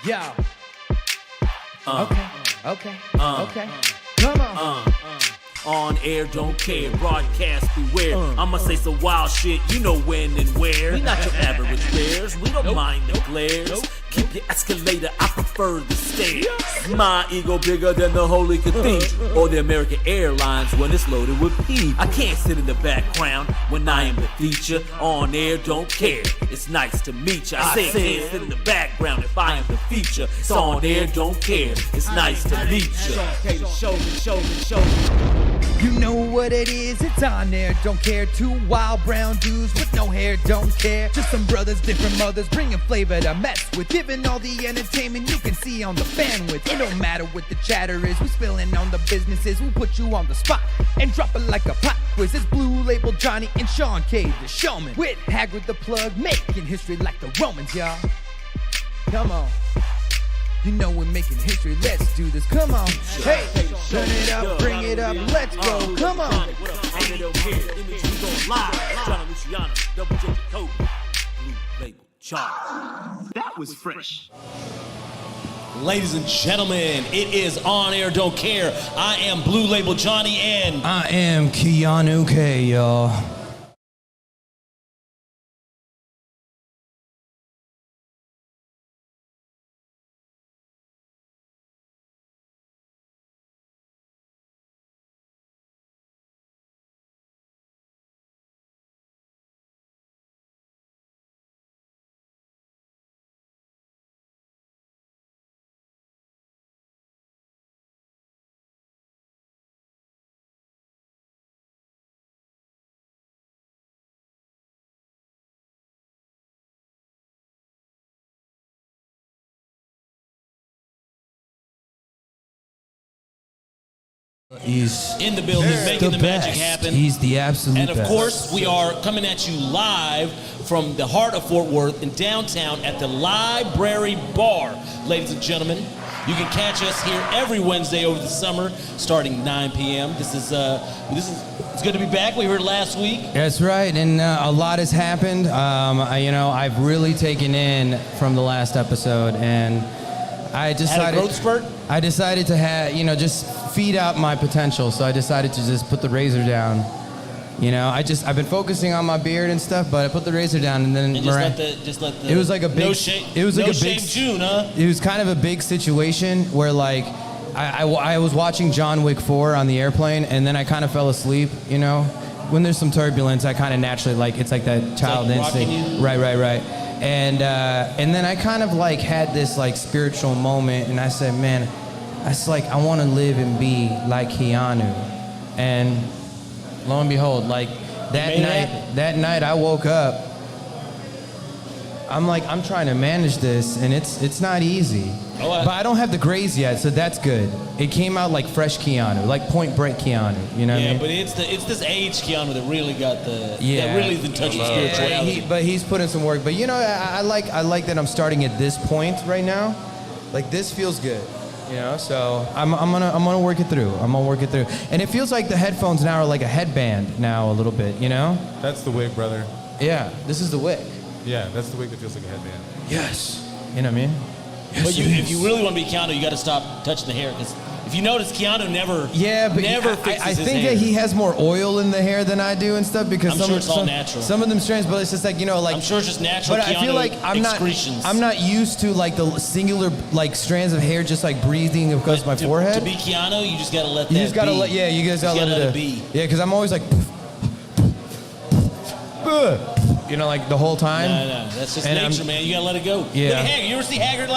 Yo. Okay. Come on. On air, don't care, broadcast beware. I'ma say some wild shit, you know when and where. We not your average bears, we don't mind the glares. Keep your escalator, I prefer the stairs. My ego bigger than the Holy Cathedral or the American Airlines when it's loaded with people. I can't sit in the background when I am the feature. On air, don't care, it's nice to meet you. I said sit in the background if I am the feature. It's on air, don't care, it's nice to meet you. Showman. You know what it is, it's on there, don't care. Two wild brown dudes with no hair, don't care. Just some brothers, different mothers, bringing flavor to mess with. Giving all the entertainment you can see on the bandwidth. It don't matter what the chatter is, we spilling on the businesses. We'll put you on the spot and drop it like a pop quiz. It's Blue Label Johnny and Shawn K, the Showman. With Hagrid the Plug, making history like the Romans, y'all. Come on. You know we're making history, let's do this, come on. Hey, turn it up, bring it up, let's go, come on. That was fresh. Ladies and gentlemen, it is On Air, Don't Care. I am Blue Label Johnny and I am Keanu K, y'all. He's in the building, making the magic happen. He's the absolute best. And of course, we are coming at you live from the heart of Fort Worth in downtown at the Library Bar. Ladies and gentlemen, you can catch us here every Wednesday over the summer, starting 9 p.m. It's good to be back. We heard last week. That's right, and a lot has happened. I've really taken in from the last episode, and I decided. Had a growth spurt? I decided to just feed out my potential, so I decided to just put the razor down. I've been focusing on my beard and stuff, but I put the razor down, and then just let the. It was like a big. No shame. It was like no a big. shame June, huh? It was kind of a big situation where I was watching John Wick 4 on the airplane, and then I kind of fell asleep. When there's some turbulence, I kind of naturally it's like that child instinct. Right. And then I kind of had this spiritual moment, and I said, man, I want to live and be like Keanu. And lo and behold, that night I woke up, I'm trying to manage this, and it's not easy. But I don't have the grays yet, so that's good. It came out like fresh Keanu, like Point Break Keanu. You know what I mean? But it's this age Keanu that really got that really is in touch with spirituality. But he's put in some work. But I like that I'm starting at this point right now. This feels good. So I'm gonna work it through. And it feels like the headphones now are like a headband now a little bit. That's the wig, brother. Yeah, this is the wig. Yeah, that's the wig that feels like a headband. Yes. You know what I mean? Yes, but if you really want to be Keanu, you got to stop touching the hair, because if you notice, Keanu never fixes I his think hair. that he has more oil in the hair than I do and stuff, because I'm sure it's all natural. Some of them strands, but it's just I'm sure it's just natural. But Keanu I feel like I'm not used to the singular strands of hair just breathing across my forehead. To be Keanu, you just gotta let that You just gotta be. you guys gotta let it be. Yeah, because I'm always the whole time. No, that's just nature, man. You gotta let it go. Yeah. Look at Haggard. You ever see Haggard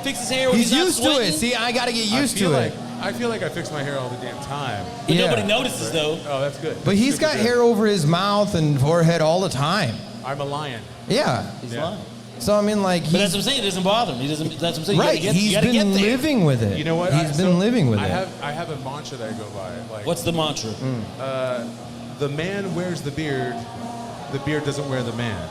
fix his hair when He's he's not used to sweating? it. See, I gotta get used to it. I feel like I fix my hair all the damn time. But nobody notices, though. Oh, that's good. But he's got hair over his mouth and forehead all the time. I'm a lion. Yeah. He's lying. So I mean, but that's what I'm saying. It doesn't bother him. That's what I'm saying. Right. He's been living with it. You know what? He's been living with it. I have a mantra that I go by. What's the mantra? The man wears the beard doesn't wear the man.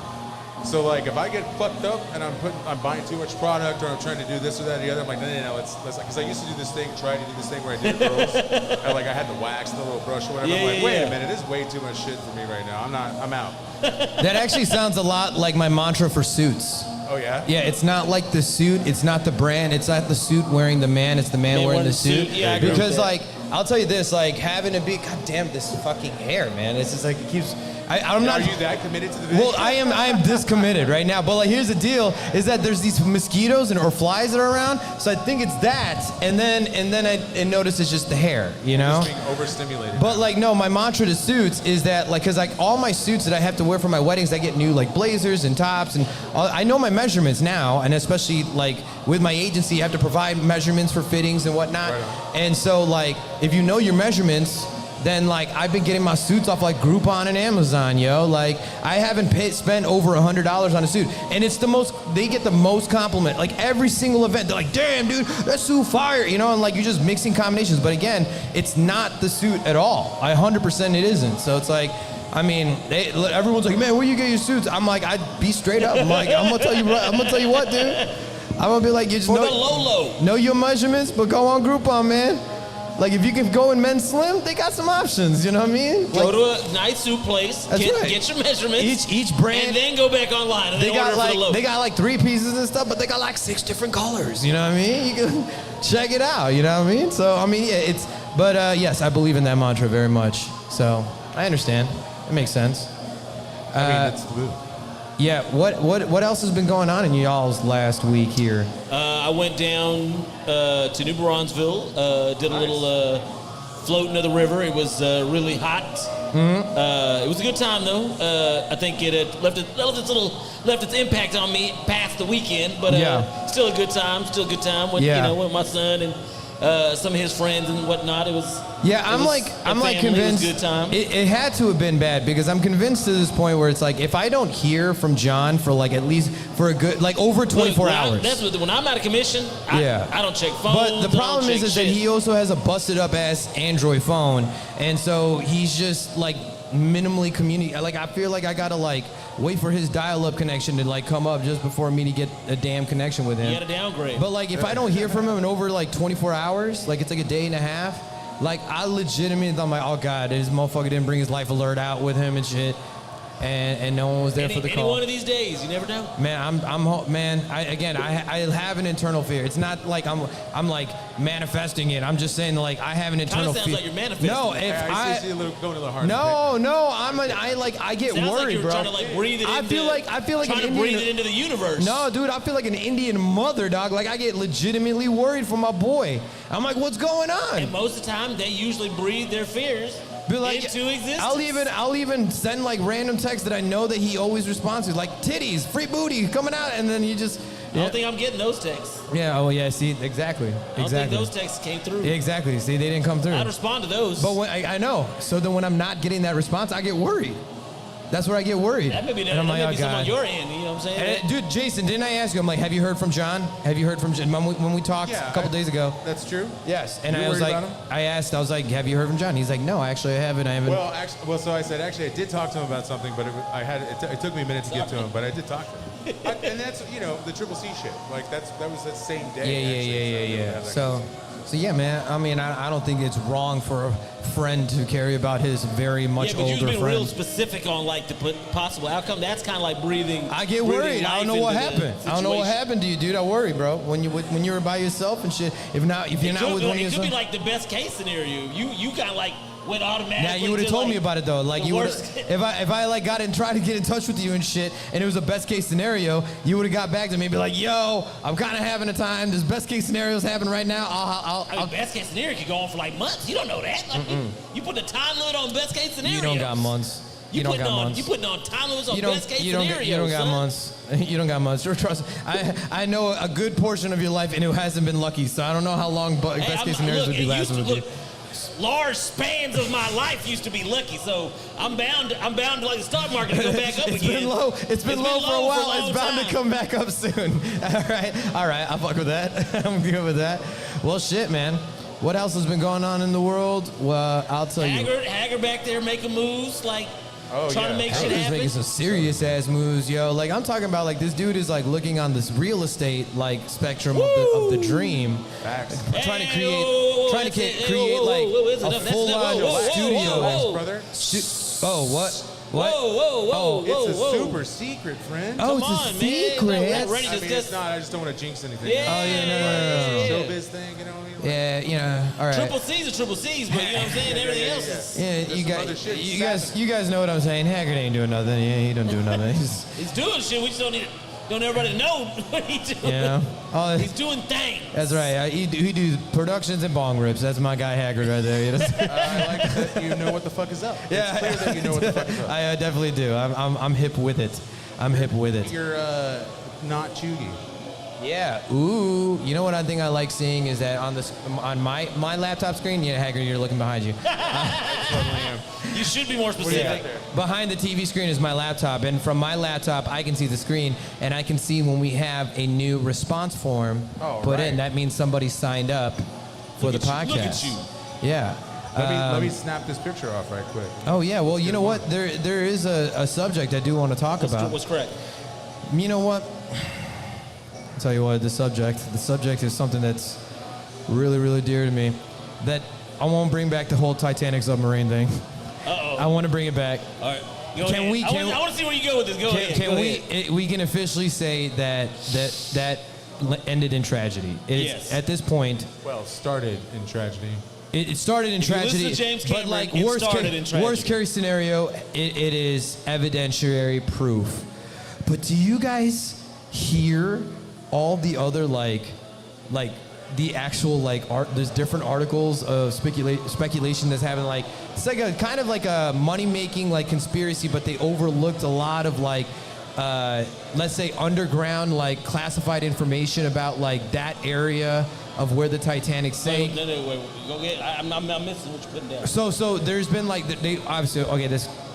So if I get fucked up and I'm buying too much product, or I'm trying to do this or that or the other, I'm like, no, let's because I used to do this thing, try to do this thing where I did girls, and I had to wax the little brush or whatever. I'm like, wait a minute, this is way too much shit for me right now. I'm out. That actually sounds a lot like my mantra for Suits. Oh, yeah? Yeah, it's not like the suit. It's not the brand. It's not the suit wearing the man. It's the man wearing the suit. Yeah, I agree because, with that. like, I'll tell you this, like, having to be, God damn, this fucking hair, man. It's just like, it keeps, I'm not. Are you that committed to the video? Well, I am this committed right now. But, like, here's the deal, is that there's these mosquitoes or flies that are around. So I think it's that. And then I notice it's just the hair, you know? Just being overstimulated. But like, no, my mantra to suits is that, like, cause like all my suits that I have to wear for my weddings, I get new like blazers and tops, and I know my measurements now, and especially like with my agency, you have to provide measurements for fittings and whatnot. Right on. And so like, if you know your measurements, then like I've been getting my suits off like Groupon and Amazon, yo. Like I haven't spent over $100 on a suit, and it's the most. They get the most compliment. Like every single event, they're like, "Damn, dude, that suit fire," you know. And like you're just mixing combinations. But again, it's not the suit at all. 100% it isn't. So it's like, I mean, everyone's like, "Man, where you get your suits?" I'm like, I'd be straight up. I'm like, I'm gonna tell you what, dude. I'm gonna be like, you just For the low. know your measurements, but go on Groupon, man. Like, if you can go in men's slim, they got some options, you know what I mean? Go Like, to a nice suit place, That's right. get your measurements, each brand, and then go back online and they got order for the low. like 3 pieces and stuff, but they got like 6 different colors, you know what I mean? You can check it out, you know what I mean? So, I mean, yeah, yes, I believe in that mantra very much. So, I understand. It makes sense. I mean, it's blue. Yeah, what else has been going on in y'all's last week here? I went down to New Braunfels, did a little floating of the river. It was really hot. It was a good time though. I think it had left its impact on me past the weekend, but still a good time. With with my son and some of his friends and whatnot. It was. Yeah, I'm like convinced. It was a good time. It had to have been bad because I'm convinced to this point where it's like if I don't hear from John for like at least for a good like over 24 hours. When I'm out of commission, I don't check phones. But the problem is that he also has a busted up ass Android phone, and so he's just like minimally communicating. Like I feel like I gotta like wait for his dial-up connection to like come up just before me to get a damn connection with him. You gotta downgrade. But like if I don't hear from him in over like 24 hours, like it's like a day and a half. Like, I legitimately, I'm like, oh, God, this motherfucker didn't bring his life alert out with him and shit. And no one was there for the call. Any one of these days, you never know. Man, I have an internal fear. It's not like I'm like manifesting it. I'm just saying like I have an internal fear. Sounds like you're manifesting. No, it. if I see you going a little hard. I get sounds worried, like you're bro. trying to like breathe it I feel like trying to breathe it into the universe. No, dude, I feel like an Indian mother, dog. Like I get legitimately worried for my boy. I'm like, what's going on? And most of the time, they usually breathe their fears like, into existence. I'll even send like random texts that I know that he always responds to, like titties, free booty coming out, and then you just. I don't think I'm getting those texts. Yeah. Oh yeah. See, exactly. I don't think those texts came through. Exactly. See, they didn't come through. I'd respond to those. But when, I know. So then when I'm not getting that response, I get worried. That's where I get worried. That may be, something on your end, you know what I'm saying? Dude, Jason, didn't I ask you? I'm like, have you heard from John? Have you heard from John? When we talked a couple days ago. That's true? Yes. And You're I was like, worried about him? I was like, have you heard from John? He's like, no, actually, I haven't. So I said, actually, I did talk to him about something, but it took me a minute to get to him, but I did talk to him. And that's, the triple C shit. Like, that was that same day. Yeah. So yeah, man. I mean, I don't think it's wrong for a friend to carry about his very much older friend. Yeah, but you've been real specific on like the possible outcome. That's kind of like breathing. I get worried. I don't know what happened. I don't know what happened to you, dude. I worry, bro. When you were by yourself and shit. If you're not with one of your. It could be like the best case scenario. You kind of like went automatically. Now you would have told me about it though. Like you would, if I like got and tried to get in touch with you and shit, and it was a best case scenario, you would have got back to me and be like, "Yo, I'm kind of having a time. This best case scenario's happening right now. I'll best case scenario could go on for like months. You don't know that. Like you put the time limit on best case scenario. You don't got months. You don't got months. You putting on time limits on best case scenario. You don't got months. You don't got months. Trust. I know a good portion of your life, and it hasn't been lucky. So I don't know how long best case scenarios would be lasting with you. Large spans of my life used to be lucky, so I'm bound to like the stock market to go back up again. It's been low for a while. It's bound to come back up soon. All right. I'll fuck with that. I'm good with that. Well, shit, man. What else has been going on in the world? Well, I'll tell you. Haggard back there making moves, like trying to make shit happen. He's making some serious ass moves, yo. Like I'm talking about, like this dude is like looking on this real estate like spectrum of the dream, trying to create like a full-on studio. Brother. Oh, what? Whoa, whoa, whoa, whoa, It's a whoa. super secret, friend. Come Oh, it's a on, man. secret. No, we're ready to I mean, discuss. it's not. I just don't want to jinx anything. Yeah. Oh, yeah, no. Showbiz thing, you know what I mean? Like, Yeah, you know, all right. Triple C's are triple C's, but you know what I'm saying? Everything else is. Yeah, There's you some guys, other shit you guys know what I'm saying. Haggard ain't doing nothing. Yeah, he don't do nothing. He's doing shit. We just don't need don't everybody know what he's doing. You know, all He's doing things. that's right. He do productions and bong rips. That's my guy Haggard right there. You know? I like that you know what the fuck is up. Yeah, It's clear that you know what the fuck is up. I definitely do. I'm hip with it. I'm hip with it. You're not chuggy. Yeah. Ooh. You know what I think I like seeing is that on my laptop screen. Yeah, Haggard, you're looking behind you. You should be more specific. Behind the TV screen is my laptop, and from my laptop, I can see the screen, and I can see when we have a new response form put in. That means somebody signed up for the podcast. Look at you. Yeah. Let me snap this picture off right quick. Oh yeah. Well, you know what? There is a subject I do want to talk about. What's correct? You know what? I'll tell you what. The subject is something that's really, really dear to me. That I won't bring back the whole Titanic submarine thing. Uh-oh. I want to bring it back. All right. Go Can ahead. we- I want to see where you go with this. Go ahead. Can Go we? ahead. We can officially say that ended in tragedy. Yes. At this point, Well, started in tragedy. it started in If you listen tragedy. to James but Cameron, like it worst started in tragedy. worst case scenario, it is evidentiary proof. But do you guys hear all the other like the actual there's different articles of speculation that's happening, like it's like a kind of like a money making like conspiracy, but they overlooked a lot of like let's say underground like classified information about like that area of where the Titanic sank. No, wait. Go ahead. I'm missing what you're putting down. So there's been like they obviously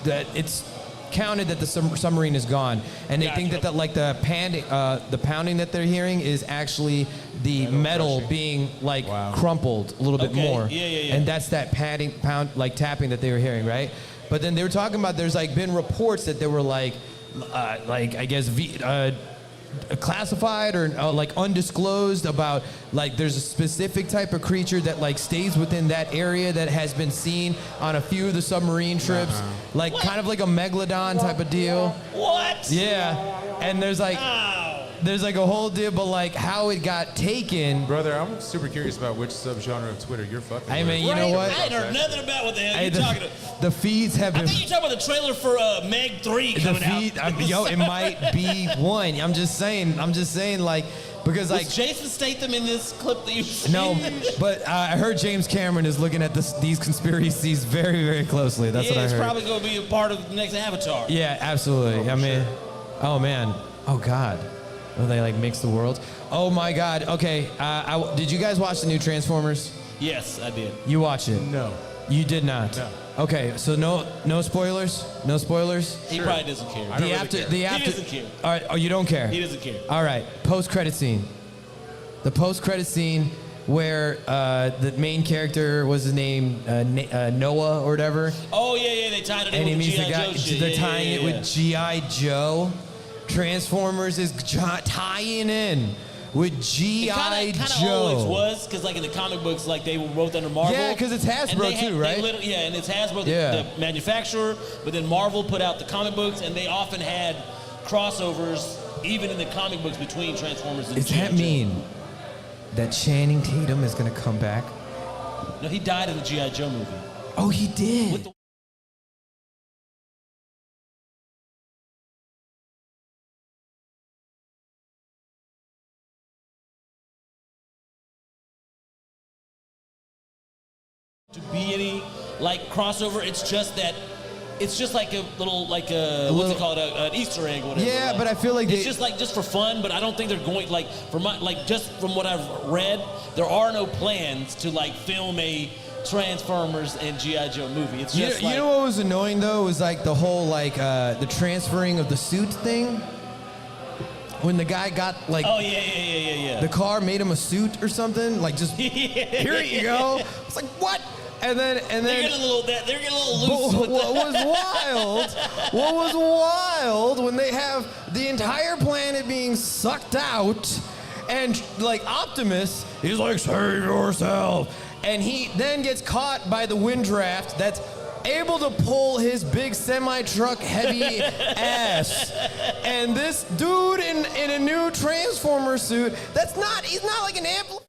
that it's counted that the submarine is gone, and they think that the pounding that they're hearing is actually the metal being like crumpled a little bit more. Yeah. And that's that tapping that they were hearing, right? But then they were talking about there's like been reports that there were like I guess classified or like undisclosed about like there's a specific type of creature that like stays within that area that has been seen on a few of the submarine trips, like kind of like a megalodon type of deal. What? Yeah, and there's like a whole deal, but like how it got taken. Brother, I'm super curious about which subgenre of Twitter you're fucking I with. mean, you know what? I ain't heard nothing about what the hell you're talking about. The feeds have I been. think you're talking about the trailer for Meg 3 The coming feed, out. it might be one. I'm just saying, like, because like. Was Jason Statham in this clip that you seen? No, but I heard James Cameron is looking at these conspiracies very, very closely. That's what I heard. it's probably going to be a part of the next Avatar. Yeah, absolutely. I mean, oh man, oh god, will they like mix the worlds? Oh my god. Okay, did you guys watch the new Transformers? Yes, I did. You watched it? No. You did not. No. Okay, so no spoilers. No spoilers. He probably doesn't care. I don't really care. He doesn't care. All right. Oh, you don't care. He doesn't care. All right. Post-credit scene. The post-credit scene where the main character was his name Noah or whatever. Oh yeah, they tied it in And he with the means the G.I. guy. Joe shit. They're Yeah, tying it with G.I. Joe. Transformers is tying in with G.I. Kind of Joe. always was, because like in the comic books, like they were both under Marvel. Yeah, 'cause it's Hasbro And they too, right? And it's Hasbro, Yeah. the manufacturer, but then Marvel put out the comic books, and they often had crossovers, even in the comic books, between Transformers and Does G.I. that Joe. mean that Channing Tatum is going to come back? No, he died in the G.I. Joe movie. Oh, he did. With the to be any like crossover, it's just that it's just like a little what's it called, an Easter egg or whatever. Yeah, like, but I feel like it's just for fun, but I don't think they're going just from what I've read, there are no plans to like film a Transformers and G.I. Joe movie. It's just you know what was annoying though was like the whole the transferring of the suit thing. When the guy got like, oh yeah. the car made him a suit or something, like just here you go. It's like what? And then They're getting a little loose. What was wild when they have the entire planet being sucked out, and like Optimus, he's like, save yourself, and he then gets caught by the wind draft that's able to pull his big semi-truck heavy ass. And this dude in a new Transformer suit, he's not like an amplifier.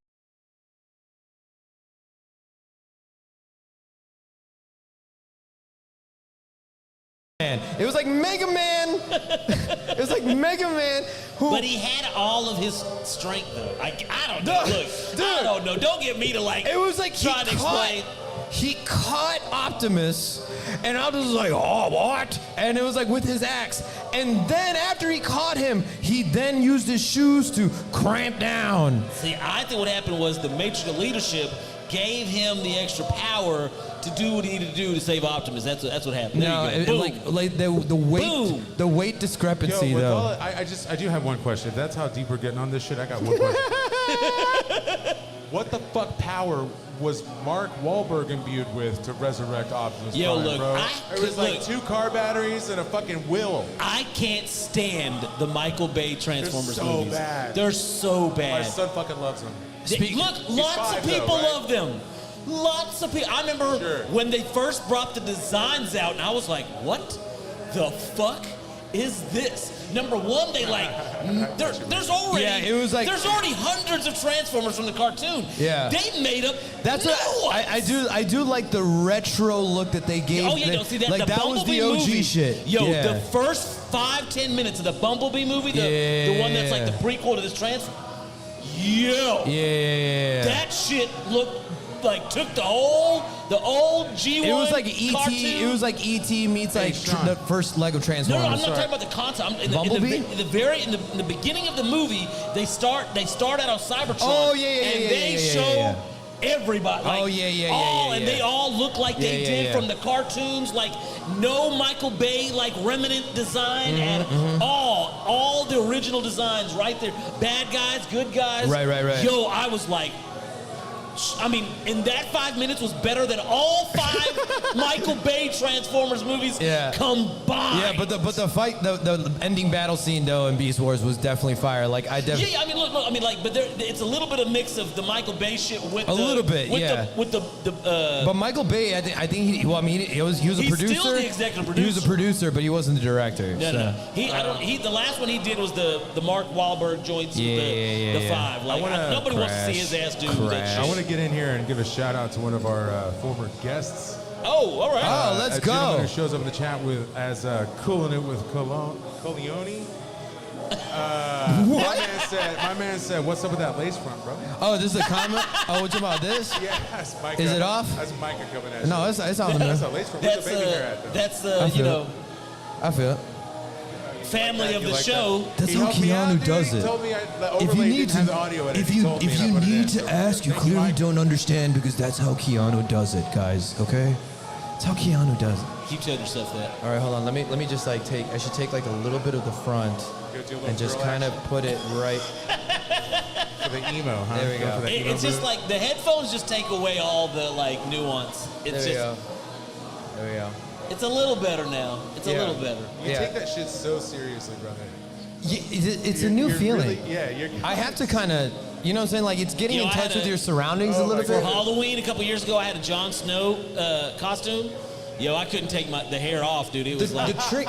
It was like Mega Man. It was like Mega Man who. But he had all of his strength, though. I don't know. Look, Dude. I don't know. Don't get me to like. It was like try to explain. He caught Optimus, and Optimus was like, "Oh, what?" And it was like with his axe. And then after he caught him, he then used his shoes to cramp down. See, I think what happened was the Matrix of leadership gave him the extra power to do what he needed to do to save Optimus. That's what happened. No, there you go. Boom. like the weight, Boom. the weight discrepancy Yo, though. I do have one question. If that's how deep we're getting on this shit, I got one question. What the fuck power was Mark Wahlberg imbued with to resurrect Optimus Yo, Prime, look, bro? It was like look. 2 car batteries and a fucking wheel. I can't stand the Michael Bay Transformers so movies. bad. They're so My bad. son fucking loves them. Look, lots of 5 though, people right? love them. Lots of people. I remember Sure. when they first brought the designs out, and I was like, what the fuck is this? Number one, they like, there's already, Yeah, it was like- there's already hundreds of Transformers from the cartoon. Yeah. They made up That's new what ones. I do like the retro look that they gave. Oh yeah, no, see that like the that was Bumblebee the OG movie. shit. Yo, yeah. the first 5-10 minutes of the Bumblebee movie, the one that's like the prequel to this Yo, Yeah. that shit looked like took the old G1. It was like E.T. cartoon. It was like E.T. meets like Shawn. the first Lego No, Transformers. I'm not talking about the concept. In the beginning of the movie, they start out on Cybertron. Oh, yeah, and yeah, they yeah, show yeah. everybody. Like, Oh, yeah, all, yeah. And they all look like they Yeah, did yeah. from the cartoons. Like no Michael Bay like remnant design and Mm-hmm. all the original designs right there. Bad guys, good guys. Right. Yo, I was like. I mean, in that 5 minutes was better than all 5 Michael Bay Transformers movies combined. Yeah, but the fight, the ending battle scene though in Beast Wars was definitely fire. Like I definitely. Yeah, I mean, look, but it's a little bit of mix of the Michael Bay shit with little bit, yeah. with the But Michael Bay, I think he was a He's producer. still the executive He was producer. a producer, but he wasn't the director. No, so. no. The last one he did was the Mark Wahlberg joints with the Yeah. 5. Like nobody wants to see his ass do that shit. I want to get in here and give a shout out to one of our former guests. Oh, all right. Oh, let's a gentleman go. who shows up in the chat as cooling it with Coleone. My man said, "What's up with that lace front, bro?" Oh, this is a comment. Oh, what you about this? Yeah, that's Micah. Is it off? That's Micah coming at you. No, it's on That's there. a lace front. Where's the baby hair at, though? That's I feel it. I feel it. family of You the like show. that? That's He how helped me out, Keanu dude. does He it. told me the If you overlay need didn't to, have the audio in it. if He you told me, if and I you put it in. need to So, ask, you thank you, clearly Mike. don't understand because that's how Keanu does it, guys. Okay, that's how Keanu does it. Keep telling yourself that. All right, hold on. Let me just like take. I should take like a little bit of the front Go do a little and just girl kind of action put it right. for the emo, huh? There we go. For the emo It's just move. like the headphones just take away all the like nuance. It's There we just go. There we go. it's a little better now. It's a Yeah. little better. You Yeah. take that shit so seriously, brother. It's a new You're feeling. Really, I have to kind of, you know what I'm saying? Like, it's getting You know, in I touch had with a- your surroundings a Oh little my bit. For Halloween a couple years ago, I had a Jon Snow costume. Yo, I couldn't take the hair off, dude. It was The like, trick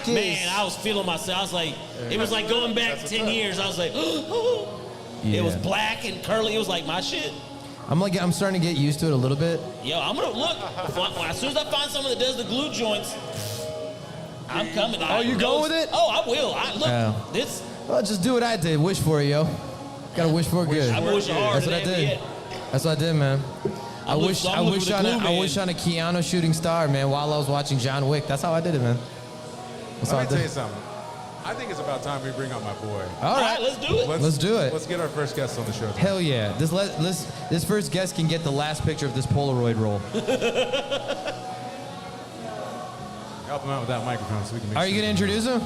is, man, I was feeling myself. I was like, it was like going back 10 years. I was like, it was black and curly. It was like my shit. I'm starting to get used to it a little bit. Yo, I'm gonna look. As soon as I find someone that does the glue joints, I'm coming. Oh, you go with it? Oh, I will. Look, Yeah. this. Well, just do what I did. Wish for it, yo. Gotta wish for it good. I'm wishing hard. That's what I did. That's what I did, man. I I'm wish looking with the glue on man. a Keanu shooting star, man, while I was watching John Wick. That's how I did it, man. That's how I Let me tell did you it. something. I think it's about time we bring out my boy. All All right. right, let's do it. Let's do it. Let's get our first guest on the show. Hell yeah. This first guest can get the last picture of this Polaroid roll. Help him out with that microphone so we can make Are you sure. going to introduce him?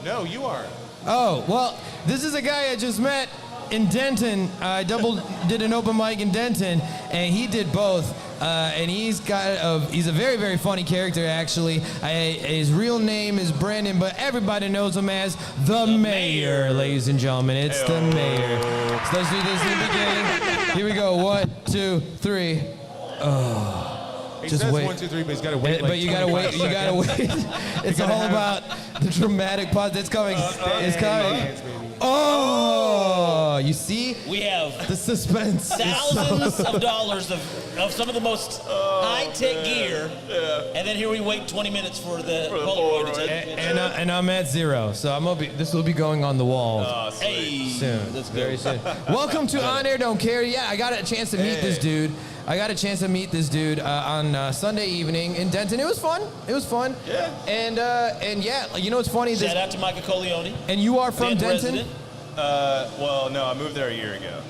No, you are. Oh, well, this is a guy I just met in Denton. I did an open mic in Denton, and he did both. And he's a very, very funny character, actually. His real name is Brandon, but everybody knows him as the Mayor, ladies and gentlemen. It's the Mayor. So let's do this in the beginning. Here we go. 1, 2, 3. He Just says wait. 1, 2, 3, but he's got to wait. But you gotta wait. You gotta wait. It's all about the dramatic pause. It's coming. It's coming. Oh, you see We have the suspense. is thousands of dollars of some of the most high-tech gear, and then here we wait 20 minutes for the Polaroid to take a picture. And I'm at 0, so I'm gonna be. This will be going on the wall Hey, soon. let's go. Very soon. Welcome to On Air Don't Care. Yeah, I got a chance to meet this dude. On Sunday evening in Denton. It was fun. Yeah. And yeah, you know what's funny? Shout out to Michael Corleone. And you are from Denton Denton? resident. Well, no, I moved there a year ago.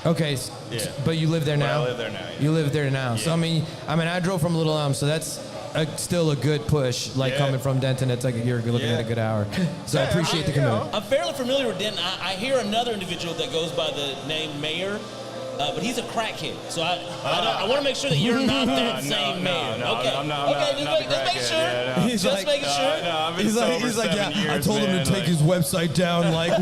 Okay, Yeah. but you live there now. I live there now. Yeah. You live there now. So I mean, I drove from Little Elm, so that's still a good push. Like Yeah. coming from Denton, it's like you're looking at a good hour. So I appreciate the commitment. I'm fairly familiar with Denton. I hear another individual that goes by the name Mayor, but he's a crackhead. So I want to make sure that you're not that same Mayor. No, okay. I'm not Okay, the just make crackhead. sure. Yeah, no. He's Just like, making sure. No, I've been sober 7 years, I told him man, to take his website down. Like,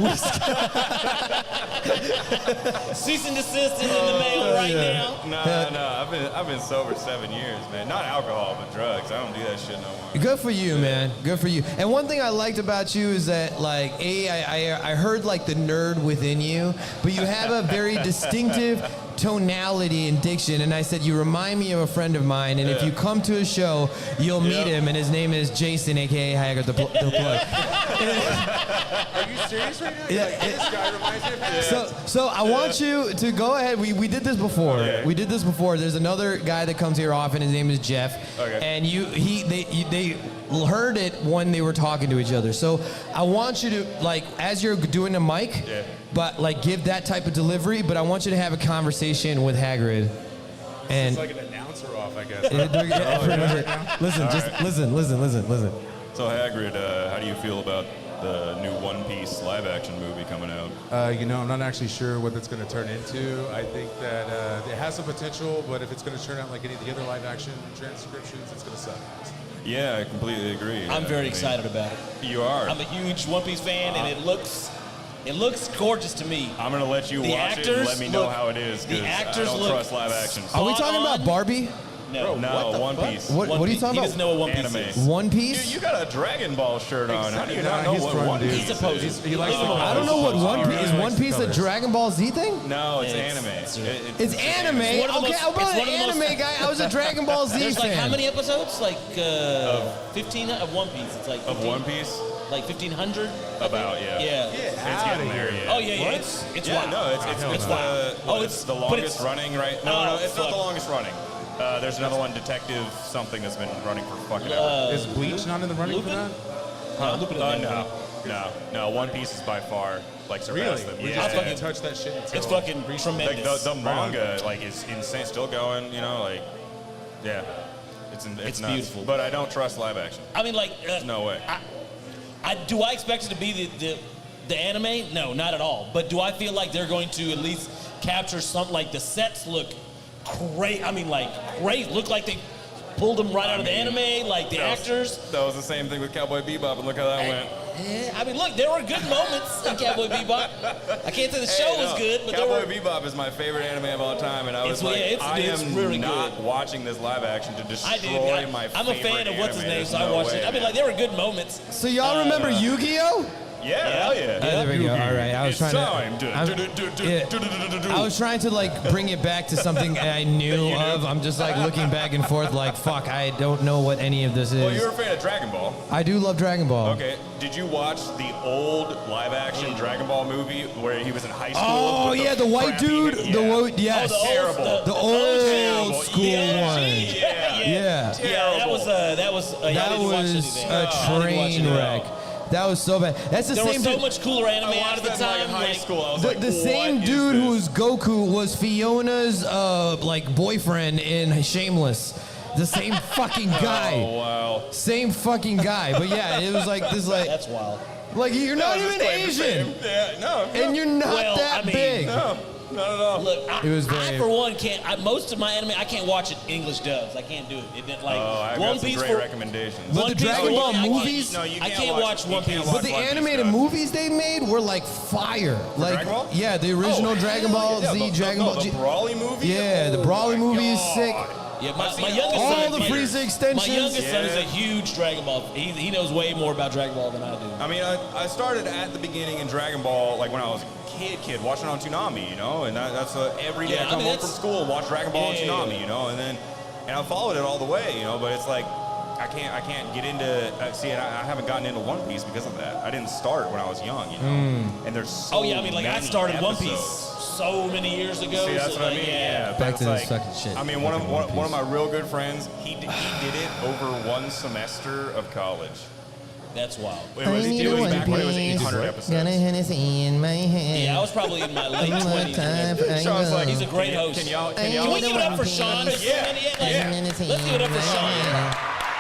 Cease and desist is in the mail right now. No, I've been sober 7 years, man. Not alcohol, but drugs. I don't do that shit no more. good for you, man. Good for you. And one thing I liked about you is that, like, I heard like the nerd within you, but you have a very distinctive tonality and diction. And I said, you remind me of a friend of mine. And if you come to a show, you'll meet him. And his name is Jason, aka Haggard the Plug. Are you serious right now? Yeah, Like, this guy reminds me of him. So I want you to go ahead. We did this before. Yeah. We did this before. There's another guy that comes here often. His name is Jeff. Okay. And they heard it when they were talking to each other. So I want you to, like, as you're doing the mic, but like give that type of delivery. But I want you to have a conversation with Hagrid. And It's like an announcer off, I guess. Listen. So Hagrid, how do you feel about the new One Piece live-action movie coming out? I'm not actually sure what that's going to turn into. I think that it has some potential, but if it's going to turn out like any of the other live-action transcriptions, it's going to suck. Yeah, I completely agree. I'm very excited about it. You are. I'm a huge One Piece fan, and it looks gorgeous to me. I'm gonna let you The watch it and actors let me know look- how it is. the 'Cause actors I don't look trust live action. are we talking on. about Barbie? No. No, One Piece. What are you talking He doesn't know about? what One Piece Anime. is. One Piece? You got a Dragon Ball shirt on. How do you not know He's what from, One dude. Piece He's a poser. is? He likes the I don't know what One Piece is. One Piece a Dragon Ball Z thing? No, it's It's- anime. It's anime. It's one of the Okay, most- I'm it's an one of the anime most- guy. I was a Dragon Ball Z There's fan. like how many episodes? Like 15 of One Piece. It's like 15, Of One Piece? like 1500. About, yeah. Yeah. It's getting there, yeah. Oh yeah, yeah. It's Yeah, wild. no, it's wild. it's the but longest running, right? No, Oh, it's not fuck. the longest running. There's another one, Detective something, that's been running for fucking ever. Is Bleach not in the running for Lupin? that? Lupin is No. One Piece is by far like surpassed them. We Yeah. just fucking- didn't touch that shit until It's fucking recently. Like tremendous. the manga, like is insane, still going. You know, like yeah, it's It's nuts. beautiful. But I don't trust live action. I mean, like, No way. do I expect it to be the anime? No, not at all. But do I feel like they're going to at least capture something? Like the sets look great. I mean, like great. Look like they pulled them right out of the anime. Like the actors. That was the same thing with Cowboy Bebop, and look how that went. I mean, look, there were good moments in Cowboy Bebop. I can't say the show was good, but there Cowboy were. Bebop is my favorite anime of all time, and I was like, I it's am really not good. watching this live action to I destroy did. my I'm a favorite fan of what's his anime. name, so There's I no watched way, it. I mean, man. like there were good moments. So y'all remember Yu-Gi-Oh? Yeah, hell yeah. There we go. All right. I was It's trying to. time. I was trying to like bring it back to something I knew of. I'm just like looking back and forth, like fuck. I don't know what any of this Well, is. you're a fan of Dragon Ball. I do love Dragon Ball. Okay. Did you watch the old live-action Dragon Ball movie where he was in high school? Oh with yeah, the white crappy- dude. Yeah. The white. Yes. Oh, Terrible. The OG. old school Yeah, one. Yeah. Yeah. Yeah, that was I That didn't watch was anything. a I didn't watch train it at wreck. all. That was so bad. That's the There was same. so dude- much cooler anime I out watched at the that in time. high like- school. I was The, like, the same what is dude this? who was Goku was Fiona's like boyfriend in Shameless. The same fucking guy. Oh wow. Same fucking guy. But yeah, it was like this That's wild. like you're not Just even playing the Asian. same. Yeah, no. And you're not Well, that I mean, big. No, not at all. Look, It was I very- for one can't. Most of my anime, I can't watch it English dubs. I can't do it. It didn't like Oh, I've One got some Piece great for. recommendations. But One the Piece Dragon for Ball one, I can't- movies- No, you I can't can't watch you One can't Piece. watch But the One Piece animated stuff. movies they made were like fire. Like Dragon Ball? yeah, the original Oh, Dragon hell Ball yeah. Z, The Dragon Ball The G. Brawly movie? Yeah, the Oh Brawly my movie is sick. God. Yeah, my I've seen youngest all son, the Peter, Frieza extensions. My youngest son is a Yeah. huge Dragon Ball. He knows way more about Dragon Ball than I do. I mean, I started at the beginning in Dragon Ball, like when I was a kid, watching on Toonami, you know, and that's every day Yeah, I come I mean, home from that's- school, watch Dragon Ball Yeah. on Toonami, you know, and I followed it all the way, you know, but it's like I can't get into I haven't gotten into One Piece because of that. I didn't start when I was young, you know, and there's so Oh yeah, I mean, like I many started One episodes. Piece so many years ago. See, that's so what I like, mean. Yeah. But Back it's to this like, fucking shit. I mean, one Fucking of my real good friends, he did it over one semester of college. That's wild. It was back when it was 800 episodes. Hennessy in my hand. Yeah, I was probably in my late 20s. Sean's like, He's a great host. Can we give it up for Shawn? Yeah. Let's give it up for Shawn.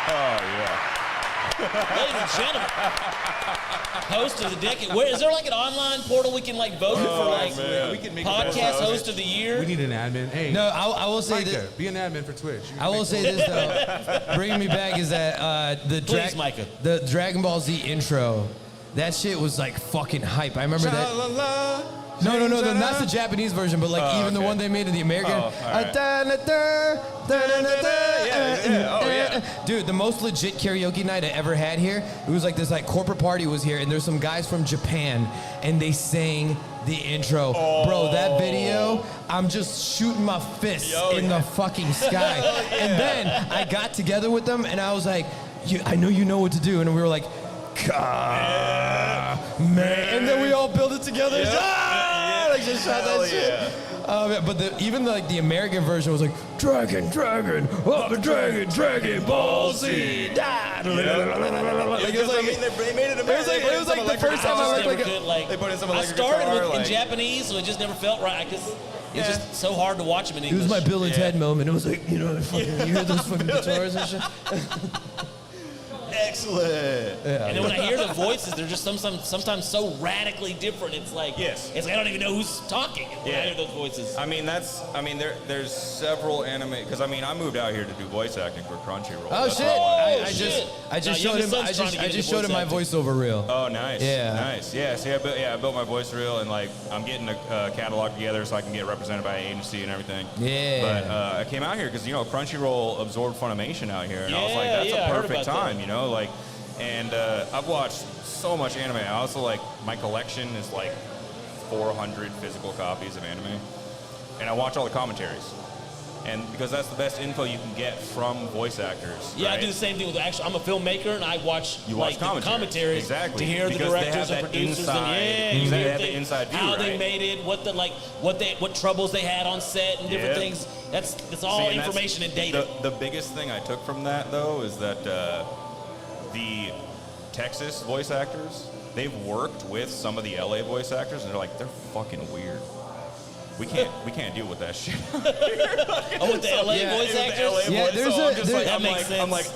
Oh yeah. Ladies and gentlemen, host of the decade. Where is there like an online portal we can like vote for like man. We can make a podcast vote. host of the year? We need an admin. Hey, No, I will say Micah, this. be an admin for Twitch. You can I will make- say this though, bringing me back is that Please, Micah. the Dragon Ball Z intro, that shit was like fucking hype. I remember that. Sha-la-la. No, that's the Japanese version, but like even the okay. one they made in the American. Oh, all right. Yeah. Oh, yeah. Dude, the most legit karaoke night I ever had here. It was like this like corporate party was here, and there's some guys from Japan, and they sang the intro. Bro, that video, I'm just shooting my fists in the fucking sky. And then I got together with them, and I was like, I know you know what to do, and we were like, man. And then we all built it together. Like just shot that shit. But even the American version was like Dragon, up a Dragon Ball Z. Like, it was like, they made it. it was like the first time I worked like They put in some I electric started guitar, in like- Japanese, so it just never felt right. It's just so hard to watch them in it English. was my Bill and Ted moment. It was like, you hear those fucking guitars and shit. Excellent. And then when I hear the voices, they're just sometimes so radically different. It's like Yes. it's like I don't even know who's talking when I Yeah. hear those voices. There's several anime because I moved out here to do voice acting for Crunchyroll. Oh That's shit! why I shit. just Now, showed him. youngest I son's trying to get just into showed him my voice voiceover reel. Oh, nice. Yeah. Nice. Yeah. See, I built my voice reel, and like I'm getting a catalog together so I can get represented by an agency and everything. Yeah. But I came out here because Crunchyroll absorbed Funimation out here, and I was like, Yeah, that's yeah, I a heard perfect about that. time, like. And I've watched so much anime. I also like my collection is like 400 physical copies of anime, and I watch all the commentaries. And because that's the best info you can get from voice actors. Yeah, right? I do the same thing with I'm a filmmaker and I watch You watch the commentaries exactly to hear the because they directors have and that producers inside, and they hear have the inside view, how they right? made it, what troubles they had on set and different Yeah. things. That's all See, and that's information and data. The biggest thing I took from that though is that the Texas voice actors, they've worked with some of the LA voice actors, and they're like, they're fucking weird. We can't deal with that shit. Oh, with the LA voice actors? Yeah,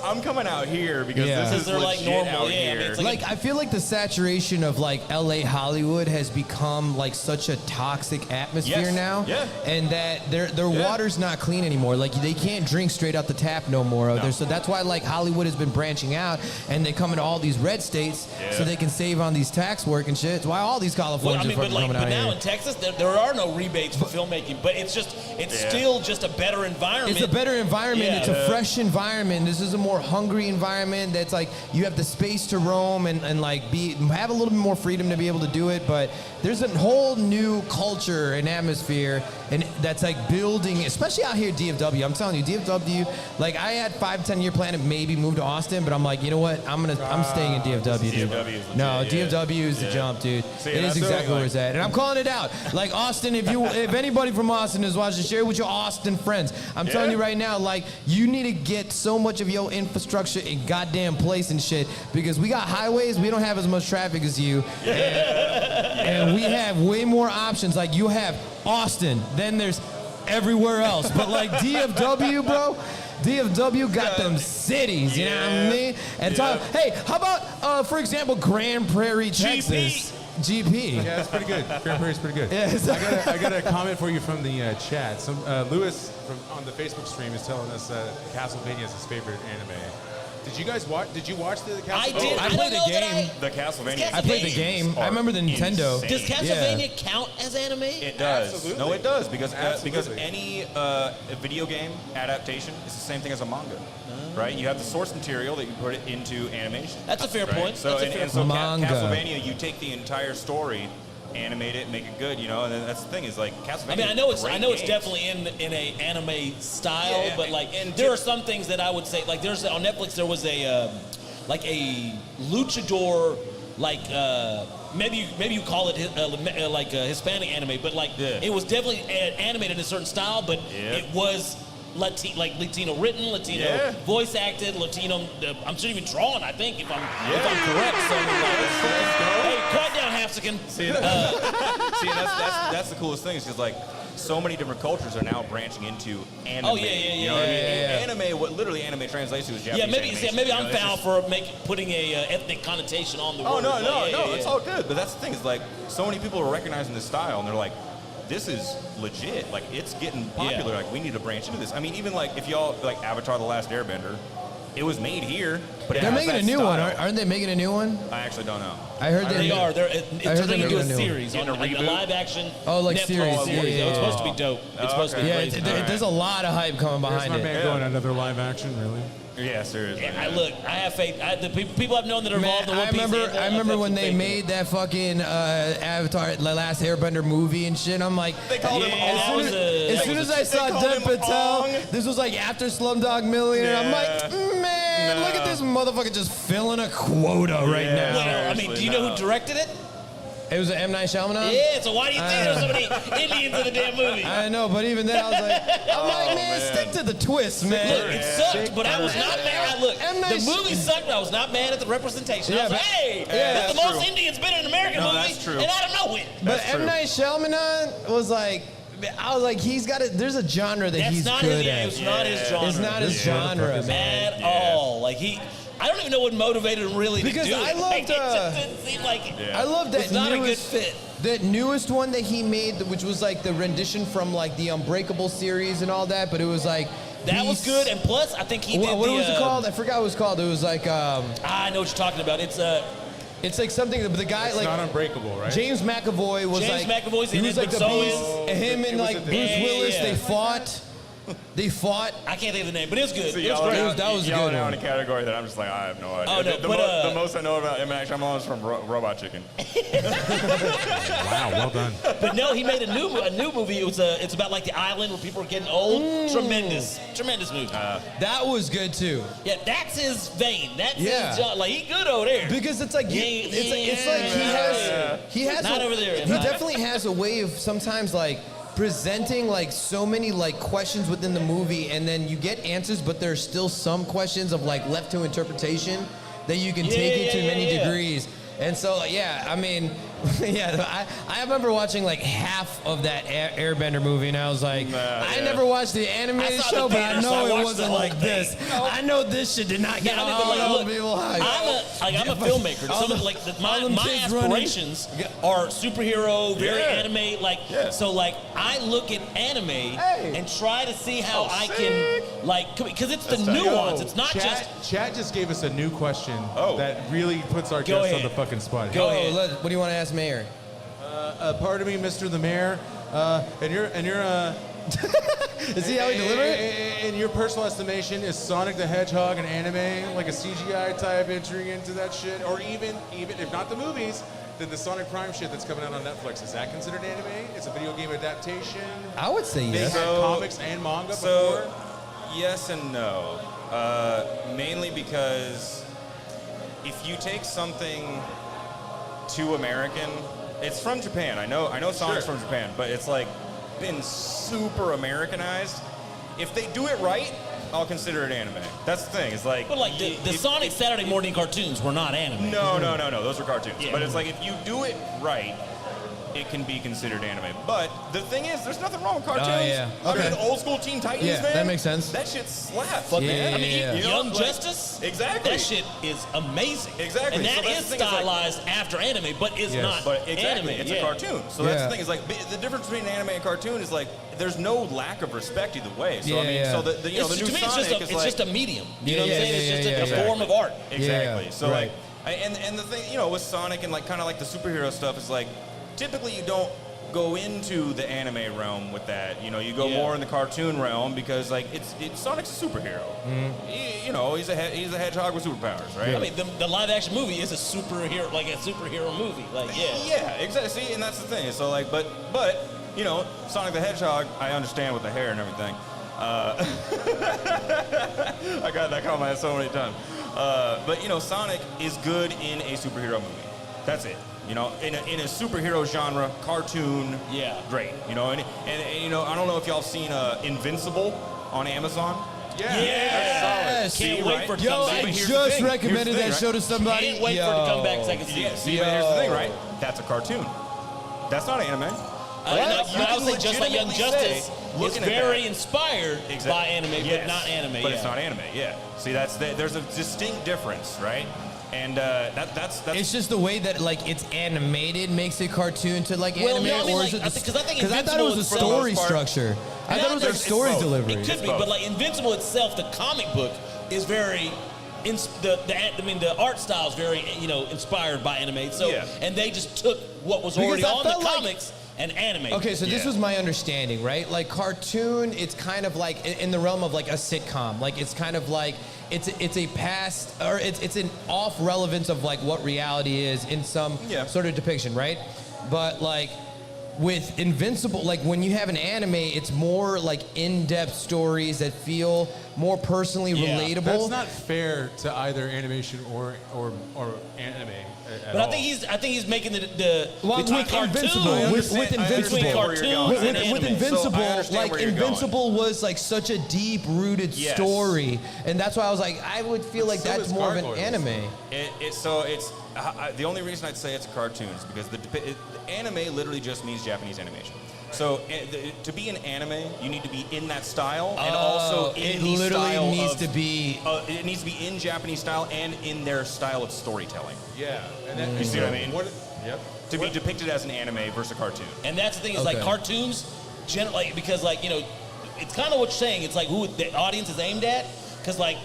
I'm coming out here because Yeah. this is They're like legit normal, out yeah, I mean, here. it's Like I feel like the saturation of like LA Hollywood has become like such a toxic atmosphere Yes. now, Yeah. and that their Yeah. water's not clean anymore. Like they can't drink straight out the tap no more. No. So that's why like Hollywood has been branching out, and they come into all these red states so Yeah. they can save on these tax work and shit. It's why all these Well, Californians I mean, are but fucking coming out now here. in Texas, there are no rebates for filmmaking, but it's still just a better environment. It's a better environment. Yeah. It's a fresh environment. This is a more hungry environment. That's like you have the space to roam and like have a little bit more freedom to be able to do it. But there's a whole new culture and atmosphere, and that's like building, especially out here at DFW. I'm telling you, DFW. Like I had 5-10 year plan to maybe move to Austin, but I'm like, you know what? I'm staying in DFW, dude. DFW is legit, No, yeah. DFW is the Yeah. jump, dude. See, It and is that's exactly really, where it's at, and I'm calling it out. Like Austin, if anybody from Austin is watching, share it with your Austin friends. I'm telling you right now, like you need to get so much of your infrastructure in goddamn place and shit because we got highways, we don't have as much traffic as you, and we have way more options. Like you have Austin, then there's everywhere else, but like DFW, bro. DFW got them cities, you know what I mean? And hey, how about, for example, Grand Prairie, Texas? GP. Yeah, that's pretty good. Grand Prairie's pretty good. Yeah, so- I got a comment for you from the chat. Lewis on the Facebook stream is telling us that Castlevania is his favorite anime. Did you guys watch? Did you watch the Castlevania? I did. I I played don't the know game. that The Castlevania. It's I played the game. I remember the Nintendo. Insane. Does Castlevania count as anime? It does. Absolutely. No, it does because Absolutely. any video game adaptation is the same thing as a manga, right? You have the source material that you put it into animation. That's a fair Right? point. So That's a and, fair and so Manga. Castlevania, you take the entire story, animate it, make it good, you know. And then that's the thing is like Castlevania. I mean, I know it's great it's games. definitely in a anime style, Yeah, but like and there are some things that I would say like there's on Netflix there was a luchador like maybe you call it like a Hispanic anime, but like it was definitely animated in a certain style, but it was Latino written, Latino voice acted, Latino. I'm sure even drawn. I think if I'm correct. So hey, quiet down, Hapsican. See, that's the coolest thing is because like so many different cultures are now branching into anime. Oh, yeah. You know what I mean? Anime, what literally anime translates to is Japanese. Yeah, maybe animation, maybe you know, I'm it's foul just- for putting a ethnic connotation on the Oh word. no, Like, no, yeah, no, yeah, it's yeah. all good. But that's the thing is like so many people are recognizing this style and they're like, this is legit. Like it's getting popular. Yeah. Like we need to branch into this. I mean, even like if y'all like Avatar: The Last Airbender, it was made here, but it They're has making that a new one, style. aren't they making a new one? I actually don't know. I heard They are. They're heard turning they're into a making a new one. series, on Getting a like a reboot? live action. Oh, like Netflix series. series. Yeah, It's yeah, supposed to be dope. It's supposed to be Yeah, crazy. there's a lot of hype coming There's behind my it. man going another live action, really. Yeah, seriously. I have faith. The people I've known that are involved in One I Piece. remember when have they faith in made that fucking Avatar, The Last Airbender movie and shit. I'm like, They called him that Ong. was a- as soon as I saw called Dev him Patel, Ong. this was like after Slumdog Millionaire. I'm like, man, look at Nah. this motherfucker just filling a quota right Yeah. now. Well, I mean, do you know who directed it? It was an M. Night Shyamalan? Yeah, so why do you think there's so many Indians in the damn movie? I know, but even then I was like, man, man. stick to the twist, man. Look, it sucked, but I was not mad. Look, M. the Night movie sucked, but I was not mad at the representation. Yeah, I was like, but- hey, yeah, that's the that's most true. Indians been in an American No, movie, that's true. and I don't know it. But That's M. true. Night Shyamalan was like, I was like, he's got there's a genre that That's he's not good his. at. It's not his genre. It's not his genre, man. at all. Like I don't even know what motivated him really Because to do I it. loved, Like, it just didn't seem like it. I love that It's not a good newest, fit. that newest one that he made, which was like the rendition from like the Unbreakable series and all that, but it was like That was good, and plus I think he did what the. was it called? I forgot what it was called. It was like I know what you're talking about. it's like something. But the guy It's like not Unbreakable, right? James McAvoy was James like McAvoy's he in was it, like but the so beast. is- And him and it was like a- Bruce Yeah, Willis, yeah. they fought. They fought. I can't think of the name, but it was good. See, It was y'all are great. now- That was a y'all good are now one. in a category that I'm just like, I have no idea. Oh, no, the, but, the most I know about M. Night Shyamalan is from Robot Chicken. Wow, well done. But no, he made a new movie. It's about like the island where people are getting old. Tremendous movie. That was good too. Yeah, that's his vein. That's Yeah. his job. Like he good over there. Because it's like it's like he has Not over there. He definitely has a way of sometimes like presenting like so many like questions within the movie, and then you get answers, but there's still some questions of like left to interpretation that you can take it to many degrees. And so yeah, I mean, yeah, I remember watching like half of that Airbender movie, and I was like, I never watched the animated I saw show, the but I theater, so I know it watched wasn't the whole like this. thing. I know this shit did not get Yeah, I mean, all but like, look, people hyped. I'm a filmmaker. all Some of them- like all them my kids running. aspirations are superhero, very Yeah. anime. Like so, like I look at anime and try to see how I sick. can like because it's the That's tight. nuance. It's not just. Chat just gave us a new question Oh. that really puts our Go guests on ahead. the fucking spot. Go Oh, ahead. what do you want to ask Mayor? Pardon me, Mr. the Mayor. And you're Is he how he deliver it? in your personal estimation, is Sonic the Hedgehog an anime, like a CGI type entering into that shit, or even if not the movies, then the Sonic Prime shit that's coming out on Netflix, is that considered anime? It's a video game adaptation. I would say They yes. had So- comics and manga So, before. yes and no. Mainly because if you take something too American, it's from Japan. I know Sonic's Sure. from Japan, but it's like been super Americanized. If they do it right, I'll consider it anime. That's the thing. It's like, But like the Sonic Saturday morning cartoons were not anime. No. Those are cartoons. Yeah. But it's like if you do it right, it can be considered anime. But the thing is, there's nothing wrong with cartoons. yeah. I Okay. mean, old school Teen Titans, Yeah, man. that makes sense. That shit slaps, Fuck, man. I mean, Yeah. You know, Young like- Justice, Exactly. that shit is amazing. Exactly. And So that that's is the thing, it's like- stylized after anime, but it's Yes. not But exactly, anime. it's yeah. a cartoon. So that's Yeah. the thing. Is like the difference between anime and cartoon is like there's no lack of respect either way. So I mean, Yeah. so the you know It's, the to new me, it's Sonic just, is it's like just a medium. You know what Yeah, I'm saying? yeah, It's yeah, just yeah. a form of art. exactly. Yeah, So right. like, and the thing, you know, with Sonic and like kind of like the superhero stuff is like typically you don't go into the anime realm with that. You know, you go Yeah. more in the cartoon realm because like it's Sonic's a superhero. You know, he's a hedgehog with superpowers, right? I mean, the live action movie is a superhero, like a superhero movie. Like, yeah. Yeah, exactly. See, and that's the thing. So like, but you know, Sonic the Hedgehog, I understand with the hair and everything. I got that comment so many times. But you know, Sonic is good in a superhero movie. That's it. You know, in a superhero genre, cartoon, Yeah. great. You know, and you know, I don't know if y'all seen Invincible on Amazon. Yes. Can't See, wait right? for it to Yo, come I back. Here's the just thing. recommended Here's the that thing, show to somebody. Can't wait for it to come back so I can see Yeah, it. see, but here's the thing, Yo. right? That's a cartoon. That's not anime. But I would say just like Young legitimately Justice say, is looking at very that- inspired by anime, but Yes, not anime. But yeah. it's not anime. Yeah. See, there's a distinct difference, right? And that's It's just the way that like it's animated makes it cartoon to like Well, anime, no, I mean, or like, is it? I think- 'cause I think Because I thought it was a Invincible is story for the most part- structure. I thought it was like It's story both. delivery. It could be, both. but like Invincible itself, the comic book is very. The art style is very, you know, inspired by anime. So, Yeah. and they just took what was Because already I on the felt like- comics and animated. Okay, so this Yeah. was my understanding, right? Like cartoon, it's kind of like in the realm of like a sitcom. Like it's kind of like it's a past or it's an off relevance of like what reality is in some Yeah. sort of depiction, right? But like with Invincible, like when you have an anime, it's more like in-depth stories that feel more personally Yeah. relatable. That's not fair to either animation or anime. At But all. I think he's making the Well, between with cartoons, Invincible, with between Invincible, where you're cartoons going. with, and with anime. Invincible, So I understand like where you're Invincible was like such a deep-rooted Yes. story, and that's why I was like, I would feel like So that's is more of an Gargoyles. anime. The only reason I'd say it's a cartoon is because the anime literally just means Japanese animation. So to be an anime, you need to be in that style and also in it the literally style needs of, to be. it needs to be in Japanese style and in their style of storytelling. Yeah. And then, You see what I mean? Yep. To be depicted as an anime versus a cartoon. And that's the thing is like Okay. cartoons, generally because like you know, it's kind of what you're saying. It's like who the audience is aimed at, because like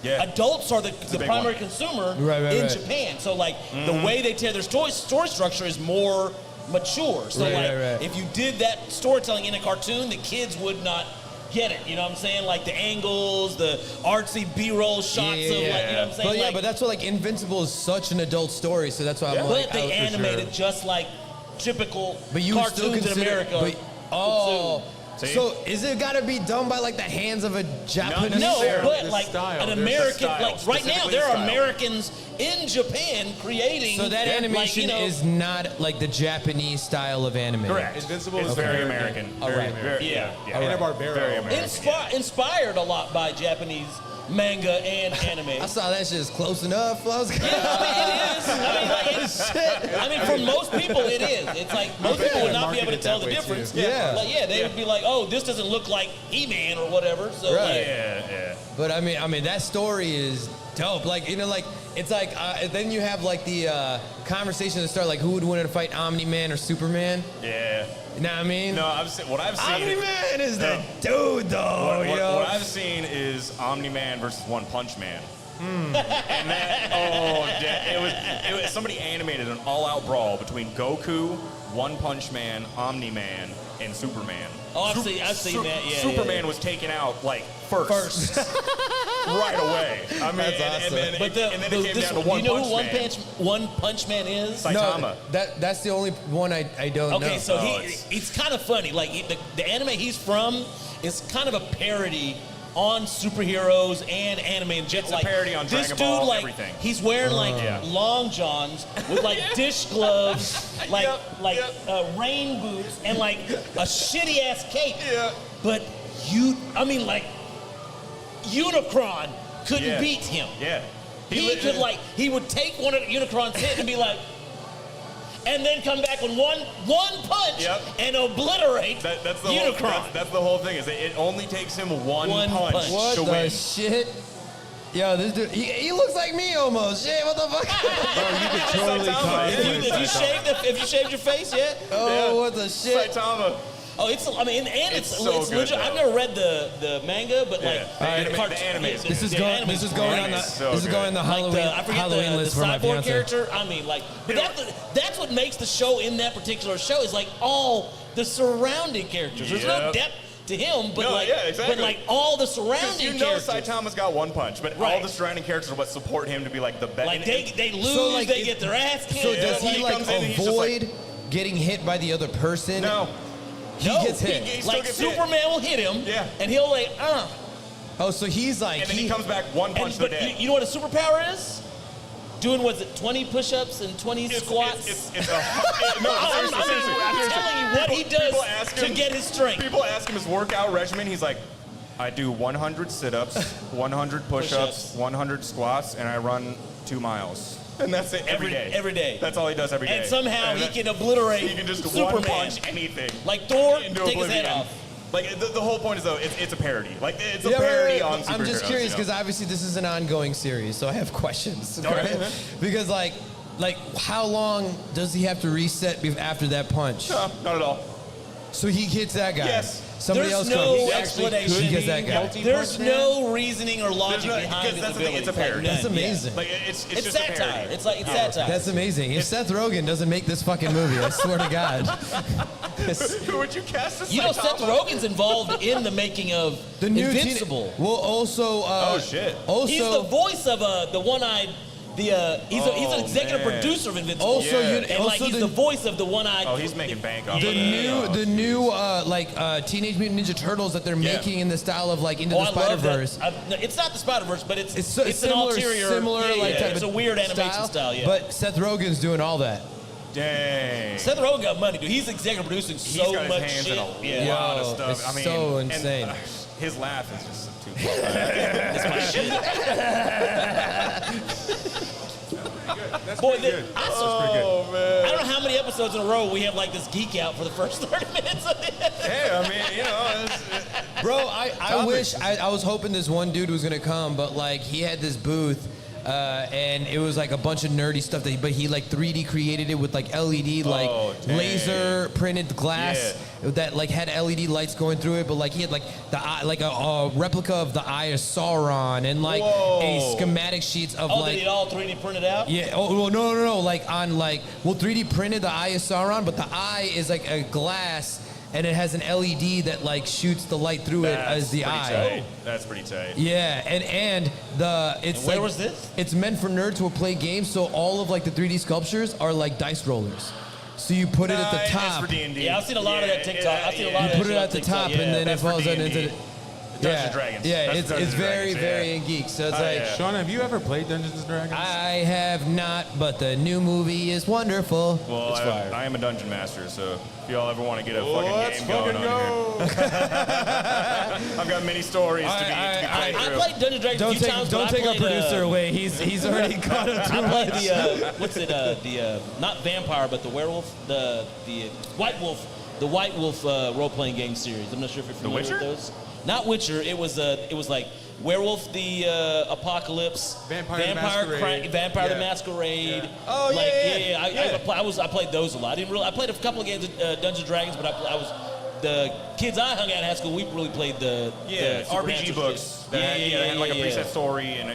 Yeah. adults are the a big primary one. consumer Right, in right. Japan. So like the way they tell their story structure is more mature. So Right, like right. if you did that storytelling in a cartoon, the kids would not get it. You know what I'm saying? Like the angles, the artsy B-roll shots of like, you know what I'm saying? But yeah, Like, but that's what like Invincible is such an adult story, so that's why I'm like, but they I- animated just like typical But you would still cartoons in consider. America. But, oh. See? So is it got to be done by like the hands of a Japanese? No, Necessarily. but The like style. an There's a American, style, like right now, specifically there are style. Americans in Japan creating. So that like, animation you know, is not like the Japanese style of anime. Correct. Invincible It's is very American. American. All Very, right. very, Yeah. yeah. And a Barbero. Very American. inspired a lot by Japanese manga and anime. I saw that shit is close enough. I was Yeah, I mean, it is. I mean, like, shit. I mean, for most people, it is. It's like most people would not be able to market it tell that the way, difference. too. Yeah. Like, yeah, they would be like, oh, this doesn't look like He-Man or whatever. So, Right. like, Yeah. But I mean that story is dope. Like you know, like it's like then you have like the conversation to start like who would win in a fight, Omni-Man or Superman? Yeah. You know what I mean? No, what I've seen. Omni-Man is the No. dude though. What, yo. what I've seen is Omni-Man versus One Punch Man. And that, it was somebody animated an all-out brawl between Goku, One Punch Man, Omni-Man, and Superman. Oh, I've seen that, yeah, Superman yeah. was taken out like first. right away. I mean, That's awesome. and then, But and then it came down to One you know Punch who Man. One Punch Man is? Saitama. That's the only one I don't know. Okay, so Oh, it's kind of funny. Like the anime he's from is kind of a parody on superheroes and anime in general. It's a parody on this Dragon dude, Ball, like, everything. He's wearing like Yeah. long johns with like dish gloves, like Yep. rain boots, and like a shitty ass cape. Yeah. But like Unicron couldn't Yeah. beat him. Yeah. He would take one of Unicron's hit and be like, and then come back with one punch and obliterate That's the Unicron. whole. That's the whole thing. Is it only takes him one punch What to the win. shit? Yo, this dude, he looks like me almost. Shit, what the fuck? If you shaved your face yet? Oh, what the shit? Saitama. Oh, it's so good, legit. though. I've never read the manga, but like The anime is This is going on the So I forget Halloween the list for my cyborg fiance. character. I mean, like, but that's what makes the show in that particular show is like all the surrounding characters. There's no depth to him, but but all the surrounding characters. Saitama's got one punch, but all the surrounding characters are what support him to be like the best. Like they lose, they get their ass kicked. So does he like comes in and he's just avoid getting hit by the other person? No. He gets hit. He still Like gets Superman will hit him, Yeah. and he'll like, Oh, so he's like And then he comes back one punch to the but day. you know what a superpower is? Doing, was it 20 push-ups and 20 squats? It's I'm telling you what he does to get his strength. People ask him his workout regimen. He's like, I do 100 sit-ups, 100 push-ups, 100 squats, and I run 2 miles. And that's it every day. Every day. That's all he does every day. And somehow he can obliterate He can just Superman. one punch anything. Like Thor, Into take his head oblivion. off. Like the whole point is though, it's a parody. Like it's a Yeah, parody right. on superheroes. I'm just curious you know? because obviously this is an ongoing series, so I have questions. Okay. Right? Because like how long does he have to reset after that punch? No, not at all. So he hits that guy. Yes. Somebody There's else no comes. explanation. He gets that guy. There's no reasoning or logic There's no- behind because his that's the thing, ability. it's a parody. That's amazing. Like it's It's just a satire. parody. It's satire. That's amazing. If Seth Rogen doesn't make this fucking movie, I swear to God. Who would you cast as You know, Seth Saitama? Rogen's involved in the making of The new Invincible. Well, also. Oh shit. Also, He's the voice of the one-eyed. He's an executive man. producer of Invincible. Also, Yeah. and like he's the voice of the one-eyed. Oh, he's making bank off the of new Teenage Mutant Ninja Turtles that they're making in the style of like Into the I love Spider-Verse. that. No, it's not the Spider-Verse, but it's similar, an ulterior, similar like type it's of a weird animation style. Yeah. But Seth Rogen's doing all that. Dang. Seth Rogen got money, dude. He's executive producing He's so got his much hands shit. in a Yeah. lot of Yo, stuff. it's I mean, so and, insane. his laugh is just too It's my shit. That's Boy, pretty good. I don't know how many episodes in a row we have like this geek out for the first 30 minutes of it. Hey, I mean, you know, Bro, I wish I was hoping this one dude was gonna come, but like he had this booth. And it was like a bunch of nerdy stuff but he like 3D created it with like LED like dang. laser printed glass that like had LED lights going through it, but like he had like the eye, like a replica of the Eye of Sauron and like a schematic sheets of Did it all 3D printed out? yeah. Oh well, no. Like on like 3D printed the Eye of Sauron, but the eye is like a glass. And it has an LED that like shoots the light through it as the eye. Tight. That's pretty tight. Yeah, and it's And where like, was this? It's meant for nerds who will play games, so all of like the 3D sculptures are like dice rollers. So you put it at the It's top. for D&D. Yeah, I've seen a lot of that TikTok. I've seen a lot You of that put it shit on at the TikTok, top, yeah. and then it That's for falls out D&D. into. Dungeons and Dragons. Yeah, That's it's Dungeons and very, Dragons, very yeah. in geek. So it's like yeah. Shawn, have you ever played Dungeons and Dragons? I have not, but the new movie is wonderful. Well, I am a dungeon master, so if y'all ever want to get a Let's fucking game going fucking on here, go! I've got many stories to be I played through. played Dungeons and Dragons a few times. Don't but take I our played, producer away. He's already caught up too I much. played what's it? Not vampire, but the werewolf, the White Wolf, the White Wolf role-playing game series. I'm not sure if you're familiar Witcher? with those. Not Witcher. It was like Werewolf the Apocalypse, Vampire the Masquerade. Vampire the Yeah. Masquerade. Oh, like, yeah. I played those a lot. I played a couple of games of Dungeons and Dragons, but I was the kids I hung out in high school. We really played the RPG Supernatural books. shit. That had like a yeah. preset story and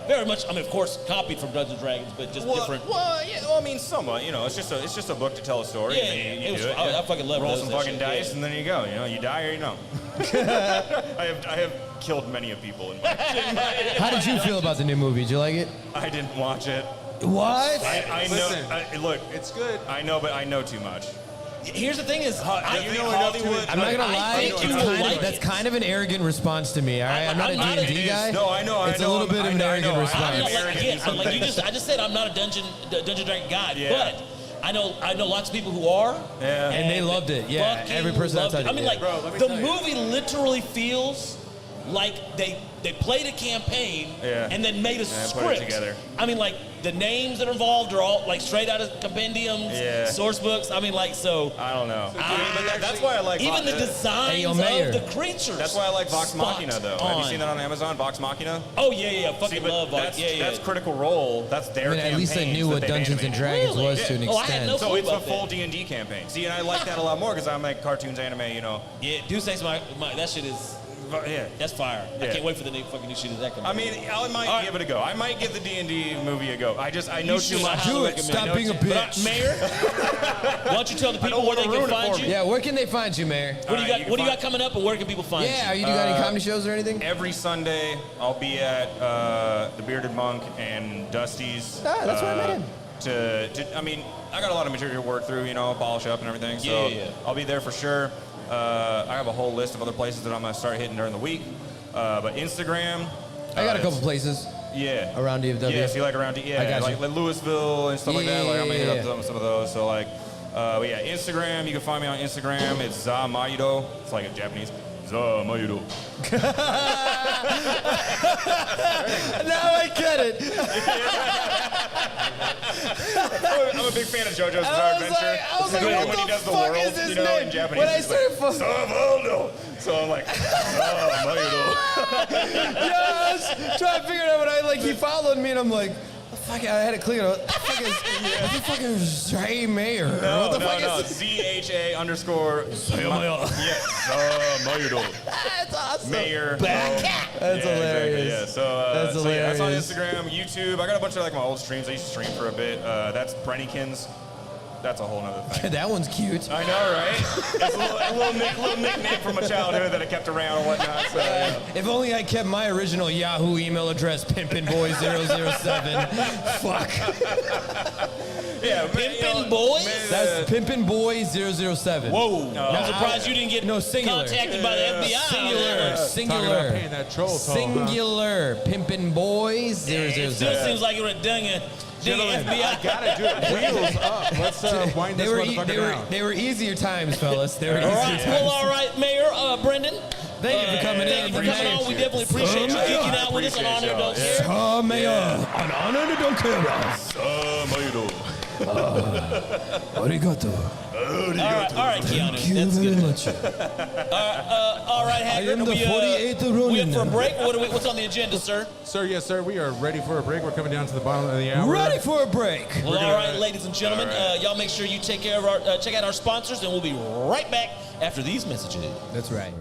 Very much. I mean, of course, copied from Dungeons and Dragons, but just different. I mean, somewhat. You know, it's just a book to tell a story. Yeah, and it you was. do it, I fucking love roll those, some that fucking shit, dice, yeah. and then you go. You know, you die or you don't. I have killed many of people in my. How did you feel about the new movie? Did you like it? I didn't watch it. What? I Listen, know. Look, It's good. I know, but I know too much. Here's the thing: is Hollywood. I'm not gonna lie. think you will like That's it. kind of an arrogant response to me. All right, I'm not I'm a D&D guy. No, I know. It's a little bit of an arrogant I'm response. not like, arrogant again, in some like you things. I just said I'm not a Dungeon Dragon guy, Yeah. but I know lots of people who are. Yeah. And they loved it. Yeah, fucking every person loved outside. it. I mean, like Bro, let me the tell you. movie literally feels like they played a campaign Yeah. and then made a And script. put it together. I mean, like the names that are involved are all like straight out of compendiums, Yeah. source books. I mean, like so. I don't know. But that's why I like Even the designs Hey, yo, Mayor. of the creatures. That's why I like Vox spot Machina, though. Have you seen that on Amazon, Vox Machina? Oh yeah, fucking See, but love Vox. that's Critical Role. That's their I mean, at least I campaigns knew that what they've Dungeons and animated. Dragons Really? was to an Oh, I had extent. no- So it's a about full that. D&D campaign. See, and I like that a lot more because I'm like cartoons, anime, you know. Yeah, Deus Ex my that shit is. Yeah. That's fire. I Yeah. can't wait for the fucking new shit of that coming. I mean, I might All right. give it a go. I might give the D&D movie a go. I know You too should. I much. highly Do it. recommend Stop know being a too- bitch. Mayor, why don't you tell the people don't where they wanna can ruin it find for you? me. Yeah, where can they find you, Mayor? What do you Alright, got? you What do can you got coming up, and where can people find you? Yeah, are you got any comedy shows or anything? Every Sunday, I'll be at the Bearded Monk and Dusty's. Ah, that's where I met him. I mean, I got a lot of material to work through, you know, polish up and everything. So Yeah. I'll be there for sure. I have a whole list of other places that I'm gonna start hitting during the week. But Instagram. I got a couple it's- places Yeah. around DFW. Yeah, if you like around, I got like, you. like Louisville and stuff like that. Like I'm gonna hit Yeah. up some of those. So like, but yeah, Instagram. You can find me on Instagram. It's Zamayudo. It's like a Japanese. Zamayudo. Now I get it. I'm a big fan of JoJo's I Bizarre was Adventure. like, When what he the does the fuck world, is his you know, name? in Japanese. When I it's like, started Zavaldo. So I'm like, Zamayudo. Yes, trying to figure it out. When I he followed me, and I'm like, the fuck? I had to click it. What the fuck is? What the fuck is Zay Mayer? What the fuck is? ZHA underscore. Yeah, Zamayudo. That's awesome. Mayor. That's hilarious. Exactly, yeah. So, That's so yeah, that's on hilarious. Instagram, YouTube. I got a bunch of like my old streams. I used to stream for a bit. That's Brennykins. That's a whole nother thing. That one's cute. I know, right? It's a little nickname from my childhood that I kept around and whatnot. So, yeah. If only I kept my original Yahoo email address, pimpinboy007. Fuck. Yeah, Pimpin' Boys? That's pimpinboy007. Whoa! I'm surprised you didn't get No, singular. contacted by the FBI. Singular. Talking about paying that troll toll, huh? Singular. Pimpinboy007. It still seems like you would have done it. Gentlemen, FBI. I gotta do it. Wheels up. Let's wind this motherfucker down. They were easier times, fellas. They were All easier right, times. well, all right, Mayor Brendan. Thank you for coming Thank in. you for coming on. We definitely appreciate you geeking out with us on Honor Don't Care. Oh, Mayor. An honor to don't care. Arigato. All right, Keanu. Thank you That's very good. much. All right, I Hagrid. am the 48th Ronin. We up for a break? What's on the agenda, sir? Sir, yes, sir. We are ready for a break. We're coming down to the bottom of the hour. Ready for a break. Well, all right, ladies and gentlemen, y'all make sure you take care of our check out our sponsors, and we'll be right back after these messages. That's right.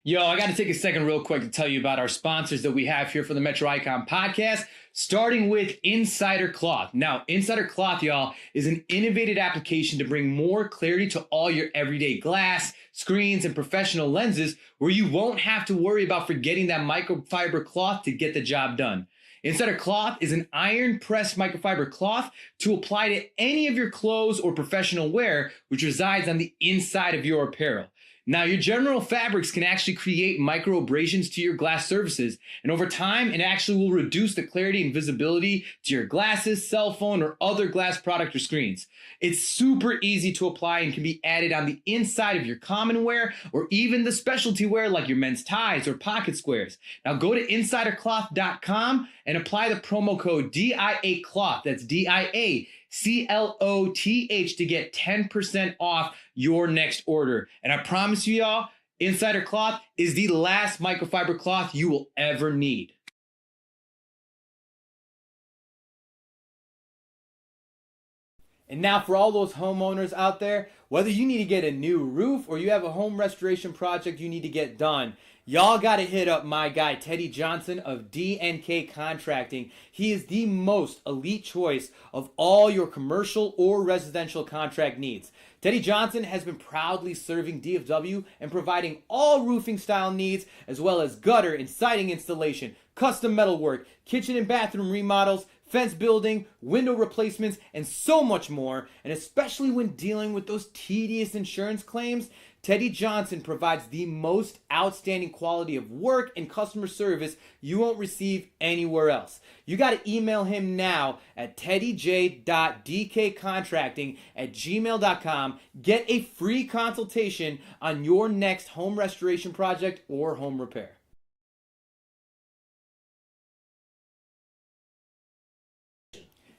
Yo, I got to take a second real quick to tell you about our sponsors that we have here for the Metro Icon podcast, starting with Insider Cloth. Now, Insider Cloth, y'all, is an innovative application to bring more clarity to all your everyday glass, screens, and professional lenses where you won't have to worry about forgetting that microfiber cloth to get the job done. Insider Cloth is an iron-pressed microfiber cloth to apply to any of your clothes or professional wear, which resides on the inside of your apparel. Now, your general fabrics can actually create micro abrasions to your glass surfaces, and over time, it actually will reduce the clarity and visibility to your glasses, cell phone, or other glass product or screens. It's super easy to apply and can be added on the inside of your common wear or even the specialty wear like your men's ties or pocket squares. Now, go to insidercloth.com and apply the promo code DIACLOTH. That's DIACLOTH to get 10% off your next order. And I promise you, y'all, Insider Cloth is the last microfiber cloth you will ever need. And now for all those homeowners out there, whether you need to get a new roof or you have a home restoration project you need to get done, y'all got to hit up my guy, Teddy Johnson of DNK Contracting. He is the most elite choice of all your commercial or residential contract needs. Teddy Johnson has been proudly serving DFW and providing all roofing style needs, as well as gutter and siding installation, custom metalwork, kitchen and bathroom remodels, fence building, window replacements, and so much more. And especially when dealing with those tedious insurance claims, Teddy Johnson provides the most outstanding quality of work and customer service you won't receive anywhere else. You got to email him now at teddyj.dkcontracting@gmail.com. Get a free consultation on your next home restoration project or home repair.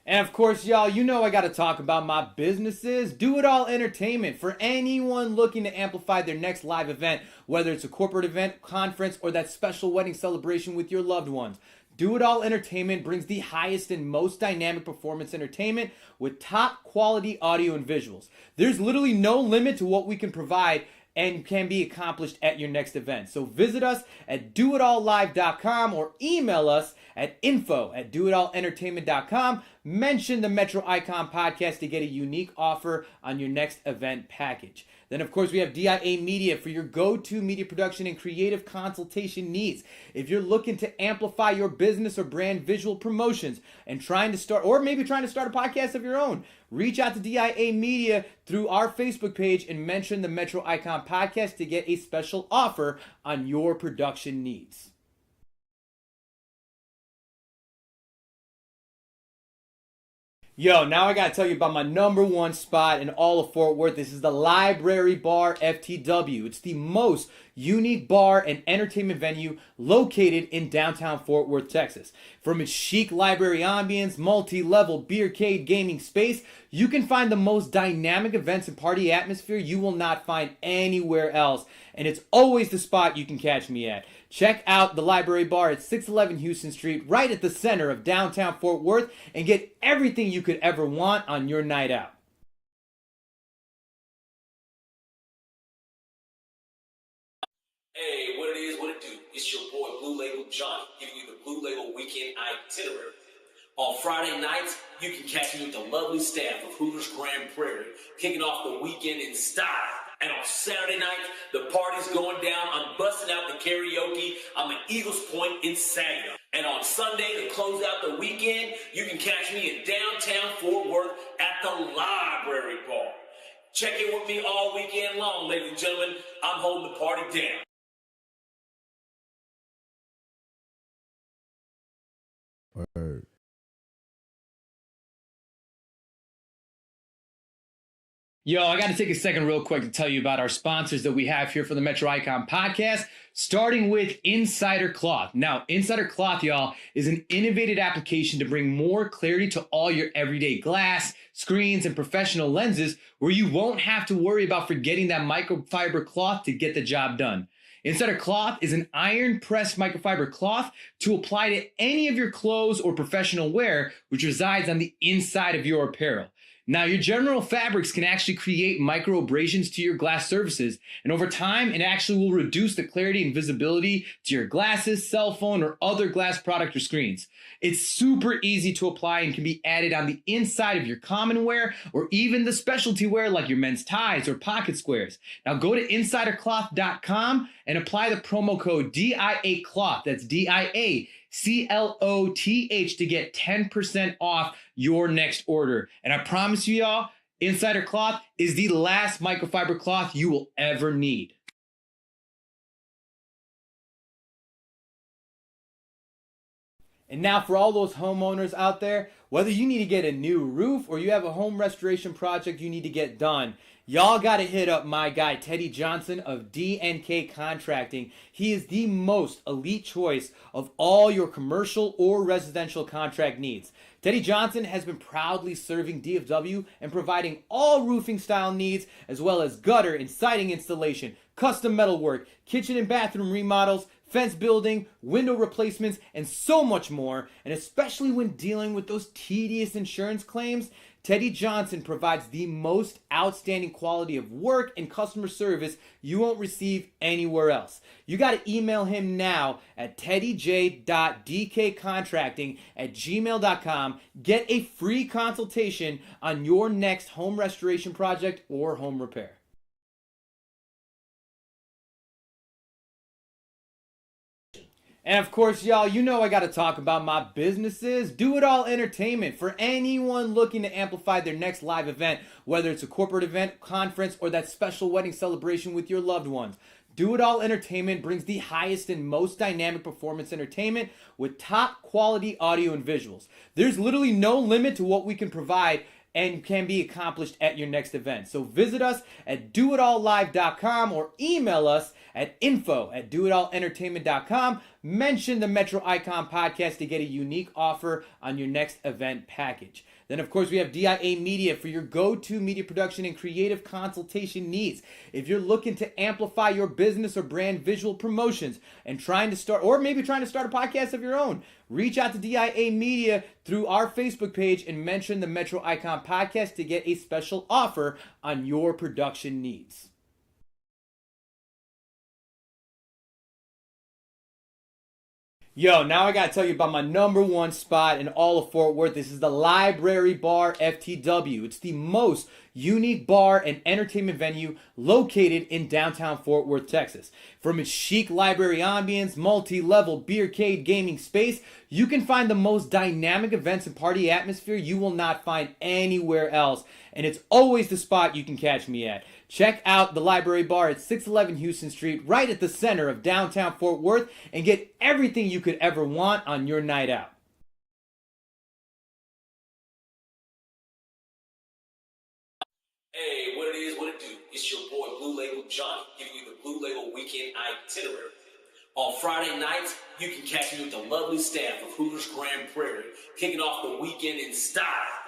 And of course, y'all, you know I got to talk about my businesses. Do It All Entertainment. For anyone looking to amplify their next live event, whether it's a corporate event, conference, or that special wedding celebration with your loved ones. Do It All Entertainment brings the highest and most dynamic performance entertainment with top quality audio and visuals. There's literally no limit to what we can provide and can be accomplished at your next event. So visit us at doitallive.com or email us at info@doitallentertainment.com. Mention the Metro Icon Podcast to get a unique offer on your next event package. Then, of course, we have DIA Media for your go-to media production and creative consultation needs. If you're looking to amplify your business or brand visual promotions and trying to start a podcast of your own, reach out to DIA Media through our Facebook page and mention the Metro Icon Podcast to get a special offer on your production needs. Yo, now I gotta tell you about my number one spot in all of Fort Worth. This is the Library Bar FTW. It's the most unique bar and entertainment venue located in downtown Fort Worth, Texas. From its chic library ambience, multi-level beercade gaming space, you can find the most dynamic events and party atmosphere you will not find anywhere else. And it's always the spot you can catch me at. Check out the Library Bar at 611 Houston Street, right at the center of downtown Fort Worth, and get everything you could ever want on your night out. Hey, what it is, what it do? It's your boy Blue Label Johnny, giving you the Blue Label Weekend Itinerary. On Friday nights, you can catch me with the lovely staff of Hooters Grand Prairie, kicking off the weekend in style. And on Saturday night, the party's going down. I'm busting out the karaoke. I'm at Eagles Point in Saginaw. And on Sunday, to close out the weekend, you can catch me in downtown Fort Worth at the Library Bar. Check in with me all weekend long, ladies and gentlemen. I'm holding the party down. Word. Yo, I got to take a second real quick to tell you about our sponsors that we have here for the Metro Icon Podcast, starting with Insider Cloth. Now, Insider Cloth, y'all, is an innovative application to bring more clarity to all your everyday glass, screens, and professional lenses where you won't have to worry about forgetting that microfiber cloth to get the job done. Insider Cloth is an iron-pressed microfiber cloth to apply to any of your clothes or professional wear, which resides on the inside of your apparel. Now, your general fabrics can actually create micro abrasions to your glass surfaces, and over time, it actually will reduce the clarity and visibility to your glasses, cell phone, or other glass product or screens. It's super easy to apply and can be added on the inside of your common wear or even the specialty wear like your men's ties or pocket squares. Now, go to insidercloth.com and apply the promo code DIACLOTH. That's DIACLOTH to get 10% off your next order. And I promise you, y'all, Insider Cloth is the last microfiber cloth you will ever need. And now for all those homeowners out there, whether you need to get a new roof or you have a home restoration project you need to get done, y'all got to hit up my guy Teddy Johnson of D&K Contracting. He is the most elite choice of all your commercial or residential contract needs. Teddy Johnson has been proudly serving DFW and providing all roofing style needs as well as gutter and siding installation, custom metalwork, kitchen and bathroom remodels, fence building, window replacements, and so much more. And especially when dealing with those tedious insurance claims, Teddy Johnson provides the most outstanding quality of work and customer service you won't receive anywhere else. You got to email him now at teddyj.dkcontracting@gmail.com. Get a free consultation on your next home restoration project or home repair. And of course, y'all, you know I got to talk about my businesses. Do It All Entertainment. For anyone looking to amplify their next live event, whether it's a corporate event, conference, or that special wedding celebration with your loved ones. Do It All Entertainment brings the highest and most dynamic performance entertainment with top quality audio and visuals. There's literally no limit to what we can provide and can be accomplished at your next event. So visit us at doitallive.com or email us at info@doitallentertainment.com. Mention the Metro Icon podcast to get a unique offer on your next event package. Then, of course, we have DIA Media for your go-to media production and creative consultation needs. If you're looking to amplify your business or brand visual promotions and trying to start a podcast of your own, reach out to DIA Media through our Facebook page and mention the Metro Icon podcast to get a special offer on your production needs. Yo, now I gotta tell you about my number one spot in all of Fort Worth. This is the Library Bar FTW. It's the most unique bar and entertainment venue located in downtown Fort Worth, Texas. From its chic library ambience, multi-level beercade gaming space, you can find the most dynamic events and party atmosphere you will not find anywhere else. And it's always the spot you can catch me at. Check out the Library Bar at 611 Houston Street, right at the center of downtown Fort Worth, and get everything you could ever want on your night out. Hey, what it is, what it do? It's your boy Blue Label Johnny giving you the Blue Label Weekend Itinerary. On Friday nights, you can catch me with the lovely staff of Hooters Grand Prairie, kicking off the weekend in style.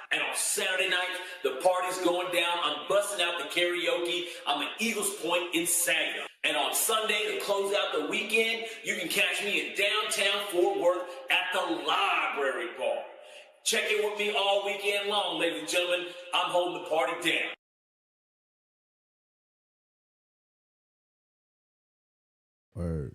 And on Saturday night, the party's going down. I'm busting out the karaoke. I'm at Eagles Point in Saginaw. And on Sunday, to close out the weekend, you can catch me in downtown Fort Worth at the Library Bar. Check in with me all weekend long, ladies and gentlemen. I'm holding the party down. Word.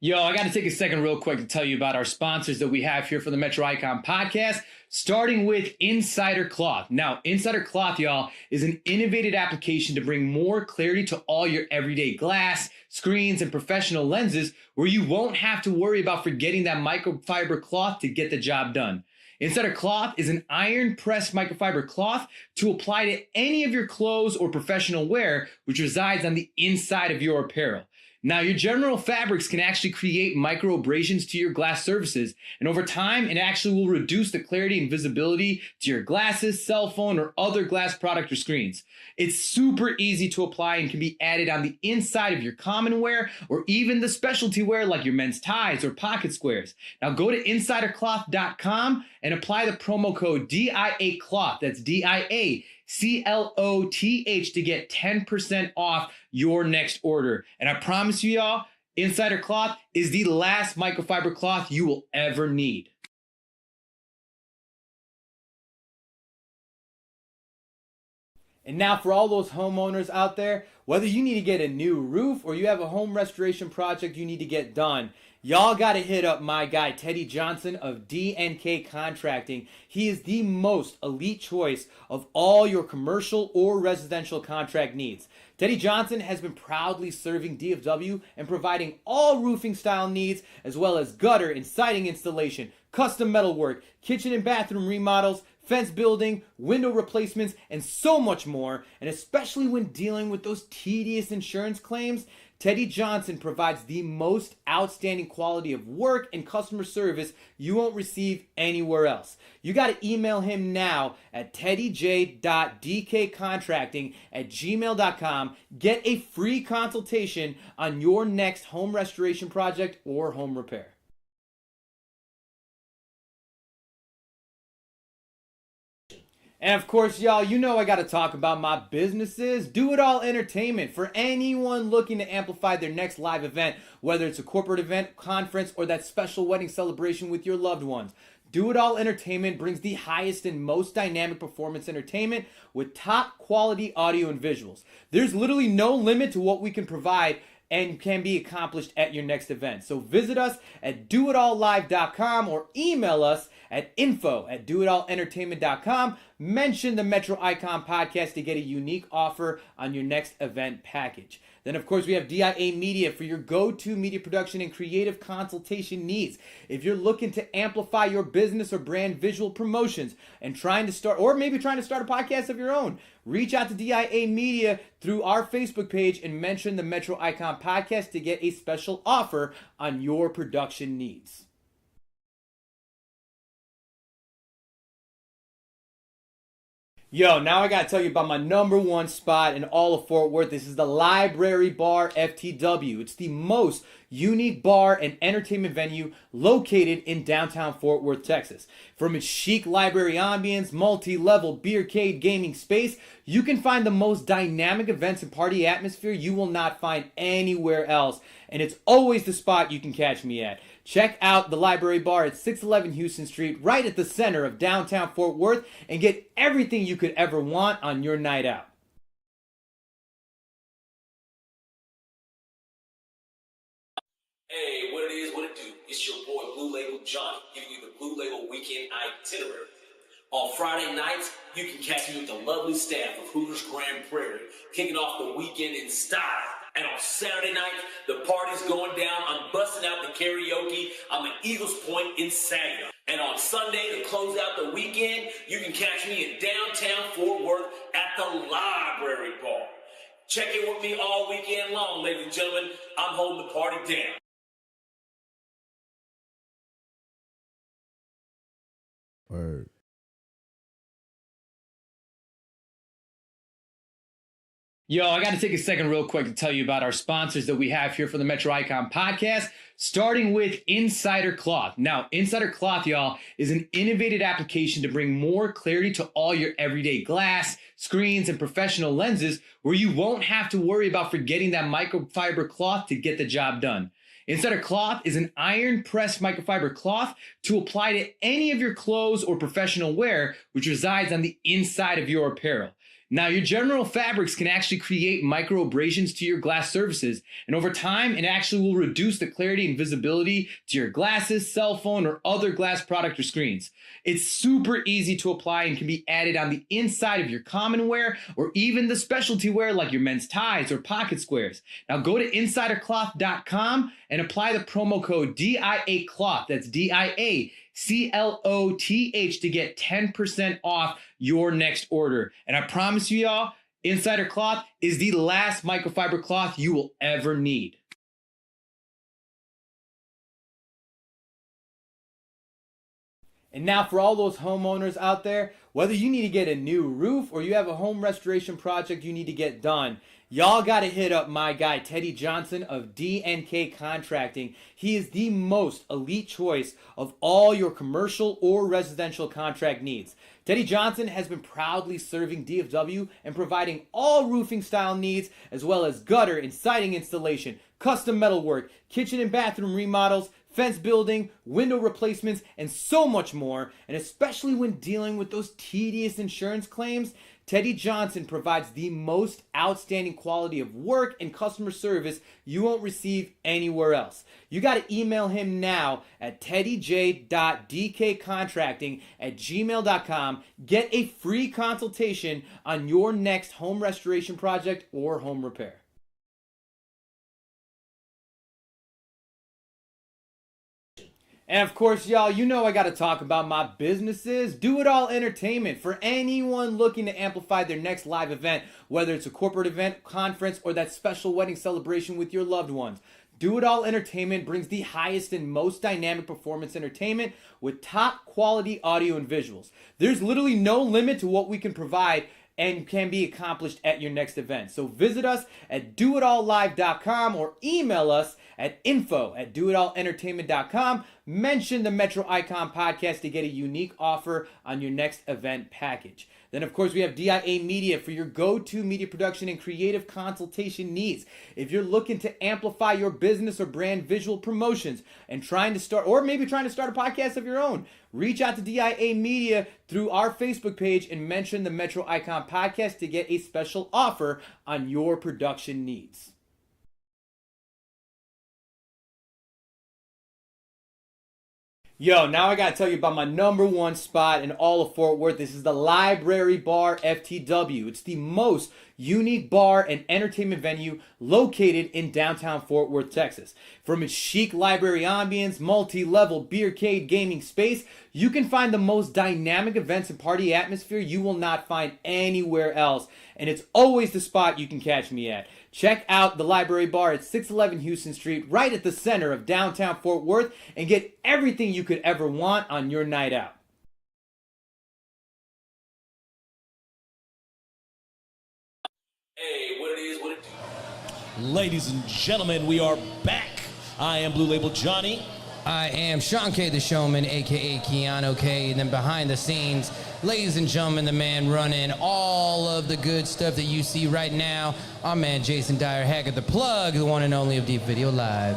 Yo, I got to take a second real quick to tell you about our sponsors that we have here for the Metro Icon podcast, starting with Insider Cloth. Now, Insider Cloth, y'all, is an innovative application to bring more clarity to all your everyday glass, screens, and professional lenses where you won't have to worry about forgetting that microfiber cloth to get the job done. Insider Cloth is an iron-pressed microfiber cloth to apply to any of your clothes or professional wear, which resides on the inside of your apparel. Now, your general fabrics can actually create micro abrasions to your glass surfaces, and over time, it actually will reduce the clarity and visibility to your glasses, cell phone, or other glass product or screens. It's super easy to apply and can be added on the inside of your common wear or even the specialty wear like your men's ties or pocket squares. Now, go to insidercloth.com and apply the promo code DIACLOTH. That's DIACLOTH to get 10% off your next order. And I promise you, y'all, Insider Cloth is the last microfiber cloth you will ever need. And now for all those homeowners out there, whether you need to get a new roof or you have a home restoration project you need to get done, y'all got to hit up my guy, Teddy Johnson of D&K Contracting. He is the most elite choice of all your commercial or residential contract needs. Teddy Johnson has been proudly serving DFW and providing all roofing style needs, as well as gutter and siding installation, custom metal work, kitchen and bathroom remodels, fence building, window replacements, and so much more. And especially when dealing with those tedious insurance claims, Teddy Johnson provides the most outstanding quality of work and customer service you won't receive anywhere else. You got to email him now at teddyj.dkcontracting@gmail.com. Get a free consultation on your next home restoration project or home repair. And of course, y'all, you know I got to talk about my businesses. Do It All Entertainment. For anyone looking to amplify their next live event, whether it's a corporate event, conference, or that special wedding celebration with your loved ones. Do It All Entertainment brings the highest and most dynamic performance entertainment with top quality audio and visuals. There's literally no limit to what we can provide and can be accomplished at your next event. So visit us at doitallive.com or email us at info@doitall-entertainment.com. Mention the Metro Icon Podcast to get a unique offer on your next event package. Then, of course, we have DIA Media for your go-to media production and creative consultation needs. If you're looking to amplify your business or brand visual promotions and trying to start a podcast of your own, reach out to DIA Media through our Facebook page and mention the Metro Icon Podcast to get a special offer on your production needs. Yo, now I gotta tell you about my number one spot in all of Fort Worth. This is the Library Bar FTW. It's the most unique bar and entertainment venue located in downtown Fort Worth, Texas. From its chic library ambience, multi-level beercade gaming space, you can find the most dynamic events and party atmosphere you will not find anywhere else. And it's always the spot you can catch me at. Check out the Library Bar at 611 Houston Street, right at the center of downtown Fort Worth, and get everything you could ever want on your night out. Hey, what it is, what it do? It's your boy Blue Label Johnny, giving you the Blue Label Weekend Itinerary. On Friday nights, you can catch me with the lovely staff of Hooters Grand Prairie, kicking off the weekend in style. And on Saturday night, the party's going down. I'm busting out the karaoke. I'm at Eagles Point in Saginaw. And on Sunday, to close out the weekend, you can catch me in downtown Fort Worth at the Library Bar. Check in with me all weekend long, ladies and gentlemen. I'm holding the party down. Word. Yo, I got to take a second real quick to tell you about our sponsors that we have here for the Metro Icon Podcast, starting with Insider Cloth. Now, Insider Cloth, y'all, is an innovative application to bring more clarity to all your everyday glass, screens, and professional lenses, where you won't have to worry about forgetting that microfiber cloth to get the job done. Insider Cloth is an iron-pressed microfiber cloth to apply to any of your clothes or professional wear, which resides on the inside of your apparel. Now, your general fabrics can actually create micro abrasions to your glass surfaces, and over time, it actually will reduce the clarity and visibility to your glasses, cell phone, or other glass product or screens. It's super easy to apply and can be added on the inside of your common wear or even the specialty wear like your men's ties or pocket squares. Now, go to insidercloth.com and apply the promo code DIACLOTH. That's DIACLOTH to get 10% off your next order. And I promise you, y'all, Insider Cloth is the last microfiber cloth you will ever need. And now for all those homeowners out there, whether you need to get a new roof or you have a home restoration project you need to get done, y'all got to hit up my guy Teddy Johnson of D&K Contracting. He is the most elite choice of all your commercial or residential contract needs. Teddy Johnson has been proudly serving DFW and providing all roofing style needs, as well as gutter and siding installation, custom metalwork, kitchen and bathroom remodels, fence building, window replacements, and so much more. And especially when dealing with those tedious insurance claims, Teddy Johnson provides the most outstanding quality of work and customer service you won't receive anywhere else. You got to email him now at teddyj.dkcontracting@gmail.com. Get a free consultation on your next home restoration project or home repair. And of course, y'all, you know I got to talk about my businesses. Do It All Entertainment. For anyone looking to amplify their next live event, whether it's a corporate event, conference, or that special wedding celebration with your loved ones, Do It All Entertainment brings the highest and most dynamic performance entertainment with top quality audio and visuals. There's literally no limit to what we can provide and can be accomplished at your next event. So visit us at doitallive.com or email us at info@doitallentertainment.com. Mention the Metro Icon Podcast to get a unique offer on your next event package. Then, of course, we have DIA Media for your go-to media production and creative consultation needs. If you're looking to amplify your business or brand visual promotions and trying to start a podcast of your own, reach out to DIA Media through our Facebook page and mention the Metro Icon Podcast to get a special offer on your production needs. Yo, now I gotta tell you about my number one spot in all of Fort Worth. This is the Library Bar FTW. It's the most unique bar and entertainment venue located in downtown Fort Worth, Texas. From its chic library ambience, multi-level beercade gaming space, you can find the most dynamic events and party atmosphere you will not find anywhere else. And it's always the spot you can catch me at. Check out the Library Bar at 611 Houston Street, right at the center of downtown Fort Worth, and get everything you could ever want on your night out. Hey, what it is, what it do. Ladies and gentlemen, we are back. I am Blue Label Johnny. I am Shawn K, the Showman, a.k.a. Keanu K. And then behind the scenes, ladies and gentlemen, the man running all of the good stuff that you see right now, our man Jason Dyer, Haggard the Plug, the one and only of Deep Video Live.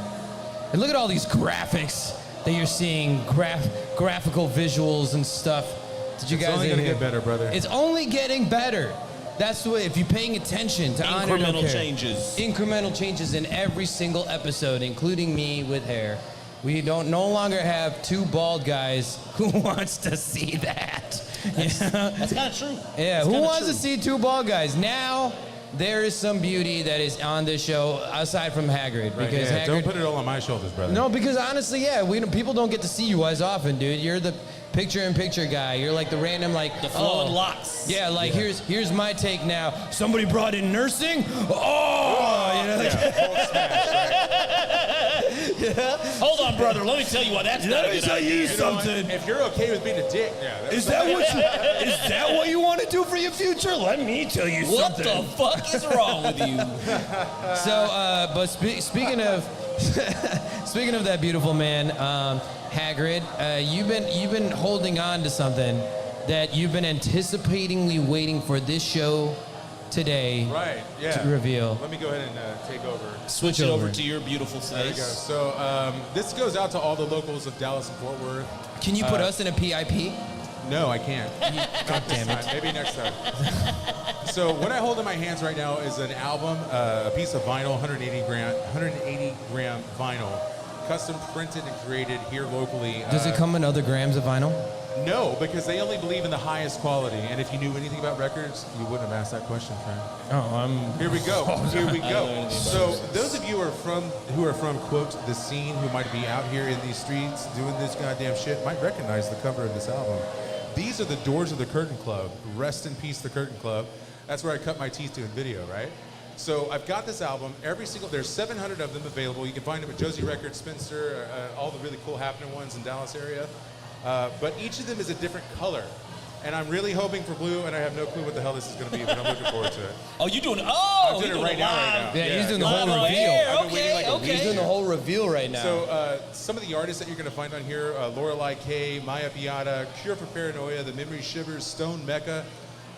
And look at all these graphics that you're seeing, graphical visuals and stuff. Did you It's guys only hear? gonna get better, brother. It's only getting better. That's the way, if you're paying attention to Honor Don't Incremental Care. changes. Incremental changes in every single episode, including me with hair. We don't no longer have two bald guys. Who wants to see that? That's kind of true. Yeah, That's who kinda wants true. to see two bald guys? Now, there is some beauty that is on this show aside from Haggard. Right, Because yeah, Haggard, don't put it all on my shoulders, brother. no, because honestly, yeah, people don't get to see you as often, dude. You're the picture-in-picture guy. You're like the random, like The flowing oh, locks. Yeah, like here's my take now. Somebody brought in nursing. Oh, you know, like, Hulk smash, right? Hold on, brother. Let me tell you why that's not a good idea. You know, if you're okay with being a dick, yeah. is that what you want to do for your future? Let me tell you What something. the fuck is wrong with you? So, but speaking of speaking of that beautiful man, Hagrid, you've been holding on to something that you've been anticipatingly waiting for this show today Right, yeah. to reveal. Let me go ahead and take over. Switch it over to your beautiful There you go. face. So this goes out to all the locals of Dallas and Fort Worth. Can you put us in a PIP? No, I can't. Not this damn it. time. Maybe next time. So what I hold in my hands right now is an album, a piece of vinyl, 180 gram vinyl, custom printed and created here locally. Does it come in other grams of vinyl? No, because they only believe in the highest quality. And if you knew anything about records, you wouldn't have asked that question, friend. Oh, Here we go. Here we I don't know go. anything So about those of you who are from quote the scene, who might be out here in these streets doing this goddamn shit, might recognize the cover of this album. These are the doors of the Curtain Club. Rest in peace, the Curtain Club. That's where I cut my teeth doing video, right? So I've got this album. There's 700 of them available. You can find them at Josie Records, Spencer, all the really cool happening ones in Dallas area. But each of them is a different color. And I'm really hoping for blue, and I have no clue what the hell this is going to be, but I'm looking forward to it. Oh, you doing? I'm doing it right now. Yeah, he's doing the Live whole on reveal. air. I've been waiting like a week. He's doing the whole reveal right now. So some of the artists that you're going to find on here, Lorelei K, Maya Piata, Cure for Paranoia, The Memory Shivers, Stone Mecca.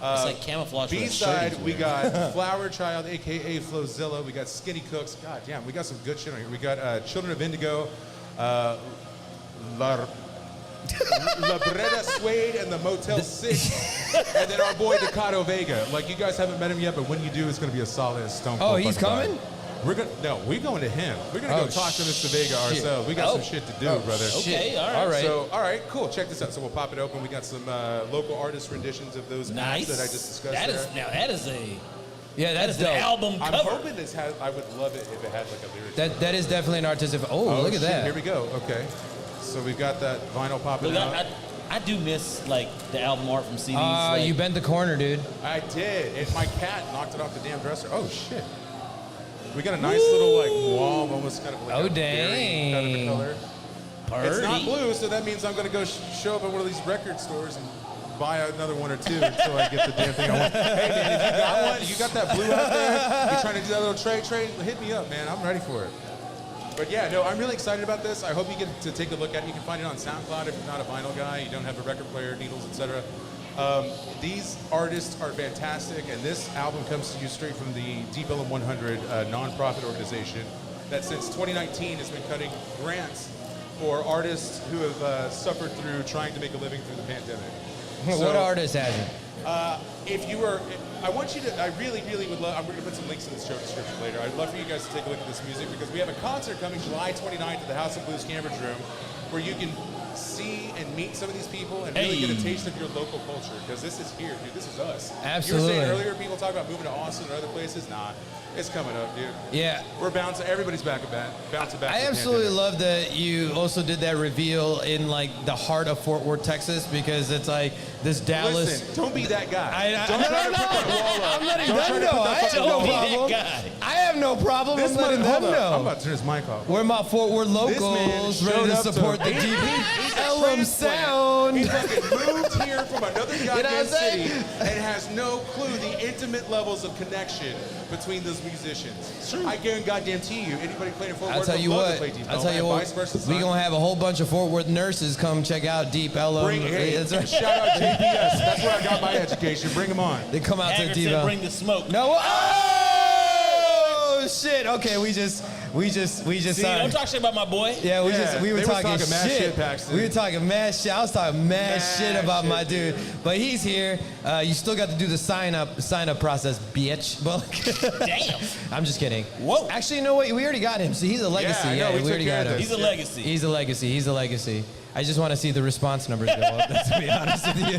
It's like camouflage. for that shirt B-side, he's we wearing. got Flower Child, a.k.a. Flowzilla. We got Skinny Cooks. God damn, we got some good shit on here. We got Children of Indigo, La Breda Suede and the Motel 6, and then our boy Decado Vega. Like, you guys haven't met him yet, but when you do, it's going to be a solid Stone Cold. Oh, he's fucking vibe. coming? We're going to him. We're going to Oh, go talk to Mr. shit. Vega ourselves. We got some shit to do, brother. Okay, all right. All right. So, all right, cool. Check this out. So we'll pop it open. We got some local artist renditions of those Nice. acts that I just discussed That there. is now that is a Yeah, that that's is an dope. album I'm cover. hoping this has. I would love it if it had like a lyric. That is definitely an artistic. Oh, look at shit, that. Here we go. Okay. So we've got that vinyl popping Look, out. I do miss like the album art from CDs. like, You bent the corner, dude. I did. And my cat knocked it off the damn dresser. Oh shit. We got a nice little like wall, almost kind of like Oh, a berry kind of a dang. color. It's not Purdy. blue, so that means I'm gonna go show up at one of these record stores and buy another one or two until I get the damn thing I want. Hey man, if you got one, you got that blue out there, you're trying to do that little trade, hit me up, man. I'm ready for it. But yeah, no, I'm really excited about this. I hope you get to take a look at it. You can find it on SoundCloud if you're not a vinyl guy, you don't have a record player, needles, etc. These artists are fantastic, and this album comes to you straight from the Deep Ellum 100 nonprofit organization that since 2019 has been cutting grants for artists who have suffered through trying to make a living through the pandemic. What artist has it? I want you to, I really, really would love, I'm going to put some links in the show description later. I'd love for you guys to take a look at this music because we have a concert coming July 29th at the House of Blues Cambridge Room where you can see and meet some of these people and really get a taste of your local culture, because this is here, dude. This is us. Absolutely. You were saying earlier, people talk about moving to Austin or other places. Nah, it's coming up, dude. Yeah. We're bouncing. Everybody's bouncing back. I absolutely love that you also did that reveal in like the heart of Fort Worth, Texas, because it's like this Dallas. Listen, don't be that guy. I'm letting them know. I have no problem. I have no problem. I'm letting them know. I'm about to turn his mic off. We're my Fort Worth locals, ready to support the DP sound. He fucking moved here from another goddamn city and has no clue the intimate levels of connection between those musicians. I guarantee you, anybody playing Fort Worth I'll tell you would love what. to play Deep I'll tell you what. We're gonna have a whole bunch of Fort Worth nurses come check out Deep Ellum. Shout out JPS. That's where I got my education. Bring them on. They come out to Deep Ellum. Bring the smoke. No. Oh shit. Okay, we just. See, don't talk shit about my boy. Yeah, we were talking mad shit. Paxton. We were talking mad shit. I was talking mad shit about my dude. But he's here. You still got to do the sign up process, bitch. But damn. I'm just kidding. Whoa. Actually, you know what? We already got him. See, he's a legacy. Yeah, we already got him. He's a legacy. He's a legacy. He's a legacy. I just want to see the response numbers go up, to be honest with you.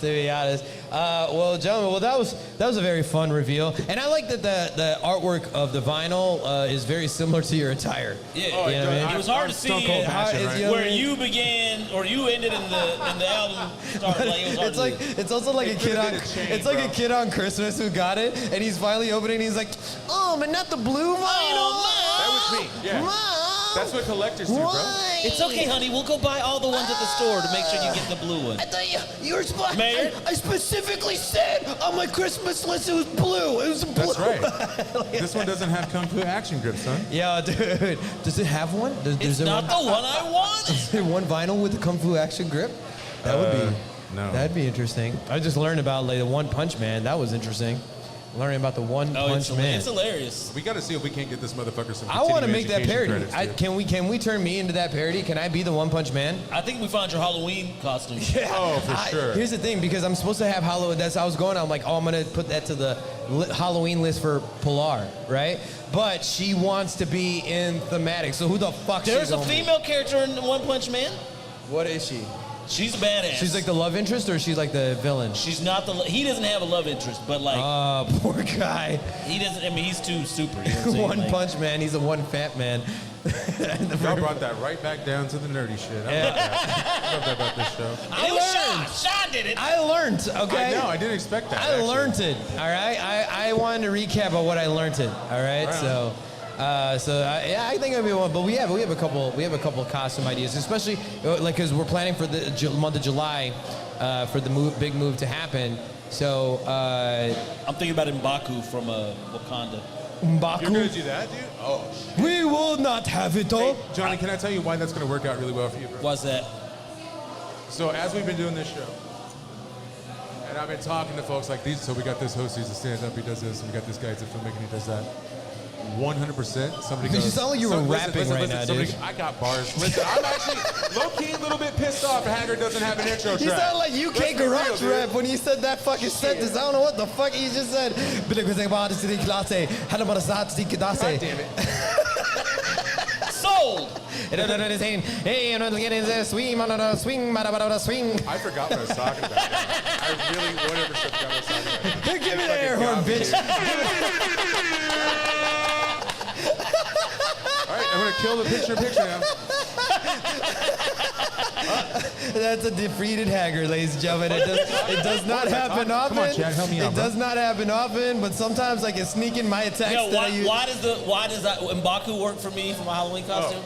To be honest. Well, gentlemen, that was a very fun reveal. And I like that the artwork of the vinyl is very similar to your attire. Yeah. You know what I mean? It was hard to see where you began or you ended in the album started. Like, it was hard it's also like a kid on Christmas who got it, and he's finally opening and he's like, oh, but not the blue vinyl. That was me. Yeah. Mom. That's what collectors do, bro. It's okay, honey. We'll go buy all the ones at the store to make sure you get the blue one. I thought you were supposed. Mayor? I specifically said on my Christmas list it was blue. It was blue. That's right. This one doesn't have Kung Fu action grip, son. Yeah, dude. Does it have one? It's not the one I want. Is there one vinyl with the Kung Fu action grip? That would be. No. That'd be interesting. I just learned about like the One Punch Man. That was interesting. Learning about the One Punch Man. It's hilarious. We got to see if we can't get this motherfucker some. I want to make that continuing parody. education credits, Can we turn me into that parody? Can I be the One Punch Man? I think we found your Halloween costume. Yeah. Oh, for sure. Here's the thing, because I'm supposed to have Halloween. That's how I was going. I'm like, I'm gonna put that to the Halloween list for Pilar, right? But she wants to be in thematic. So who the fuck? There's a female character in One Punch Man. What is she? She's a badass. She's like the love interest, or she's like the villain? She's not the. He doesn't have a love interest, but like. Poor guy. He doesn't. I mean, he's too super. You know what I'm saying? One Punch Man. He's a one fat man. Y'all brought that right back down to the nerdy shit. I love that about this show. It was Shawn. Shawn did it. I learned. Okay. I know. I didn't expect that. I learned it. All right. I wanted to recap on what I learned it. All right. Right. I think it'll be one. But we have a couple costume ideas, especially like because we're planning for the month of July for the big move to happen. So I'm thinking about M'Baku from Wakanda. M'Baku. You're gonna do that, dude? Oh. Shit. We will not have it all. Hey, Johnny, can I tell you why that's gonna work out really well for you, bro? What's that? So as we've been doing this show, and I've been talking to folks like these. So we got this host, he's a stand-up, he does this, and we got this guy, he's a filmmaker, he does that. 100%. Somebody goes. You sound like you were rapping right now, dude. I got bars. Listen, I'm actually low-key a little bit pissed off Haggard doesn't have an intro track. You sound like UK Garage Rap when you said that fucking sentence. I don't know what the fuck you just said. God damn it. Sold. Hey, I'm getting the swing, swing. I forgot what I was talking about. I really 100% forgot what I was talking about. Give me the air horn, bitch. All right, I'm gonna kill the picture now. That's a defeated Haggard, ladies and gentlemen. It does not happen often. Come on, Chad, help me out, It bro. does not happen often, but sometimes I can sneak in my attacks. Yo, why does that M'Baku work for me for my Halloween costume?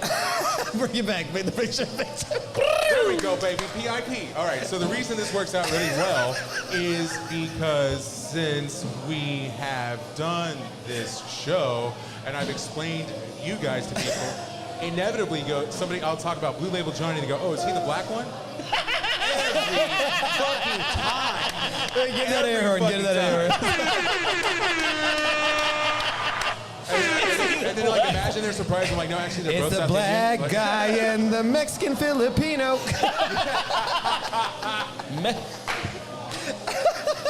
Bring it back. Make the picture. There we go, baby. PIP. All right, so the reason this works out really well is because since we have done this show and I've explained you guys to people, inevitably I'll talk about Blue Label Johnny and they go, oh, is he the black one? Every fucking time. Get that air horn. Get that air horn. And then like imagine they're surprised. I'm like, no, actually they're both It's the South black Asian. guy and the Mexican Filipino.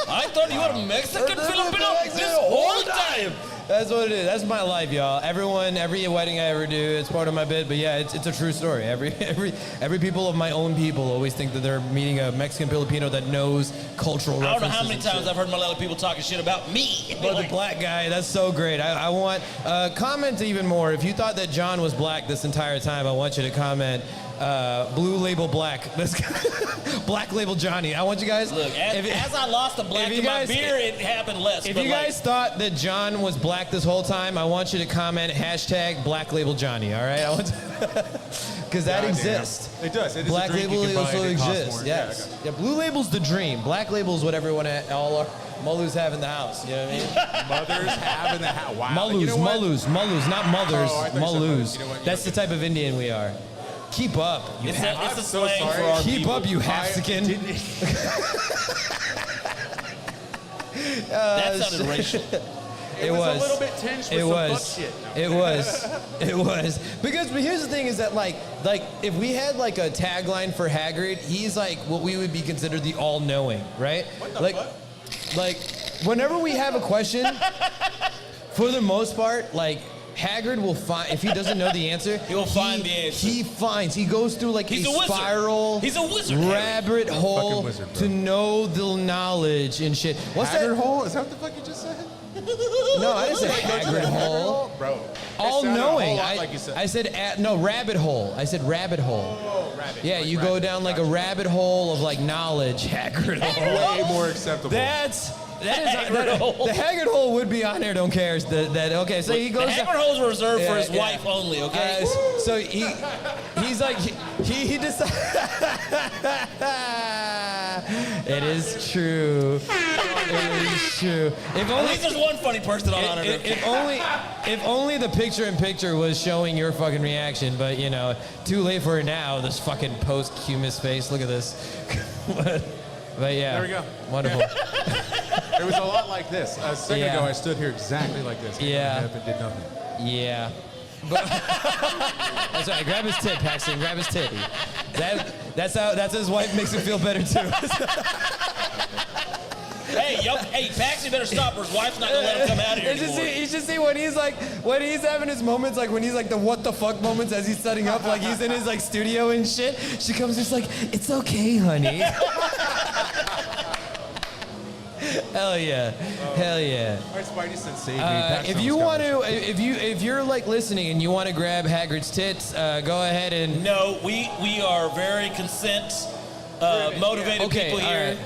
I thought you were a Mexican Filipino this whole time. That's what it is. That's my life, y'all. Every wedding I ever do, it's part of my bit. But yeah, it's a true story. Every people of my own people always think that they're meeting a Mexican Filipino that knows cultural references. I don't know how many times I've heard Malala people talking shit about me. But the black guy, that's so great. I want comment even more. If you thought that John was black this entire time, I want you to comment. Blue label black. Black label Johnny. I want you guys. Look, as I lost the black in my beer, it happened less. If you guys thought that John was black this whole time, I want you to comment hashtag Black Label Johnny. All right, I want because that exists. It does. It is Black a drink label you can buy also and it costs exists. more. Yes. Yeah, blue label's the dream. Black label is what everyone all our Mullus have in the house. You know what I mean? Mothers have in the house. Wow. Mullus, You know what? Mullus, not mothers. Oh, I thought you said Mullus. mothers. You know what? That's the type of Indian we are. Keep up. It's a I'm so slang sorry. for our Keep people. up, you Hafsican. That sounded racial. It was a little bit tinged with some butt shit. No. It was. But here's the thing is that like if we had like a tagline for Hagrid, he's like what we would be considered the all-knowing, right? What the fuck? Like whenever we have a question, for the most part, like Hagrid will find, if he doesn't know the answer, He will find the answer. He goes through like He's a a wizard. spiral, He's a wizard, rabbit hole Fucking wizard, bro. to know the knowledge and shit. What's Hagrid that? hole? Is that what the fuck you just said? No, I didn't say Don't you Hagrid say hole. Bro. All It sounded a knowing. whole lot like you said. I said no rabbit hole. I said rabbit hole. Oh, rabbit. Yeah, Like you go rabbit. down like a Gotcha. rabbit hole of like knowledge. Hagrid hole. Way more acceptable. That is Hagrid hole. the Haggard hole would be on there. Don't care. Okay, so he The goes. Hagrid holes are reserved for his Yeah. wife only, okay? So he's like he decides. It is true. It is true. If At only least there's one funny person on Honor. if only the picture-in-picture was showing your fucking reaction, but you know, too late for it now. This fucking posthumous face. Look at this. But yeah. There we go. Wonderful. It was a lot like this. A second Yeah. ago, I stood here exactly like this. Yeah. And did nothing. Yeah. But that's right. Grab his tit, Paxton. Grab his tit. That's how his wife makes him feel better too. Hey, Paxton better stop or his wife's not gonna let him come out here anymore. You should see when he's having his moments, like when he's like the what the fuck moments as he's setting up, like he's in his like studio and shit. She comes just like, it's okay, honey. Hell yeah. Hell yeah. All right, Spidey said save me. If you want to, if you're like listening and you want to grab Hagrid's tits, go ahead and. No, we are very consent motivated people here.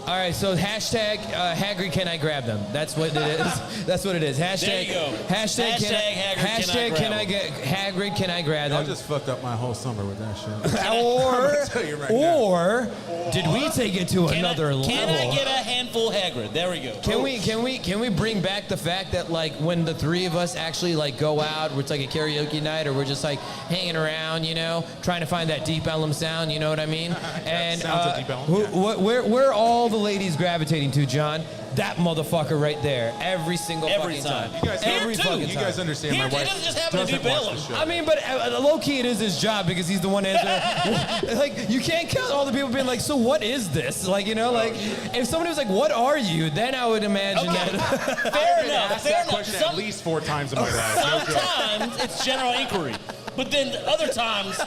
All right, so hashtag Hagrid, can I grab them? That's what it is. That's what it is. Hashtag, There you go. Hashtag Hagrid, can I get Hagrid, can I grab I them? just fucked up my whole summer with that shit. Or, tell you right now. or did we take it to another level? Can I get a handful Hagrid? There we go. Can we bring back the fact that like when the three of us actually like go out, where it's like a karaoke night, or we're just like hanging around, you know, trying to find that deep ellum sound, you know what I mean? And sounds a deep ellum, where all the ladies gravitating to, John? That motherfucker right there, every single Every fucking time. time. You guys, Every too. fucking you time. guys understand Here, my he wife doesn't just happen to doesn't be watch Balaam. the show. I mean, but low key, it is his job because he's the one answering. Like, you can't count all the people being like, so what is this? Like, you know, like, if somebody was like, what are you? Then I would imagine that. Fair enough. Asked Fair that enough. question at least 4 times in my life. No joke. Sometimes it's general inquiry. But then other times,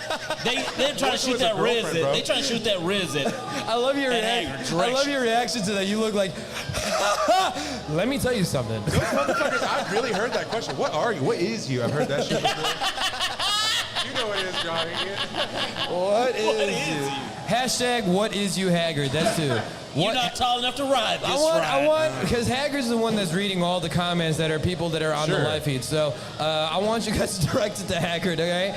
they're trying to shoot was a that Riz girlfriend, at. bro. They trying to shoot that Riz at. I love your And reaction. Hagrid, I love direction. your reaction to that. You look like, let me tell you something. Those motherfuckers, I've really heard that question. What are you? What is you? I've heard that shit before. You know what it is, Johnny. What is you? Hashtag what is you, Haggard? That's who. You're not tall enough to ride this I ride. want, because Haggard's the one that's reading all the comments that are people that are on the Sure. live feed. So I want you guys to direct it to Haggard, okay?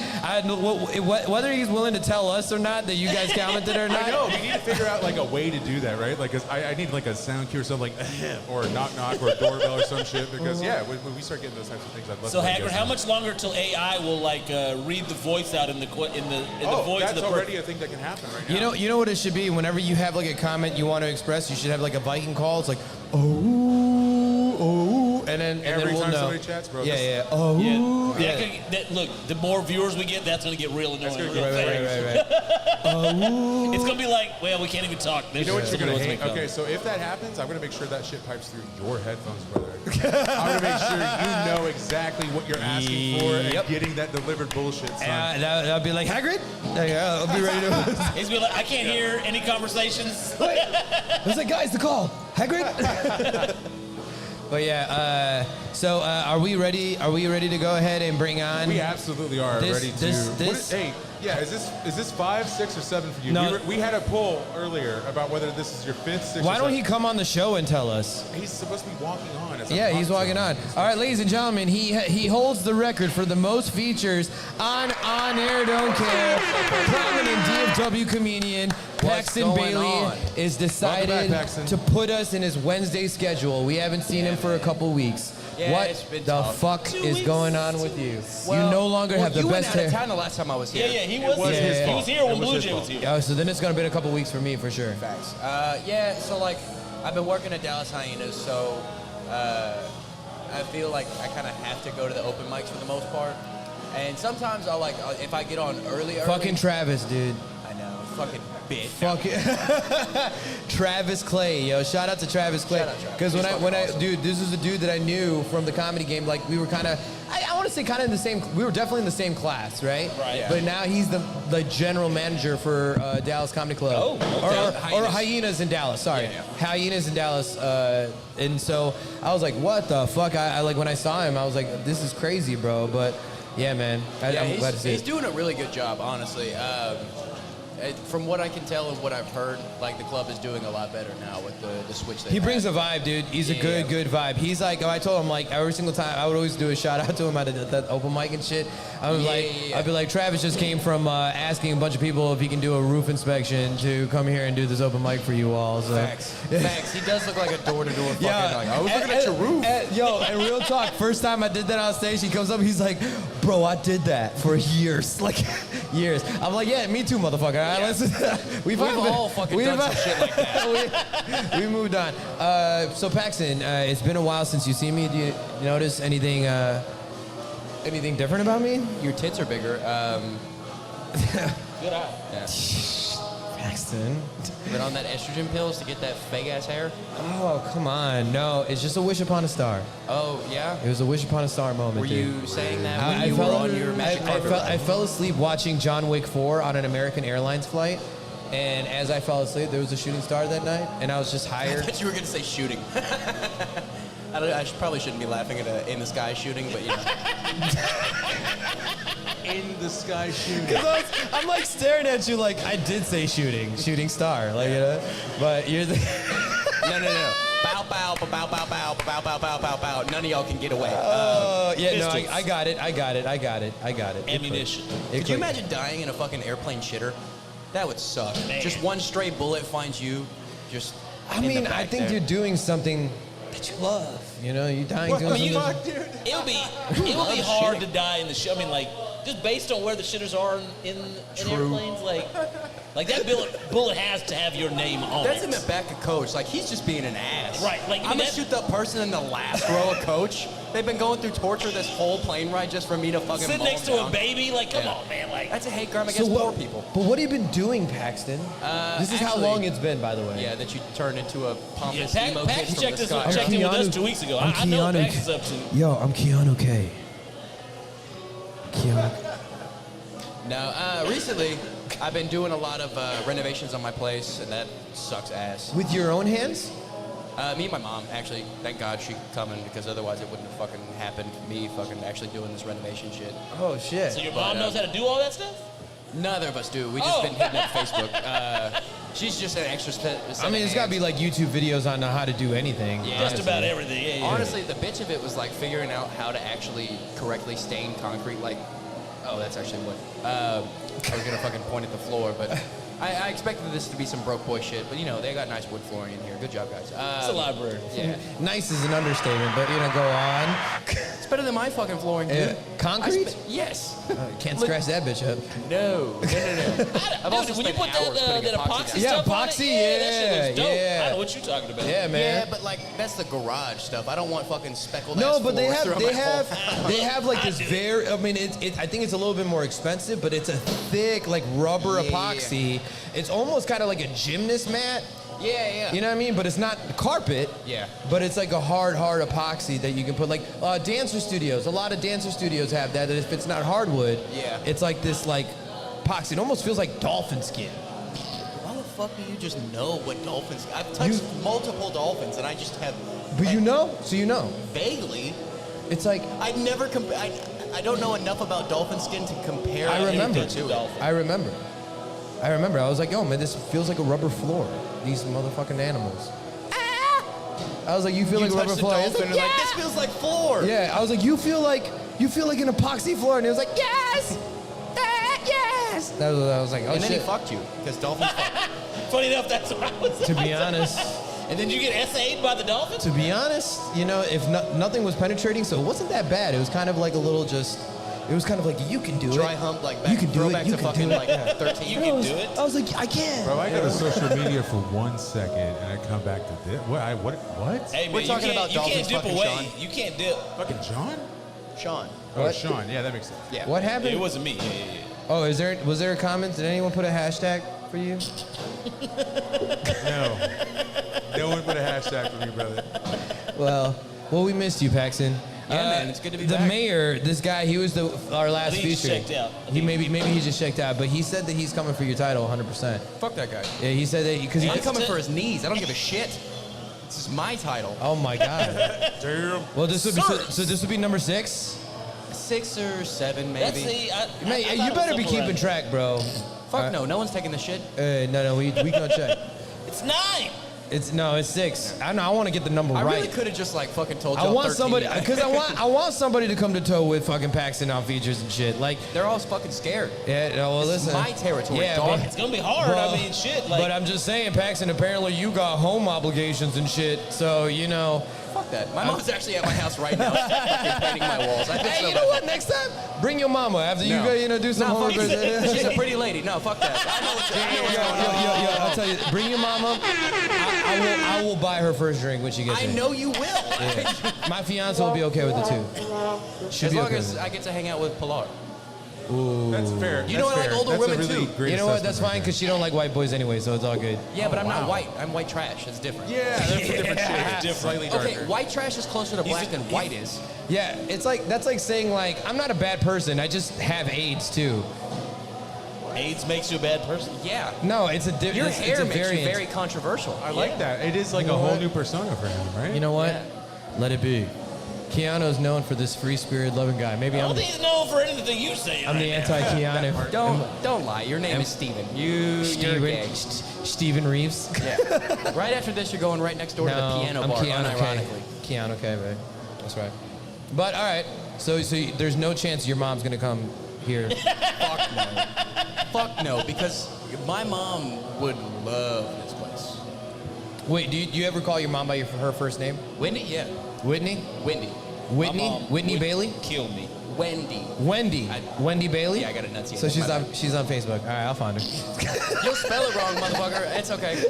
Whether he's willing to tell us or not that you guys commented or not. I know. We need to figure out like a way to do that, right? Like, 'cause I need like a sound cue or something like, or a knock knock or a doorbell or some shit. Because yeah, when we start getting those types of things, I'd love So to. Hagrid, how much longer till AI will like read the voice out in the voice that's of the already person? a thing that can happen right now. You know what it should be? Whenever you have like a comment you want to express, you should have like a Viking call. It's like, oh, and then Every we'll time know. somebody chats, bro. Yeah, this- yeah. Oh, Yeah. Look, the more viewers we get, that's gonna get real annoying. gonna real get- fast. right. It's gonna be like, well, we can't even talk. You know what you're Somebody gonna wants hate? me to come. Okay, so if that happens, I'm gonna make sure that shit pipes through your headphones, brother. I'm gonna make sure you know exactly what you're asking for and getting that delivered bullshit, son. That'll be like, Hagrid? I'll be ready to... He's gonna be like, I can't hear any conversations. I was like, guys, the call. Hagrid? But yeah, so are we ready? Are we ready to go ahead and bring on? We absolutely are ready to. Hey, yeah, is this 5, 6, or 7 for you? No. We had a poll earlier about whether this is your 5th, 6th. Why or don't he 7th. come on the show and tell us? He's supposed to be walking on. As Yeah, he's walking on. All right, ladies and gentlemen, he holds the record for the most features on Air Don't Care. Prominent DFW comedian Paxton going Bailey on? is decided Welcome back, Paxton. to put us in his Wednesday schedule. We haven't seen him for a couple weeks. Yeah, what it's been the tough. fuck 2 is weeks? going on with you? Well, you no longer have the you best went out of hair. town the last time I was here. Yeah, he was. was his He fault. was here when It was Blue his Jay was fault. here. Oh, so then it's gonna be a couple weeks for me for sure. Facts. Yeah, so like, I've been working at Dallas Hyenas, so I feel like I kind of have to go to the open mics for the most part. And sometimes if I get on early. Fucking Travis, dude. I know, fucking bitch. Fuck it. Travis Clay, yo. Shout out to Travis Clay. Shout out Travis. Because He's fucking awesome. dude, this is a dude that I knew from the comedy game. Like, we were kind of, I want to say kind of in the same, we were definitely in the same class, right? Right. Yeah. But now he's the general manager for Dallas Comedy Club. Oh, okay. Or Hyenas in Dallas, sorry. Yeah. Hyenas in Dallas. And so I was like, what the fuck? I like, when I saw him, I was like, this is crazy, bro. But yeah, man. I'm glad to see he's it. doing a really good job, honestly. From what I can tell and what I've heard, like the club is doing a lot better now with the switch. He brings a vibe, dude. He's a Yeah. good vibe. He's like, I told him like every single time I would always do a shout out to him at that open mic and shit. I was I'd be like, Travis just came from asking a bunch of people if he can do a roof inspection to come here and do this open mic for you all. So. Facts. Facts. He does look like a door-to-door fucking. Like, I was looking and- at your roof. Yo, and real talk, first time I did that on stage, he comes up, he's like, bro, I did that for years, like years. I'm like, yeah, me too, motherfucker. All right, let's. We've all fucking done some shit like that. we moved on. So Paxton, it's been a while since you've seen me. Do you notice anything different about me? Your tits are bigger. Good eye. Yeah. Paxton. Been on that estrogen pills to get that fake ass hair. Oh, come on. No, it's just a wish upon a star. Oh yeah. It was a wish upon a star moment, Were dude. you saying that when you were on your magic carpet? I fell asleep watching John Wick 4 on an American Airlines flight. And as I fell asleep, there was a shooting star that night, and I was just I hired. thought you were gonna say shooting. Probably shouldn't be laughing at a in the sky shooting, but you know. In the sky shooting. I'm like staring at you like I did say shooting star, like, you know. But you're the. No. Bow, bow, bow, bow, bow, bow, bow, bow, bow, bow, bow. None of y'all can get away. Yeah, no, pistols. I got it. Ammunition. Could you imagine dying in a fucking airplane shitter? That would suck. Man. Just one stray bullet finds you. Just. I in the mean, I back think there. you're doing something that you love. You know, you're dying doing something. It would be hard to die in the show. I mean, like, just based on where the shitters are in airplanes, like that bullet has to have your name on That's it. in the back of coach. Like, he's just being an ass. Right, like, I I'm mean, gonna shoot the person in the last row of coach. They've been going through torture this whole plane ride just for me to fucking Sit mow next them to a down. baby, like, come Yeah. on, man, like. That's a hate crime against poor people. But what have you been doing, Paxton? This is how actually- long it's been, by the way. Yeah, that you turned into a Yeah, pompous emo kid Pax from checked the sky. in with us 2 weeks ago. I know what Pax is up to. Yo, I'm Keanu K. Keanu. No, recently I've been doing a lot of renovations on my place, and that sucks ass. With your own hands? Me and my mom, actually. Thank God she coming, because otherwise it wouldn't have fucking happened. Me fucking actually doing this renovation shit. Oh shit. So your mom knows how to do all that stuff? Neither of us do. We just been hitting up Facebook. She's just an extra set. I mean, it's got to be like YouTube videos on how to do anything. Yeah. Just about everything. Yeah. Honestly, the bitch of it was like figuring out how to actually correctly stain concrete. Like, oh, that's actually what I was gonna fucking point at the floor, but I expected this to be some broke boy shit. But you know, they got nice wood flooring in here. Good job, guys. It's a library. Yeah. Nice is an understatement, but go on. It's better than my fucking flooring, dude. Concrete? Yes. Can't scratch that bitch up. No. I've also Dude, when you spent put hours putting that epoxy down. Yeah, stuff on it, epoxy, that shit looks dope. yeah. I know what you're talking about. Yeah, man. Yeah, but like that's the garage stuff. I don't want fucking speckled. No, ass but they floors have throughout they my whole have house. they have like this very. I mean, I think it's a little bit more expensive, but it's a thick like rubber Yeah. epoxy. It's almost kind of like a gymnast mat. Yeah. You know what I mean? But it's not carpet. Yeah. But it's like a hard epoxy that you can put like dancer studios. A lot of dancer studios have that. That if it's not hardwood, Yeah. it's like this like epoxy. It almost feels like dolphin skin. Why the fuck do you just know what dolphins? I've touched multiple dolphins, and I just have. But you know, so you know. Vaguely. It's like I never I don't know enough about dolphin skin to compare. I remember. anything to it. I remember. I was like, yo, man, this feels like a rubber floor. These motherfucking animals. I was like, you feel like a rubber touched floor? the It's dolphin like, and like, this feels like floor. yeah. I was like, you feel like an epoxy floor, and it was like, yes, yes. That was, I was like, oh And then shit. he fucked you because dolphins. fuck. Funny enough, that's what I was To be honest, And then you get SA'd by the Dolphins? to be honest, you know, if nothing was penetrating, so it wasn't that bad. It was kind of like a little just. It was kind of like you can do Dry it. hump like back. You can do it. Throwback You to can fucking do it. like 13. You can do it. I was like, I can. Bro, I go to social media for 1 second and I come back to this. What? Hey, man, We're talking about you can't dolphins dip fucking away. Sean. You can't dip. Fucking John? Sean. Oh, What? Shawn. Yeah, that makes sense. Yeah. What happened? It wasn't me. Yeah. Oh, was there a comment? Did anyone put a hashtag for you? No. No one put a hashtag for me, brother. Well, we missed you, Paxton. Yeah, man, it's good to be the back. mayor, this guy, he was our last I think he's feature. checked out. Maybe he just checked out, but he said that he's coming for your title 100%. Fuck that guy. Yeah, he said that because he. I'm coming for his knees. I don't give a shit. This is my title. Oh my God. Damn. Well, this would be so this would be number 6. 6 or 7, That's maybe. Man, you better be keeping track, bro. Fuck no one's taking the shit. No, we gonna check. It's 9. It's 6. I want to get the number I right. really could have just like fucking told you. I want somebody because I want somebody to come to toe with fucking Paxton on features and shit. Like They're all fucking scared. yeah, no, well This is listen. my territory, Yeah, dog. but- It's gonna be hard. Well, I mean, shit. Like, but I'm just saying, Paxton, apparently you got home obligations and shit. So, you know. Fuck that. My mom's actually at my house right now, fucking painting my walls. I feel Hey, so you know bad. what? Next time, bring your mama after you No. go, do some No, homework. fuck Yo, She's a pretty lady. No, fuck that. I know what's going on. I'll tell you, bring your mama. I will buy her first drink when she gets I here. know you will. My fiance will be okay with it too. She'll As be long okay as with it. I get to hang out with Pilar. That's fair. You know That's I like fair. older That's a women really too. great You know what? assessment That's right fine because she don't like white boys anyway, so it's all good. Yeah, but I'm wow. not white. I'm white trash. It's different. there. Yeah, that's a different shade. different. Slightly darker. Okay, white trash is closer to black than white is. Yeah, it's like that's like saying like I'm not a bad person. I just have AIDS too. AIDS makes you a bad person. Yeah. No, it's a different. Your it's hair a makes you variant. very controversial. I like that. It is like You a know whole what? new persona for him, right? You know what? Yeah. Let it be. Keanu's known for this free spirit loving guy. Maybe I I'm don't think he's known for anything you say. I'm the anti-Keanu. Don't lie. Your name is Steven. You're gay. Steven Reeves. Yeah. Right after this, you're going right next door to the piano I'm bar. Keanu Unironically. Keanu K, babe. That's right. But all right, so there's no chance your mom's gonna come here. Fuck no. Fuck no, because my mom would love this place. Wait, do you ever call your mom by her first name? Wendy? Yeah. Whitney? Wendy. Whitney? Whitney would Bailey? Kill me. Wendy. Wendy. Wendy Bailey? Yeah, I got to enunciate. So that. she's on Facebook. All right, I'll find her. You'll spell it wrong, motherfucker. It's okay.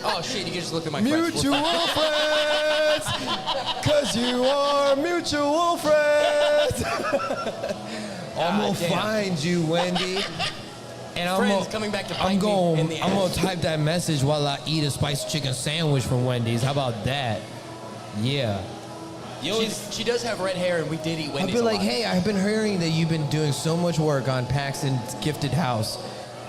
Oh shit! You just looked at my Mutual friends. friends, cause you are mutual friends. I'm gonna damn. find you, Wendy. And Friends coming back to bite I'm me going in the I'm gonna ass. type that message while I eat a spiced chicken sandwich from Wendy's. How about that? Yeah. She does have red hair, and we did eat I'll Wendy's be a like, lot. hey, I've been hearing that you've been doing so much work on Paxton's gifted house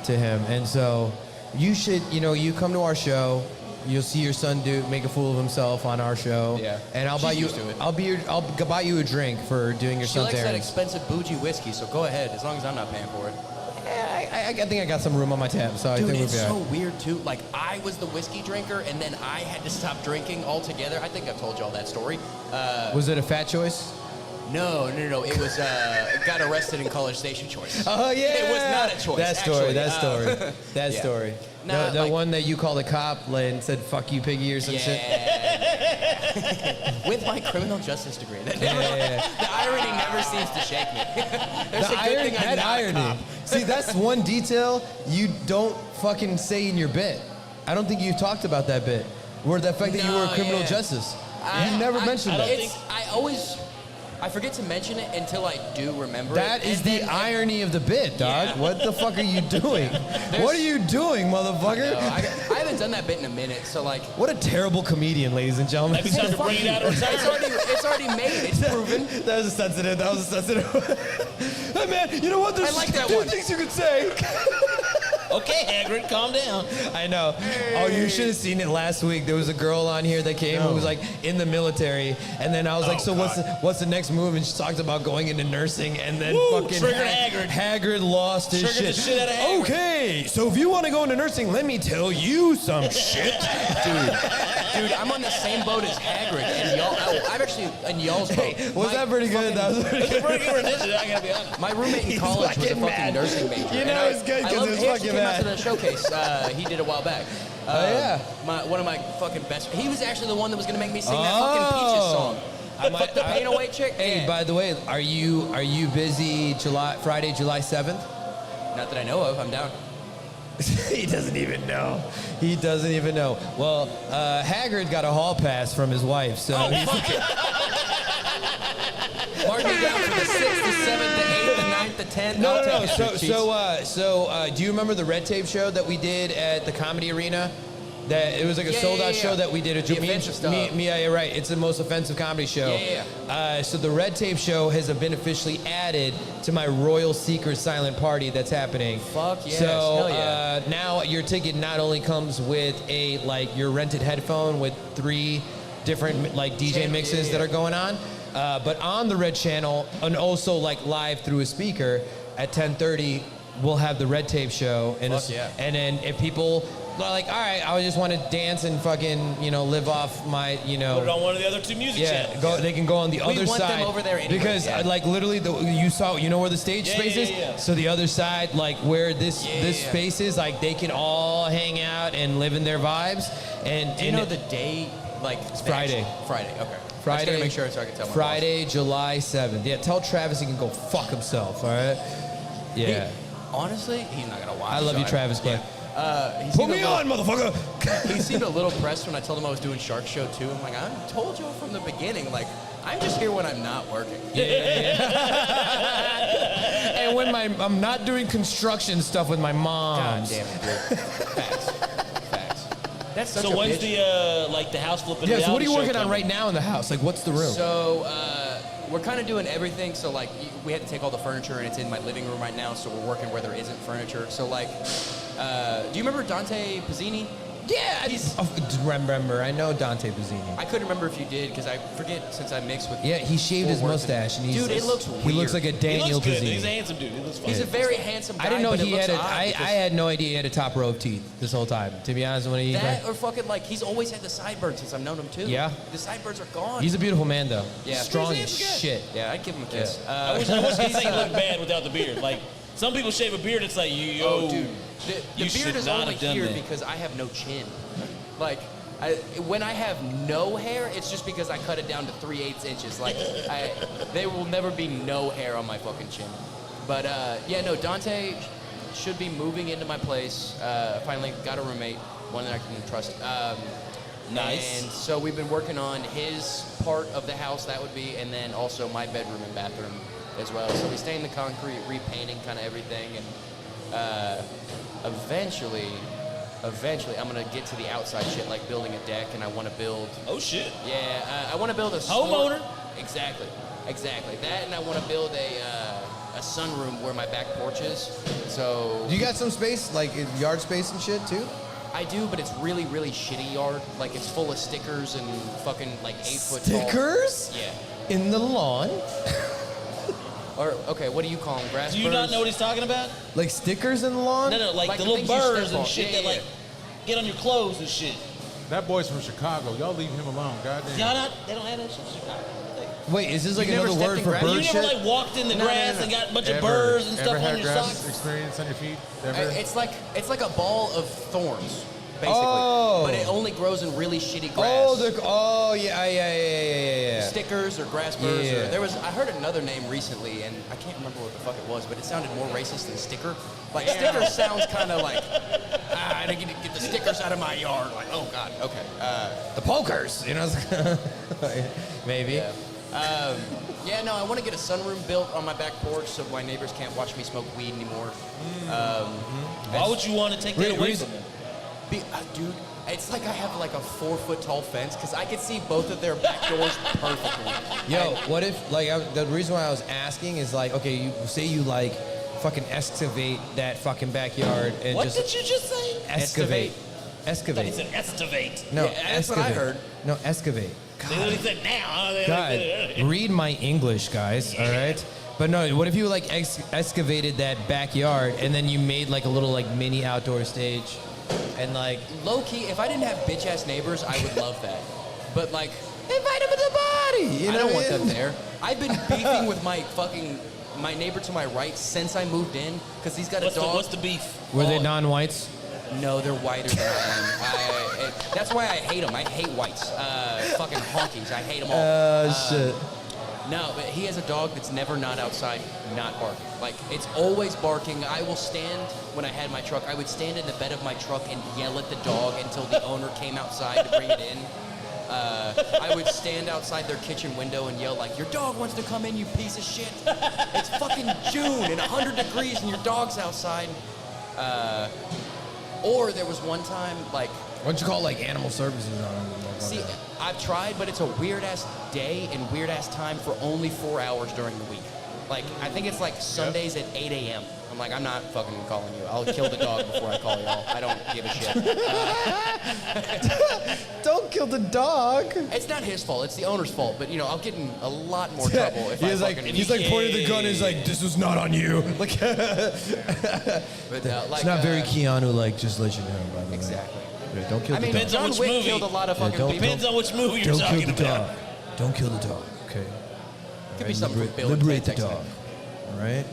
to him, and so you should, you come to our show. You'll see your son make a fool of himself on our show. Yeah. And I'll She's buy you. used to it. I'll buy you a drink for doing your She son's likes that errands. expensive bougie whiskey, so go ahead, as long as I'm not paying for it. I think I got some room on my tab, so I Dude, think we'll it's be so all right. weird too. Like I was the whiskey drinker, and then I had to stop drinking altogether. I think I've told y'all that story. Was it a fat choice? No. It was got arrested in College Station choice. Oh yeah. It was not a choice. That story. actually. That Yeah. story. Nah, the like- one that you called a cop and said "fuck you, piggy" or some shit. With my criminal justice degree. That Yeah. The irony never seems to shake me. There's a good thing I'm That not a irony. cop. See, that's one detail you don't fucking say in your bit. I don't think you've talked about that bit. Where the fact that you were a criminal justice. You never mentioned that. I forget to mention it until I do remember That it. is the irony of the bit, dog. Yeah. What the fuck are you doing? What are you doing, motherfucker? No, I haven't done that bit in a minute, so like. What a terrible comedian, ladies and gentlemen. Maybe time to bring it out of retirement. It's already made. It's proven. That was sensitive. Hey man, you know what? There's I like that two one. things you could say. Okay, Hagrid, calm down. I know. Oh, you should have seen it last week. There was a girl on here that came who was like in the military, and then I was like, "So what's the next move?" And she talked about going into nursing, and then fucking triggered Hagrid. Hagrid lost his Triggered shit. the shit out of Hagrid. Okay, so if you want to go into nursing, let me tell you some shit, Dude, I'm on the same boat as Hagrid, and y'all. I'm actually in y'all's boat. Was that pretty good? That was pretty It's a good. pretty good rendition, I gotta be honest. My roommate in college was a fucking fucking mad. nursing major. You and know it's good 'cause I love- it's he actually fucking came out to mad. the showcase he did a while back. Yeah. One of my fucking best. He was actually the one that was gonna make me sing that fucking Peaches song. Fuck the pain away chick. Hey, Yeah. by the way, are you busy Friday, July 7th? Not that I know of. I'm down. He doesn't even know. He doesn't even know. Well, Hagrid got a hall pass from his wife, so he's, Mark me down for the 6th, the 7th, the 8th, the 9th, the 10th. no. I'll take it, Chiefs. So, do you remember the Red Tape show that we did at the Comedy Arena? That it was like a Yeah, sold-out yeah. show that we did. The offensive stuff. Yeah, you're right. It's the most offensive comedy show. Yeah. So the Red Tape show has been officially added to my Royal Secret Silent Party that's happening. Fuck yes. So Hell yeah. now your ticket not only comes with your rented headphone with 3 different DJ mixes that are going on, but on the Red channel and also live through a speaker at 10:30, we'll have the Red Tape show. And Fuck yeah. And then if people are like, all right, I just want to dance and fucking live off my Put it on one of the other 2 music channels. they can go on the other want side them over there anyway, because yeah. literally you know where the stage space is. Yeah. So the other side, where this Yeah. space is, they can all hang out and live in their vibes. And Do you know the day? It's Friday. Friday. Okay. Friday. I just gotta make sure so I can tell my Friday, July 7th. Yeah, tell Travis he can go fuck himself. All right. Yeah. boss. Honestly, he's not gonna watch. I love so you, Travis. But he put seemed me a little- on, motherfucker. He seemed a little pressed when I told him I was doing Shark Show too. I'm like, I told you from the beginning. I'm just here when I'm not working. And when I'm not doing construction stuff with my mom. God damn it, dude. Facts. That's such So a when's bitch. the house flipping? Yeah, so what are you reality working show on coming? right now in the house? What's the room? So we're kind of doing everything. So we had to take all the furniture and it's in my living room right now. So we're working where there isn't furniture. So do you remember Dante Pizzini? Yeah, remember. I know Dante Pizzini. I couldn't remember if you did because I forget since I mixed with. Yeah, he shaved his Fort Worth mustache, and dude, it looks weird. he looks like a He Daniel looks good. Pizzini. He's a handsome dude. He looks fine. He's a very handsome guy. I didn't know but he it had looks a. odd I because had no idea he had a top row of teeth this whole time. To be honest, when he that or fucking he's always had the sideburns since I've known him too. Yeah. The sideburns are gone. he's a beautiful man though. Yeah. Strong He's a as handsome guy. shit. Yeah, I'd give him a kiss. I wish he said he looked bad without the beard. Some people shave a beard, it's like, Oh, dude. The you beard should is not only have done here that. because I have no chin. When I have no hair, it's just because I cut it down to 3/8 inches. There will never be no hair on my fucking chin. But Dante should be moving into my place. Finally got a roommate, one that I can trust. Nice. And so we've been working on his part of the house, that would be, and then also my bedroom and bathroom as well. So we stained the concrete, repainting kind of everything, and eventually I'm gonna get to the outside shit, like building a deck, and I want to build. Oh shit. Yeah, I want to build a Homeowner? Exactly. That, and I want to build a sunroom where my back porch is. So You got some space, yard space and shit too? I do, but it's really, really shitty yard. It's full of stickers and fucking 8-foot tall. Stickers? Yeah. In the lawn? Or okay, what do you call them? Grass Do you not know what he's talking about? Like stickers in the lawn? No, Like the the little things you birds step and on. shit Yeah, that yeah. get on your clothes and shit. That boy's from Chicago. Y'all leave him alone. Goddamn. They don't have that shit in Chicago. Wait, is this like You never another stepped word in for grass? bird You shit? never like walked in the grass and got a bunch of birds and Ever stuff had on your grass socks? experience on your feet? Ever? It's like a ball of thorns, basically. Oh. But it only grows in really shitty grass. Yeah. Stickers or grass burrs. Yeah. Or I heard another name recently, and I can't remember what the fuck it was, but it sounded more racist than sticker. Like sticker sounds kind of like I gotta get the stickers out of my yard. Like, oh god, okay. The pokers, you know? Maybe. Yeah. No, I want to get a sunroom built on my back porch so my neighbors can't watch me smoke weed anymore. Why would you want to take that away from them? Dude, it's like I have like a 4-foot tall fence because I can see both of their back doors perfectly. Yo, what if, like, the reason why I was asking is like, okay, you say you like fucking excavate that fucking backyard and What just. did you just say? Excavate. I thought he Excavate. said estivate. No, Yeah, that's what I excavate. heard. No, excavate. They literally said now. God, read my English, guys, all right? But no, what if you like excavated that backyard and then you made like a little like mini outdoor stage and like Low key, if I didn't have bitch ass neighbors, I would love that. But like, invite them to the party? You I know don't what want them there. I've been beefing with my neighbor to my right since I moved in because he's got a dog. What's the beef? Were they non-whites? No, they're whiter than I am. That's why I hate them. I hate whites. Fucking honkies. I hate them all. Shit. No, but he has a dog that's never not outside, not barking. Like, it's always barking. I will stand, when I had my truck, I would stand in the bed of my truck and yell at the dog until the owner came outside to bring it in. I would stand outside their kitchen window and yell like, your dog wants to come in, you piece of shit. It's fucking June and 100 degrees and your dog's outside. Or there was one time, like... Why don't you call like animal services on them? See, I've tried, but it's a weird-ass day and weird-ass time for only 4 hours during the week. Like, I think it's like Sundays at 8 a.m. I'm like, I'm not fucking calling you. I'll kill the dog before I call y'all. I don't give a shit. Don't kill the dog. It's not his fault. It's the owner's fault. But, you know, I'll get in a lot more trouble if he's I like, fucking... he's like pointing the gun and he's like, this was not on you. Like, But, it's not very Keanu, like, just let you know, by the way. Exactly. Yeah, don't kill I the mean, dog. Depends on John which Wick movie. killed a lot of fucking don't- people. Depends on which movie you're Don't talking kill the about. dog. Don't kill the dog, okay? Could be something from Bill and Liberate the Ted dog, all right?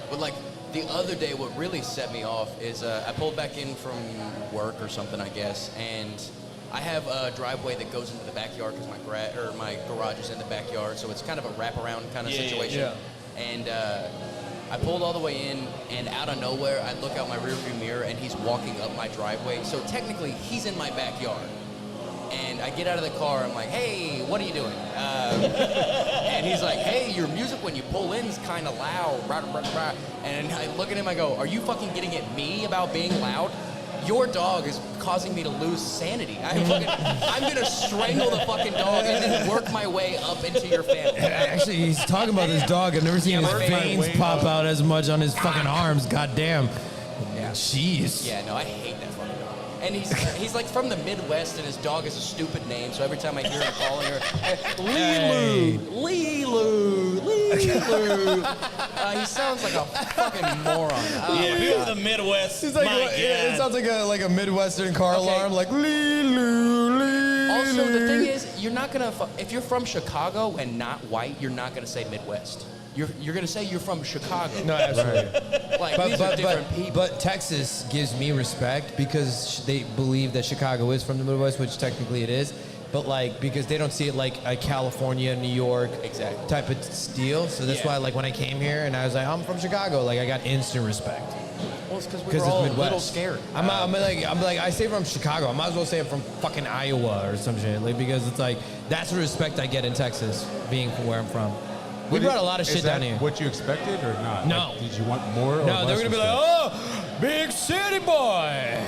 But like the other day, what really set me off is I pulled back in from work or something, I guess, and I have a driveway that goes into the backyard because my garage is in the backyard, so it's kind of a wraparound kind of situation. yeah. And I pulled all the way in, and out of nowhere, I look out my rearview mirror, and he's walking up my driveway. So technically, he's in my backyard. And I get out of the car, I'm like, hey, what are you doing? And he's like, hey, your music when you pull in is kind of loud. Rah, rah, rah. And I look at him, I go, are you fucking getting at me about being loud? Your dog is causing me to lose sanity. I'm gonna strangle the fucking dog and then work my way up into your family. Actually, he's talking about his dog. I've never seen his veins pop out as much on his fucking arms. Goddamn. Yeah. Jeez. Yeah, no, I hate that fucking dog. And he's like from the Midwest, and his dog is a stupid name. So every time I hear him calling her, Lilu. He sounds like a fucking moron. Oh, Yeah, people from the Midwest. He's like, my God. it sounds like a Midwestern car alarm, like Lilu. Also, the thing is, you're not gonna if you're from Chicago and not white, you're not gonna say Midwest. You're gonna say you're from Chicago. No, absolutely. Like these are different people. But Texas gives me respect because they believe that Chicago is from the Midwest, which technically it is. But like because they don't see it like a California, New York type of deal. So that's why like when I came here and I was like, I'm from Chicago, like I got instant respect. Well, it's because we were all a little scared. I'm like I say from Chicago. I might as well say I'm from fucking Iowa or some shit, like because it's like that's the respect I get in Texas, being from where I'm from. We brought a lot of shit down here. What you expected or not? No. Like, did you want more? Or No, they're less gonna be like, respect? oh, big city boy.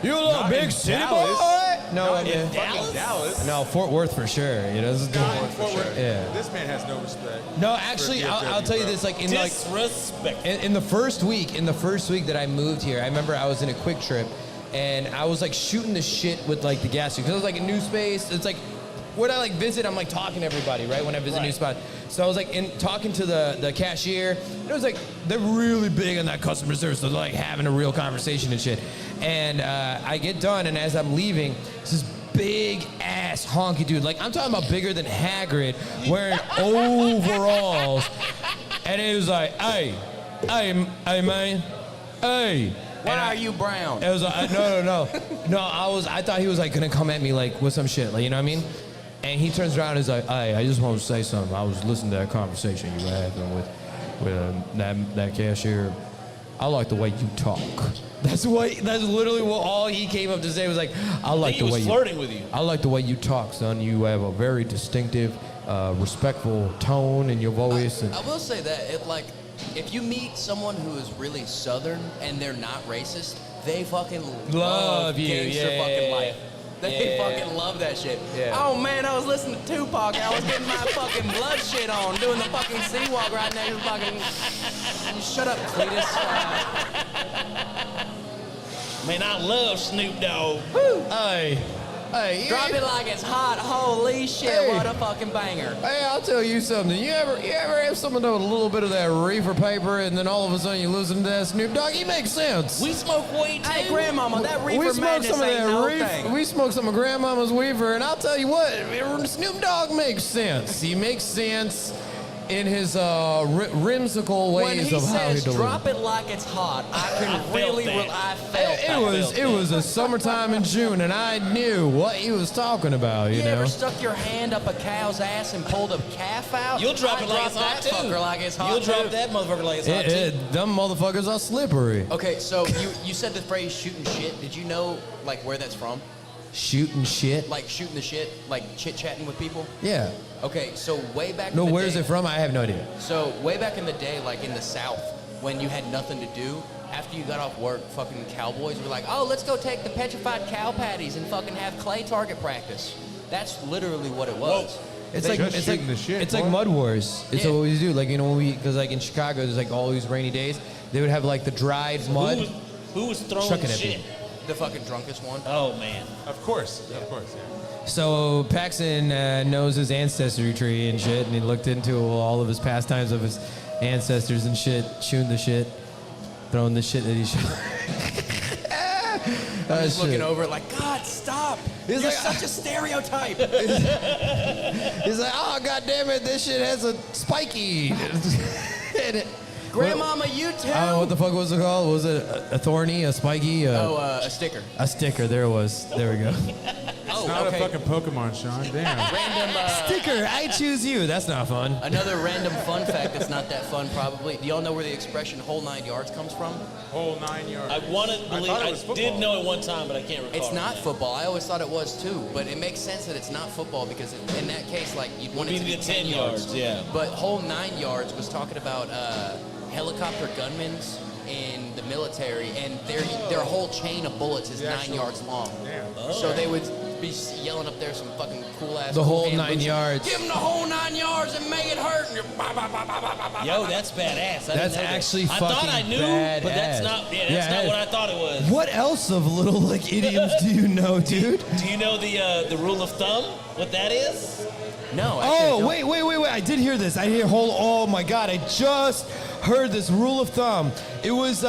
You little Not big in city Dallas. boy. No, Not in fucking Dallas. No, Fort Worth for sure. You know, this is Not in Fort Worth. Yeah. This man has no respect. No, for actually, DFW, I'll tell you bro. this. Like Disrespect. in the first week that I moved here, I remember I was in a quick trip, and I was like shooting the shit with like the gas because it was like a new space. It's like when I like visit, I'm like talking to everybody, right? When I visit a new spot. So I was like talking to the cashier. It was like they're really big on that customer service. So they're like having a real conversation and shit. And I get done, and as I'm leaving, this big ass honky dude. Like, I'm talking about bigger than Hagrid, wearing overalls. And it was like, hey, man, hey. Why are you brown? It was like, no. I thought he was like gonna come at me like with some shit, like, you know what I mean? And he turns around and is like, hey, I just want to say something. I was listening to that conversation you were having with that cashier. I like the way you talk. That's literally what all he came up to say was like, I like the way he was flirting with you. I like the way you talk, son. You have a very distinctive, respectful tone in your voice. I will say that if you meet someone who is really Southern and they're not racist, they fucking love you. gangster fucking life. They fucking love that shit. Yeah. Oh man, I was listening to Tupac. I was getting my fucking blood shit on, doing the fucking sea walk right next to fucking. Shut up, Cletus. Man, I love Snoop Dogg. Woo. Hey, drop it like it's hot. Holy shit, Hey. what a fucking banger. Hey, I'll tell you something. You ever have someone with a little bit of that reefer paper, and then all of a sudden you listen to that Snoop Dogg? He makes sense. We smoke weed too. Hey, grandmama, that We reefer smoked madness some of ain't that no reefer. thing. We smoked some of Grandmama's weaver, and I'll tell you what, Snoop Dogg makes sense. He makes sense in his whimsical When ways he of how he says delivers. drop it like it's hot, I can really, I felt It was a summertime in June, and I knew what he was talking about. You You know. ever stuck your hand up a cow's ass and pulled a calf out? You'll drop I it like it's drop hot that too. fucker like it's hot You'll drop too. that motherfucker like it's hot too. Them motherfuckers are slippery. Okay, so you said the phrase shooting shit. Did you know like where that's from? Shooting shit. Like shooting the shit, like chit-chatting with people? Yeah. Okay, so way back No, in the where is day, it from? I have no idea. So way back in the day, like in the South, when you had nothing to do, after you got off work, fucking cowboys were like, oh, let's go take the petrified cow patties and fucking have clay target practice. That's literally what it was. It's Just like shooting the shit, it's boy. like Mud Wars. It's Yeah. what we do. Like, you know, because like in Chicago, there's like all these rainy days. They would have like the dried mud. Who was throwing Chucking the at shit? people. The fucking drunkest one. Oh man. Of course, yeah. So Paxton knows his ancestry tree and shit, and he looked into all of his pastimes of his ancestors and shit, chewing the shit, throwing the shit that he should. I'm just looking over it like, God, stop! You're like, such a stereotype. He's like, oh, God damn it, this shit has a spiky. And it- Grandmama, you too. I don't know what the fuck was it called. Was it a thorny, a spiky? a sticker. A sticker. There it was. There we go. Oh, Not okay. a fucking Pokemon, Shawn. Damn. Random. Sticker. I choose you. That's not fun. Another random fun fact that's not that fun, probably. Do y'all know where the expression "whole 9 yards" comes from? Whole 9 yards. I want to believe. thought it I was football. did know it one time, but I can't recall. It's not it. football. I always thought it was too, but it makes sense that it's not football because in that case, like you'd want it to be 10 yards. Yeah. But whole 9 yards was talking about helicopter gunmen in the military, and their whole chain of bullets is 9 yards long. Damn. So they would be yelling up there some fucking cool ass. The whole cool hand 9 moves. yards. Give them the whole 9 yards and make it hurt. And you're bah, bah, bah, bah, bah, bah, bah, Yo, bah. that's badass. I That's didn't know that. actually I thought I fucking knew, but that's badass. not. Yeah, that's Yeah, not it- what I thought it was. What else of little like idioms do you know, dude? Do you know the rule of thumb? What that is? No. actually, I Oh, don't. wait. I did hear this. Oh my God. I just heard this rule of thumb. It was,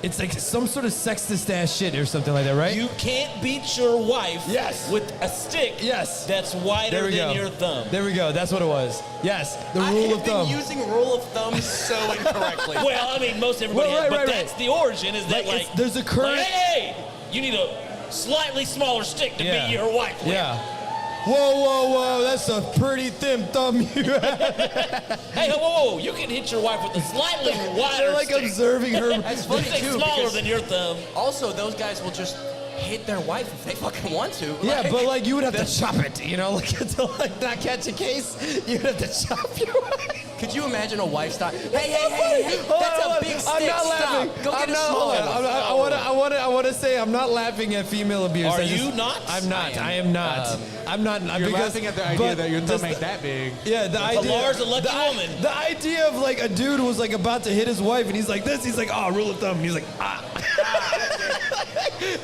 it's like some sort of sexist ass shit or something like that, right? You can't beat your wife Yes. with a stick Yes. that's There wider we than go. your thumb. There we go. That's what it was. Yes. The I rule have of been thumb. using rule of thumb so incorrectly. Well, I mean, most everybody Well, has, right, but right, that's right. the origin, is that Like, like, it's- there's a current- like, hey, you need a slightly smaller stick to Yeah. beat your wife with. Yeah. Whoa. That's a pretty thin thumb you have. Hey, whoa, you can hit your wife with a slightly wider They're like stick. observing her. That's funny It's too. smaller because than your thumb. Also, those guys will just hit their wife if they fucking want to. Yeah, but like you would have to chop it, you know, like to like not catch a case, you'd have to chop your wife. Could you imagine a wife stop? Hey, Hold that's on, a big stick. I'm not Stop. laughing. Go get I'm a not, smaller hold on. one. I want to say I'm not laughing at female abuse. Are I just- you not? I'm not. I am not. I'm not. You're because, laughing at the idea but that your just thumb ain't that big. Yeah, the idea. Laura's a lucky the, woman. The idea of like a dude was like about to hit his wife and he's like this. He's like, oh, rule of thumb. He's like, ah.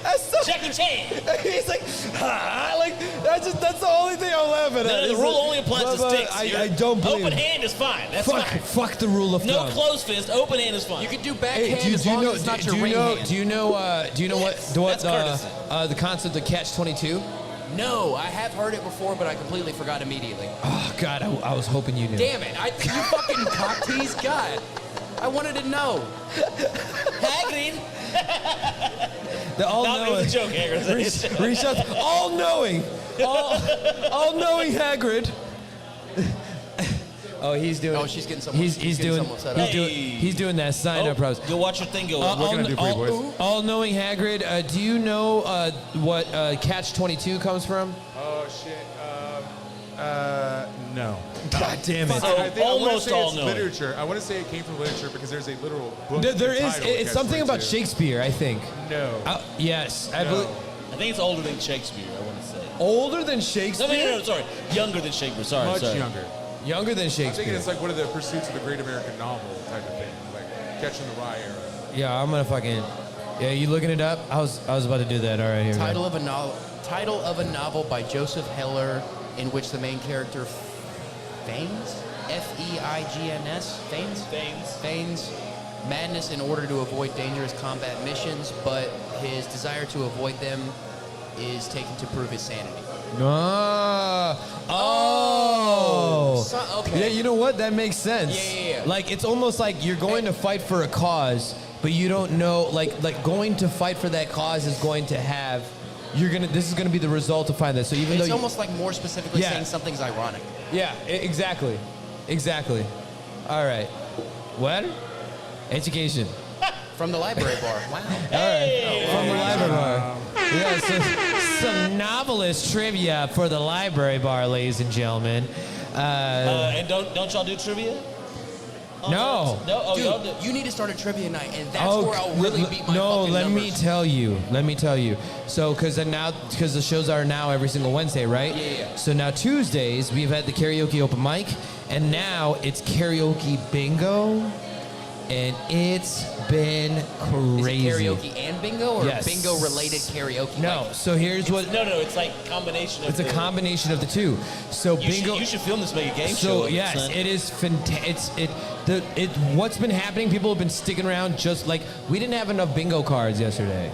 That's so. Check your chain. He's like, ah, like that's the only thing I'm laughing at. No, the It's rule like- only applies to but sticks. I don't believe. Open hand is fine. That's fine. Fuck the rule of No thumb. closed fist. Open hand is fine. You can do Hey, backhand as long as it's not your ring hand. Do you know what That's courtesy. the concept of catch-22? No, I have heard it before, but I completely forgot immediately. Oh God, I was hoping you knew. Damn it! You fucking cock tease, God. I wanted to know. Hagrid. The all-knowing. It was a joke, Hagrid. Reach out. All-knowing. All-knowing Hagrid. Oh, he's doing. Oh, she's getting someone. He's doing. someone set up. He's doing that sign-up process. Go watch your thing go. We're gonna do for you, boys. All-knowing Hagrid. Do you know what Catch-22 comes from? Oh shit. No. God damn it. I think I wanna almost say all it's knowing. literature. I want to say it came from literature because there's a literal book. There is. entitled It's something about Catch-22. Shakespeare, I think. No. Yes, I No. believe. I think it's older than Shakespeare, I want to say. Older than Shakespeare? No, sorry. Younger than Shakespeare. Sorry, Much sorry. younger. Younger than I'm thinking Shakespeare. it's like one of the pursuits of the great American novel type of thing, like Catching the Rye era. Yeah, I'm gonna fucking. Yeah, you looking it up? I was about to do that. All right, here. Title of a novel by Joseph Heller, in which the main character feigns, F-E-I-G-N-S, feigns madness in order to avoid dangerous combat missions, but his desire to avoid them is taken to prove his sanity. Okay. Yeah, you know what? That makes sense. Yeah. Like it's almost like you're going to fight for a cause, but you don't know. Like going to fight for that cause is going to have. This is gonna be the result of finding that. So even It's though almost like more specifically Yeah. saying something's ironic. Yeah, exactly. All right. What? Education. From the library bar. Wow. All right. From the library bar. Yeah, so some novelist trivia for the library bar, ladies and gentlemen. And don't y'all do trivia? No. No. Oh, y'all do. Dude, you need to start a trivia night, and that's where I'll really beat my no, fucking let numbers. me tell you. So, because the shows are now every single Wednesday, right? Yeah. So now Tuesdays we've had the karaoke open mic, and now it's karaoke bingo, and it's been crazy. Is it karaoke and bingo, or Yes. bingo-related karaoke? No. Like, So here's what. No, it's like combination of It's a the- combination of the two. So You bingo. should film this, make a game show. So of it, yes, son. it is fantastic. What's been happening? People have been sticking around. Just like we didn't have enough bingo cards yesterday.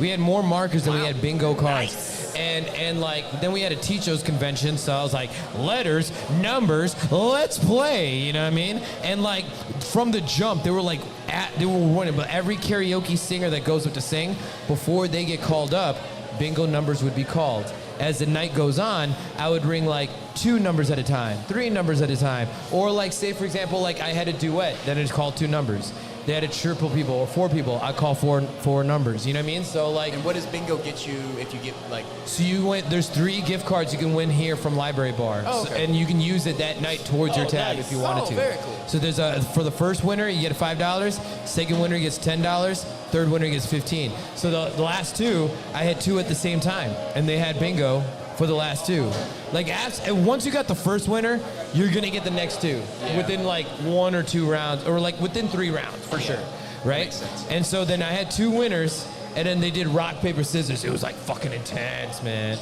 We had more markers than we had bingo cards. Nice. And like then we had a teachers convention, so I was like, letters, numbers, let's play. You know what I mean? And like from the jump, they were warning, but every karaoke singer that goes up to sing, before they get called up, bingo numbers would be called. As the night goes on, I would ring like 2 numbers at a time, 3 numbers at a time, or like say for example, like I had a duet, then it's called 2 numbers. They had a triple people or 4 people, I call four numbers. You know what I mean? So like. and what does bingo get you if you get like? So you win. There's 3 gift cards you can win here from Library Bar, Oh, okay. and you can use it that night towards your tab nice. if you wanted Oh, to. very cool. So there's for the first winner you get $5, second winner gets $10, third winner gets $15. So the last 2, I had 2 at the same time, and they had bingo for the last 2. Like and once you got the first winner, you're gonna get the next 2 within like 1 or 2 rounds, or like within 3 rounds for sure, right? Makes sense. And so then I had 2 winners, and then they did rock, paper, scissors. It was like fucking intense, man.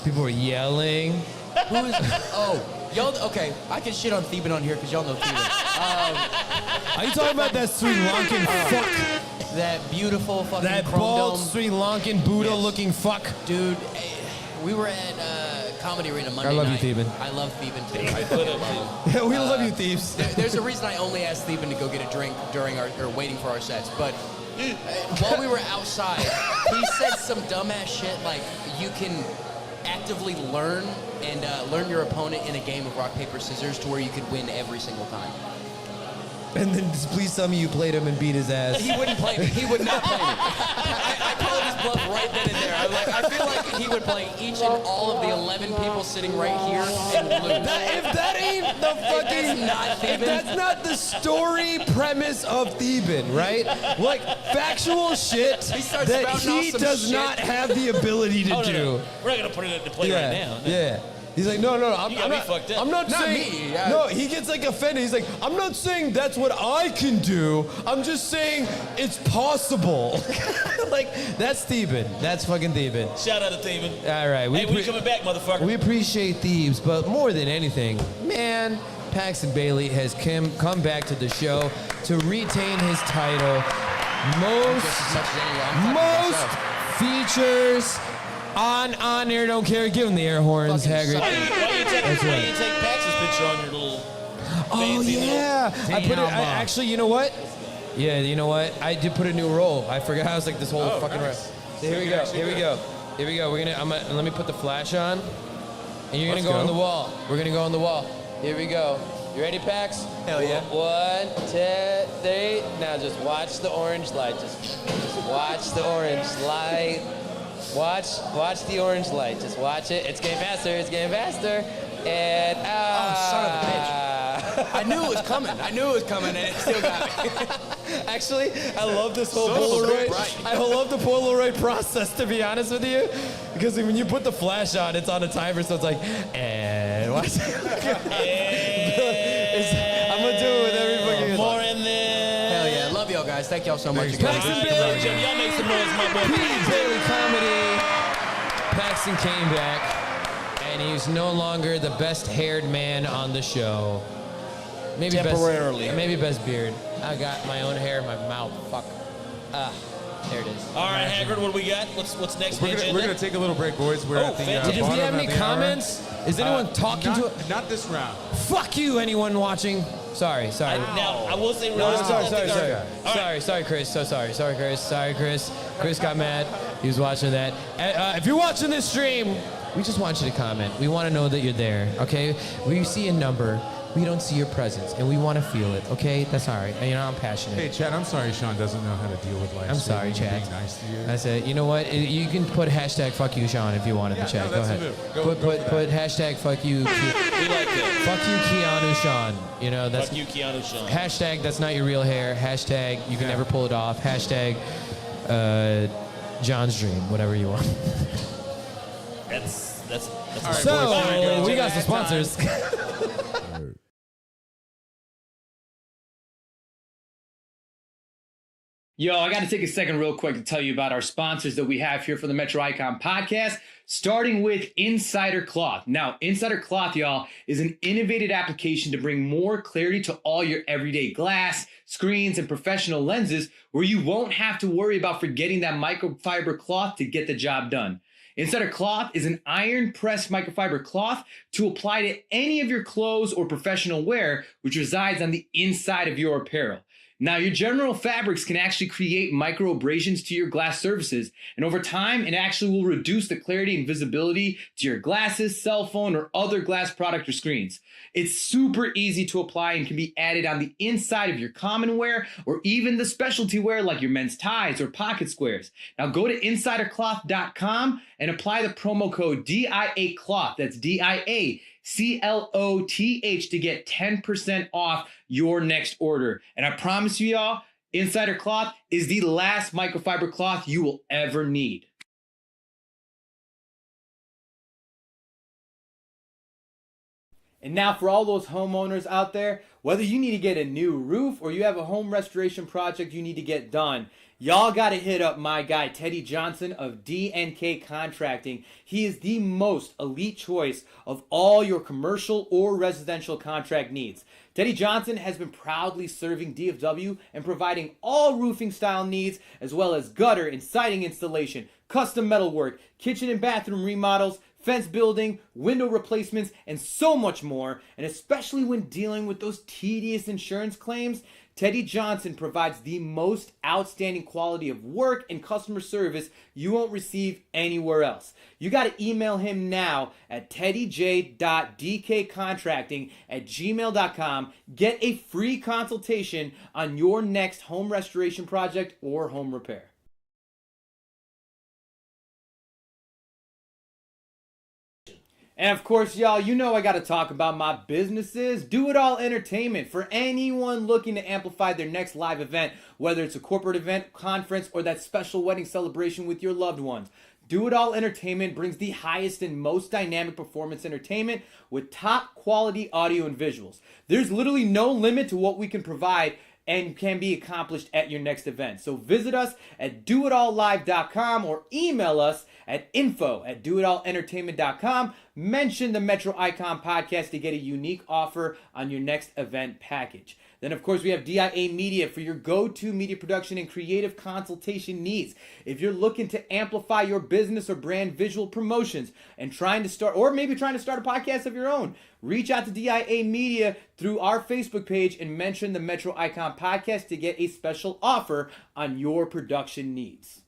People were yelling. Who is? Y'all. Okay, I can shit on Theban on here because y'all know Theban. Are you talking about that Sri Lankan fuck? That beautiful fucking That chrome bald dome. Sri Lankan Buddha-looking fuck? Dude, we were at Comedy Arena Monday love you, night. Theban. I love Theban too. Yeah, we love you, thieves. There's a reason I only asked Theban to go get a drink during waiting for our sets. But while we were outside, he said some dumbass shit like you can actively learn learn your opponent in a game of rock, paper, scissors to where you could win every single time. And then please tell me you played him and beat his ass. He wouldn't play me. He would not play me. I called his bluff right then and there. I feel like he would play each and all of the 11 people sitting right here and lose. If that ain't the fucking... If that's not the story premise of Theban, right? Like, factual shit starts that spouting he off some does shit. not have the ability to Oh, do. no. We're not gonna put it into play Yeah, right now. yeah. He's like, no, I'm You got me not, fucked up. I'm not Not saying. me, No, he gets like offended. He's like, I'm not saying that's what I can do. I'm just saying it's possible. Like, that's Theban. That's fucking Theban. Shout out to Theban. All right, Hey, when you coming back, motherfucker? we appreciate thieves, but more than anything, man, Paxton Bailey has come back to the show to retain his title. Just as much as any, I'm talking to Most myself. features On air, don't care. Give him the air horns, Haggard. Why you take right. Pax's picture on your little Oh fancy yeah, little- I put it. Actually, you know what? Yeah, you know what? I did put a new roll. I forgot. I was like this whole fucking roll. So here we go. Here we go. Here we go. Let me put the flash on, and you're gonna go on the wall. We're gonna go on the wall. Here we go. You ready, Pax? Hell yeah. 1, 2, 3. Now just watch the orange light. Just watch the orange light. Watch the orange light. Just watch it. It's getting faster. It's getting faster. And son of a bitch. I knew it was coming, and it still got me. Actually, I love this whole Son of a Polaroid. bitch. I love the Polaroid process, to be honest with you, because when you put the flash on, it's on a timer, so it's like, and watch. I'm gonna do it with every fucking. More in there. Hell yeah. Love y'all guys. Thank y'all so much again. Paxton Bailey. Y'all make some noise, my boy. P. Bailey Comedy. Paxton came back, and he's no longer the best haired man on the show. Maybe Temporarily. Maybe best beard. I got my own hair in my mouth. Fuck. There it is. All right, Haggard, what do we got? What's next? We're gonna take a little break, boys. We're at the Did we bottom have of any the hour. comments? Is anyone talking to it? Not this round. Fuck you, anyone watching? Sorry. Now, I will say really Sorry, Chris. So sorry. Sorry, Chris. Chris got mad. He was watching that. If you're watching this stream, we just want you to comment. We want to know that you're there, okay? We see a number. We don't see your presence, and we want to feel it, okay? That's all right. You know, I'm passionate. Hey, Chad, I'm sorry Shawn doesn't know how to deal with life. I'm sorry, Chad. Being nice to you. That's it. You know what? You can put hashtag fuck you, Shawn, if you wanted to chat. no, Go that's ahead. a move. Go Put hashtag fuck you. We like that. Fuck you, Keanu Shawn. You know, that's Fuck you, Keanu Shawn. hashtag that's not your real hair. Hashtag you can never pull it off. Hashtag John's dream. Whatever you want. That's All right, So boys, we got some sponsors. Yo, I got to take a second real quick to tell you about our sponsors that we have here for the Metro Icon podcast, starting with Insider Cloth. Now, Insider Cloth, y'all, is an innovative application to bring more clarity to all your everyday glass, screens, and professional lenses where you won't have to worry about forgetting that microfiber cloth to get the job done. Insider Cloth is an iron-pressed microfiber cloth to apply to any of your clothes or professional wear, which resides on the inside of your apparel. Now, your general fabrics can actually create micro abrasions to your glass surfaces, and over time, it actually will reduce the clarity and visibility to your glasses, cell phone, or other glass product or screens. It's super easy to apply and can be added on the inside of your common wear or even the specialty wear like your men's ties or pocket squares. Now, go to insidercloth.com and apply the promo code DIACLOTH. That's DIACLOTH to get 10% off your next order. And I promise you, y'all, Insider Cloth is the last microfiber cloth you will ever need. And now for all those homeowners out there, whether you need to get a new roof or you have a home restoration project you need to get done, y'all got to hit up my guy, Teddy Johnson of D&K Contracting. He is the most elite choice of all your commercial or residential contract needs. Teddy Johnson has been proudly serving DFW and providing all roofing style needs, as well as gutter and siding installation, custom metalwork, kitchen and bathroom remodels, fence building, window replacements, and so much more. And especially when dealing with those tedious insurance claims, Teddy Johnson provides the most outstanding quality of work and customer service you won't receive anywhere else. You got to email him now at teddyj.dkcontracting@gmail.com. Get a free consultation on your next home restoration project or home repair. And of course, y'all, you know I got to talk about my businesses. Do It All Entertainment. For anyone looking to amplify their next live event, whether it's a corporate event, conference, or that special wedding celebration with your loved ones. Do It All Entertainment brings the highest and most dynamic performance entertainment with top quality audio and visuals. There's literally no limit to what we can provide and can be accomplished at your next event. So visit us at doitallive.com or email us at info@doitallentertainment.com. Mention the Metro Icon podcast to get a unique offer on your next event package. Then, of course, we have DIA Media for your go-to media production and creative consultation needs. If you're looking to amplify your business or brand visual promotions and trying to start a podcast of your own, reach out to DIA Media through our Facebook page and mention the Metro Icon Podcast to get a special offer on your production needs.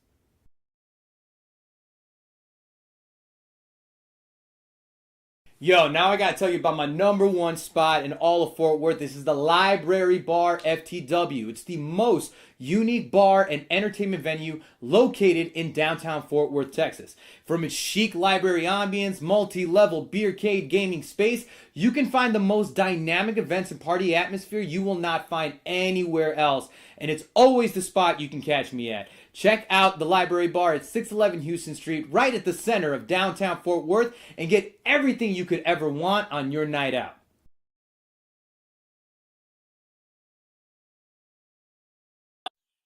Yo, now I gotta tell you about my number one spot in all of Fort Worth. This is the Library Bar FTW. It's the most unique bar and entertainment venue located in downtown Fort Worth, Texas. From its chic library ambience, multi-level beercade gaming space, you can find the most dynamic events and party atmosphere you will not find anywhere else. And it's always the spot you can catch me at. Check out the Library Bar at 611 Houston Street, right at the center of downtown Fort Worth, and get everything you could ever want on your night out.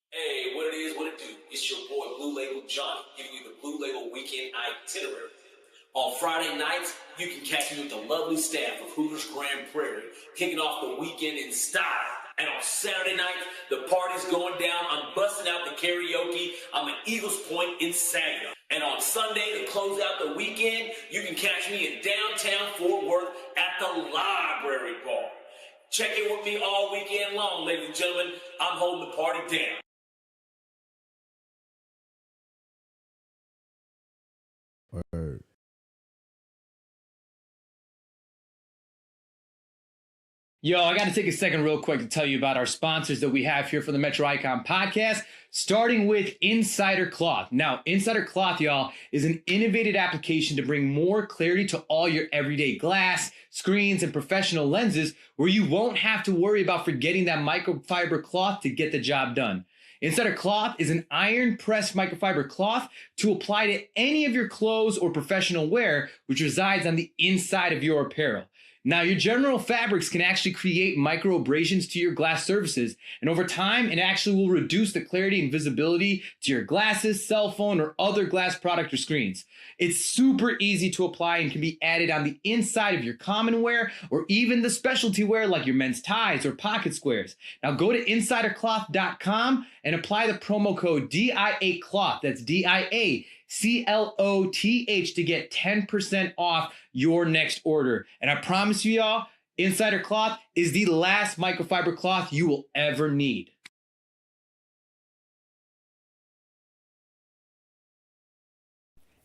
Hey, what it is, what it do? It's your boy Blue Label Johnny, giving you the Blue Label Weekend Itinerary. On Friday nights, you can catch me with the lovely staff of Hooters Grand Prairie, kicking off the weekend in style. And on Saturday night, the party's going down. I'm busting out the karaoke. I'm at Eagles Point in Saginaw. And on Sunday, to close out the weekend, you can catch me in downtown Fort Worth at the Library Bar. Check in with me all weekend long, ladies and gentlemen. I'm holding the party down. Word. Yo, I got to take a second real quick to tell you about our sponsors that we have here for the Metro Icon Podcast, starting with Insider Cloth. Now, Insider Cloth, y'all, is an innovative application to bring more clarity to all your everyday glass, screens, and professional lenses, where you won't have to worry about forgetting that microfiber cloth to get the job done. Insider Cloth is an iron-pressed microfiber cloth to apply to any of your clothes or professional wear, which resides on the inside of your apparel. Now, your general fabrics can actually create micro abrasions to your glass surfaces, and over time, it actually will reduce the clarity and visibility to your glasses, cell phone, or other glass product or screens. It's super easy to apply and can be added on the inside of your common wear or even the specialty wear like your men's ties or pocket squares. Now, go to insidercloth.com and apply the promo code DIACLOTH. That's DIACLOTH to get 10% off your next order. And I promise you, y'all, Insider Cloth is the last microfiber cloth you will ever need.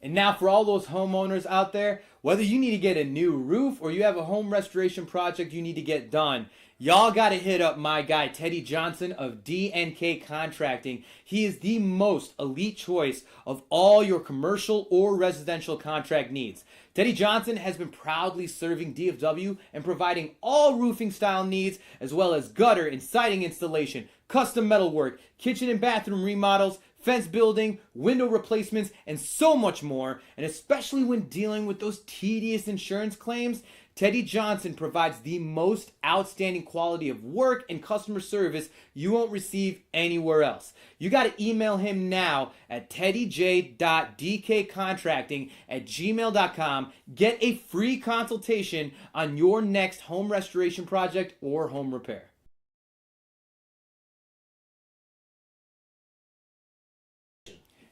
And now for all those homeowners out there, whether you need to get a new roof or you have a home restoration project you need to get done, y'all got to hit up my guy Teddy Johnson of DNK Contracting. He is the most elite choice of all your commercial or residential contract needs. Teddy Johnson has been proudly serving DFW and providing all roofing style needs, as well as gutter and siding installation, custom metalwork, kitchen and bathroom remodels, fence building, window replacements, and so much more. And especially when dealing with those tedious insurance claims, Teddy Johnson provides the most outstanding quality of work and customer service you won't receive anywhere else. You got to email him now at teddyj.dkcontracting@gmail.com. Get a free consultation on your next home restoration project or home repair.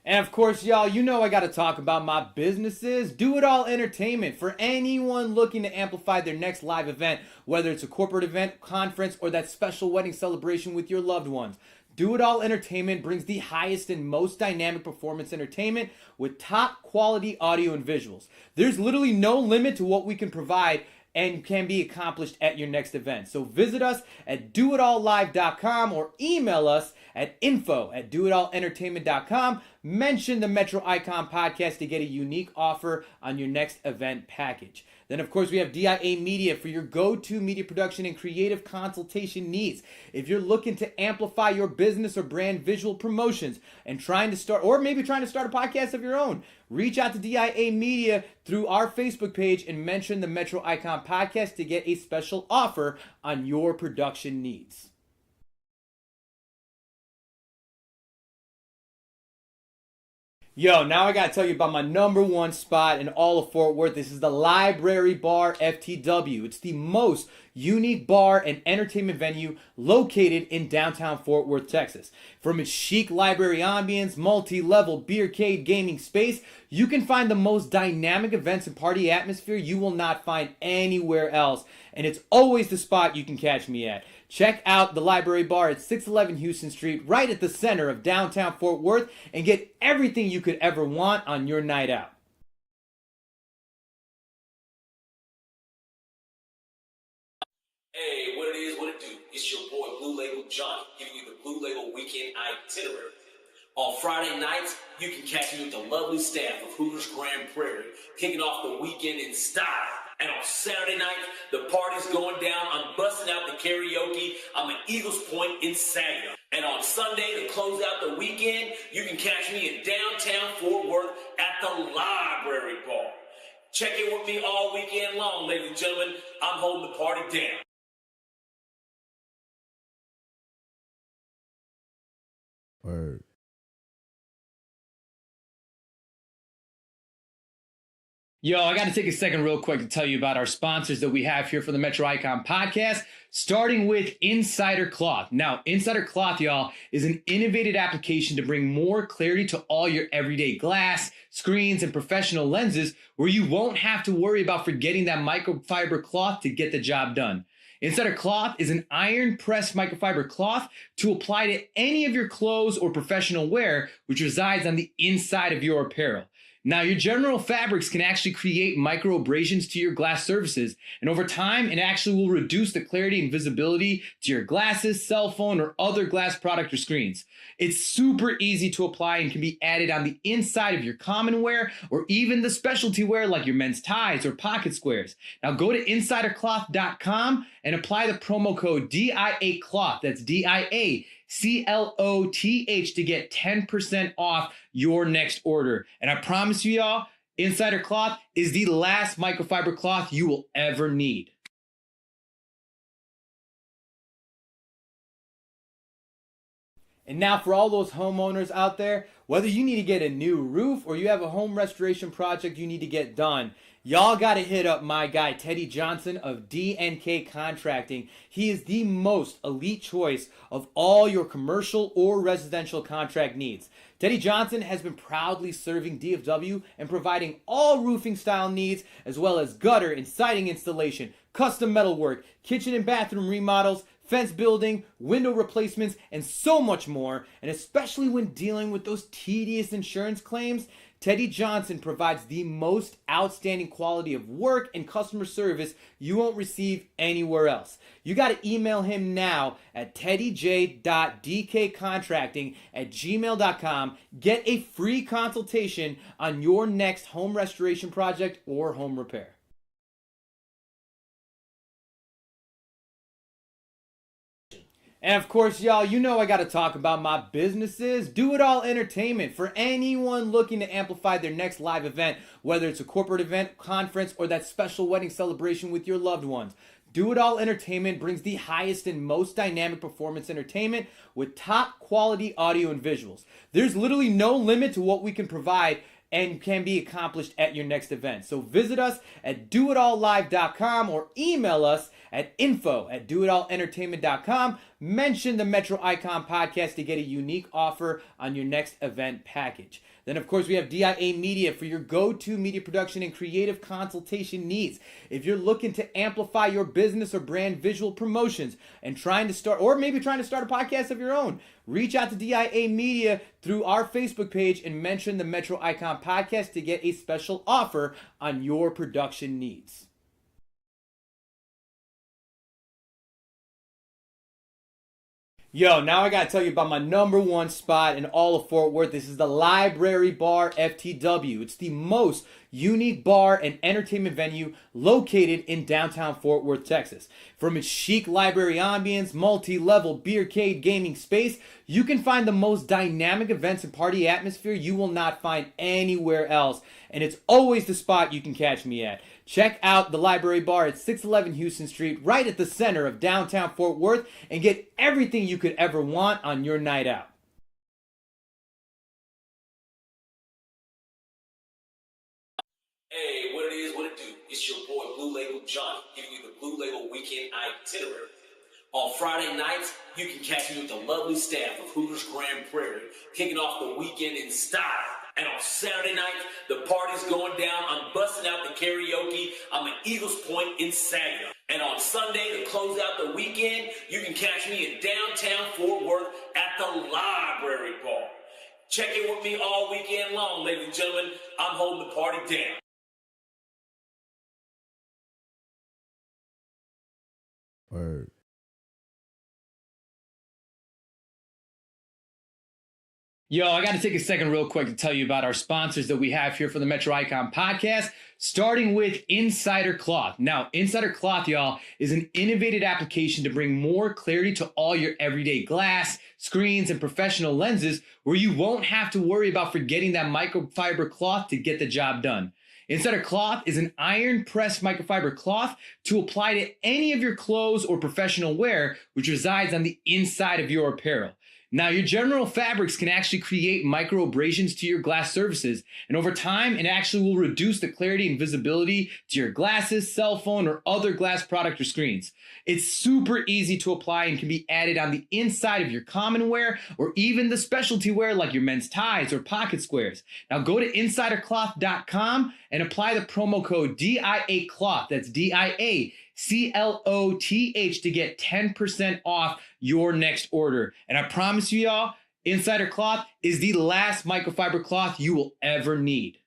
And of course, y'all, you know I got to talk about my businesses. Do It All Entertainment. For anyone looking to amplify their next live event, whether it's a corporate event, conference, or that special wedding celebration with your loved ones. Do It All Entertainment brings the highest and most dynamic performance entertainment with top quality audio and visuals. There's literally no limit to what we can provide and can be accomplished at your next event. So visit us at doitallive.com or email us at info@doitallentertainment.com. Mention the Metro Icon Podcast to get a unique offer on your next event package. Then, of course, we have DIA Media for your go-to media production and creative consultation needs. If you're looking to amplify your business or brand visual promotions and trying to start a podcast of your own, reach out to DIA Media through our Facebook page and mention the Metro Icon Podcast to get a special offer on your production needs. Yo, now I gotta tell you about my number one spot in all of Fort Worth. This is the Library Bar FTW. It's the most unique bar and entertainment venue located in downtown Fort Worth, Texas. From its chic library ambience, multi-level beercade gaming space, you can find the most dynamic events and party atmosphere you will not find anywhere else. And it's always the spot you can catch me at. Check out the Library Bar at 611 Houston Street, right at the center of downtown Fort Worth, and get everything you could ever want on your night out. Hey, what it is, what it do? It's your boy Blue Label Johnny, giving you the Blue Label Weekend Itinerary. On Friday nights, you can catch me with the lovely staff of Hooters Grand Prairie, kicking off the weekend in style. And on Saturday night, the party's going down. I'm busting out the karaoke. I'm at Eagles Point in Saginaw. And on Sunday, to close out the weekend, you can catch me in downtown Fort Worth at the Library Bar. Check in with me all weekend long, ladies and gentlemen. I'm holding the party down. Word. Yo, I got to take a second real quick to tell you about our sponsors that we have here for the Metro Icon podcast, starting with Insider Cloth. Now, Insider Cloth, y'all, is an innovative application to bring more clarity to all your everyday glass, screens, and professional lenses where you won't have to worry about forgetting that microfiber cloth to get the job done. Insider Cloth is an iron-pressed microfiber cloth to apply to any of your clothes or professional wear, which resides on the inside of your apparel. Now, your general fabrics can actually create micro abrasions to your glass surfaces, and over time, it actually will reduce the clarity and visibility to your glasses, cell phone, or other glass product or screens. It's super easy to apply and can be added on the inside of your common wear or even the specialty wear like your men's ties or pocket squares. Now, go to insidercloth.com and apply the promo code DIACLOTH. That's DIACLOTH to get 10% off your next order. And I promise you, y'all, Insider Cloth is the last microfiber cloth you will ever need. And now for all those homeowners out there, whether you need to get a new roof or you have a home restoration project you need to get done, y'all got to hit up my guy Teddy Johnson of D&K Contracting. He is the most elite choice of all your commercial or residential contract needs. Teddy Johnson has been proudly serving DFW and providing all roofing style needs as well as gutter and siding installation, custom metalwork, kitchen and bathroom remodels, fence building, window replacements, and so much more. And especially when dealing with those tedious insurance claims, Teddy Johnson provides the most outstanding quality of work and customer service you won't receive anywhere else. You got to email him now at teddyj.dkcontracting@gmail.com. Get a free consultation on your next home restoration project or home repair. And of course, y'all, you know I got to talk about my businesses. Do It All Entertainment. For anyone looking to amplify their next live event, whether it's a corporate event, conference, or that special wedding celebration with your loved ones. Do It All Entertainment brings the highest and most dynamic performance entertainment with top quality audio and visuals. There's literally no limit to what we can provide and can be accomplished at your next event. So visit us at doitallive.com or email us at info@doitallentertainment.com. Mention the Metro Icon podcast to get a unique offer on your next event package. Then, of course, we have DIA Media for your go-to media production and creative consultation needs. If you're looking to amplify your business or brand visual promotions and trying to start a podcast of your own, reach out to DIA Media through our Facebook page and mention the Metro Icon podcast to get a special offer on your production needs. Yo, now I gotta tell you about my number one spot in all of Fort Worth. This is the Library Bar FTW. It's the most unique bar and entertainment venue located in downtown Fort Worth, Texas. From its chic library ambience, multi-level beercade gaming space, you can find the most dynamic events and party atmosphere you will not find anywhere else. And it's always the spot you can catch me at. Check out the Library Bar at 611 Houston Street, right at the center of downtown Fort Worth, and get everything you could ever want on your night out. Hey, what it is, what it do? It's your boy Blue Label Johnny, giving you the Blue Label Weekend Itinerary. On Friday nights, you can catch me with the lovely staff of Hooters Grand Prairie, kicking off the weekend in style. And on Saturday night, the party's going down. I'm busting out the karaoke. I'm at Eagles Point in Saginaw. And on Sunday, to close out the weekend, you can catch me in downtown Fort Worth at the Library Bar. Check in with me all weekend long, ladies and gentlemen. I'm holding the party down. Word. Yo, I got to take a second real quick to tell you about our sponsors that we have here for the Metro Icon podcast, starting with Insider Cloth. Now, Insider Cloth, y'all, is an innovative application to bring more clarity to all your everyday glass, screens, and professional lenses where you won't have to worry about forgetting that microfiber cloth to get the job done. Insider Cloth is an iron-pressed microfiber cloth to apply to any of your clothes or professional wear, which resides on the inside of your apparel. Now, your general fabrics can actually create micro abrasions to your glass surfaces, and over time, it actually will reduce the clarity and visibility to your glasses, cell phone, or other glass product or screens. It's super easy to apply and can be added on the inside of your common wear or even the specialty wear like your men's ties or pocket squares. Now, go to insidercloth.com and apply the promo code DIACLOTH. That's DIACLOTH to get 10% off your next order. And I promise you, y'all, Insider Cloth is the last microfiber cloth you will ever need.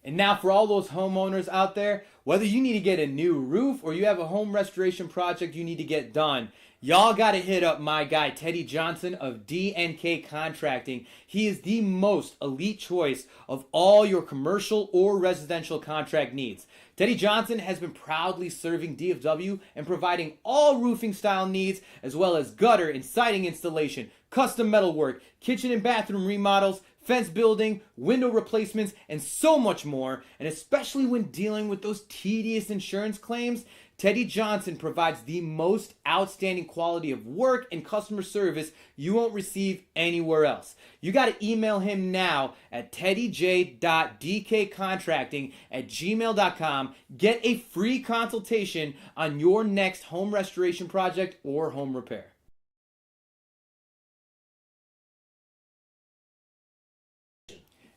And now for all those homeowners out there, whether you need to get a new roof or you have a home restoration project you need to get done, y'all got to hit up my guy, Teddy Johnson of DNK Contracting. He is the most elite choice of all your commercial or residential contract needs. Teddy Johnson has been proudly serving DFW and providing all roofing style needs, as well as gutter and siding installation, custom metalwork, kitchen and bathroom remodels, fence building, window replacements, and so much more. And especially when dealing with those tedious insurance claims, Teddy Johnson provides the most outstanding quality of work and customer service you won't receive anywhere else. You got to email him now at teddyj.dkcontracting@gmail.com. Get a free consultation on your next home restoration project or home repair.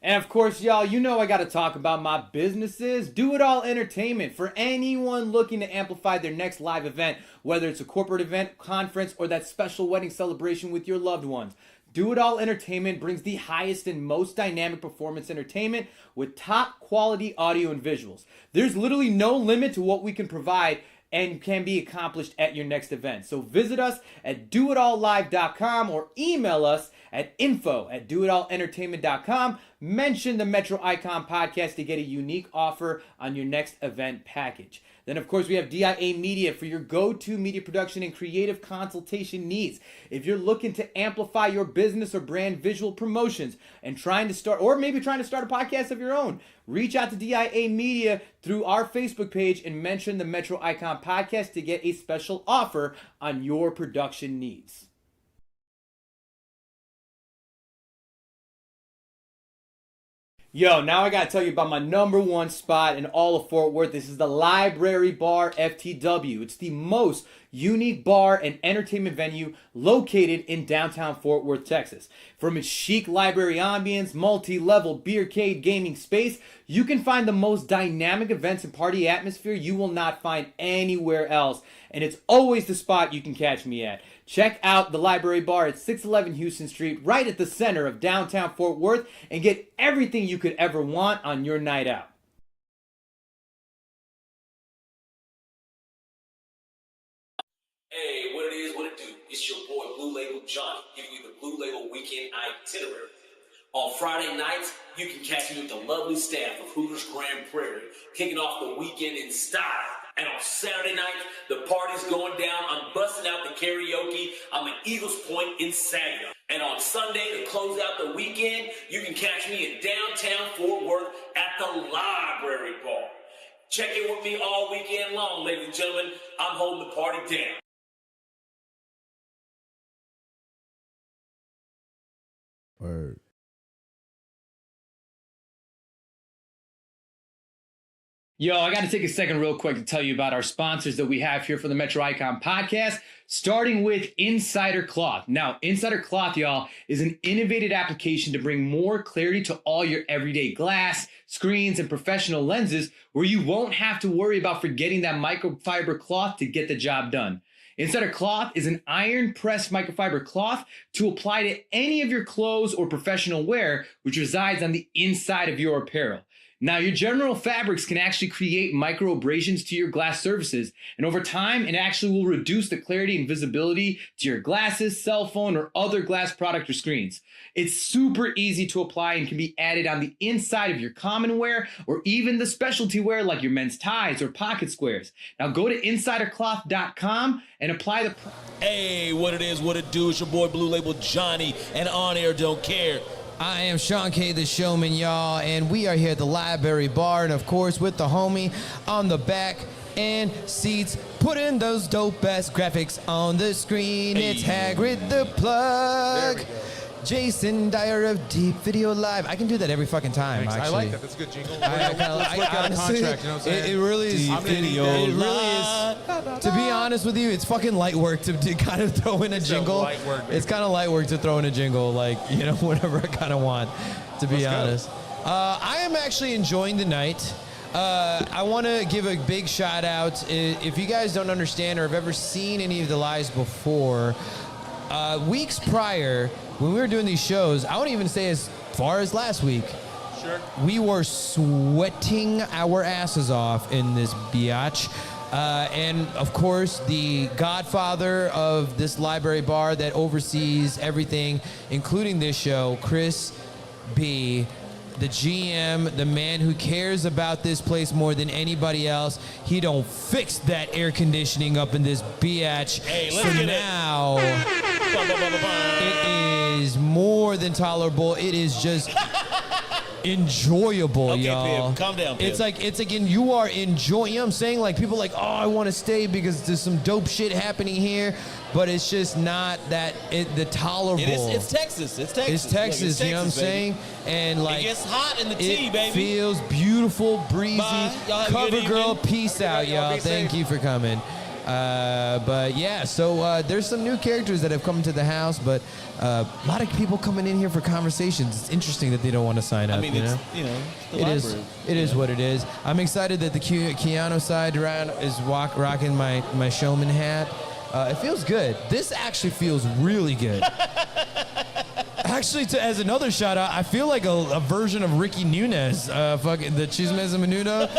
And of course, y'all, you know I got to talk about my businesses. Do It All Entertainment. For anyone looking to amplify their next live event, whether it's a corporate event, conference, or that special wedding celebration with your loved ones. Do It All Entertainment brings the highest and most dynamic performance entertainment with top quality audio and visuals. There's literally no limit to what we can provide and can be accomplished at your next event. So visit us at doitallive.com or email us at info@doitallentertainment.com. Mention the Metro Icon podcast to get a unique offer on your next event package. Then, of course, we have DIA Media for your go-to media production and creative consultation needs. If you're looking to amplify your business or brand visual promotions and trying to start a podcast of your own, reach out to DIA Media through our Facebook page and mention the Metro Icon podcast to get a special offer on your production needs. Yo, now I gotta tell you about my number one spot in all of Fort Worth. This is the Library Bar FTW. It's the most unique bar and entertainment venue located in downtown Fort Worth, Texas. From its chic library ambience, multi-level beercade gaming space, you can find the most dynamic events and party atmosphere you will not find anywhere else. And it's always the spot you can catch me at. Check out the Library Bar at 611 Houston Street, right at the center of downtown Fort Worth, and get everything you could ever want on your night out. Hey, what it is, what it do? It's your boy Blue Label Johnny, giving you the Blue Label Weekend Itinerary. On Friday nights, you can catch me with the lovely staff of Hooters Grand Prairie, kicking off the weekend in style. And on Saturday night, the party's going down. I'm busting out the karaoke. I'm at Eagles Point in Saginaw. And on Sunday, to close out the weekend, you can catch me in downtown Fort Worth at the Library Bar. Check in with me all weekend long, ladies and gentlemen. I'm holding the party down. Word. Yo, I got to take a second real quick to tell you about our sponsors that we have here for the Metro Icon podcast, starting with Insider Cloth. Now, Insider Cloth, y'all, is an innovative application to bring more clarity to all your everyday glass, screens, and professional lenses where you won't have to worry about forgetting that microfiber cloth to get the job done. Insider Cloth is an iron-pressed microfiber cloth to apply to any of your clothes or professional wear, which resides on the inside of your apparel. Now, your general fabrics can actually create micro abrasions to your glass surfaces, and over time, it actually will reduce the clarity and visibility to your glasses, cell phone, or other glass product or screens. It's super easy to apply and can be added on the inside of your common wear or even the specialty wear like your men's ties or pocket squares. Now, go to insidercloth.com and apply the... Hey, what it is, what it do, it's your boy Blue Label Johnny, and On Air Don't Care. I am Shawn K, the Showman, y'all, and we are here at the Library Bar, and of course with the homie on the back and seats, putting those dope-ass graphics on the screen. Hey. It's Hagrid the Plug. There we go. Jason Dyer of Deep Video Live. I can do that every fucking time, Thanks. actually. I like that. That's a good jingle. Let's work out a honestly, contract, you know what I'm saying? it really is. I'm gonna need that. It really is. To be honest with you, it's fucking light work to kind of throw in a jingle. light work, baby. It's kind of light work to throw in a jingle, like, you know, whatever I kind of want, to be honest. I am actually enjoying the night. I want to give a big shout out. If you guys don't understand or have ever seen any of the lives before, weeks prior, when we were doing these shows, I won't even say as far as last week, Sure. we were sweating our asses off in this biatch. And of course, the godfather of this library bar that oversees everything, including this show, Chris B., the GM, the man who cares about this place more than anybody else. He don't fix that air conditioning up in this biatch. Hey, let's so get it. now it is more than tolerable. It is just enjoyable, Okay, y'all. Pip, calm down, Pip. It's like and you are enjoying. You know what I'm saying? Like people are like, oh, I want to stay because there's some dope shit happening here, but it's just not the tolerable. It's Texas. It's Texas. It's Texas, Look, you know what I'm saying? And like It gets hot in the tea, it baby. feels beautiful, breezy. Bye. Y'all have a Cover good girl, evening. peace out, y'all. y'all. Be Thank safe. you for coming. But yeah, so there's some new characters that have come to the house, but a lot of people coming in here for conversations. It's interesting that they don't want to sign up. I mean, you it's, know? you know, the It is. library. It is what it is. I'm excited that the Keanu side around is rocking my Showman hat. It feels good. This actually feels really good. Actually, as another shout out, I feel like a version of Ricky Nunez, fucking the Chismes Menudo.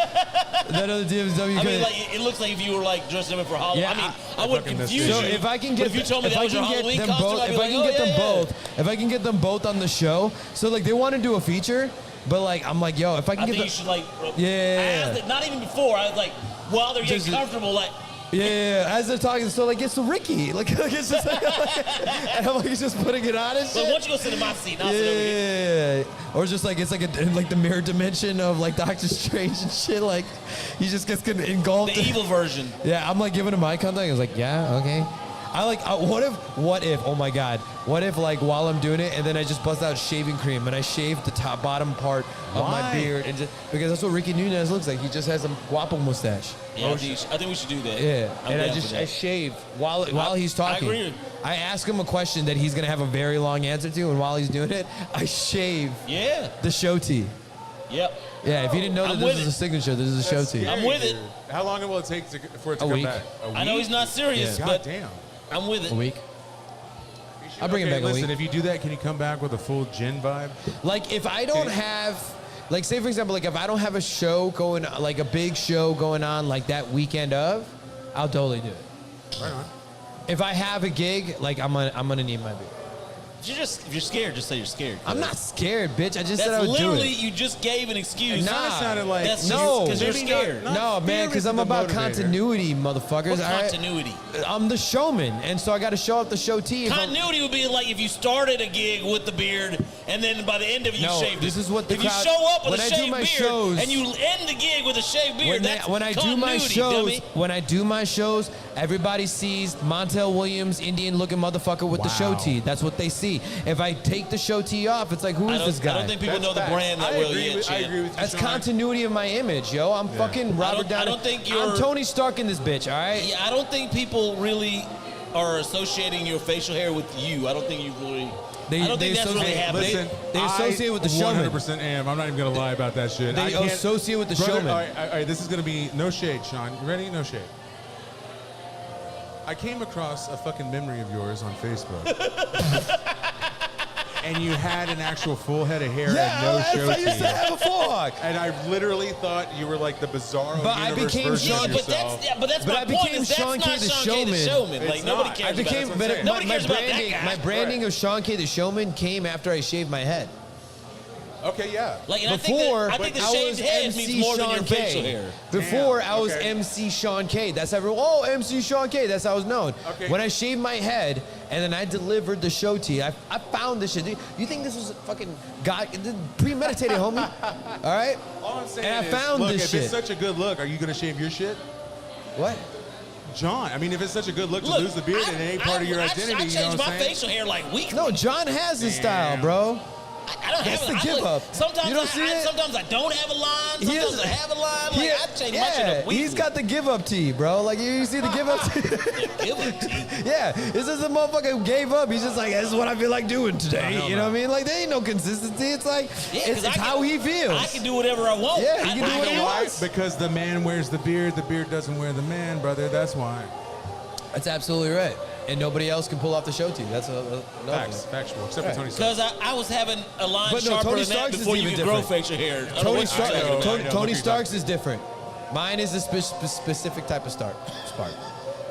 That other DFW. I mean, like, it looks like if you were like dressing up for Halloween. Yeah, I mean, I would fucking confuse miss you. it. So if I can but get, if you told me if that I was your can get Halloween them costume, both, I'd be if I like, can oh, get them yeah, both, if I can get them both on the show, so like they want to do a feature, but like I'm like, yo, if I can I get think them, you should like. Yeah. I asked it, not even before. I was like, while they're getting Just- comfortable, like. yeah, as they're talking, so like it's the Ricky, like it's just like, and I'm like just putting it on and Like, shit. why don't you go sit in my seat? And I'll sit over here. Yeah, or just like it's like like the mirror dimension of like Doctor Strange and shit. Like he just gets engulfed. The evil version. Yeah, I'm like giving him eye contact. I was like, yeah, okay. I like, what if, oh my God, what if like while I'm doing it and then I just bust out shaving cream and I shave the bottom part of my Why? beard and just, because that's what Ricky Nunez looks like. He just has a guapo mustache. Yeah, I think we should do that. Yeah, I'm and down for that. I shave while he's talking. agree. I ask him a question that he's gonna have a very long answer to, and while he's doing it, I shave Yeah. the show tee. Yep. Yeah, if you didn't know that I'm this with is it. a signature, this is a show That's tee. scary, I'm with it. dude. How long will it take for it to A come week. back? A week? I know he's not serious, God but damn. I'm with it. A week. I'll bring it back a Listen, week. if you do that, can you come back with a full gin vibe? Like if I don't have, like say for example, like if I don't have a show going, like a big show going on like that weekend of, I'll totally do it. Right on. If I have a gig, like I'm gonna need my beer. If you're scared, just say you're scared. I'm not scared, bitch. I just said I That's would do literally, it. you just gave an excuse. Nah. It sounded like That's No. because you're Maybe scared. not- No, man, fear because isn't I'm the about motivator. continuity, motherfuckers. What's all right? continuity? I'm the showman, and so I got to show up the show tee. if I'm- Continuity would be like if you started a gig with the beard and then by the end of it you No, shaved it. this is what the if crowd- you show up with when a I do shaved my beard shows- and you end the gig with a shaved beard, that's when I do my continuity, shows, dummy. when I do my shows, Everybody sees Montel Williams, Indian-looking motherfucker with the show tee. That's what they see. If I take the show tee off, it's like, who is this guy? I don't think people know the brand that well yet. I agree with you, That's Shawn. continuity of my image, yo. I'm fucking Robert Downey. I don't think you're... I'm Tony Stark in this bitch, all right? Yeah, I don't think people really are associating your facial hair with you. I don't think you really... I don't think that's really happening. Listen, They associate with the Showman. 100% am. I'm not even going to lie about that shit. They associate with the Brother, Showman. All right, this is going to be no shade, Shawn. You ready? No shade. I came across a fucking memory of yours on Facebook. And you had an actual full head of hair and no show I used to have a mohawk. And I literally thought you were like the bizarro But I universe became version Shawn- of yourself. But that's But my I point. became Is that's Shawn K. not the Shawn K. the Showman. Showman. It's Like, nobody not. cares I became, about but that. my, Nobody my cares about that branding, guy. my branding of Shawn K. the Showman came after I shaved my head. Okay, yeah. Like, and Before, I think the I shaved was head MC means more than Shawn your K. facial hair. Before, Damn, I was okay. MC Shawn K. That's everyone. Oh, MC Shawn K. That's how I was known. Okay. When I shaved my head and then I delivered the show to you, I found this shit. You think this was a fucking premeditated, homie? All right? All I'm saying And I is, found look, this if shit. it's such a good look, are you going to shave your shit? What? John, I mean, if it's such a good look to Look, lose the beard and it ain't part of your identity, I you know changed what my I'm saying? facial hair like weekly. No, John has his style, bro. I don't That's have the it. give up. Sometimes You don't see it? Sometimes I don't have a line. Sometimes I have a line. Like, I change my shit up weekly. He's got the give up tee, bro. Like you see the give up tee. Give it to you. Yeah, this is a motherfucker who gave up. He's just like, this is what I feel like doing today. You know what I mean? Like there ain't no consistency. It's like Yeah, 'cause it's I can- how he feels. I can do whatever I want. Yeah, he can do what he Why? wants. Because the man wears the beard doesn't wear the man, brother. That's why. That's absolutely right. And nobody else can pull off the show tee. That's a Factual, except for Tony Stark. Because I was having a line But no, sharper Tony than that Stark's is before you even could grow different. facial hair. I don't know Tony what Stark. you're talking about. Tony Stark's is different. Mine is a specific type of spark.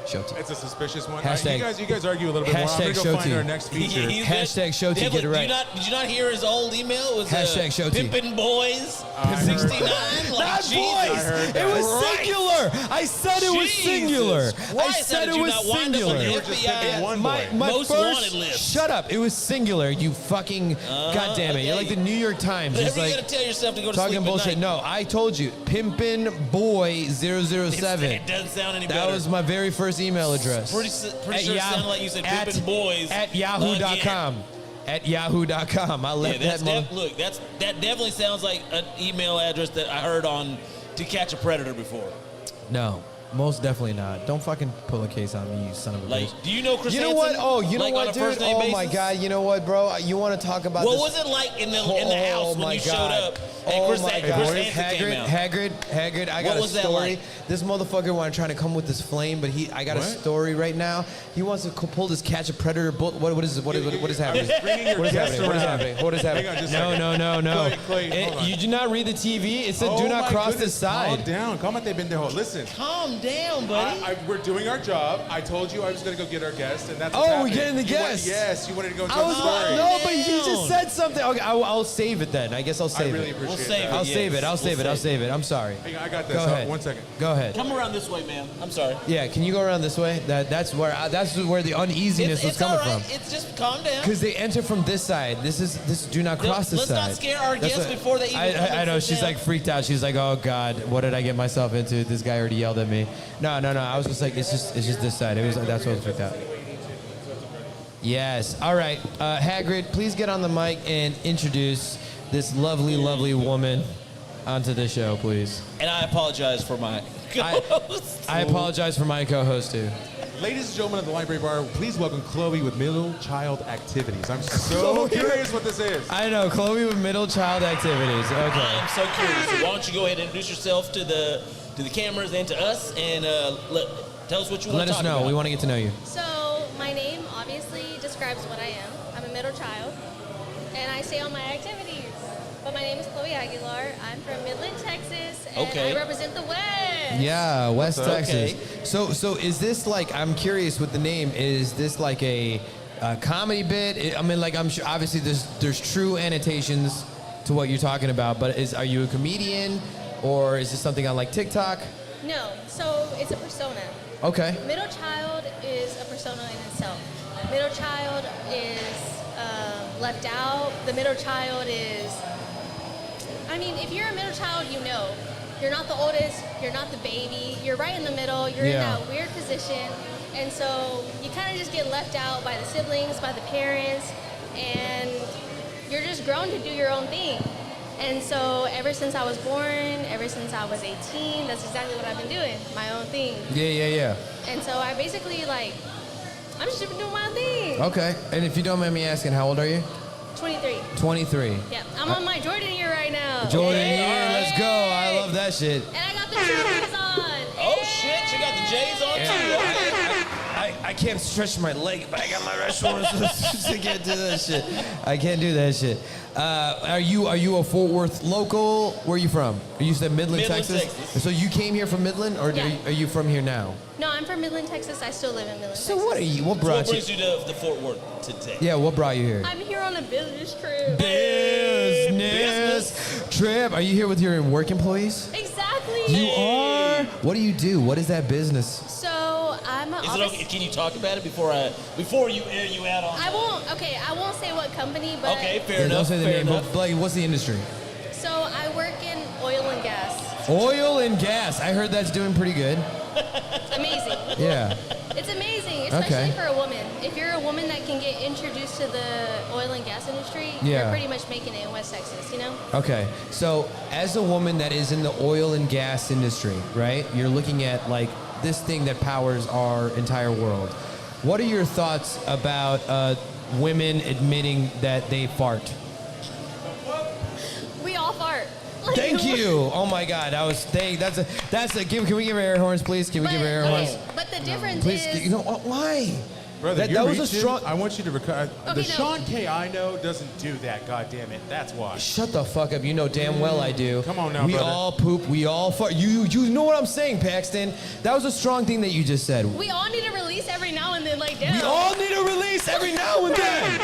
Show tee. It's a suspicious one. Hashtag- You guys argue a little bit more. I'm Hashtag gonna go show find team. our next feature. Hashtag show team, get it right. Did you not hear his old email? It was Hashtag show team. Pimpin' Boys heard 69. that. Like, Not Jesus. boys. It was Christ. singular. I said it was Jesus singular. I Christ, said how did it you was not wind up on singular. the You were just thinking FBI one My boy. Most first. wanted list. Shut up. It was singular. You fucking. God damn it. You're like the New York Times. It's Whatever you like gotta tell yourself to go to talking sleep bullshit. at night. No, I told you. Pimpin' Boy 007. It doesn't sound any That better. was my very first email address. Pretty sure it sounded like you said Pimpin' Boys at yahoo.com. At yahoo.com. I Yeah, left that's that look, that definitely sounds like an email address that I heard on To Catch a Predator before. No, most definitely not. Don't fucking pull a case on me, you son of a Like, bitch. do you know Chris You know Hansen? what? Oh, you know Like, what, on a dude? first name Oh my basis? God! You know what, bro? You want to talk about What this? was it like in the house when you showed up and Oh Chris my Hansen God. came out? Hagrid, I got What a was that story. like? This motherfucker wanted trying to come with this flame, but I got a story right now. He wants to pull this catch a predator. What is happening? I was bringing your What is guest happening? What is around. happening? What is happening? Hang on just a No. second. Clay, hold on. You did not read the TV. It said Oh do not my cross goodness, this side. Calm down. Calmate, pendejo. Listen. Calm down, buddy. We're doing our job. I told you I was going to go get our guest, and that's Oh, what's we're happening. getting the You want- guest. Yes, you wanted to go I tell the was story. no, but he just said something. Okay, I'll save it then. I guess I'll I save really it. appreciate save that. it. I'll save it. I'll We'll save it. save I'll save it. I'm sorry. Hang on, I got this. Go ahead. 1 second. Go ahead. Come around this way, man. I'm sorry. Yeah, can you go around this way? That's where the uneasiness was It's coming all right. from. It's just calm down. Because they enter from this side. This do not cross this Let's side. not scare our That's guests what- before they even come I and know. sit She's down. like freaked out. She's like, oh God, what did I get myself into? This guy already yelled at me. No. I was just like, it's just this side. That's what I was freaked out. Yes. All right. Hagrid, please get on the mic and introduce this lovely, lovely woman onto the show, please. And I apologize for my co-host. I apologize for my co-host too. Ladies and gentlemen of the Library Bar, please welcome Chloe with Middle Child Activities. I'm so curious what this is. I know, Chloe with middle child activities. Okay. I'm so curious. So why don't you go ahead and introduce yourself to the cameras and to us, and tell us what you want Let to us talk know. about. We want to get to know you. So, my name obviously describes what I am. I'm a middle child, and I say all my activities. But my name is Chloe Aguilar. I'm from Midland, Texas, and Okay. I represent the West. Yeah, West Okay. Texas. So is this like, I'm curious with the name, is this like a comedy bit? I mean, like, I'm sure obviously there's true annotations to what you're talking about, but are you a comedian, or is this something on like TikTok? No, so it's a persona. Okay. Middle child is a persona in itself. Middle child is left out. The middle child is, I mean, if you're a middle child, you know. you're not the oldest, you're not the baby, you're right in the middle, you're in that weird position. And so you kind of just get left out by the siblings, by the parents, and you're just grown to do your own thing. And so ever since I was born, ever since I was 18, that's exactly what I've been doing, my own thing. Yeah. And so I basically I'm just doing my own thing. Okay. And if you don't mind me asking, how old are you? 23. 23. Yeah, I'm on my Jordan year right now. Jordan year, let's go. I love that shit. And I got the J's on. Oh shit, you got the J's on too. I can't stretch my leg, but I got my rest shoulders to get to that shit. I can't do that shit. Are you a Fort Worth local? Where are you from? You said Midland, Texas? So you came here from Midland, or are you from here now? No, I'm from Midland, Texas. I still live in Midland, So Texas. what are you? What brought brings you to the Fort Worth today? Yeah, what brought you here? I'm here on a business trip. Business trip. Are you here with your work employees? Exactly. You are. What do you do? What is that business? So I'm an Is it office. okay? Can you talk about it before you air you out on? I won't. Okay, I won't say what company, but Okay, fair Don't enough. say the fair name, enough. but like, what's the industry? So I work in oil and gas. Oil and gas. I heard that's doing pretty good. It's amazing. Yeah. It's amazing, especially Okay. for a woman. If you're a woman that can get introduced to the oil and gas industry, Yeah. you're pretty much making it in West Texas, you know? Okay. So as a woman that is in the oil and gas industry, right? You're looking at like this thing that powers our entire world. What are your thoughts about women admitting that they fart? We all fart. Thank you. Oh my God, that's a. Can we give her air horns, please? Can we give her air horns? But the difference Please. is... You know why? Brother, That was a strong. I want you to recover. Okay, The no. Shawn K I know doesn't do that. God damn it. That's why. Shut the fuck up. You know damn well I do. Come on now, We brother. all poop. We all fart. You know what I'm saying, Paxton? That was a strong thing that you just said. We all need a release every now and then, like, damn. We all need a release every now and then.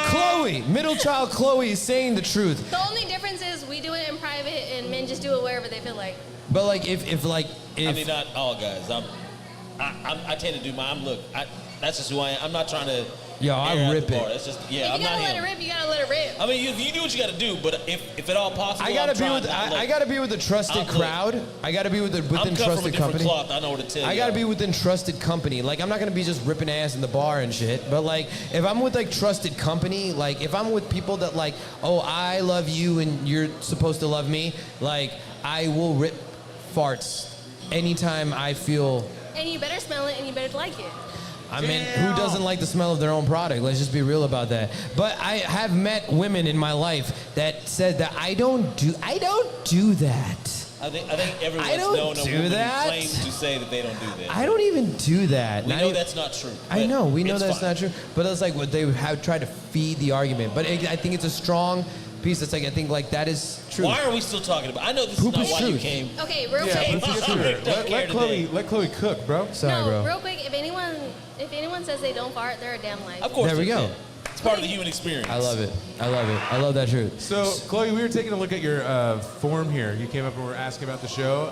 Chloe, middle child Chloe is saying the truth. The only difference is we do it in private and men just do it wherever they feel like. But like if I mean, not all guys. I tend to do that's just who I am. I'm not trying to. Yo, I air out rip the bar. it. That's just If I'm you not gotta let it him. rip, you gotta let it rip. I mean, you do what you got to do, but if at all possible, I gotta I'm be trying with not to, I gotta be with a trusted I'm crowd. I gotta be with I'm within cut from a trusted different company. cloth. I know what to tell you. I gotta be within trusted company. Like I'm not gonna be just ripping ass in the bar and shit. But like if I'm with like trusted company, like if I'm with people that like, oh, I love you and you're supposed to love me, like I will rip farts anytime I feel. And you better smell it and you better like it. I mean, who doesn't like the smell of their own product? Let's just be real about that. But I have met women in my life that said that I don't do that. I think everyone's I don't known a do woman that. who claims to say that they don't do that. I don't even do that. We Not know even- that's not true. I but know, we know it's that's fine. not true. But it's like what they have tried to feed the argument. But I think it's a strong piece. It's like I think like that is true. Why are we still talking about? I know this Poop is not is why you truth. came. Okay, real Yeah, quick. let's get to it. Don't care today. Let Chloe cook, bro. Sorry, no, bro. real quick, if anyone says they don't fart, they're a damn liar. Of course. There we they go. can. It's part of the human experience. I love it. I love it. I love that truth. So, Chloe, we were taking a look at your form here. You came up and were asking about the show.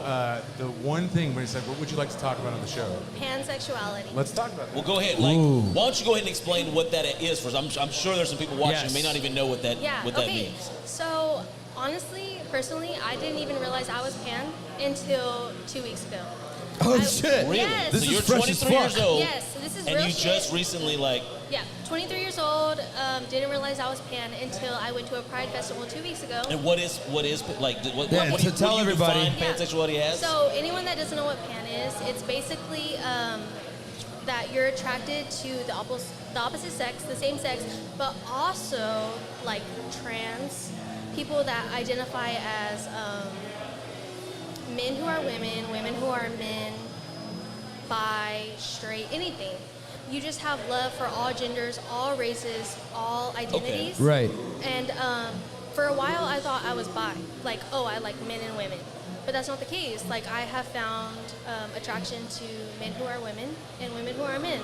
The one thing when you said, what would you like to talk about on the show? Pansexuality. Let's talk about that. Well, go ahead. Ooh. Why don't you go ahead and explain what that is first? I'm sure there's some people watching Yes. who may not even know what that Yeah, what that okay. means. So, honestly, personally, I didn't even realize I was pan until 2 weeks ago. Oh I- shit! Really? Yes. This so is you're fresh as 23 years fuck. old. Yes, this is and real you shit. just recently Yeah, 23 years old, didn't realize I was pan until I went to a Pride Festival 2 weeks ago. And what is like what, Yeah, what, to what tell do you everybody. define pansexuality as? So anyone that doesn't know what pan is, it's basically that you're attracted to the opposite sex, the same sex, but also like trans people that identify as men who are women, women who are men, bi, straight, anything. You just have love for all genders, all races, all identities. Right. And for a while, I thought I was bi. Like, oh, I like men and women. But that's not the case. Like, I have found attraction to men who are women and women who are men.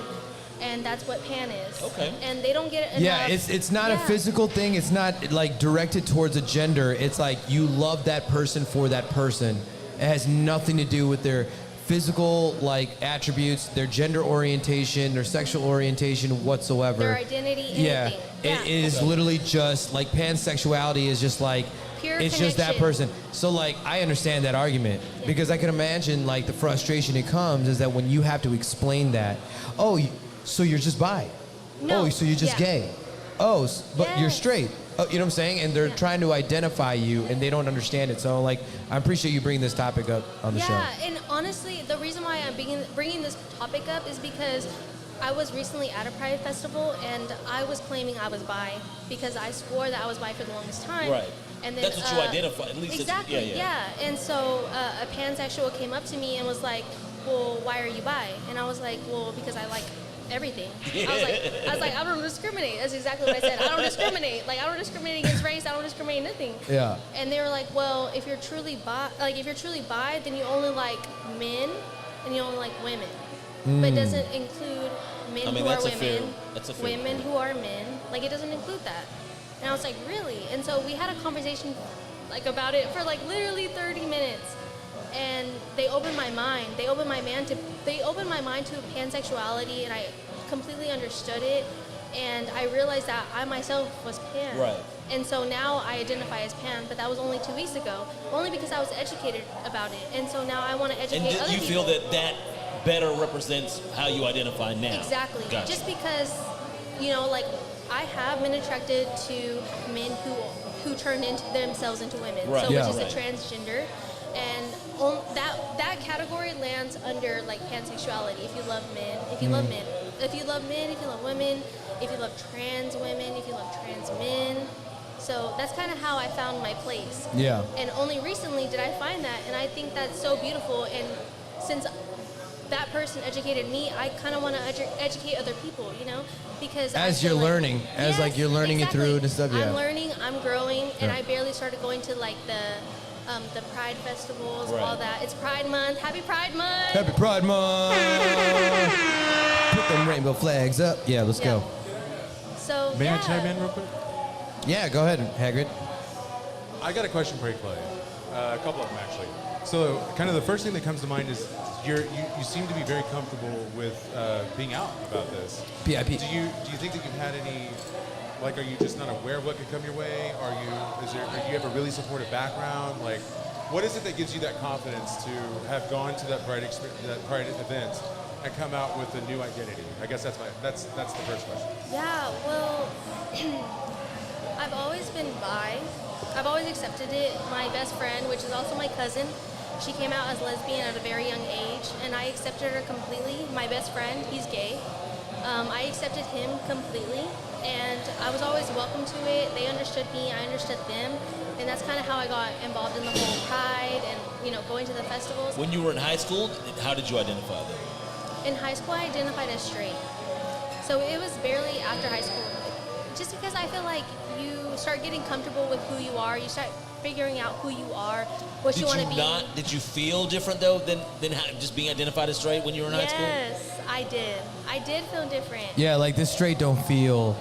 And that's what pan is. Okay. And they don't get enough. Yeah, it's not a Yeah. physical thing. It's not like directed towards a gender. It's like you love that person for that person. It has nothing to do with their physical like attributes, their gender orientation, their sexual orientation whatsoever. Their identity, anything. Yeah. Yeah. It is literally just like pansexuality is just like Pure it's just that connection. person. So like I understand that argument because I can imagine like the frustration it comes is that when you have to explain that, so you're just bi. No. Oh, so you're just gay. Oh, but you're Yes. straight. Oh, you know what I'm saying? And they're trying to identify you and they don't understand it. So like I appreciate you bringing this topic up on the show. Yeah, and honestly, the reason why I'm bringing this topic up is because I was recently at a Pride festival and I was claiming I was bi because I swore that I was bi for the longest time. Right. And then, That's what you identify, at least. Exactly. Yeah. And so a pansexual came up to me and was like, "Well, why are you bi?" And I was like, "Well, because I like everything." I was like, I don't discriminate. That's exactly what I said. I don't discriminate. Like I don't discriminate against race. I don't discriminate nothing. Yeah. And they were like, "Well, if you're truly bi, then you only like men and you only like women, but it doesn't include men who are women, women who are men. Like it doesn't include that." And I was like, "Really?" And so we had a conversation like about it for like literally 30 minutes. And they opened my mind. They opened my mind to pansexuality, and I completely understood it. And I realized that I myself was pan. Right. And so now I identify as pan, but that was only 2 weeks ago, only because I was educated about it. And so now I want to educate other And you people. feel that better represents how you identify now? Exactly. Gotcha. Just because, like I have been attracted to men who turn into themselves into women, Right. so Yeah. which is Right. a transgender, and that category lands under like pansexuality. If you love men, if you love men, if you love men, if you love women, if you love trans women, if you love trans men. So that's kind of how I found my place. Yeah. And only recently did I find that, and I think that's so beautiful. And since that person educated me, I kind of want to educate other people, because I As feel you're like- learning, as Yes, like you're learning exactly. it through and stuff. Yeah. I'm learning, I'm growing, and Yeah. I barely started going to like the Pride festivals, all Right. that. It's Pride Month. Happy Pride Month. Happy Pride Month! Put them rainbow flags up. Yeah, let's go. So May yeah. I chime in real quick? Yeah, go ahead, Hagrid. I got a question for you, Clay. A couple of them, actually. So, kind of the first thing that comes to mind is you seem to be very comfortable with being out about this. PIP. Do you think that you've had any, like, are you just not aware of what could come your way? Are you have a really supportive background? Like, what is it that gives you that confidence to have gone to that Pride event and come out with a new identity? I guess that's the first question. Yeah, well, I've always been bi. I've always accepted it. My best friend, which is also my cousin, she came out as lesbian at a very young age, and I accepted her completely. My best friend, he's gay. I accepted him completely, and I was always welcome to it. They understood me, I understood them, and that's kind of how I got involved in the whole Pride and, going to the festivals. When you were in high school, how did you identify then? In high school, I identified as straight. So it was barely after high school. Just because I feel like you start getting comfortable with who you are, you start figuring out who you are, what you want to be. Did you feel different though than just being identified as straight when you were in high school? Yes, I did. I did feel different. Yeah, like this straight don't feel.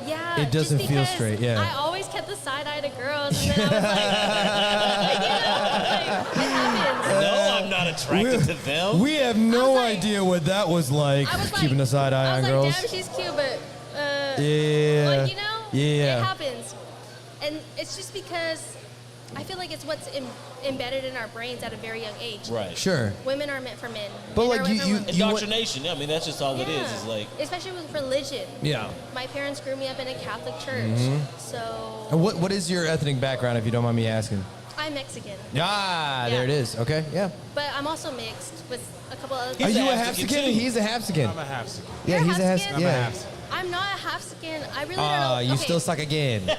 Yeah, It doesn't just feel because straight, yeah. I always kept the side eye to girls, and then I was like, it happens. No, I'm not attracted to them. We have no idea what that was like. I was like, Keeping a side eye I on was girls. like, damn, she's cute, but Yeah. like, Yeah. it happens. And it's just because I feel like it's what's embedded in our brains at a very young age. Right. Sure. Women are meant for men. But Men like are meant for women. Indoctrination. I mean, that's just all it is. Yeah. Is like. Especially with religion. Yeah. My parents grew me up in a Catholic church, Mhm. so And what is your ethnic background, if you don't mind me asking? I'm Mexican. Ah, Yeah. there it is. Okay, yeah. But I'm also mixed with a couple other. Are you a half-sican? He's a half-sican. I'm a half-sican. Yeah, he's a half. half-sican? Yeah. I'm not a half-sican. I really don't Ah, know. you Okay. still suck again. So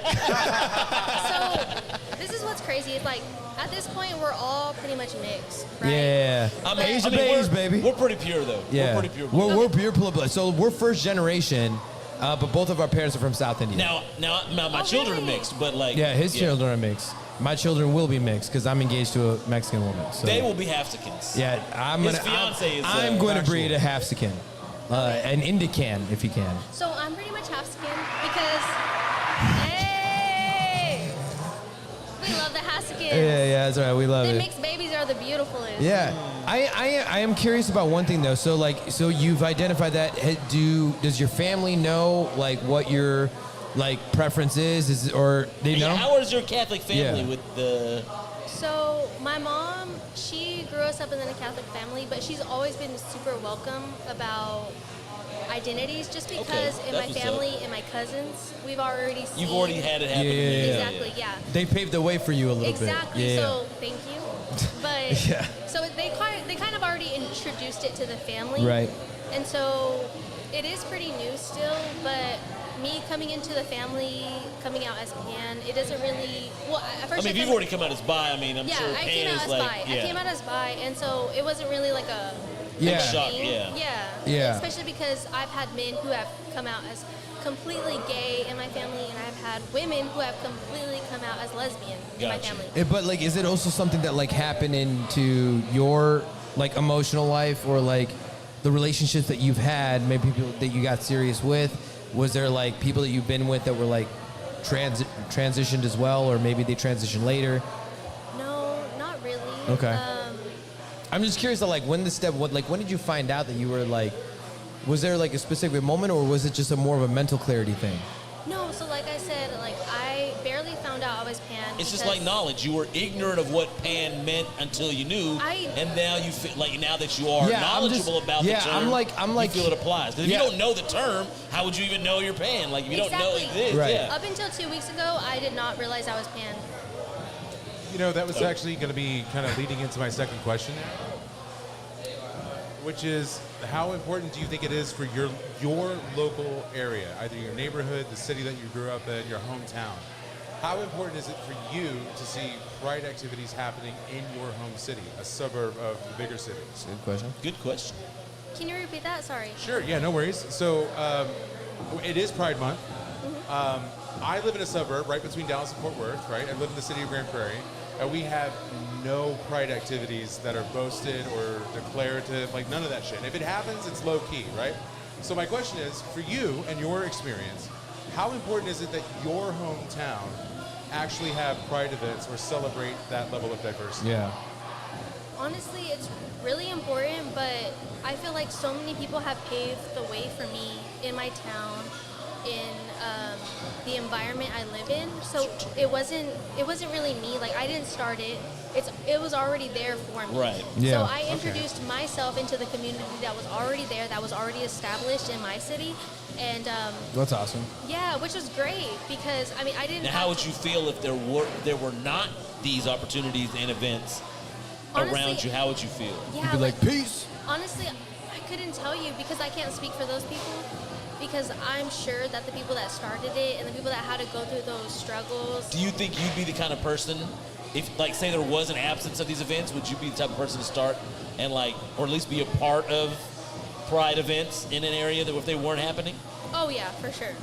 this is what's crazy. It's like at this point we're all pretty much mixed, right? Yeah. Asia beige, baby. We're pretty pure though. Yeah. We're pretty pure. We're pure blood. So we're first generation, but both of our parents are from South India. Now my children are mixed, but like. Yeah, his children are mixed. My children will be mixed because I'm engaged to a Mexican woman. So. They will be half-sicans. Yeah, His fiance is. I'm going to breed a half-sican. An Indican, if you can. So I'm pretty much half-skin because, hey, we love the half-skins. Yeah, that's right. We love The it. mixed babies are the beautifulest. Yeah, I am curious about one thing though. So you've identified that. Does your family know like what your like preference is or they know? How is your Catholic family with the? So my mom, she grew us up in a Catholic family, but she's always been super welcome about identities, just because in my family and my cousins, we've already seen. You've already had it happen. Exactly, yeah. They paved the way for you a little Exactly. bit. So thank you. But so they kind of already introduced it to the family. Right. And so it is pretty new still, but me coming into the family, coming out as pan, it doesn't really. Well, at first I mean, if you've already come out as bi, I mean, I'm sure I pan came out is as like. bi. I came out as bi, and so it wasn't really like a. Yeah. Shock, thing. Yeah. Especially because I've had men who have come out as completely gay in my family, and I've had women who have completely come out as lesbian in my family. But like, is it also something that like happened into your like emotional life or like the relationships that you've had? Maybe people that you got serious with. Was there like people that you've been with that were like transitioned as well, or maybe they transitioned later? No, not really. Okay. I'm just curious, like, when did you find out that you were like, was there like a specific moment, or was it just a more of a mental clarity thing? No, so like I said, like I barely found out I was pan. It's just like knowledge. You were ignorant of what pan meant until you knew, and now you feel like now that you are knowledgeable about the term, I'm like, you feel it applies. Because if you don't know the term, how would you even know you're pan? Like if you don't know it exists. Right. Up until 2 weeks ago, I did not realize I was pan. You know, that was actually going to be kind of leading into my second question, which is how important do you think it is for your local area, either your neighborhood, the city that you grew up in, your hometown? How important is it for you to see pride activities happening in your home city, a suburb of the bigger cities? Good question. Good question. Can you repeat that? Sorry. Sure, yeah, no worries. So it is Pride Month. I live in a suburb right between Dallas and Fort Worth, right? I live in the city of Grand Prairie. And we have no pride activities that are boasted or declarative, like none of that shit. And if it happens, it's low key, right? So my question is, for you and your experience, how important is it that your hometown actually have pride events or celebrate that level of diversity? Yeah. Honestly, it's really important, but I feel like so many people have paved the way for me in my town, in the environment I live in. So it wasn't really me. Like I didn't start it. It was already there for me. Right. Yeah. So I introduced myself into the community that was already there, that was already established in my city, and That's awesome. yeah, which was great because I mean I didn't. Now, how would you feel if there were not these opportunities and events around you? How would you feel? Yeah, You'd be like, peace. Honestly, I couldn't tell you because I can't speak for those people. Because I'm sure that the people that started it and the people that had to go through those struggles. Do you think you'd be the kind of person, if like say there was an absence of these events, would you be the type of person to start and like, or at least be a part of pride events in an area that if they weren't happening? Oh yeah, for sure.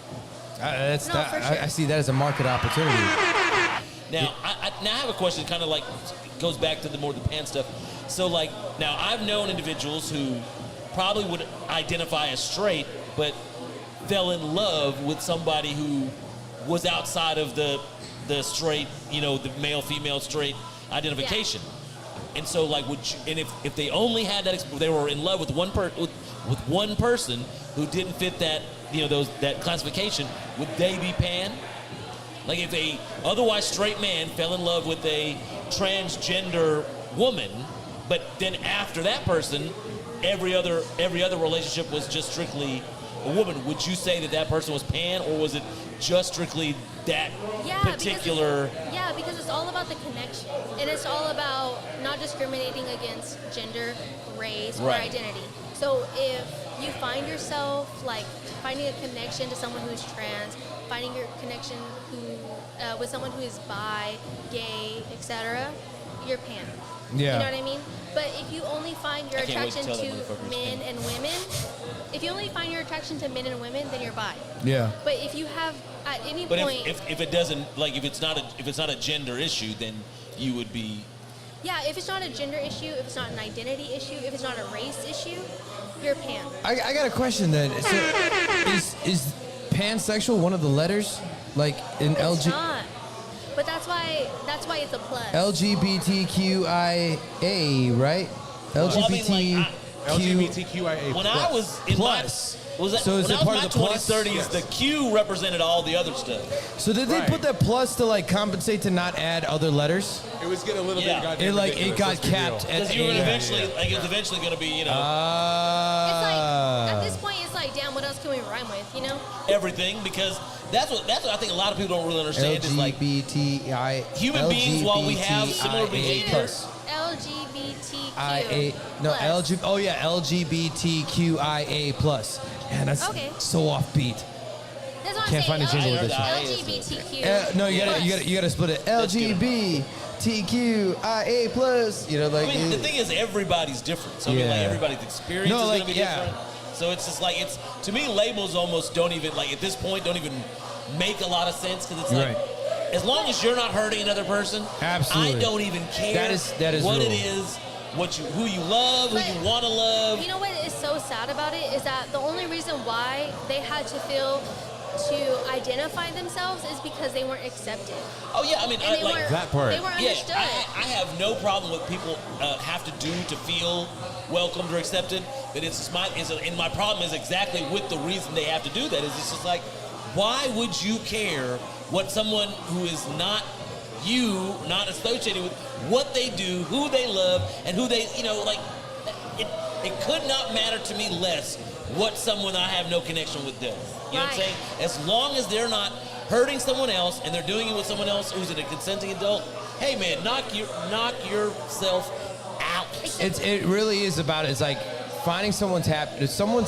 I see that as a market opportunity. Now, I have a question that kind of like goes back to the pan stuff. So like, now I've known individuals who probably would identify as straight, but fell in love with somebody who was outside of the straight, the male-female straight identification. Yeah. And so, like, if they only had that, they were in love with one person who didn't fit that, that classification, would they be pan? Like, if a otherwise straight man fell in love with a transgender woman, but then after that person, every other relationship was just strictly a woman, would you say that person was pan, or was it just strictly that particular? Because it's all about the connection, and it's all about not discriminating against gender, race, or identity. So if you find yourself like finding a connection to someone who's trans, finding your connection with someone who is bi, gay, etc., you're pan. Yeah. You know what I mean? But if you only find your attraction to men and women, then you're bi. Yeah. But if you have at any but point, if it doesn't, like, if it's not a gender issue, then you would be. Yeah, if it's not a gender issue, if it's not an identity issue, if it's not a race issue, you're pan. I got a question then. So, is pansexual one of the letters, like in It's not. But that's why it's a plus. LGBTQIA, right? LGBTQIA. LGBTQIA+. When I was in Was that, So is when it I was part in of the my plus? 20s, 30s, the Q represented all the other stuff. So did they Right. put that plus to like compensate to not add other letters? It was getting a little Yeah. bit goddamn It got ridiculous, let's be capped real. at Because you were A. eventually, like, it was eventually going to be, you know, It's like at this point, it's like, damn, what else can we rhyme with? You know? everything. Because that's what I think a lot of people don't really understand is like LGBTI. human beings, while we have similar LGBTIA behavior. plus. LGBTQ. Oh yeah, LGBTQIA plus. Man, that's Okay. so offbeat. That's what Can't I'm find a saying. jingle with this one. LGBTQ. No, you plus. gotta split it. LGBTQIA plus. You know, like. I mean, the thing is, everybody's different. So I mean, like, Yeah. everybody's experience No, is like, going to be yeah. different. So it's just like, it's, to me, labels almost don't even, like, at this point, don't even make a lot of sense, because it's like, Right. as long as you're not hurting another person, Absolutely. I don't even care That is what rule. it is, who you love, who you want to love. You know what is so sad about it is that the only reason why they had to feel to identify themselves is because they weren't accepted. Oh yeah, I mean, And they like weren't- that part. They weren't yeah, understood. I have no problem with people have to do to feel welcomed or accepted, but and my problem is exactly with the reason they have to do that is it's just like, why would you care what someone who is not you, not associated with, what they do, who they love, and who they, you know, like, it could not matter to me less what someone I have no connection with does. You know what I'm saying? As long as they're not hurting someone else and they're doing it with someone else who's a consenting adult, hey man, knock yourself out. It really is about, it's like finding someone's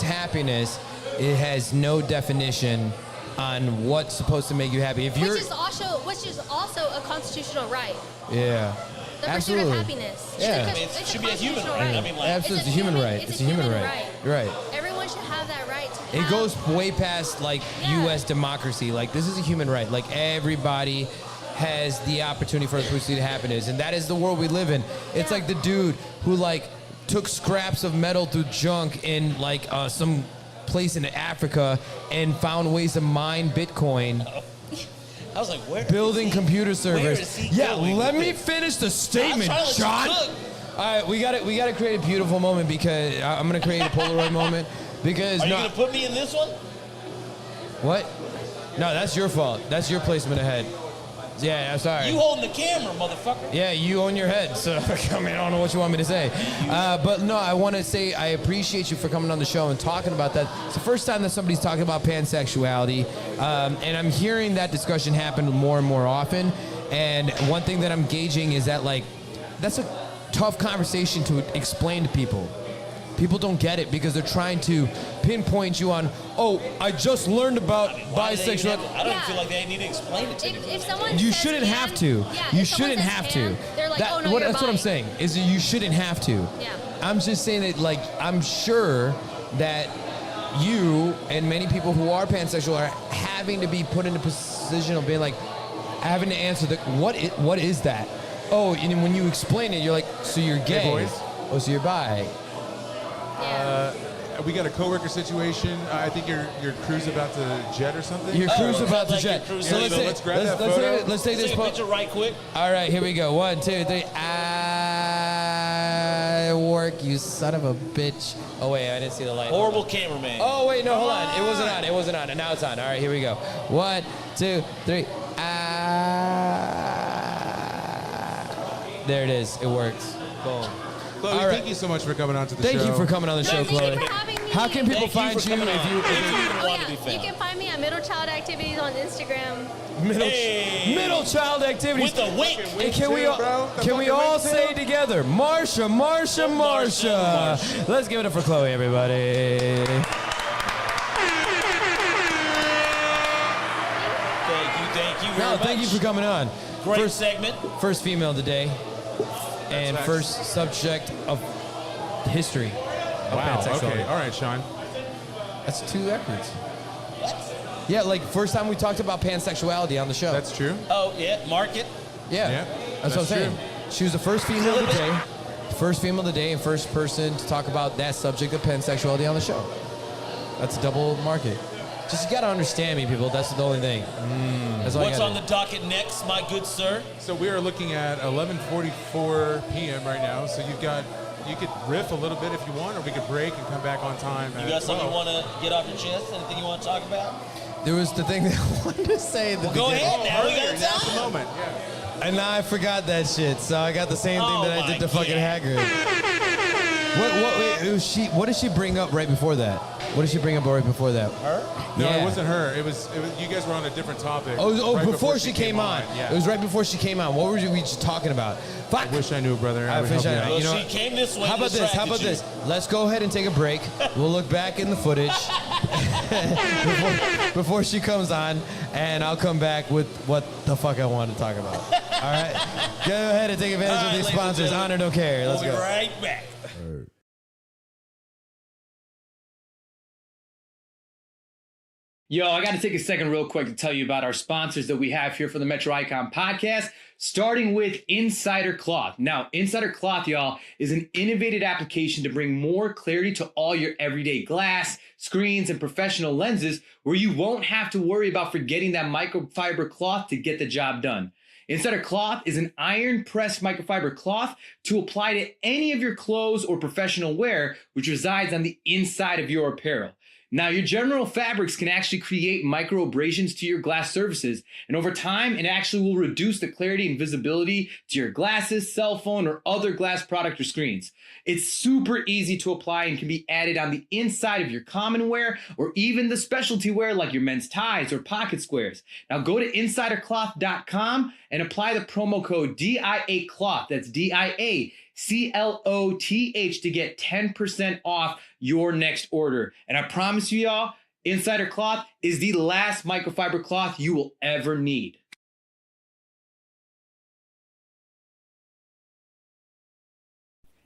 happiness. It has no definition on what's supposed to make you happy. If you're, Which is also a constitutional right. yeah, The pursuit absolutely. of happiness. Yeah. It's It a should be a human constitutional right. I mean, like, Absolutely, it's a human right. It's a human right. Right. Everyone should have that right to It have- goes way past like Yeah. U.S. democracy. Like this is a human right. Like everybody has the opportunity for the pursuit of happiness, and that is the world we live in. It's like the dude who like took scraps of metal through junk in like some place in Africa and found ways to mine Bitcoin. I was like, where? Building computer Where servers. is he Yeah, going let with me this? finish the statement, I'm trying to let John. you cook. All right, we got to create a beautiful moment because I'm gonna create a Polaroid moment because Are you gonna put me in this one? What? No, that's your fault. That's your placement ahead. Yeah, I'm sorry. You holding the camera, motherfucker. Yeah, you own your head, so I mean, I don't know what you want me to say. But no, I want to say I appreciate you for coming on the show and talking about that. It's the first time that somebody's talking about pansexuality, and I'm hearing that discussion happen more and more often. And one thing that I'm gauging is that, like, that's a tough conversation to explain to people. People don't get it because they're trying to pinpoint you on, oh, I just learned about bisexuality. I don't feel like they need to explain it to me. If someone You says shouldn't pan, have to. Yeah, You if someone shouldn't says have pan, to. They're like, oh no, you're That's what I'm bi. saying. Is that you shouldn't have to. Yeah. I'm just saying that, like, I'm sure that you and many people who are pansexual are having to be put in a position of being like, having to answer the what is that? Oh, and when you explain it, you're like, so you're gay. Hey, boys. Oh, so you're bi. We got a coworker situation. I think your crew's about to jet or something. Your crew's about to like jet. your crew's So leaving. Let's grab that photo. Let's take this Take a picture right quick. All right, here we go. 1, 2, 3. I work, you son of a bitch. Oh wait, I didn't see the light. Horrible cameraman. Oh wait, no, hold on. It wasn't on. It wasn't on. And now it's on. All right, here we go. 1, 2, 3. There it is. It works. Boom. Chloe, All right. thank you so much for coming on to the show. Thank you for coming on the show, Thank you Chloe. for having me. How can people Thank you find for you coming if on. you? If you Oh want to be yeah, found. you can find me at Middle Child Activities on Instagram. Middle child activities. With a wink. And can we too, all, bro. The can we fucking all wink say too. together, Marsha, Marsha, Marsha. Let's give it up for Chloe, everybody. Thank you very No, much. thank you for coming on. Great segment. First female today, and facts. first subject of history of Wow. pansexuality. Okay. All right, Shawn. That's 2 records. Yeah, like first time we talked about pansexuality on the show. That's true. Oh yeah, market. Yeah, Yeah, that's what I'm that's saying. true. She was the first female of the day, first female of the day, and first person to talk about that subject of pansexuality on the show. That's a double market. Just you gotta understand me, people. That's the only thing. That's all you What's gotta on the docket next, my good sir? So we are looking at 11:44 p.m. right now. So you've got you could riff a little bit if you want, or we could break and come back on time. You got something you want to get off your chest? Anything you want to talk about? There was the thing that I wanted to say at the Go beginning. ahead now. We got That's the time. moment. Yeah. And now I forgot that shit, so I got the same thing that I did to fucking Hagrid. What did she bring up right before that? What did she bring up right before that? Her? No, Yeah. it wasn't her. It was you guys were on a different topic. Oh, right before she came on. Yeah. It was right before she came on. What were we just talking about? Fuck. I wish I knew, brother. I would wish help you I out. knew. You know Well, what? she came this way. How about this? How about this? Let's go ahead and take a break. We'll look back in the footage before she comes on, and I'll come back with what the fuck I want to talk about. All right? Go ahead and take advantage of these sponsors. On or don't care. Let's We'll go. be right back. Yo, I got to take a second real quick to tell you about our sponsors that we have here for the Metro Icon podcast, starting with Insider Cloth. Now, Insider Cloth, y'all, is an innovative application to bring more clarity to all your everyday glass, screens, and professional lenses, where you won't have to worry about forgetting that microfiber cloth to get the job done. Insider Cloth is an iron-pressed microfiber cloth to apply to any of your clothes or professional wear, which resides on the inside of your apparel. Now, your general fabrics can actually create micro abrasions to your glass surfaces, and over time, it actually will reduce the clarity and visibility to your glasses, cell phone, or other glass product or screens. It's super easy to apply and can be added on the inside of your common wear or even the specialty wear like your men's ties or pocket squares. Now, go to insidercloth.com and apply the promo code DIACLOTH. That's DIACLOTH to get 10% off your next order. And I promise you, y'all, Insider Cloth is the last microfiber cloth you will ever need.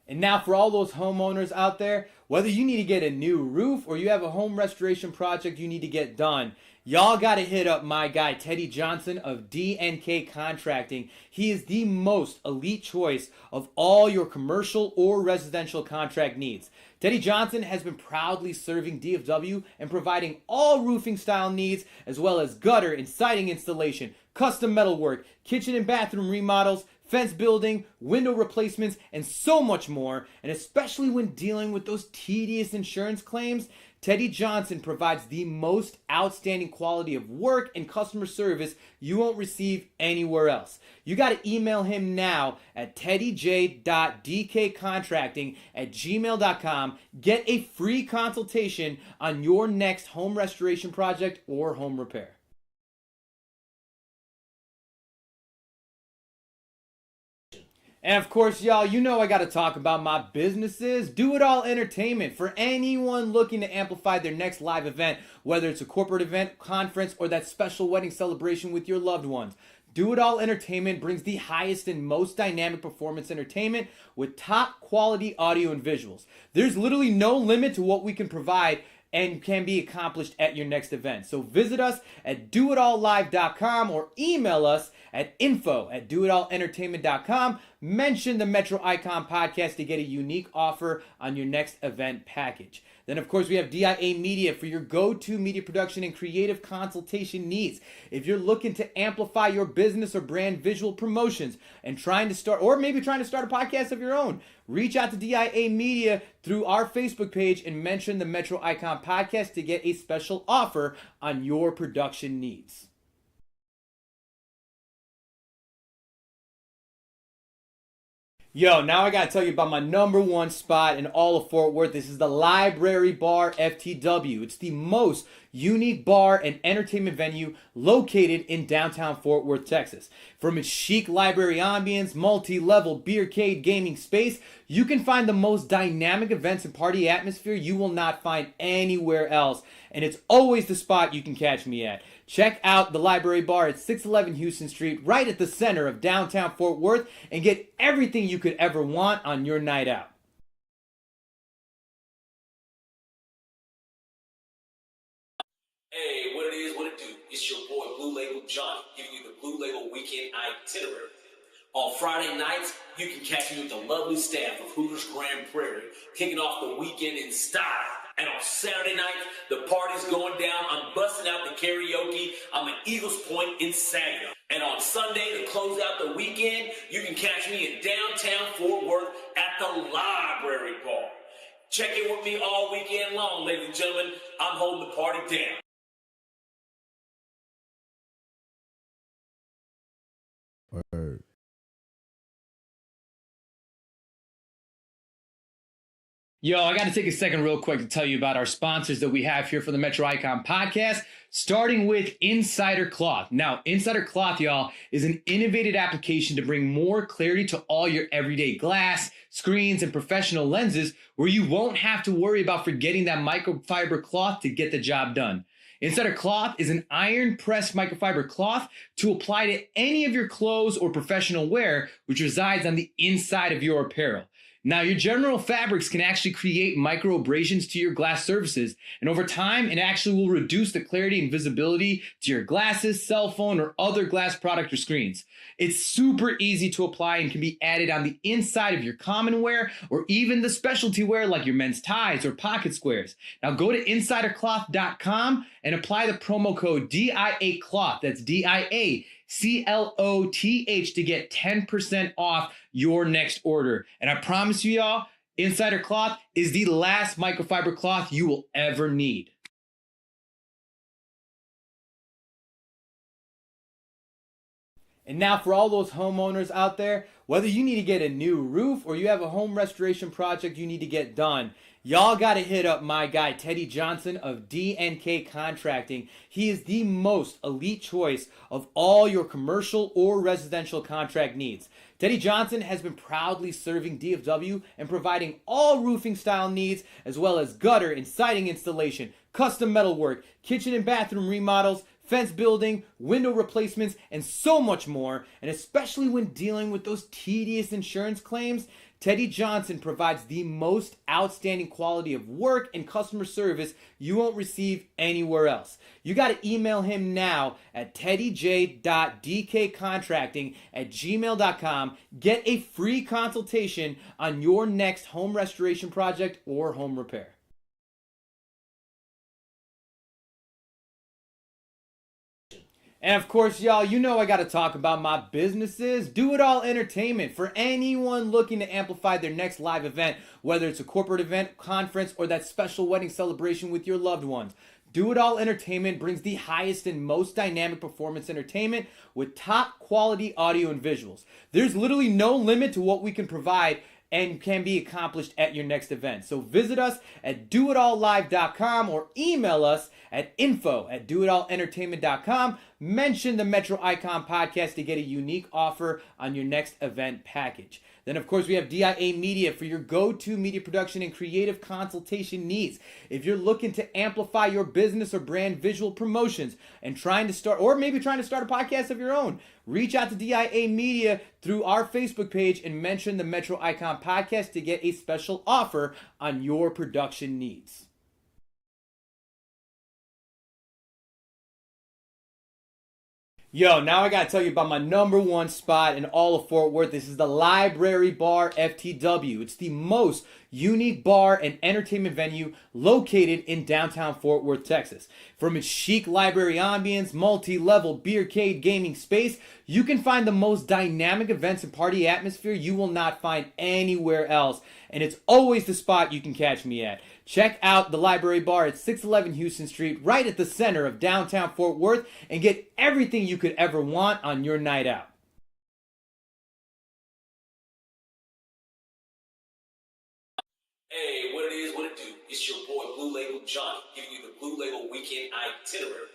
And now for all those homeowners out there, whether you need to get a new roof or you have a home restoration project you need to get done, y'all got to hit up my guy, Teddy Johnson of DNK Contracting. He is the most elite choice of all your commercial or residential contract needs. Teddy Johnson has been proudly serving DFW and providing all roofing style needs, as well as gutter and siding installation, custom metalwork, kitchen and bathroom remodels, fence building, window replacements, and so much more. And especially when dealing with those tedious insurance claims, Teddy Johnson provides the most outstanding quality of work and customer service you won't receive anywhere else. You got to email him now at teddyj.dkcontracting@gmail.com. Get a free consultation on your next home restoration project or home repair. And of course, y'all, you know I got to talk about my businesses. Do It All Entertainment. For anyone looking to amplify their next live event, whether it's a corporate event, conference, or that special wedding celebration with your loved ones. Do It All Entertainment brings the highest and most dynamic performance entertainment with top quality audio and visuals. There's literally no limit to what we can provide and can be accomplished at your next event. So visit us at doitallive.com or email us at info@doitallentertainment.com. Mention the Metro Icon podcast to get a unique offer on your next event package. Then, of course, we have DIA Media for your go-to media production and creative consultation needs. If you're looking to amplify your business or brand visual promotions and trying to start a podcast of your own, reach out to DIA Media through our Facebook page and mention the Metro Icon podcast to get a special offer on your production needs. Yo, now I gotta tell you about my number one spot in all of Fort Worth. This is the Library Bar FTW. It's the most unique bar and entertainment venue located in downtown Fort Worth, Texas. From its chic library ambience, multi-level beercade gaming space, you can find the most dynamic events and party atmosphere you will not find anywhere else. And it's always the spot you can catch me at. Check out the Library Bar at 611 Houston Street, right at the center of downtown Fort Worth, and get everything you could ever want on your night out. Hey, what it is, what it do? It's your boy Blue Label Johnny, giving you the Blue Label Weekend Itinerary. On Friday nights, you can catch me with the lovely staff of Hooters Grand Prairie, kicking off the weekend in style. And on Saturday night, the party's going down. I'm busting out the karaoke. I'm at Eagles Point in Saginaw. And And on Sunday, to close out the weekend, you can catch me in downtown Fort Worth at the Library Bar. Check in with me all weekend long, ladies and gentlemen. I'm holding the party down. Word. Yo, I got to take a second real quick to tell you about our sponsors that we have here for the Metro Icon podcast, starting with Insider Cloth. Now, Insider Cloth, y'all, is an innovative application to bring more clarity to all your everyday glass, screens, and professional lenses where you won't have to worry about forgetting that microfiber cloth to get the job done. Insider Cloth is an iron-pressed microfiber cloth to apply to any of your clothes or professional wear, which resides on the inside of your apparel. Now, your general fabrics can actually create micro abrasions to your glass surfaces, and over time, it actually will reduce the clarity and visibility to your glasses, cell phone, or other glass product or screens. It's super easy to apply and can be added on the inside of your common wear or even the specialty wear like your men's ties or pocket squares. Now, go to insidercloth.com and apply the promo code DIACLOTH. That's DIACLOTH to get 10% off your next order. And I promise you, y'all, Insider Cloth is the last microfiber cloth you will ever need. And now for all those homeowners out there, whether you need to get a new roof or you have a home restoration project you need to get done, y'all got to hit up my guy, Teddy Johnson of D&K Contracting. He is the most elite choice of all your commercial or residential contract needs. Teddy Johnson has been proudly serving DFW and providing all roofing style needs, as well as gutter and siding installation, custom metalwork, kitchen and bathroom remodels, fence building, window replacements, and so much more. And especially when dealing with those tedious insurance claims, Teddy Johnson provides the most outstanding quality of work and customer service you won't receive anywhere else. You got to email him now at teddyj.dkcontracting@gmail.com. Get a free consultation on your next home restoration project or home repair. And of course, y'all, you know I got to talk about my businesses. Do It All Entertainment. For anyone looking to amplify their next live event, whether it's a corporate event, conference, or that special wedding celebration with your loved ones. Do It All Entertainment brings the highest and most dynamic performance entertainment with top quality audio and visuals. There's literally no limit to what we can provide and can be accomplished at your next event. So visit us at doitallive.com or email us at info@doitallentertainment.com. Mention the Metro Icon podcast to get a unique offer on your next event package. Then, of course, we have DIA Media for your go-to media production and creative consultation needs. If you're looking to amplify your business or brand visual promotions and trying to start a podcast of your own, reach out to DIA Media through our Facebook page and mention the Metro Icon podcast to get a special offer on your production needs. Yo, now I gotta tell you about my number one spot in all of Fort Worth. This is the Library Bar FTW. It's the most unique bar and entertainment venue located in downtown Fort Worth, Texas. From its chic library ambience, multi-level beercade gaming space, you can find the most dynamic events and party atmosphere you will not find anywhere else. And it's always the spot you can catch me at. Check out the Library Bar at 611 Houston Street, right at the center of downtown Fort Worth, and get everything you could ever want on your night out. Hey, what it is, what it do? It's your boy Blue Label Johnny, giving you the Blue Label Weekend Itinerary.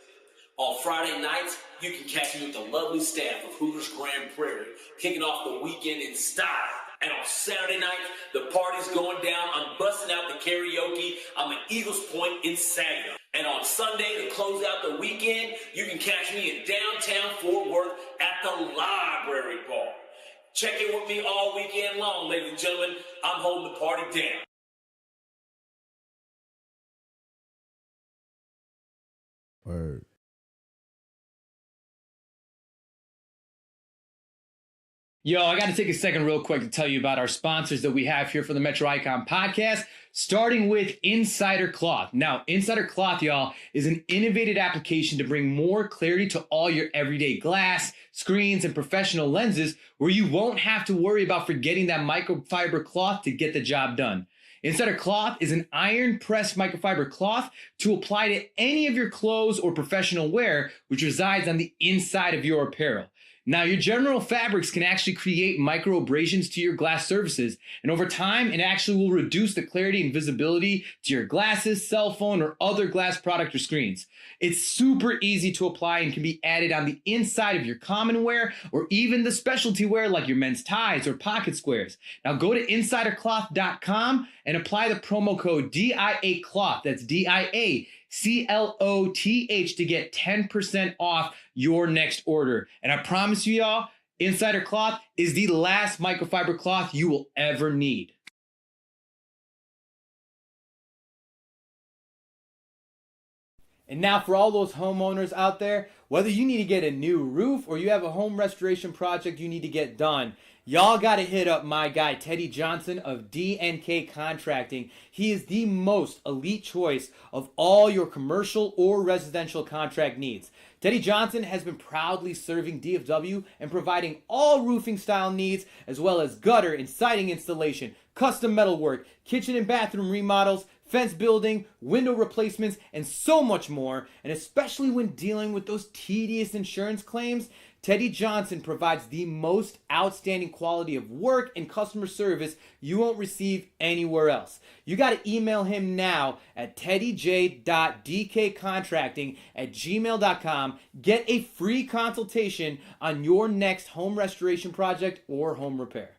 On Friday nights, you can catch me with the lovely staff of Hooters Grand Prairie, kicking off the weekend in style. And on Saturday night, the party's going down. I'm busting out the karaoke. I'm at Eagles Point in Saginaw. And on Sunday, to close out the weekend, you can catch me in downtown Fort Worth at the Library Bar. Check in with me all weekend long, ladies and gentlemen. I'm holding the party down. Word. Yo, I got to take a second real quick to tell you about our sponsors that we have here for the Metro Icon podcast, starting with Insider Cloth. Now, Insider Cloth, y'all, is an innovative application to bring more clarity to all your everyday glass, screens, and professional lenses where you won't have to worry about forgetting that microfiber cloth to get the job done. Insider Cloth is an iron-pressed microfiber cloth to apply to any of your clothes or professional wear, which resides on the inside of your apparel. Now, your general fabrics can actually create micro abrasions to your glass surfaces, and over time, it actually will reduce the clarity and visibility to your glasses, cell phone, or other glass product or screens. It's super easy to apply and can be added on the inside of your common wear or even the specialty wear like your men's ties or pocket squares. Now, go to insidercloth.com and apply the promo code DIACLOTH. That's DIACLOTH to get 10% off your next order. And I promise you, y'all, Insider Cloth is the last microfiber cloth you will ever need. And now for all those homeowners out there, whether you need to get a new roof or you have a home restoration project you need to get done, y'all got to hit up my guy, Teddy Johnson of DNK Contracting. He is the most elite choice of all your commercial or residential contract needs. Teddy Johnson has been proudly serving DFW and providing all roofing style needs, as well as gutter and siding installation, custom metal work, kitchen and bathroom remodels, fence building, window replacements, and so much more. And especially when dealing with those tedious insurance claims, Teddy Johnson provides the most outstanding quality of work and customer service you won't receive anywhere else. You got to email him now at teddyj.dkcontracting@gmail.com. Get a free consultation on your next home restoration project or home repair.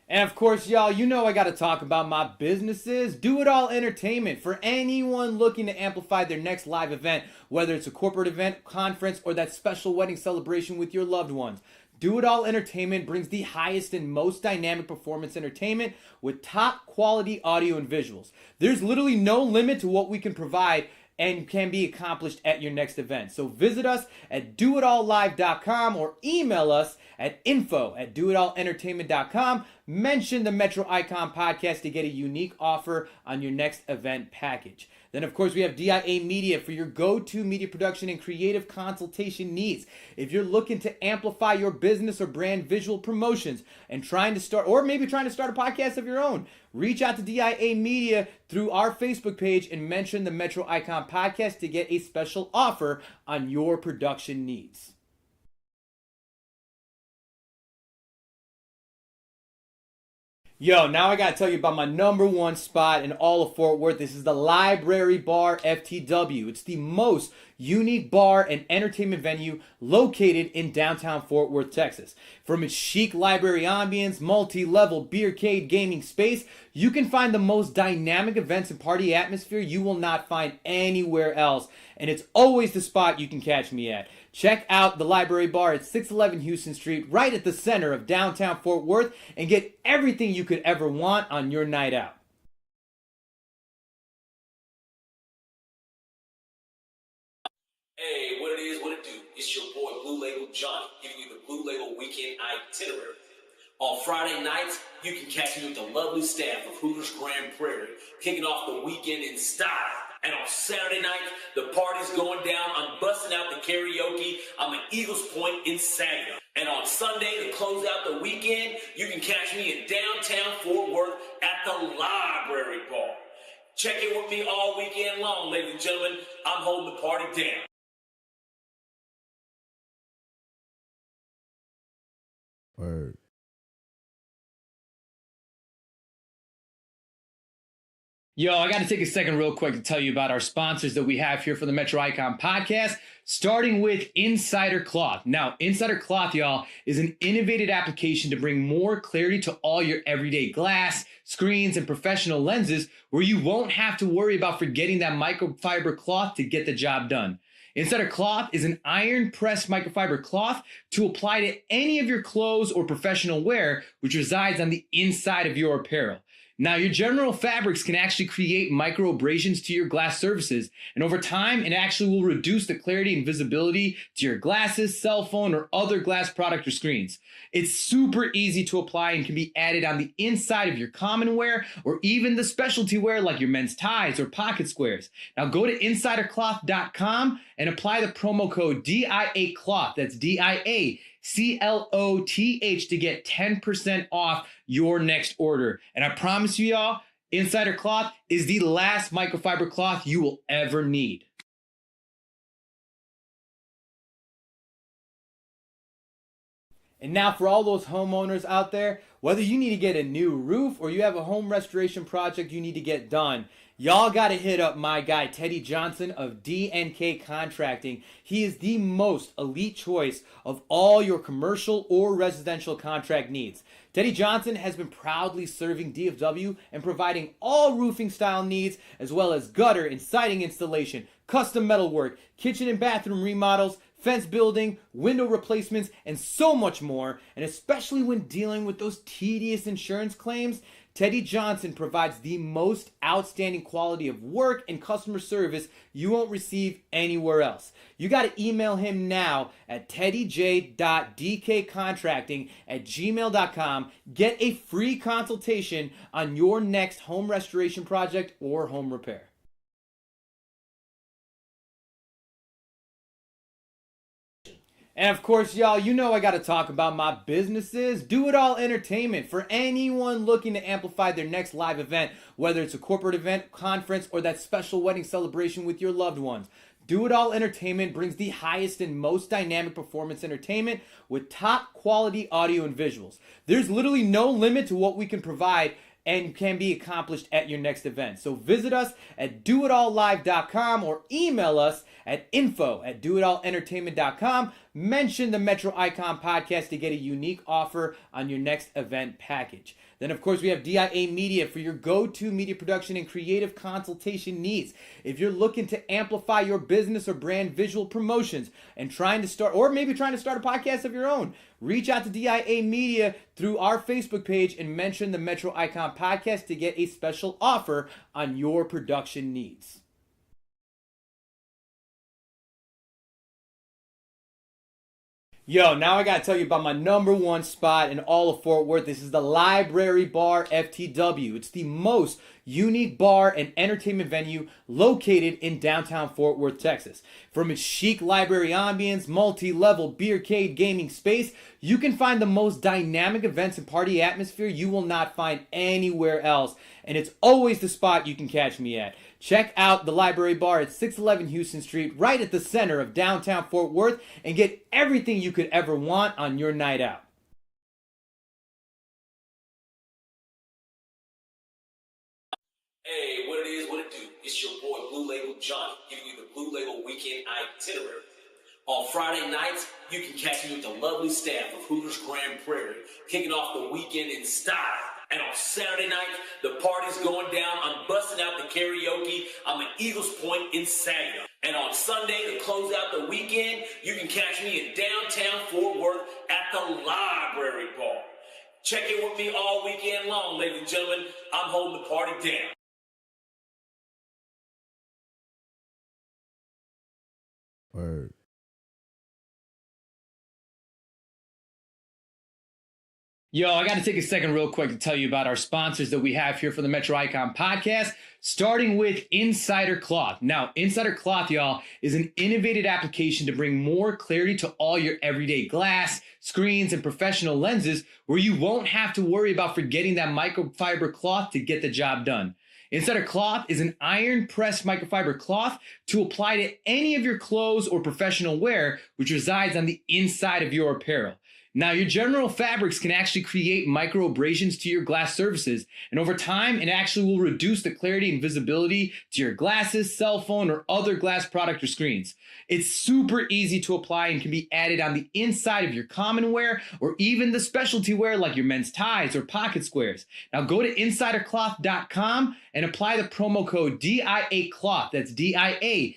And of course, y'all, you know I got to talk about my businesses. Do It All Entertainment. For anyone looking to amplify their next live event, whether it's a corporate event, conference, or that special wedding celebration with your loved ones. Do It All Entertainment brings the highest and most dynamic performance entertainment with top quality audio and visuals. There's literally no limit to what we can provide and can be accomplished at your next event. So visit us at doitallive.com or email us at info@doitallentertainment.com. Mention the Metro Icon podcast to get a unique offer on your next event package. Then, of course, we have DIA Media for your go-to media production and creative consultation needs. If you're looking to amplify your business or brand visual promotions and trying to start a podcast of your own, reach out to DIA Media through our Facebook page and mention the Metro Icon podcast to get a special offer on your production needs. Yo, now I gotta tell you about my number one spot in all of Fort Worth. This is the Library Bar FTW. It's the most unique bar and entertainment venue located in downtown Fort Worth, Texas. From its chic library ambience, multi-level beercade gaming space, you can find the most dynamic events and party atmosphere you will not find anywhere else. And it's always the spot you can catch me at. Check out the Library Bar at 611 Houston Street, right at the center of downtown Fort Worth, and get everything you could ever want on your night out. Hey, what it is, what it do? It's your boy Blue Label Johnny, giving you the Blue Label Weekend Itinerary. On Friday nights, you can catch me with the lovely staff of Hooters Grand Prairie, kicking off the weekend in style. And on Saturday night, the party's going down. I'm busting out the karaoke. I'm at Eagles Point in Saginaw. And on Sunday, to close out the weekend, you can catch me in downtown Fort Worth at the Library Bar. Check in with me all weekend long, ladies and gentlemen. I'm holding the party down. Word. Yo, I got to take a second real quick to tell you about our sponsors that we have here for the Metro Icon podcast, starting with Insider Cloth. Now, Insider Cloth, y'all, is an innovative application to bring more clarity to all your everyday glass, screens, and professional lenses where you won't have to worry about forgetting that microfiber cloth to get the job done. Insider Cloth is an iron-pressed microfiber cloth to apply to any of your clothes or professional wear, which resides on the inside of your apparel. Now, your General Fabrics can actually create micro abrasions to your glass surfaces, and over time, it actually will reduce the clarity and visibility to your glasses, cell phone, or other glass product or screens. It's super easy to apply and can be added on the inside of your common wear or even the specialty wear like your men's ties or pocket squares. Now, go to insidercloth.com and apply the promo code DIACloth. That's DIACLOTH to get 10% off your next order. And I promise you, y'all, Insider Cloth is the last microfiber cloth you will ever need. And now for all those homeowners out there, whether you need to get a new roof or you have a home restoration project you need to get done, y'all got to hit up my guy Teddy Johnson of D&K Contracting. He is the most elite choice of all your commercial or residential contract needs. Teddy Johnson has been proudly serving DFW and providing all roofing style needs as well as gutter and siding installation, custom metalwork, kitchen and bathroom remodels, fence building, window replacements, and so much more. And especially when dealing with those tedious insurance claims, Teddy Johnson provides the most outstanding quality of work and customer service you won't receive anywhere else. You got to email him now at teddyj.dkcontracting@gmail.com. Get a free consultation on your next home restoration project or home repair. And of course, y'all, you know I got to talk about my businesses. Do It All Entertainment. For anyone looking to amplify their next live event, whether it's a corporate event, conference, or that special wedding celebration with your loved ones. Do It All Entertainment brings the highest and most dynamic performance entertainment with top quality audio and visuals. There's literally no limit to what we can provide and can be accomplished at your next event. So visit us at doitallive.com or email us at info@doitallentertainment.com. Mention the Metro Icon Podcast to get a unique offer on your next event package. Then, of course, we have DIA Media for your go-to media production and creative consultation needs. If you're looking to amplify your business or brand visual promotions and trying to start a podcast of your own, reach out to DIA Media through our Facebook page and mention the Metro Icon Podcast to get a special offer on your production needs. Yo, now I gotta tell you about my number one spot in all of Fort Worth. This is the Library Bar FTW. It's the most unique bar and entertainment venue located in downtown Fort Worth, Texas. From its chic library ambience, multi-level beercade gaming space, you can find the most dynamic events and party atmosphere you will not find anywhere else. And it's always the spot you can catch me at. Check out the Library Bar at 611 Houston Street, right at the center of downtown Fort Worth, and get everything you could ever want on your night out. Hey, what it is, what it do? It's your boy Blue Label Johnny, giving you the Blue Label Weekend Itinerary. On Friday nights, you can catch me with the lovely staff of Hooters Grand Prairie, kicking off the weekend in style. And on Saturday night, the party's going down. I'm busting out the karaoke. I'm at Eagles Point in Saginaw. And on Sunday, to close out the weekend, you can catch me in downtown Fort Worth at the Library Bar. Check in with me all weekend long, ladies and gentlemen. I'm holding the party down. Word. Yo, I got to take a second real quick to tell you about our sponsors that we have here for the Metro Icon Podcast, starting with Insider Cloth. Now, Insider Cloth, y'all, is an innovative application to bring more clarity to all your everyday glass, screens, and professional lenses where you won't have to worry about forgetting that microfiber cloth to get the job done. Insider Cloth is an iron-pressed microfiber cloth to apply to any of your clothes or professional wear, which resides on the inside of your apparel. Now, your General Fabrics can actually create micro abrasions to your glass surfaces, and over time, it actually will reduce the clarity and visibility to your glasses, cell phone, or other glass product or screens. It's super easy to apply and can be added on the inside of your common wear or even the specialty wear like your men's ties or pocket squares. Now, go to insidercloth.com and apply the promo code DIACloth. That's DIACLOTH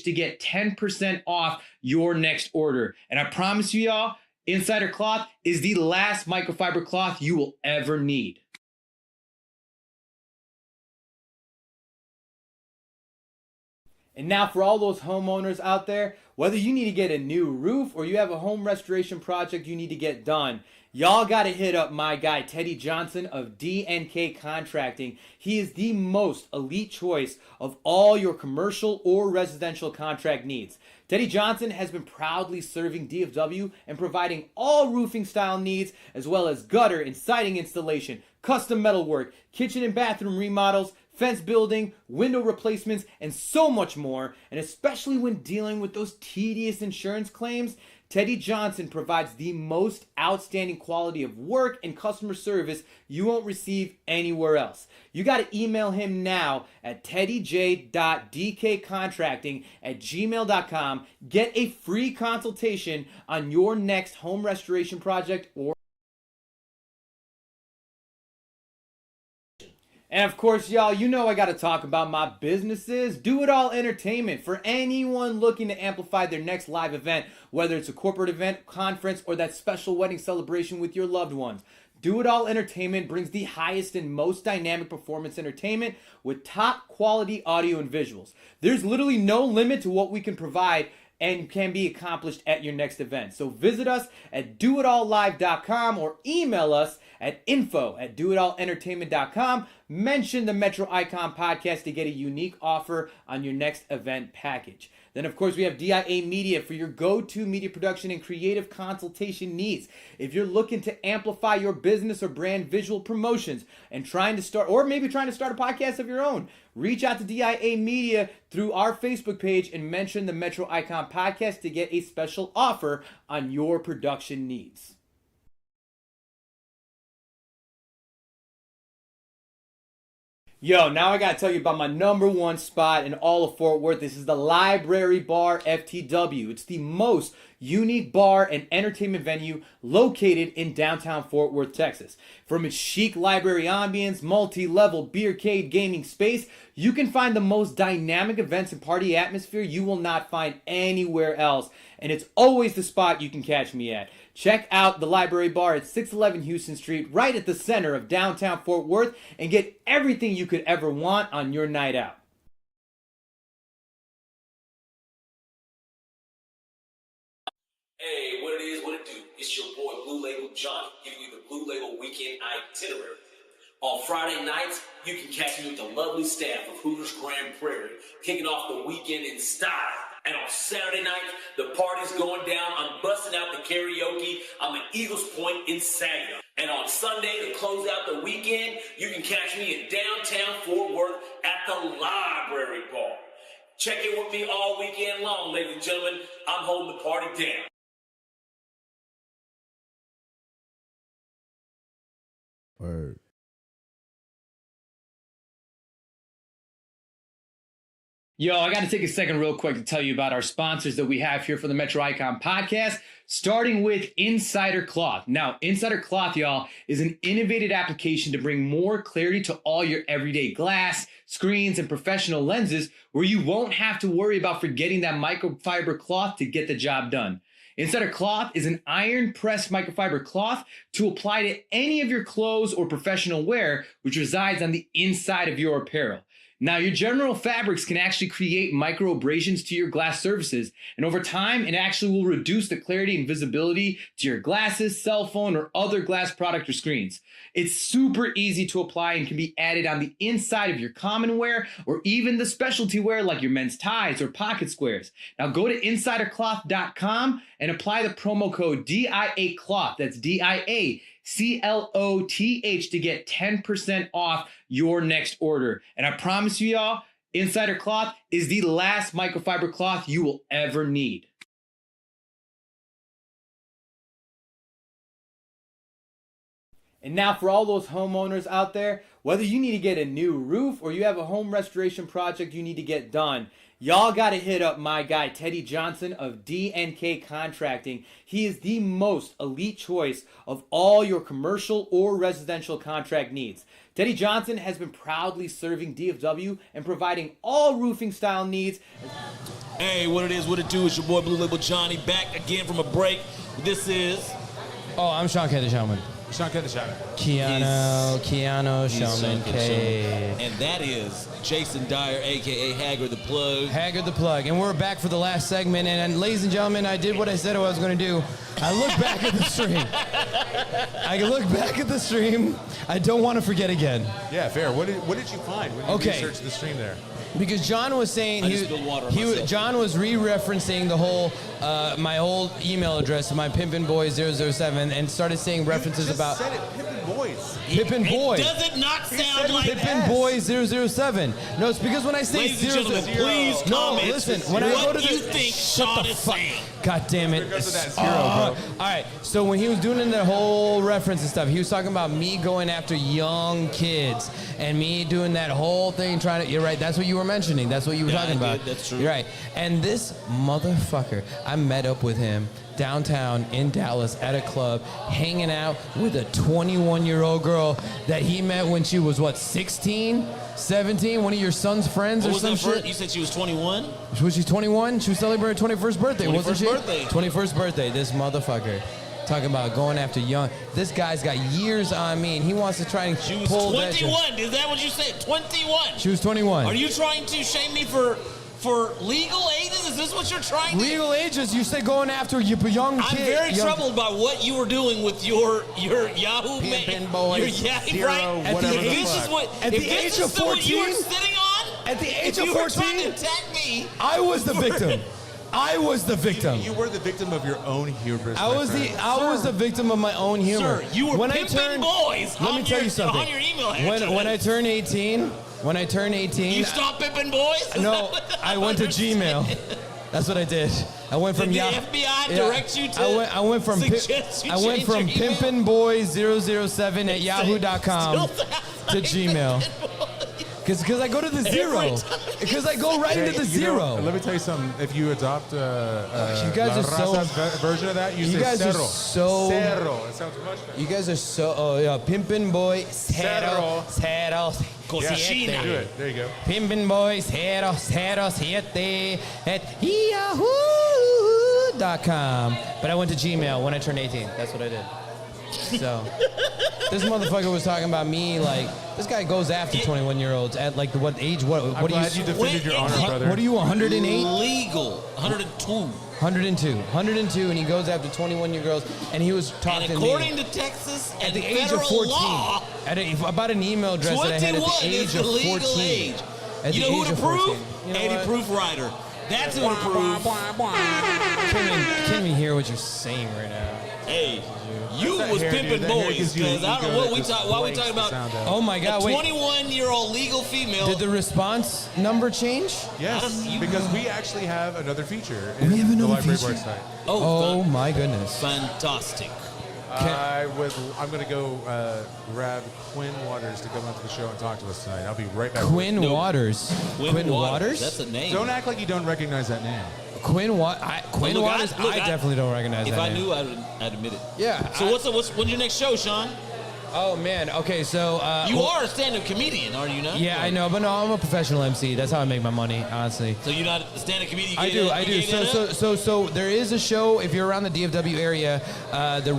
to get 10% off your next order. And I promise you, y'all, Insider Cloth is the last microfiber cloth you will ever need. And now for all those homeowners out there, whether you need to get a new roof or you have a home restoration project you need to get done, y'all got to hit up my guy Teddy Johnson of D&K Contracting. He is the most elite choice of all your commercial or residential contract needs. Teddy Johnson has been proudly serving DFW and providing all roofing style needs, as well as gutter and siding installation, custom metalwork, kitchen and bathroom remodels, fence building, window replacements, and so much more. And especially when dealing with those tedious insurance claims, Teddy Johnson provides the most outstanding quality of work and customer service you won't receive anywhere else. You got to email him now at teddyj.dkcontracting@gmail.com. Get a free consultation on your next home restoration project or. And of course, y'all, you know I got to talk about my businesses. Do It All Entertainment. For anyone looking to amplify their next live event, whether it's a corporate event, conference, or that special wedding celebration with your loved ones. Do It All Entertainment brings the highest and most dynamic performance entertainment with top quality audio and visuals. There's literally no limit to what we can provide and can be accomplished at your next event. So visit us at doitallive.com or email us at info@doitallentertainment.com. Mention the Metro Icon Podcast to get a unique offer on your next event package. Then, of course, we have DIA Media for your go-to media production and creative consultation needs. If you're looking to amplify your business or brand visual promotions and trying to start a podcast of your own, reach out to DIA Media through our Facebook page and mention the Metro Icon Podcast to get a special offer on your production needs. Yo, now I gotta tell you about my number one spot in all of Fort Worth. This is the Library Bar FTW. It's the most unique bar and entertainment venue located in downtown Fort Worth, Texas. From its chic library ambience, multi-level beercade gaming space, you can find the most dynamic events and party atmosphere you will not find anywhere else. And it's always the spot you can catch me at. Check out the Library Bar at 611 Houston Street, right at the center of downtown Fort Worth, and get everything you could ever want on your night out. Hey, what it is, what it do? It's your boy Blue Label Johnny, giving you the Blue Label Weekend Itinerary. On Friday nights, you can catch me with the lovely staff of Hooters Grand Prairie, kicking off the weekend in style. And on Saturday night, the party's going down. I'm busting out the karaoke. I'm at Eagles Point in Saginaw. And on Sunday, to close out the weekend, you can catch me in downtown Fort Worth at the Library Bar. Check in with me all weekend long, ladies and gentlemen. I'm holding the party down. Word. Yo, I got to take a second real quick to tell you about our sponsors that we have here for the Metro Icon Podcast, starting with Insider Cloth. Now, Insider Cloth, y'all, is an innovative application to bring more clarity to all your everyday glass, screens, and professional lenses, where you won't have to worry about forgetting that microfiber cloth to get the job done. Insider Cloth is an iron-pressed microfiber cloth to apply to any of your clothes or professional wear, which resides on the inside of your apparel. Now, your general fabrics can actually create micro abrasions to your glass surfaces, and over time, it actually will reduce the clarity and visibility to your glasses, cell phone, or other glass product or screens. It's super easy to apply and can be added on the inside of your common wear or even the specialty wear like your men's ties or pocket squares. Now, go to insidercloth.com and apply the promo code DIACLOTH. That's DIACLOTH to get 10% off your next order. And I promise you, y'all, Insider Cloth is the last microfiber cloth you will ever need. And now for all those homeowners out there, whether you need to get a new roof or you have a home restoration project you need to get done, y'all got to hit up my guy Teddy Johnson of D&K Contracting. He is the most elite choice of all your commercial or residential contract needs. Teddy Johnson has been proudly serving DFW and providing all roofing style needs. Hey, what it is, what it do? It's your boy Blue Label Johnny, back again from a break. This is... Oh, I'm Shawn the Showman. Shawn, cut the shout out. Keanu, Showman, K. And that is Jason Dyer, a.k.a. Hagger the Plug. Hagger the Plug. And we're back for the last segment. And ladies and gentlemen, I did what I said I was going to do. I look back at the stream. I don't want to forget again. Yeah, fair. What did you find when you researched the stream there? Because John was saying John was re-referencing the whole my old email address, my pimpinboy007, and started saying references about said it, Pimpin' Boys. Pimpin' Boy. Does it not sound like Pimpin' Boy007? No, it's because when I say Ladies and gentlemen, please comment listen. When I go to you think Shawn is saying. God damn it. Because of that zero, bro. All right, so when he was doing the whole reference and stuff, he was talking about me going after young kids and me doing that whole thing trying to, you're right, that's what you were mentioning. That's what you were talking about. That's true. You're right. And this motherfucker, I met up with him downtown in Dallas at a club, hanging out with a 21-year-old girl that he met when she was, 16? 17? One of your son's friends or some shit? You said she was 21? Was she 21? She was celebrating her 21st birthday, wasn't she? 21st birthday, this motherfucker. Talking about going after young. This guy's got years on me, and he wants to try and She was pull 21. Is that what you said? 21. She was 21. Are you trying to shame me for legal ages? Is this what you're trying to? Legal ages? You said going after young kids. I'm very troubled by what you were doing with your Yahoo Pimpin' Boys, right? whatever If this is what At the age of 14, you were sitting on. At the age if of you 14, were trying to attack me. I was the victim. I was the victim. You were the victim of your own hubris. I was the victim of my own humor. Sir, you were pimping boys. Let me tell you something. On your email address. When I turned 18, you stopped pimping boys? No, I went to Gmail. That's what I did. I went from Did the FBI direct you to? I went from suggest you change your email? pimpinboy007 at yahoo.com to Gmail. Because I go to the zero. Because I go right into the zero. Let me tell you something. If you adopt you guys are so version of that, you say guys cero. are so Cero. It sounds much better. You guys are so Pimpin' Boy cero. Cocina. Do it. There you go. Pimpin' Boy 007 at yahoo.com. But I went to Gmail when I turned 18. That's what I did. So, this motherfucker was talking about me like, this guy goes after 21-year-olds at like what age? What I'm do you? glad you defended your honor, brother. What are you? 108? Legal. 102. 102, and he goes after 21-year-old girls, and he was talking And according to Texas at and the age federal of 14, law, about an email address that I had at the 21 age is of the 14. legal age. At You the know who age to of prove? 14. You know 80 what? proof writer. That's who to prove. Can't even hear what you're saying right now. Hey, you that was hair, dude. pimping That hair boys gives you an because I don't ego know what that we just talk. Why we blanks talking the about? sound out. Oh my God! A Wait, 21-year-old legal female. did the response number change? Yes, you- because we actually have another feature in We have the another library feature? website. Oh my goodness! Fantastic. I'm going to go grab Quinn Waters to come up to the show and talk to us tonight. I'll be right back. Quinn Waters. Quinn Waters. That's a name. Don't act like you don't recognize that name. Quinn Waters. Look, I definitely don't recognize If that I name. knew, I'd admit it. Yeah. So when's your next show, Shawn? Oh man. Okay, so You are a stand-up comedian, are you not? Yeah, I know, but no, I'm a professional MC. That's how I make my money, honestly. So you're not a stand-up comedian? I do. So there is a show if you're around the DFW area, the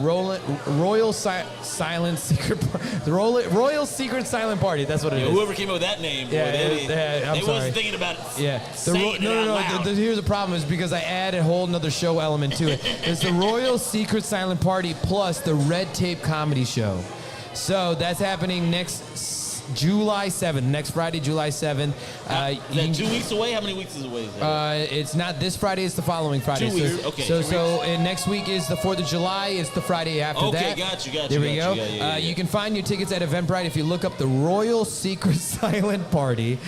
Royal Silent Secret, the Royal Secret Silent Party. That's what it is. Whoever came up with that name, boy, I'm they sorry. wasn't thinking about saying it out loud. Here's the problem is because I add a whole nother show element to it. It's the Royal Secret Silent Party plus the Red Tape Comedy Show. So that's happening next July 7th, next Friday, July 7th. Is that 2 weeks away? How many weeks is away? Is that? It's not this Friday, it's the following Friday. 2 weeks, okay. And next week is the 4th of July, it's the Friday after that. Okay, got you. There we go. Yeah. You can find your tickets at Eventbrite. If you look up the Royal Secret Silent Party,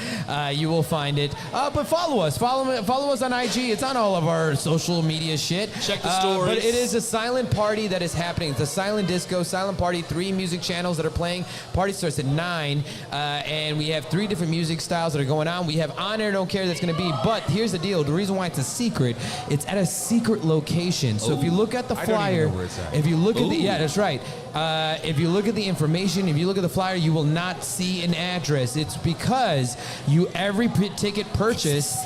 you will find it. But follow us. Follow us on IG. It's on all of our social media shit. Check the stories. But it is a silent party that is happening. It's a silent disco, silent party, 3 music channels that are playing. Party starts at 9, and we have 3 different music styles that are going on. We have On Air Don't Care that's going to be, but here's the deal. The reason why it's a secret, it's at a secret location. So if you look at the flyer, I don't even know where it's at. if you look at that's right. If you look at the information, if you look at the flyer, you will not see an address. It's because every ticket purchase.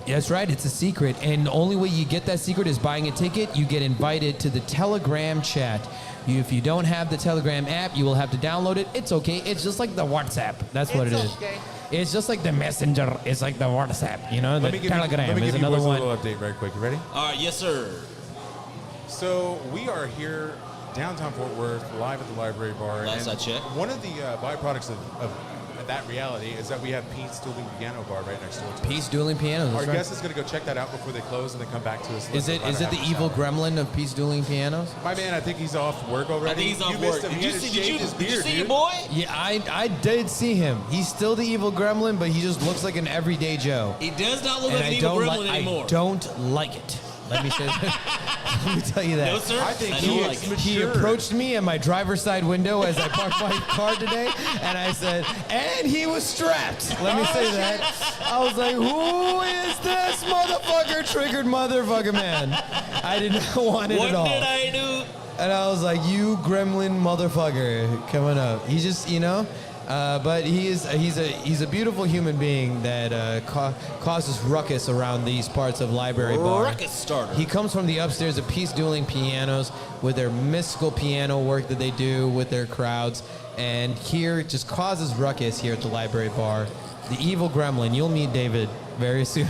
That's right, it's a secret. And the only way you get that secret is buying a ticket. You get invited to the Telegram chat. If you don't have the Telegram app, you will have to download it. It's okay. It's just like the WhatsApp. That's what it is. Okay. It's just like the Messenger. It's like the WhatsApp. You know, the Let me give you Telegram is boys another a one. little update very quick. You ready? All right, yes, sir. So we are here downtown Fort Worth, live at the Library Bar. Last and I checked. One of the byproducts of that reality is that we have Pete's Dueling Piano Bar right next door to us. Peace Dueling Pianos. Our That's right. guest is going to go check that out before they close and then come back to us. Is it the evil gremlin of Peace Dueling Pianos? My man, I think he's off work already. I think he's off you work. Missed him. Did you see your boy? Yeah, I did see him. He's still the evil gremlin, but he just looks like an everyday Joe. He does not look And like an I evil don't gremlin anymore. I don't like it. Let me say that. Let me tell you that. No, sir. I think don't he like is it. He mature. approached me at my driver's side window as I parked my car today, and I said, and he was strapped. Let me say that. I was like, who is this motherfucker? Triggered motherfucker man. I did not want it What at all. did I do? And I was like, you gremlin motherfucker coming up. He's just, but he's a beautiful human being that causes ruckus around these parts of Library Bar. Ruckus starter. He comes from the upstairs of Peace Dueling Pianos with their mystical piano work that they do with their crowds. And here it just causes ruckus here at the Library Bar. The evil gremlin. You'll meet David very soon.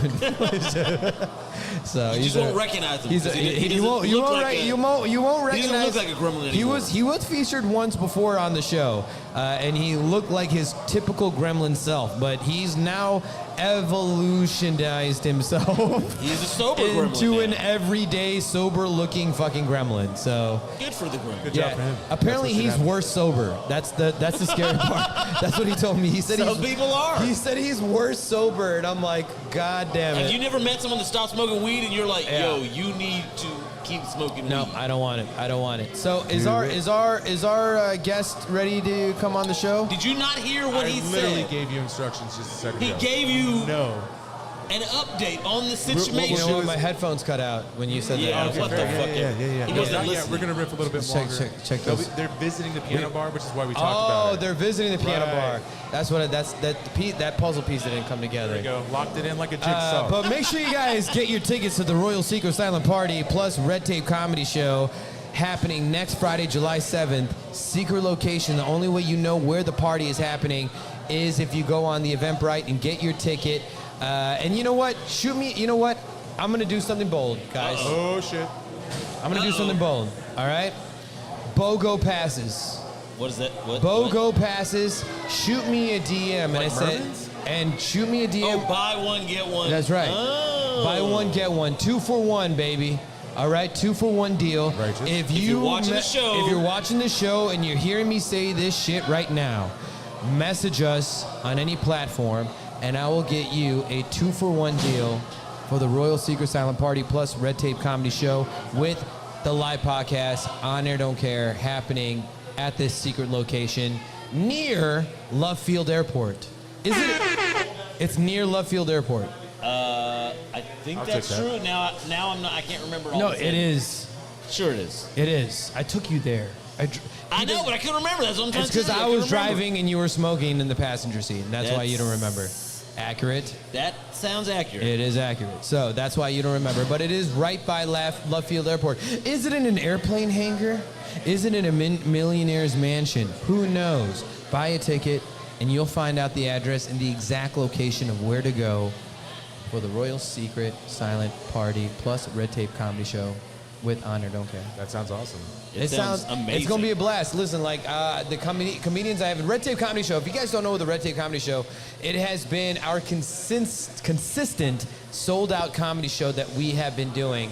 So You just won't recognize him. you won't recognize. He doesn't look like a gremlin anymore. He was featured once before on the show, and he looked like his typical gremlin self. But he's now evolutionized himself He's a sober gremlin into now. an everyday sober-looking fucking gremlin. So Good for the gremlin. Good job for him. apparently That's what should he's happen. worse sober. That's the scary part. That's what he told me. He said Some people are. He said he's worse sober, and I'm like, God damn it. Have you never met someone that stopped smoking weed and you're like, Yeah. yo, you need to keep smoking No, weed? I don't want it. I don't want it. So is our guest ready to come on the show? Did you not hear what I he literally said? gave you instructions just a second He ago. gave you No. an update on the You situation. know what? My headphones cut out when you said Yeah, that. what the fuck? Yeah. He No, wasn't not yet. listening. We're going to riff a little bit Check- longer. check those. They're visiting the piano bar, which is why we talked about it. They're visiting the piano Right. bar. That's what. That puzzle piece that didn't come together. There you go. Locked it in like a jigsaw. But make sure you guys get your tickets to the Royal Secret Silent Party plus Red Tape Comedy Show happening next Friday, July 7th. Secret location. The only way you know where the party is happening is if you go on the Eventbrite and get your ticket. And you know what? Shoot me. You know what? I'm going to do something bold, guys. Oh, shit. I'm going to do something bold. All right? BOGO passes. What is that? What? BOGO passes. Shoot me a DM. And I said, Mervyn's? and shoot me a DM. Oh, buy one, get one. That's right. Oh. Buy one, get one. 2 for 1, baby. All right, 2 for 1 deal. Righteous. If you're watching the show- if you're watching the show and you're hearing me say this shit right now, message us on any platform, and I will get you a 2 for 1 deal for the Royal Secret Silent Party plus Red Tape Comedy Show with the live podcast On Air Don't Care happening at this secret location near Love Field Airport. Is it? It's near Love Field Airport. I think I'll that's take that. true. Now I'm not. I can't remember all. No, the it things. is. Sure, it is. It is. I took you there. I know, but I couldn't remember. That's what I'm trying It's to because say. I couldn't was remember. driving and you were smoking in the passenger seat, and that's why you don't remember. Accurate. That sounds accurate. It is accurate. So that's why you don't remember. But it is right by Love Field Airport. Is it in an airplane hangar? Is it in a millionaire's mansion? Who knows? Buy a ticket, and you'll find out the address and the exact location of where to go for the Royal Secret Silent Party plus Red Tape Comedy Show with Honor Don't Care. That sounds awesome. It sounds amazing. It's gonna be a blast. Listen, like the comedians I have at Red Tape Comedy Show. If you guys don't know the Red Tape Comedy Show, it has been our consistent sold-out comedy show that we have been doing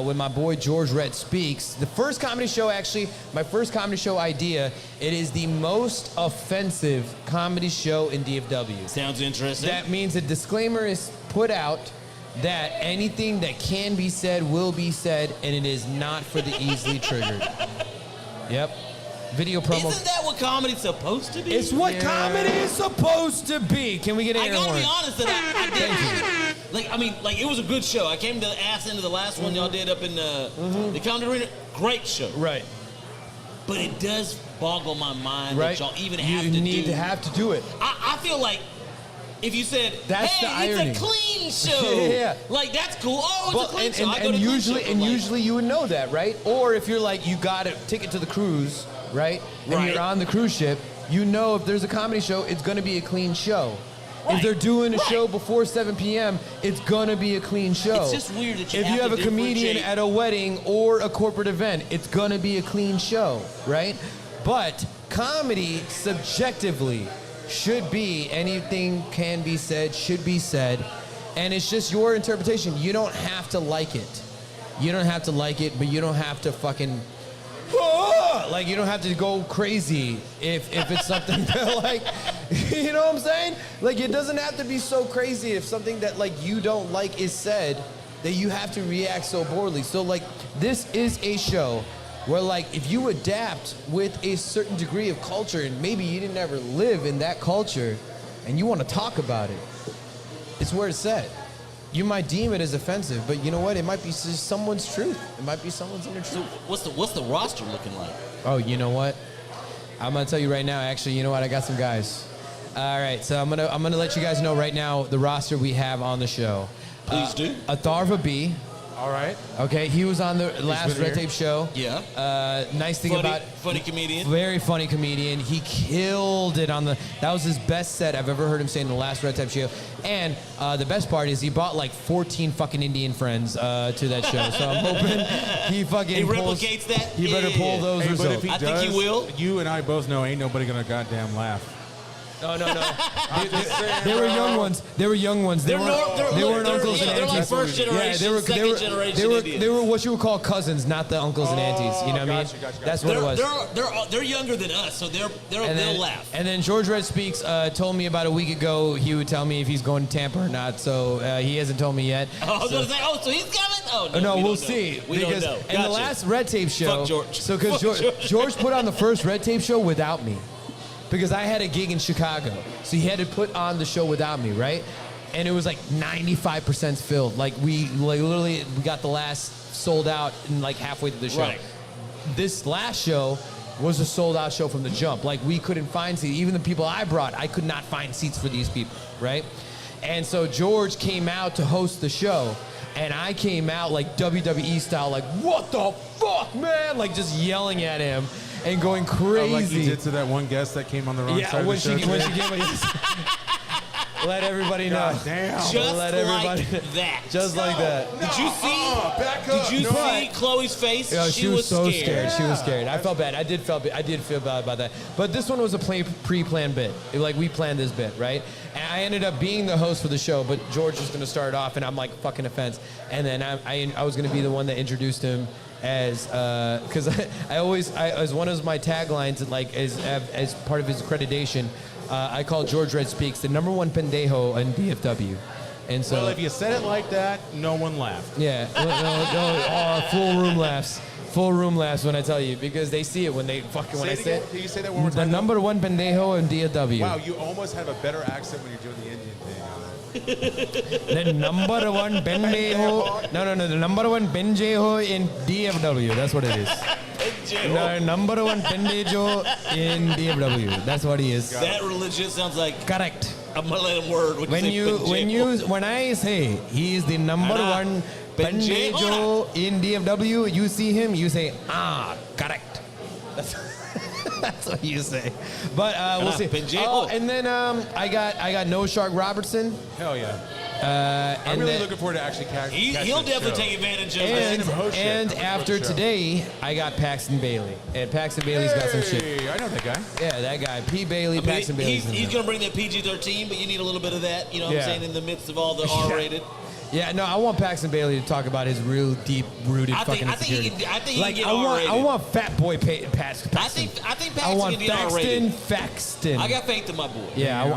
with my boy George Rhett Speaks. The first comedy show, actually, my first comedy show idea. It is the most offensive comedy show in DFW. Sounds interesting. That means a disclaimer is put out that anything that can be said will be said, and it is not for the easily triggered. Yep. Video promo. Isn't that what comedy's supposed to be? It's what comedy is supposed to be. Can we get an I air gotta horn? be honest that I did. Like it was a good show. I came to the ass end of the last one y'all did up in the Comedy Arena. Great show. Right. But it does boggle my mind Right. that y'all even You have to need do. to have to do it. I feel like if you said, That's hey, the irony. it's a clean show. Yeah. Like, that's cool. Oh, it's a clean show. I go And to usually, clean show. usually you would know that, right? Or if you're like, you got a ticket to the cruise, right? And Right. you're on the cruise ship, you know if there's a comedy show, it's going to be a clean show. If they're doing a show before 7 p.m., it's going to be a clean show. It's just weird that you if have you have to a comedian differentiate. at a wedding or a corporate event, it's going to be a clean show, right? But comedy, subjectively, should be anything can be said, should be said, and it's just your interpretation. You don't have to like it. You don't have to like it, but you don't have to fucking... Like, you don't have to go crazy if it's something that, like, you know what I'm saying? Like, it doesn't have to be so crazy if something that, like, you don't like is said that you have to react so poorly. So, like, this is a show where, like, if you adapt with a certain degree of culture and maybe you didn't ever live in that culture and you want to talk about it, it's where it's at. You might deem it as offensive, but you know what? It might be just someone's truth. It might be someone's inner truth. So what's the roster looking like? Oh, you know what? I'm gonna tell you right now. Actually, you know what? I got some guys. All right, so I'm gonna let you guys know right now the roster we have on the show. Please do. Atharva B. All right. Okay, he was on the last been Red here. Tape show. Yeah. Nice thing Funny, about funny comedian. very funny comedian. He killed it on the. That was his best set I've ever heard him say in the last Red Tape show. And the best part is he brought like 14 fucking Indian friends to that show. So I'm hoping he fucking. He pulls, replicates that? He better pull those Hey, but results. if he I does, think he will. You and I both know ain't nobody gonna goddamn laugh. No. I'm just saying, They were bro. young ones. They were young ones. They weren't uncles and they're aunties. like first generation, they were, second generation they Indians. were what you would call cousins, not the uncles and aunties. You know what I mean? Gotcha. That's what it was. They're younger than us, so they'll laugh. And then George Red Speaks told me about a week ago he would tell me if he's going to Tampa or not. So he hasn't told me yet. I was gonna say, so he's coming? Oh No, we we'll don't know. see. We because don't know. in the Gotcha. last Red Tape show, Fuck George. so because Fuck George put on the first Red Tape show without me, because I had a gig in Chicago, so he had to put on the show without me, right? And it was like 95% filled. Like we got the last sold out in like halfway through the show. Right. This last show was a sold out show from the jump. Like we couldn't find seats. Even the people I brought, I could not find seats for these people, right? And so George came out to host the show, and I came out like WWE style, like, what the fuck, man? Like just yelling at him and going crazy. Like you did to that one guest that came on the wrong side of the show. When she came let everybody know. God damn. Just Let everybody like that. Just like that. Did you see? Back up. Did you No. see Chloe's face? Yeah, she was so scared. She was Yeah. scared. I felt bad. I did feel bad about that. But this one was a pre-planned bit. Like we planned this bit, right? And I ended up being the host for the show, but George was going to start off, and I'm like fucking offense. And then I was going to be the one that introduced him as because as one of my taglines, like as part of his accreditation, I call George Red Speaks the #1 pendejo in DFW. And so, Well, if you said it like that, no one laughed. yeah, full room laughs. Full room laughs when I tell you, because they see it when they fucking when I say it. Can you say that one more The time? #1 pendejo in DFW. Wow, you almost have a better accent when you're doing the Indian thing. The #1 pendejo. No. The #1 pendejo in DFW. That's what it is. The #1 pendejo in DFW. That's what he is. That religion sounds like. Correct. I'm gonna let him word. When I say he is the #1 pendejo in DFW, you see him, you say correct. That's what you say. But we'll see. Pendejo. Oh, and then I got No Shark Robertson. Hell yeah. I'm And really then- looking forward to actually catch He'll this definitely show. take advantage of it. And after today, I got Paxton Bailey. And Paxton Bailey's got some shit. Hey, I know that guy. Yeah, that guy. P. Bailey, Paxton Bailey. He's going to bring that PG-13, but you need a little bit of that, you know what I'm Yeah. saying, in the midst of all the R-rated. Yeah, no, I want Paxton Bailey to talk about his real deep-rooted I think- fucking I think he insecurity. can- I think he can get I R-rated. want Fat Boy Paxton. I think I Paxton want can get R-rated. Faxton. I got faith in my boy. Yeah,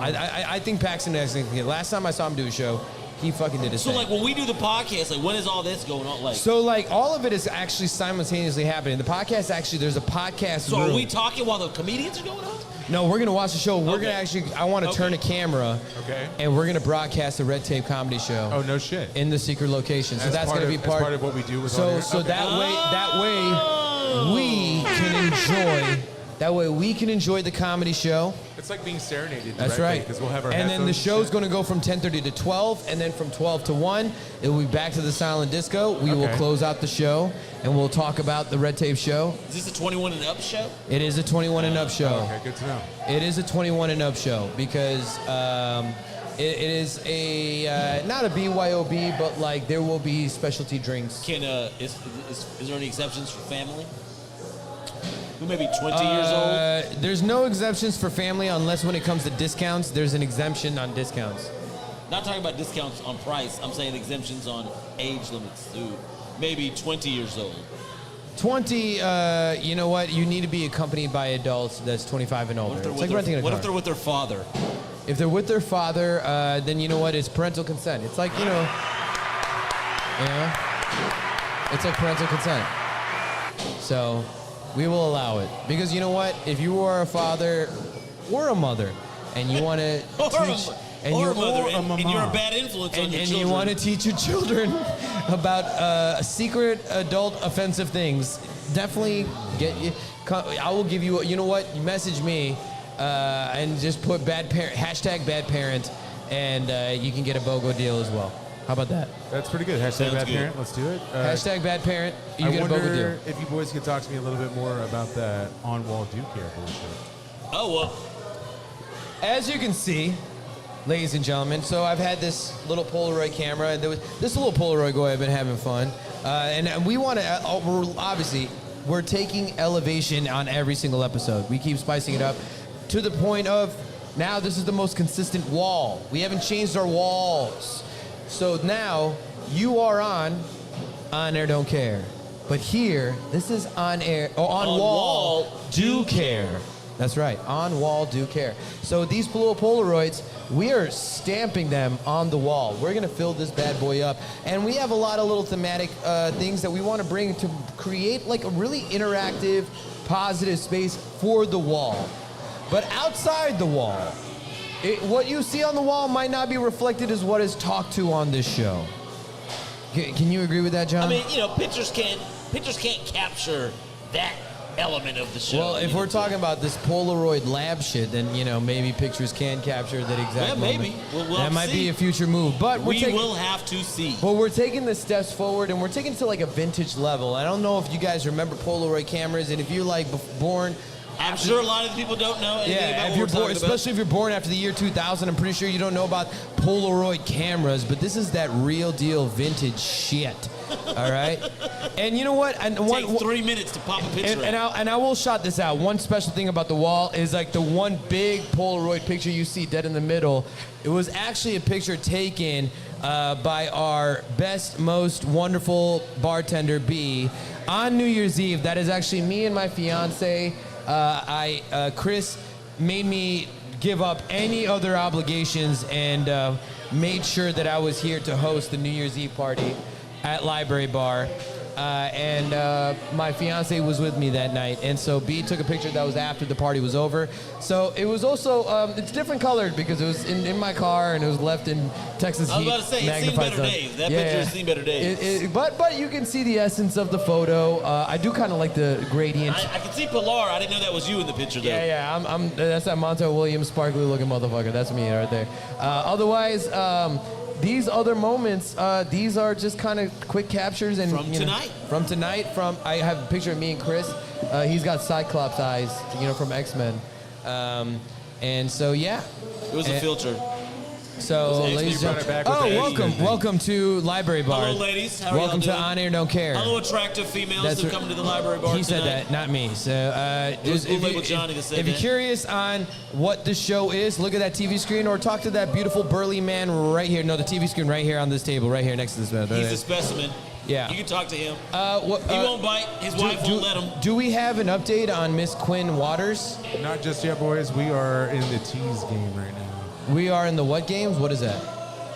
I think Paxton actually can get. Last time I saw him do a show, he fucking did his So, thing. like, when we do the podcast, like, when is all this going on? Like, So, like, all of it is actually simultaneously happening. The podcast, actually, there's a podcast so room. are we talking while the comedians are going on? No, we're going to watch the show. We're Okay. going to actually, I want to turn a camera. Okay. And we're going to broadcast a Red Tape comedy show. Oh, no shit. In the secret location. So As that's part going to of- be as part. part of what we do with So audio? so Okay. that way we can enjoy That way we can enjoy the comedy show. It's like being serenaded. That's right. Because we'll have our and then the headphones show's shit. going to go from 10:30 to 12, and then from 12 to 1, it will be back to the silent disco. We will Okay. close out the show, and we'll talk about the Red Tape show. Is this a 21 and up show? It is a 21 and up show. Okay, good to know. It is a 21 and up show because it is a not a BYOB, but like there will be specialty drinks. Can is there any exceptions for family? Who may be 20 years old? There's no exemptions for family unless when it comes to discounts, there's an exemption on discounts. Not talking about discounts on price. I'm saying exemptions on age limits to maybe 20 years old. 20, you know what? You need to be accompanied by adults that's 25 and older. It's like renting a what car. if they're with their father? If they're with their father, then you know what? It's parental consent. It's like, you know, it's like parental consent. So we will allow it. Because you know what? If you are a father or a mother and you want to teach... And you're a bad influence on your and children. you want to teach your children about secret adult offensive things, definitely I will give you, you know what? You message me and just put hashtag bad parent, and you can get a BOGO deal as well. How about that? That's pretty good. Hashtag bad parent. Let's do it. Hashtag bad parent. You I get a BOGO deal. wonder if you boys could talk to me a little bit more about that on-wall Duke care bullshit. Oh, well. As you can see, ladies and gentlemen, so I've had this little Polaroid camera. There was this little Polaroid guy. I've been having fun, and we want to. Obviously, we're taking elevation on every single episode. We keep spicing it up to the point of now this is the most consistent wall. We haven't changed our walls, so now you are on air, don't care. But here, this is on air or on wall, do care. That's right, on wall, do care. So these little Polaroids, we are stamping them on the wall. We're gonna fill this bad boy up. And we have a lot of little thematic things that we wanna bring to create like a really interactive, positive space for the wall. But outside the wall, what you see on the wall might not be reflected as what is talked to on this show. Can you agree with that, John? I mean, you know, pictures can't capture that element of the show. Well, if we're talking about this Polaroid lab shit, then you know maybe pictures can capture that exact moment. maybe. We'll that might be a future move, but we will have to see. But we're taking the steps forward, and we're taking it to like a vintage level. I don't know if you guys remember Polaroid cameras, and if you're like born. I'm sure a lot of the people don't know anything about if what you're we're born, talking especially if you're born after the year 2000, I'm pretty sure you don't know about Polaroid cameras, but this is that real deal vintage shit. All right, and you know what? And Take 3 minutes to pop a picture. and I will shout this out. One special thing about the wall is like the one big Polaroid picture you see dead in the middle. It was actually a picture taken by our best, most wonderful bartender B on New Year's Eve. That is actually me and my fiance. Chris made me give up any other obligations and made sure that I was here to host the New Year's Eve party at Library Bar. And my fiance was with me that night. And so B took a picture that was after the party was over. So it was also, it's different colored because it was in my car and it was left in Texas heat. I was about to say, it's seen better days. That picture has seen better days. But you can see the essence of the photo. I do kind of like the gradient. I can see Pilar. I didn't know that was you in the picture, though. Yeah, I'm that's that Montel Williams sparkly looking motherfucker. That's me right there. Otherwise, these other moments, these are just kind of quick captures and From tonight, I have a picture of me and Chris. He's got Cyclops eyes, from X-Men. And so yeah, it was a filter. So, ladies and gentlemen, welcome to Library Bar. Hello, ladies. How are welcome y'all to doing? On Air Don't Care. Hello, attractive females who come to the Library Bar He said tonight. that, not me. So, if you're curious on what the show is, look at that TV screen or talk to that beautiful burly man right here. No, the TV screen right here on this table, right here next to this man. He's a specimen. Yeah. You can talk to him. He won't bite. His wife won't let him. Do we have an update on Miss Quinn Waters? Not just yet, boys. We are in the tease game right now. We are in the what games? What is that?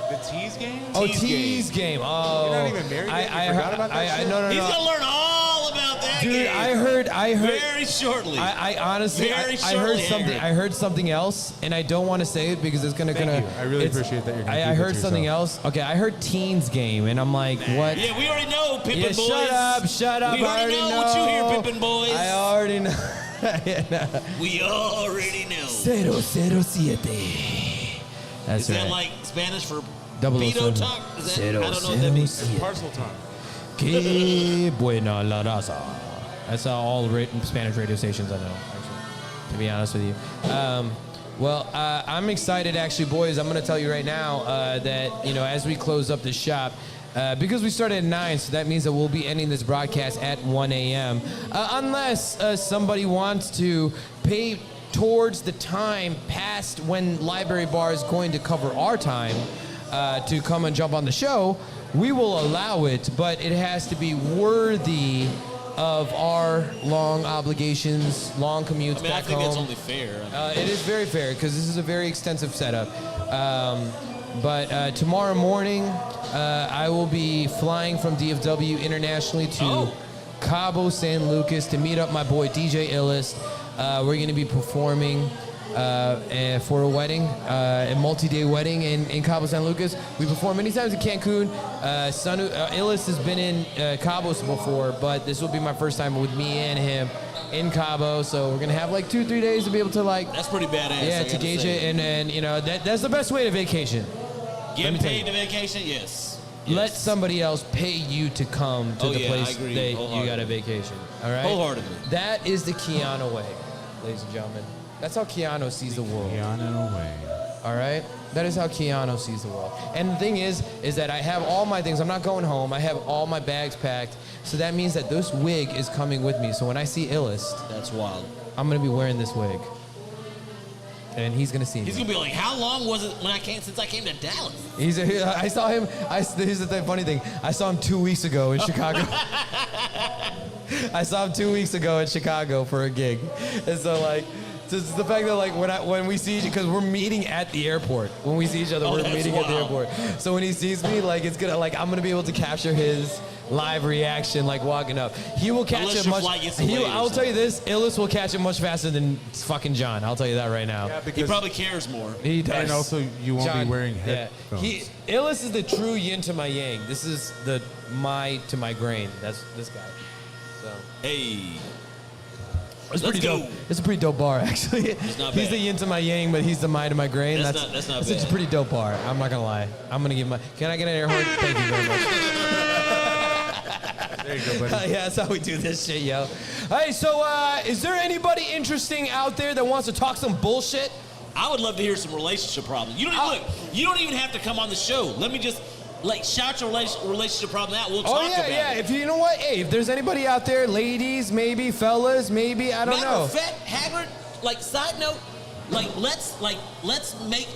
The tease game? Oh, tease game. Oh. You're not even married yet? You forgot about that shit? No. He's going to learn all about that Dude, game. I heard. Very shortly. I honestly, I heard something. I heard something else, and I don't want to say it because it's gonna. I really appreciate that you're gonna. I heard something else. Okay, I heard teens game, and I'm like, what? Yeah, we already know, Pippin Yeah, boys. shut up. We already know what you hear, Pippin boys. I already know. We already know. 007. That's Is right. that like Spanish for 007. pedo talk? Is that, I don't know what that means. It's parcel time. Que buena la raza. That's all Spanish radio stations I know, actually, to be honest with you. Well, I'm excited, actually, boys. I'm going to tell you right now that, as we close up the shop, because we started at 9, so that means that we'll be ending this broadcast at 1 a.m. Unless somebody wants to pay towards the time past when Library Bar is going to cover our time to come and jump on the show, we will allow it, but it has to be worthy of our long obligations, long commutes back home. I think that's only fair. It is very fair because this is a very extensive setup. But tomorrow morning, I will be flying from DFW internationally to Cabo San Lucas to meet up my boy DJ Illest. We're going to be performing for a wedding, a multi-day wedding in Cabo San Lucas. We perform many times in Cancun. Illest has been in Cabo before, but this will be my first time with me and him in Cabo. So we're gonna have like 2-3 days to be able to That's pretty badass. Yeah, to gauge it, and that's the best way to vacation. Getting paid to vacation, yes. Let somebody else pay you to come to the place that you got a vacation. All right. Wholeheartedly. That is the Keanu way, ladies and gentlemen. That's how Keanu sees the world. Keanu way. All right? That is how Keanu sees the world. And the thing is that I have all my things. I'm not going home. I have all my bags packed. So that means that this wig is coming with me. So when I see Illest, that's wild. I'm going to be wearing this wig. And he's going to see me. He's going to be like, how long was it since I came to Dallas? I saw him. Here's the funny thing. I saw him 2 weeks ago in Chicago. I saw him 2 weeks ago in Chicago for a gig. And so, like, just the fact that, like, when we see each, because we're meeting at the airport. When we see each other, we're meeting at the airport. So when he sees me, like, it's gonna, like, I'm gonna be able to capture his live reaction, like, walking up. He will catch it much. I'll tell you this: Illest will catch it much faster than fucking John. I'll tell you that right now. Yeah, he probably cares more. He does. And also, you won't be wearing headphones. Illest is the true yin to my yang. This is the my to my grain. That's this guy. So. Hey. It's pretty dope. It's a pretty dope bar, actually. It's not He's bad. the yin to my yang, but he's the my to my grain. That's not That's a bad. pretty dope bar. I'm not gonna lie. I'm gonna give my. Can I get an air horn? Thank you very much. There you go, buddy. Yeah, that's how we do this shit, yo. Hey, so is there anybody interesting out there that wants to talk some bullshit? I would love to hear some relationship problems. You don't even have to come on the show. Let me just shout your relationship problem out. We'll talk about it. If you know what, hey, if there's anybody out there, ladies, maybe fellas, maybe I don't know. Matter of fact, Haggard, side note, let's make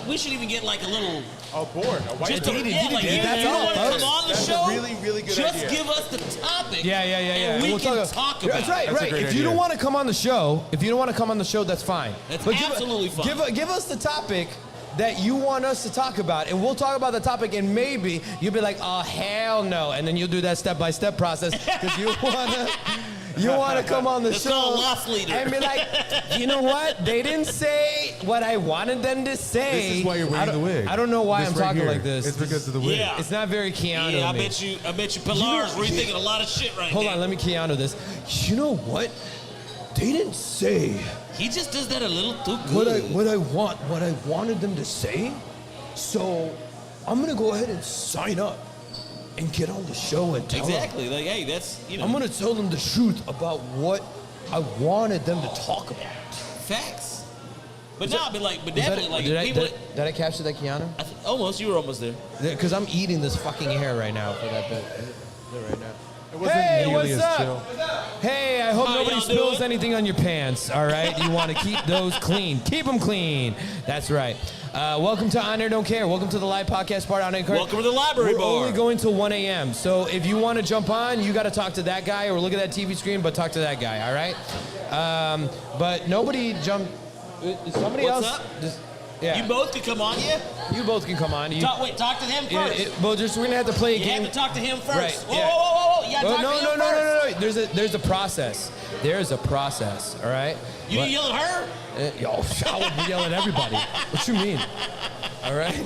we should even get like a little. A board, a white board. You don't want to come on the show. That's a really, really good idea. Just give us the topic. Yeah. And we can talk about it. That's right, That's a right. great If you don't idea. want to come on the show, that's fine. That's But absolutely fine. Give us the topic that you want us to talk about, and we'll talk about the topic, and maybe you'll be like, oh, hell no, and then you'll do that step-by-step process, because you want to come on the It's show called loss leader. and be like, you know what, they didn't say what I wanted them to say. This is why you're wearing the wig. I don't know why This I'm right talking here. like this. It's because of the wig. Yeah. It's not very Keanu. Yeah, I me. bet you, Pilar's rethinking a lot of shit right now. Hold on, let me Keanu this. You know what? They didn't say He just does that a little too good. what I wanted them to say. So I'm gonna go ahead and sign up and get on the show and tell them. Exactly. Like, hey, that's I'm gonna tell them the truth about what I wanted them to talk about. facts. But no, but Is definitely that- people. did I capture that, Keanu? Almost, you were almost there. Because I'm eating this fucking hair right now for that bit. Right now. It wasn't Hey, nearly what's as up? chill. Hey, I hope How nobody y'all spills doing? anything on your pants, all right? You want to keep those clean. Keep them clean. That's right. Welcome to On Air Don't Care. Welcome to the live podcast part on Air. Welcome to the library We're bar. only going till 1 a.m. So if you want to jump on, you got to talk to that guy or look at that TV screen, but talk to that guy, all right? But nobody jump. Is somebody What's else? up? Yeah. You both can come on, yeah? You both can come on. Talk to him first. We're gonna have to play a You game. have to talk to him first. Right, Whoa, yeah. whoa. You gotta talk to him first. No. There's a process. There's a process. All right. You didn't yell at her? I would yell at everybody. What you mean? All right.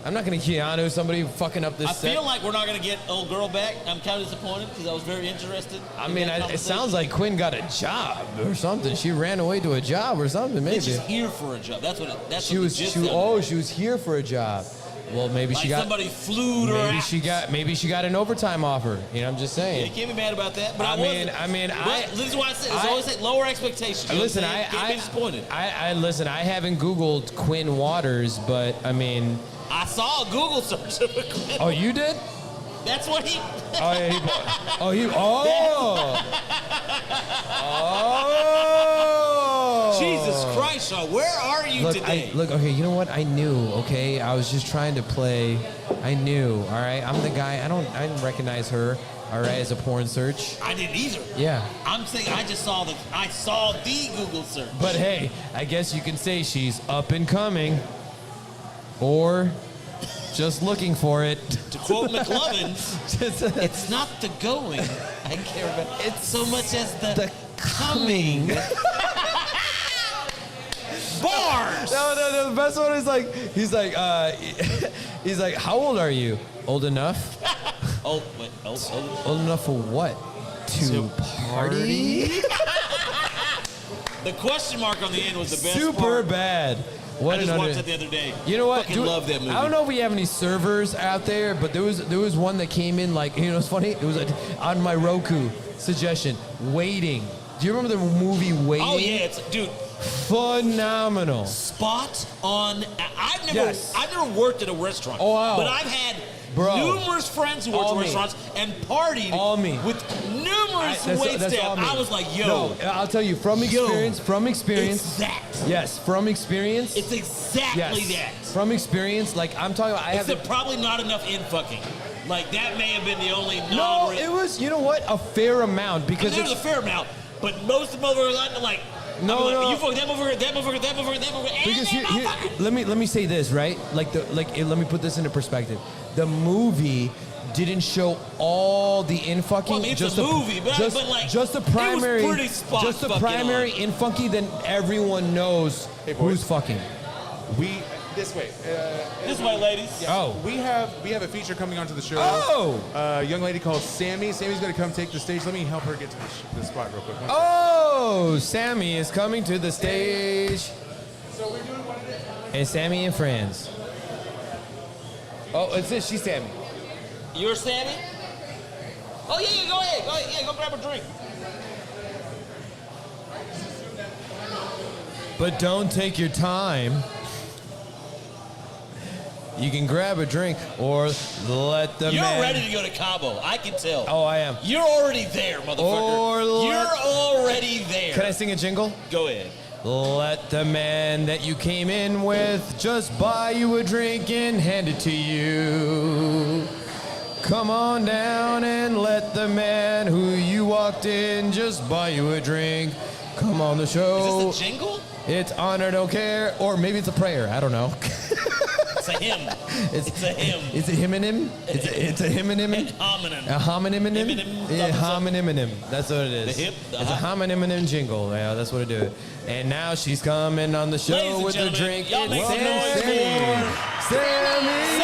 I'm not gonna Keanu somebody fucking up this I set. feel like we're not going to get old girl back. I'm kind of disappointed because I was very interested. I mean, it sounds like Quinn got a job or something. She ran away to a job or something, maybe. She's here for a job. That's what it, that's She what was. the gist She, of it. oh, she was here for a job. Well, maybe Like she got. somebody flew her Maybe out. she got. Maybe she got an overtime offer. You know, I'm just You saying. can't be mad about that. But I mean, this is why I said it's always like lower expectations. You know Listen, what I'm saying? Can't be disappointed. Listen. I haven't Googled Quinn Waters, but I mean. I saw a Google search of a Quinn. Oh, you did? That's what he. Oh yeah. Oh. Jesus Christ, Shawn, where are you today? Look, okay, you know what? I knew, okay? I was just trying to play. I knew, all right? I'm the guy. I didn't recognize her, all right, as a porn search. I didn't either. Yeah. I'm saying I saw the Google search. But hey, I guess you can say she's up and coming or just looking for it. To quote McLovin, it's not the going I care about. It's so much as the coming. Bars! No. The best one is like, he's like, how old are you? Old enough? Old enough for what? To party? The question mark on the end was the best Super part. bad. What I just an watched it the other day. You know what? Fucking love that movie. I don't know if we have any servers out there, but there was one that came in like, you know, it's funny. It was on my Roku suggestion. Waiting. Do you remember the movie Waiting? Oh yeah, dude. Phenomenal. Spot on. I've never Yes. worked at a restaurant. Oh, wow. But I've had Bro. numerous friends who worked All at me. restaurants and partied All me. with numerous That's wait all staff. me. I was like, yo. No, I'll tell you from experience. It's that. Yes, from experience. It's exactly that. From experience, like I'm talking about. I have. Except probably not enough in fucking. Like that may have been the only No, non. it was. You know what? A fair amount because There was a fair amount, but most of them were like. No, no. You fuck that motherfucker, that motherfucker, that motherfucker, that motherfucker, and Because that motherfucker. let me say this, right? Let me put this into perspective. The movie didn't show all the in fucking. Well, I mean, it's just a movie, but like, just the it was primary, pretty spot just the fucking primary on. in funky. Then everyone knows who's fucking. This way. This way, ladies. Oh. We have a feature coming onto the show. Oh. A young lady called Sammy. Sammy's going to come take the stage. Let me help her get to the spot real quick. Oh, Sammy is coming to the stage. So we're doing what it is. And Sammy and friends. Oh, it's this. She's Sammy. You're Sammy? Oh yeah, go ahead. Yeah, go grab a drink. But don't take your time. You can grab a drink or let the You're man. ready to go to Cabo. I can tell. Oh, I am. You're already there, motherfucker. You're already there. Can I sing a jingle? Go ahead. Let the man that you came in with just buy you a drink and hand it to you. Come on down and let the man who you walked in just buy you a drink. Come on the show. Is this a jingle? It's honor, don't care, or maybe it's a prayer. I don't know. It's a hymn. It's a hymn. It's a hymn. It's a hymn. Homonym. A homonym. Hymn. Yeah, homonym. That's what it is. The hip, the It's a hop. homonym jingle. Yeah, that's what it is. And now she's coming on the show Ladies and with her gentlemen, drink. y'all It's make some noise Sammy.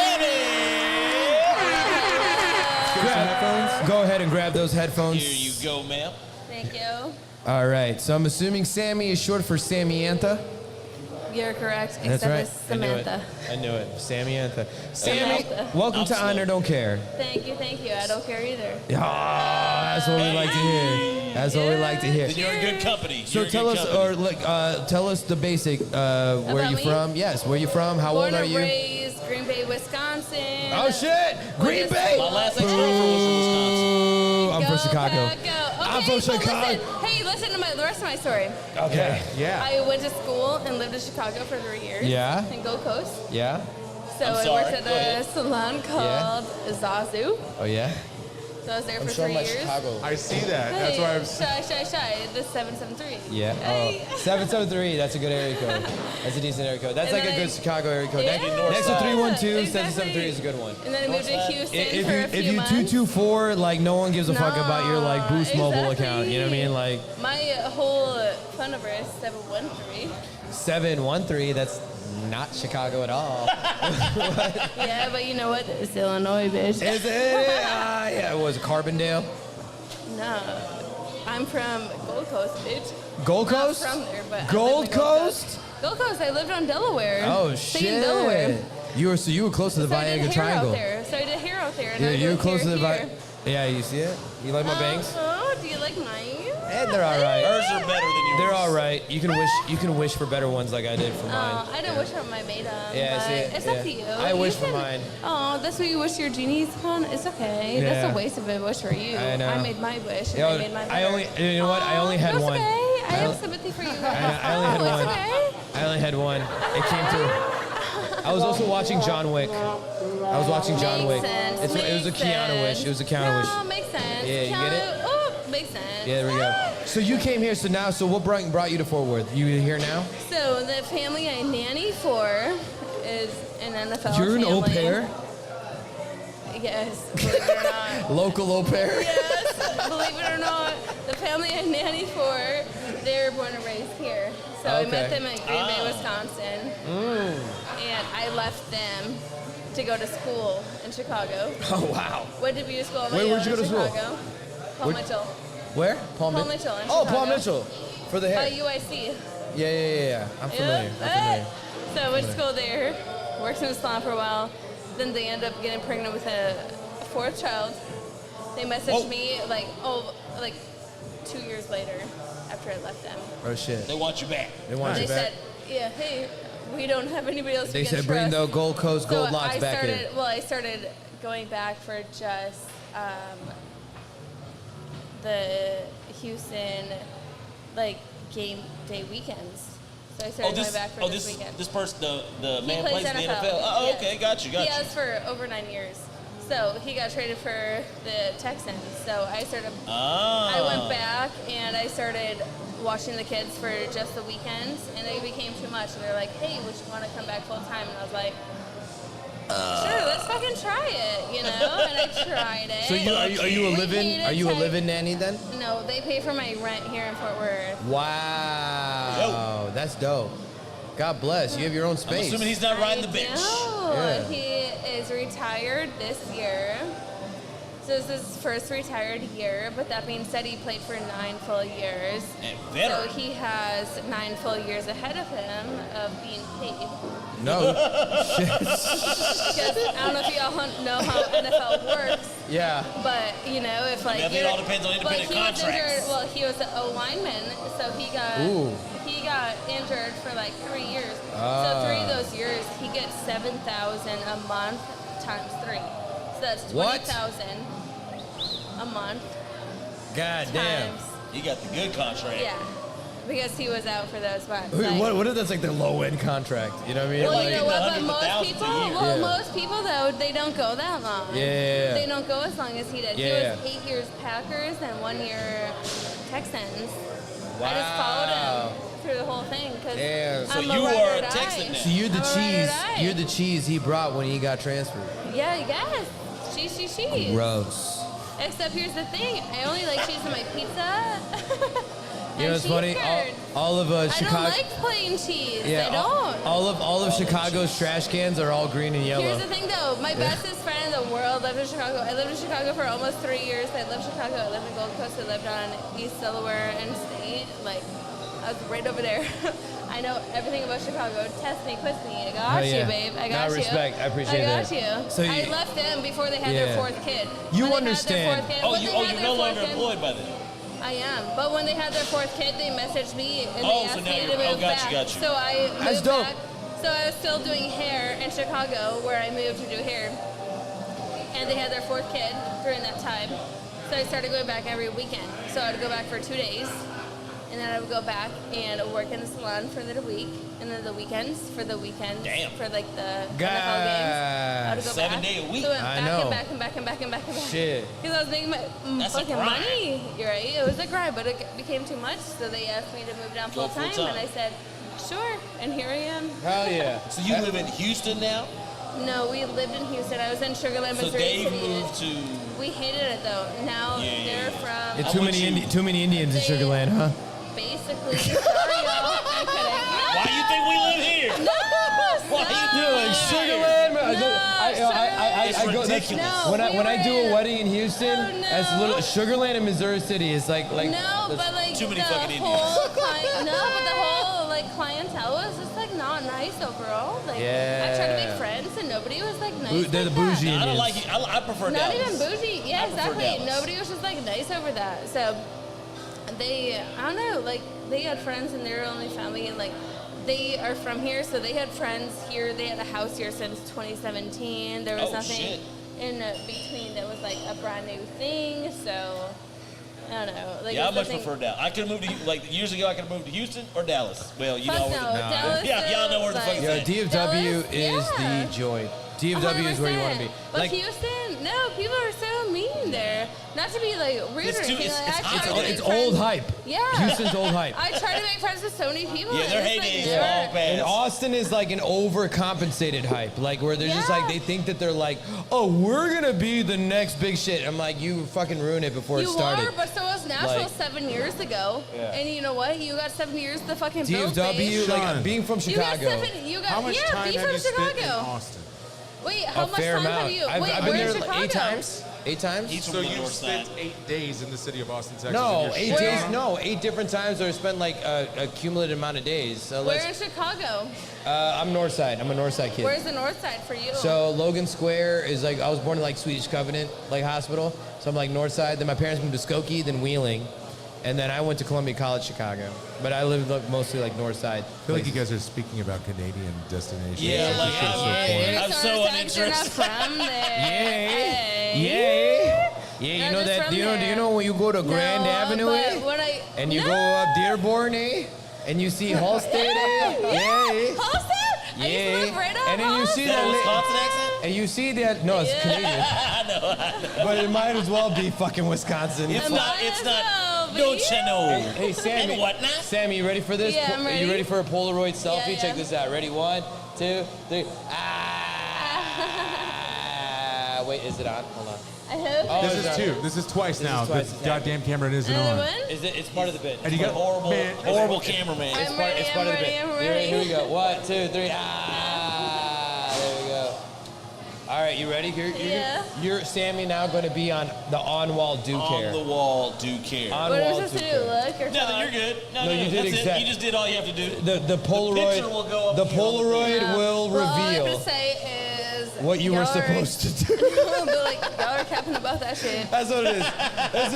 Sammy. Go ahead and grab those headphones. Here you go, ma'am. Thank you. All right. So I'm assuming Sammy is short for Samantha. You're correct, That's except right. it's Samantha. I knew it. Samantha. Samantha. Welcome to Honor Don't Care. Thank you. I don't care either. Ah, that's what we like to hear. That's what we like to hear. Then you're in good company. So You're in tell good us, company. or like, tell us the basic. Where About you me? from? Yes, where you from? How Born old are and you? raised Green Bay, Wisconsin. Oh shit, Green Went to Bay. school- My last ex-girlfriend was from Wisconsin. I'm from Chicago. I'm from so Chicago. Listen to the rest of my story. Okay. Yeah. I went to school and lived in Chicago for 3 years. Yeah. In Gold Coast. Yeah. So I'm I sorry. worked at Go ahead. a salon called Zazu. Oh yeah. So I was there for 3 years. I see that. That's why I was. Shy. The 773. Yeah. Hey. Oh, 773. That's a good area code. That's a decent area code. That's And like a then good Chicago area code. Yeah. Next to 312, Exactly. 773 is a good one. And then I moved to Houston for a few If you months. 224, like no one gives a fuck about your like Boost Mobile account. You know what I mean? Like My whole phone number is 713. 713. That's not Chicago at all. Yeah, but you know what? It's Illinois, bitch. Is it? Yeah, it was Carbondale. No. I'm from Gold Coast, bitch. Gold Not Coast? from there, but I Gold lived in Coast? Gold Coast. I lived on Delaware. Oh Stayed in Delaware. shit! You were close to the So I did Viagra hair Triangle. out there. So I did hair out there. And Yeah, I you were lived close to the here. Viagra. Yeah, you see it? You like my bangs? Oh, do you like mine? Eh, they're all right. Hers are better than yours. They're all right. You can wish for better ones like I did for mine. I didn't wish for my made them. Yeah, but see it? it's Yeah. up to you. I You wish for can- mine. Oh, that's what you wish your genies on? It's okay. Yeah. That's a waste of a wish for you. I know. I made my wish. And Yo, I made my I only, you know what? I only had it's one. okay. I have only- sympathy for you guys. I only had Oh, one. It's okay. I only had one. It came through. I was also watching John Wick. I was watching John Wick. Makes sense. It was a Keanu wish. It was a Keanu wish. No, makes sense. Yeah, you get it? Oh, makes sense. Yeah, there we go. So you came here. So what brought you to Fort Worth? You here now? So the family I nanny for is an NFL You're an family. au pair? Yes, believe it or not. Local au pair? Yes, believe it or not. The family I nanny for, they were born and raised here. So I met Okay. them in Green Bay, Wisconsin. And I left them to go to school in Chicago. Oh, wow. Went to beauty school in Where'd you go to school? Chicago. Paul Mitchell. Where? Paul Mitchell in Oh, Paul Chicago. Mitchell. For the hair. UIC. Yeah. I'm familiar. Yeah. So I went to school there, worked in the salon for a while. Then they ended up getting pregnant with a fourth child. They messaged me like 2 years later after I left them. Oh, shit. They want you back. They want They you back? said, yeah, hey, we don't have anybody else They we can said, bring trust." the Gold Coast Gold So Locks back in. I started going back for just the Houston game day weekends. So I started going back for this weekend. This person, the He man plays in the NFL. NFL. Oh, Yes. okay, got you. He has for over 9 years. So he got traded for the Texans. So I I went back and I started watching the kids for just the weekends, and it became too much. And they're like, "Hey, would you want to come back full time?" And I was like, "Sure, let's fucking try it," you know. And I tried it. So are you a living nanny then? No, they pay for my rent here in Fort Worth. Wow, that's dope. God bless. You have your own space. I'm assuming he's not riding the bench. No, Yeah. he is retired this year. So this is his first retired year, but that being said, he played for 9 full years. And So veteran. he has 9 full years ahead of him of being paid. No. Because I don't know if y'all know how NFL works, Yeah. but you know, if like I mean, it all depends on independent he was contracts. injured, well, he was an O lineman, so he got Ooh. injured for like 3 years. Ah. So 3 of those years, he gets $7,000 a month times 3. So that's What? $20,000 a month. God damn. Times, He got the good contract. yeah, because he was out for those months. Wait, Like- what if that's like the low end contract? You know what I mean? Well, Like- you know what? But hundreds of most thousands people, a year. well, Yeah. most people though, they don't go that long. Yeah. They don't go as long as he did. Yeah. He was 8 years Packers and 1 year Texans. Wow. I just followed him through the whole thing because Damn. So I'm you a ride are or a die. Texan now. So you're the I'm a ride or cheese. die. You're the cheese he brought when he got transferred. Yeah, yes. Cheese. Gross. Except here's the thing, I only like cheese in my pizza. You know what's funny? All of I Chicago. don't like plain cheese. Yeah, I don't. all of Chicago's trash cans are all green and yellow. Here's the thing though, my bestest friend in the world lived in Chicago. I lived in Chicago for almost 3 years. I lived in Chicago, I lived in Gold Coast, I lived on East Delaware and State. Like, I was right over there. I know everything about Chicago. Test me, quiz me. I got Oh, yeah. you, babe. I got No, you. respect. I appreciate I got that. you. So I you- left them before they had Yeah. their 4th kid. You When they understand. Had their 4th kid, when they had You're their no 4th longer kid- employed by them. I am, but when they had their 4th kid, they messaged me and Oh, they so asked now me to you're- move back. got you. So I That's moved dope. back. So I was still doing hair in Chicago, where I moved to do hair, and they had their 4th kid during that time. So I started going back every weekend. So I'd go back for 2 days, and then I would go back and work in the salon for the week, and then the weekends for the weekends Damn. for like the NFL God. games. I would go 7 back. day a week. So I went I back know. and back and back and back and back and back. Shit. Because I was making my That's a fucking grind. money. You're right. It was a grind, but it became too much. So they asked me to move down Go full time, full-time. and I said, sure. And here I am. Hell yeah. So you live in Houston now? No, we lived in Houston. I was in Sugar Land, So Missouri Dave City. moved to. We hated it though. Now Yeah, yeah, they're yeah. from Yeah, too many Indians in They- Sugar Land, huh? basically. Sorry, y'all. I'm kidding. Why you think we live here? No, ridiculous. No, when I do a wedding in Houston, Oh, no. that's little Sugarland in Missouri City. It's like No, but like too many the fucking whole clientele was just like not nice overall. Like I tried to make friends and nobody was like nice. They're the like bougie that. I don't Indians. like it. I prefer Not Dallas. even bougie. Yeah, I prefer exactly. Dallas. Nobody was just like nice over that. So I don't know, like they had friends and their only family and like they are from here, so they had friends here. They had a house here since 2017. There was nothing shit. in between that was like a brand new thing. So I don't know. Like, Yeah, I it's much nothing- prefer Dallas. I could have moved to like years ago. I could have moved to Houston or Dallas. Well, you Fuck know. no, Dallas Yeah, y'all know where the fuck is, it's Yeah, at. DFW Dallas, is yeah. the joy. DFW is where you want to be. 100%. But Houston, no, people are so mean there. Not to be like rude It's or too- anything. it's- Like, it's I hot. try to make It's friends- old hype. Yeah. Houston's old hype. I try to make friends with so many people. Yeah, their and it's, heydays like, are all never- bad. And Austin is like an overcompensated hype, like where they're just Yeah. like they think that they're like, oh, we're gonna be the next big shit. I'm like, you fucking ruined it before it You started. are, but so was Nashville Like- 7 years ago. Yeah. And you know what? You got 7 years to fucking build DFW, faith. like being from You got Chicago. 7. You got How much yeah. time Be have from you spent in Chicago. Austin? Wait, how A much fair time amount. have you? I've Wait, been where there in Chicago? 8 times. 8 times? He's from So the you've north side. spent 8 days in the city of Austin, Texas. No, and 8 you're days. shitting on No, 8 different times. Or spent like a cumulative amount of days. So Where in Chicago? I'm north side. I'm a north side kid. Where's the north side for you? So Logan Square is like I was born in like Swedish Covenant like hospital. So I'm like north side. Then my parents moved to Skokie, then Wheeling, and then I went to Columbia College, Chicago. But I lived like, mostly like north side. I feel like you guys are speaking about Canadian destinations. Yeah, That's like, the shit's so yeah, boring. I'm so uninterested. From there. Yay! Hey. Yeah, No, you know just that. from Do you there. know when you go to Grand No, Avenue, but when I and you no. go up Dearborn, and you see Halstead, Yay! Halstead? I used to live right off And then you see Is that a that. Wisconsin accent? And you see that. No, it's Yeah. Canadian. I know. But it might as well be fucking Wisconsin. It's Might not. It's as not. well be. Don't you know? Hey, Sammy. And whatnot? Sammy, you ready for this? Yeah, I'm Are you ready. ready for a Polaroid selfie? Yeah, Check yeah. this out. Ready? 1, 2, 3. Ah! Wait, is it on? Hold on. I hope. Oh, This it's is on. two. This is twice This is now. twice, The it's goddamn camera isn't Another on. one? Is it? It's part of the bit. And you It's got- Horrible, Man, horrible cameraman. I'm ready, It's part of the bit. I'm You ready. Here we go. 1, 2, 3. Ah! There we go. All right, you ready? Yeah. You're Sammy now going to be on the on-wall do care. On the wall, do care. On What are wall we supposed to do do? care. Look or Nothing. talk? You're good. No, No, you did that's exact- it. You just did all you have to do. The Polaroid. picture will go up The here on the Polaroid thing. will Well, all I have reveal to say is what you were y'all are- supposed to do. but like y'all are capping about that shit. That's what it is. That's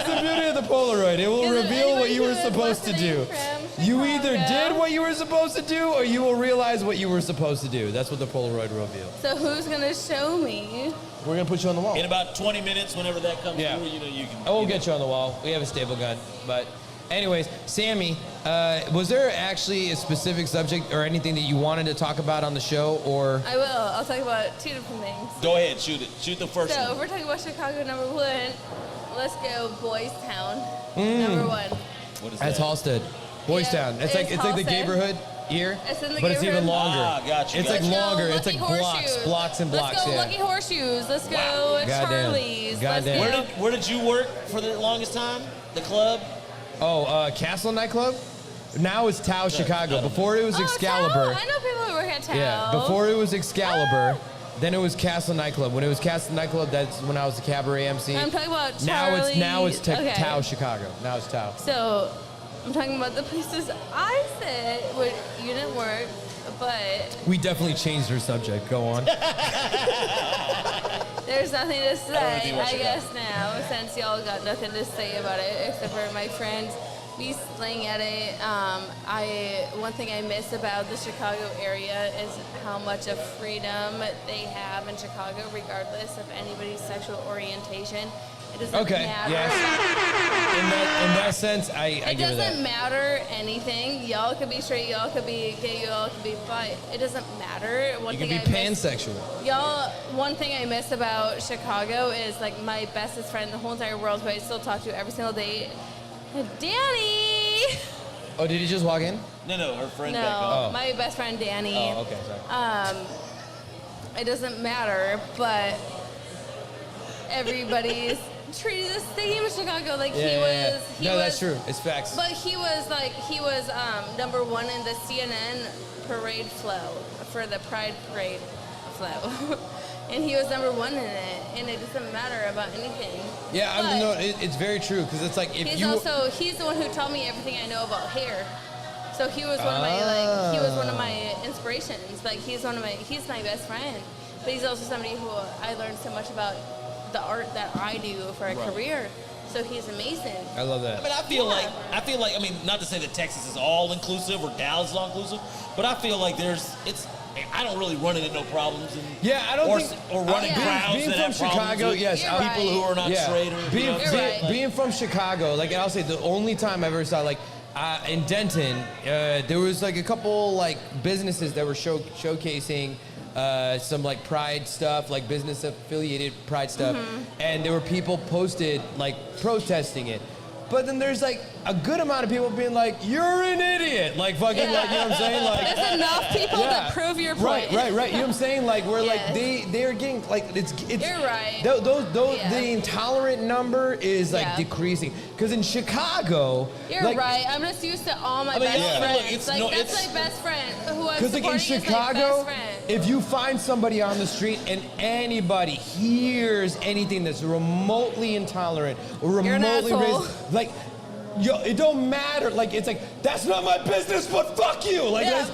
the beauty of the Polaroid. It will Is it reveal what anybody you were who is supposed to do. listening from You either Chicago? did what you were supposed to do, or you will realize what you were supposed to do. That's what the Polaroid will reveal. So who's gonna show me? We're gonna put you on the wall. In about 20 minutes, whenever that comes Yeah. through, you know you can. Oh, we'll get you on the wall. We have a staple gun. But anyways, Sammy, was there actually a specific subject or anything that you wanted to talk about on the show, or? I will. I'll talk about two different things. Go ahead, shoot it. Shoot the first So one. if we're talking about Chicago number 1, let's go Boys Town. Number 1. What is That's that? Halstead, Boys Yeah, Town. It's like the Halstead. neighborhood here, It's in the but it's even neighborhood. longer. Ah, gotcha, It's like Let's go longer. It's Lucky like blocks, Horseshoes. blocks and blocks. Let's go Yeah. Lucky Horseshoes. Let's go Goddamn. Charlie's. Goddamn. Let's go. Where did you work for the longest time? The club? Oh, Castle Nightclub. Now it's Tao Chicago. Before it was Oh, Excalibur. Tao. I know people who work at Tao. Yeah, before it was Excalibur, then it was Castle Nightclub. When it was Castle Nightclub, that's when I was a cabaret MC. I'm talking about now it's Okay. Tao Chicago. Now it's Tao. So, I'm talking about the places I said where you didn't work, but We definitely changed our subject. Go on. there's nothing to say, think about I guess, Chicago. now, since y'all got nothing to say about it, except for my friends be slaying at it. One thing I miss about the Chicago area is how much of freedom they have in Chicago, regardless of anybody's sexual orientation. It doesn't Okay. matter. Yes. In that sense, I It give it that. doesn't matter anything. Y'all could be straight, y'all could be gay, y'all could be bi. It doesn't matter. One You can thing be I miss- pansexual. Y'all, one thing I miss about Chicago is like my bestest friend in the whole entire world who I still talk to every single day, Danny. Oh, did he just walk in? No, her friend back home. No, Oh. my best friend Danny. Oh, okay, sorry. It doesn't matter, but everybody's treated the same in Chicago. Like he was. No, that's true. It's facts. But he was number 1 in the CNN parade flow for the Pride Parade flow. and he was #1 in it, and it doesn't matter about anything. Yeah, I mean, no, it's very true because it's like if he's you. He's the one who taught me everything I know about hair. So he was one of my inspirations. Like he's my best friend, but he's also somebody who I learned so much about the art that I do for a career. So he's amazing. I love that. I mean, I feel like, I mean, not to say that Texas is all inclusive or Dallas is all inclusive, but I feel like I don't really run into no problems. I don't think. Or running crowds being that from have problems Chicago, with yes. people who are not straight. Or, being from Chicago, like, and I'll say the only time I ever saw, like, in Denton, there was like a couple like businesses that were showcasing some like pride stuff, like business affiliated pride stuff, and there were people posted like protesting it. But then there's like a good amount of people being like, "You're an idiot," like fucking, like, you know what I'm saying? Like, there's enough people to prove your point. Right. You know what I'm saying? Like, we're like they're getting like it's. You're right. The intolerant number is like decreasing because in Chicago. You're like, right. I'm just used to all my best friends. That's my best friend who I'm supporting. Because like in Chicago, is my best friend. if you find somebody on the street and anybody hears anything that's remotely intolerant or remotely racist, like, yo, it don't matter. Like, it's like, that's not my business, but fuck you. Like, that's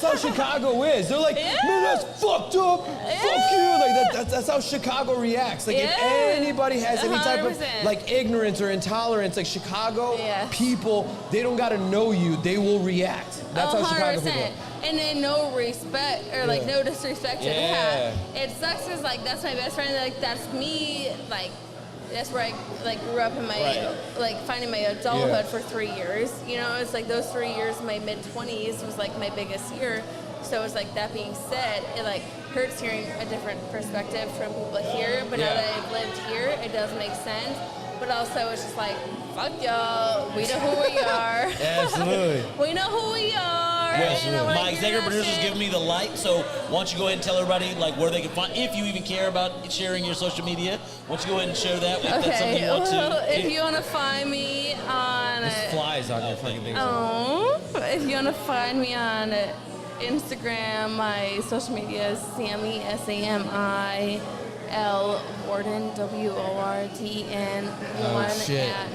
how Chicago is. They're like, man, that's fucked up. Fuck you. Like, that's how Chicago reacts. Like, if anybody has any type of, like, ignorance or intolerance, like, Chicago people, they don't got to know you. They will react. That's how Chicago people are. And then no respect or like no disrespect to that. It sucks because like that's my best friend. Like that's me. Like that's where I like grew up in my like finding my adulthood for 3 years. You know, it's like those 3 years, my mid-20s was like my biggest year. So it's like that being said, it like hurts hearing a different perspective from people here. But now that I've lived here, it does make sense. But also it's just like, fuck y'all. We know who we are. Absolutely. We know who we are. My executive producer is giving me the light, so why don't you go ahead and tell everybody like where they can find, if you even care about sharing your social media, why don't you go ahead and share that? If that's something you want to. If you want to find me on... This flies on your fucking thing. Oh, if you want to find me on Instagram, my social media is Sammy, SAMI. Warden, WORDN 1 at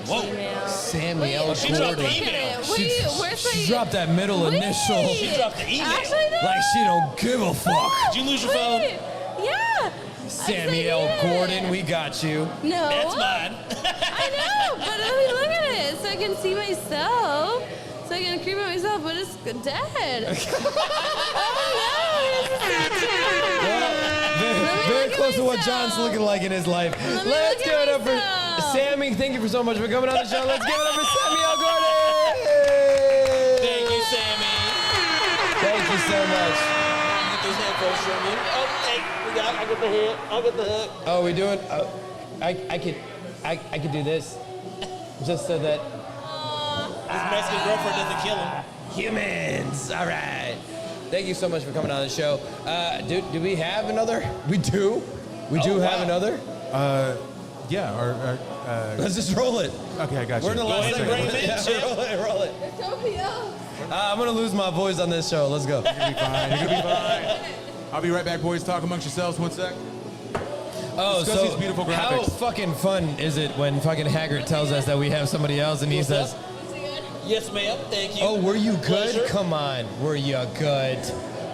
Gmail. Sammy L. She dropped the email. She dropped that middle initial. She dropped the email. Actually, no. Like she don't give a fuck. Did you lose your phone? Yeah. Sammy L. Gordon, we got you. No. That's mine. I know, but let me look at it so I can see myself. So I can creep at myself, but it's dead. Very close to what John's looking like in his life. Let's give it up for Sammy. Thank you so much for coming on the show. Let's give it up for Sammy L. Gordon. Thank you, Sammy. Thank you so much. Get those headphones from you. Oh, hey, I got the head. I got the hook. Oh, we doing? I could do this, just so that. His Mexican girlfriend doesn't kill him. Humans. All right. Thank you so much for coming on the show. Do we have another? We do. We do have another. Yeah. Let's just roll it. Okay, I got you. We're in the last segment. Roll it. I'm gonna lose my voice on this show. Let's go. You're gonna be fine. You're gonna be fine. I'll be right back, boys. Talk amongst yourselves. 1 sec. Oh, Discuss so these beautiful graphics. how fucking fun is it when fucking Haggard tells us that we have somebody else and he says, Yes, ma'am. Thank you. "Oh, were you good? Pleasure. Come on, were you good?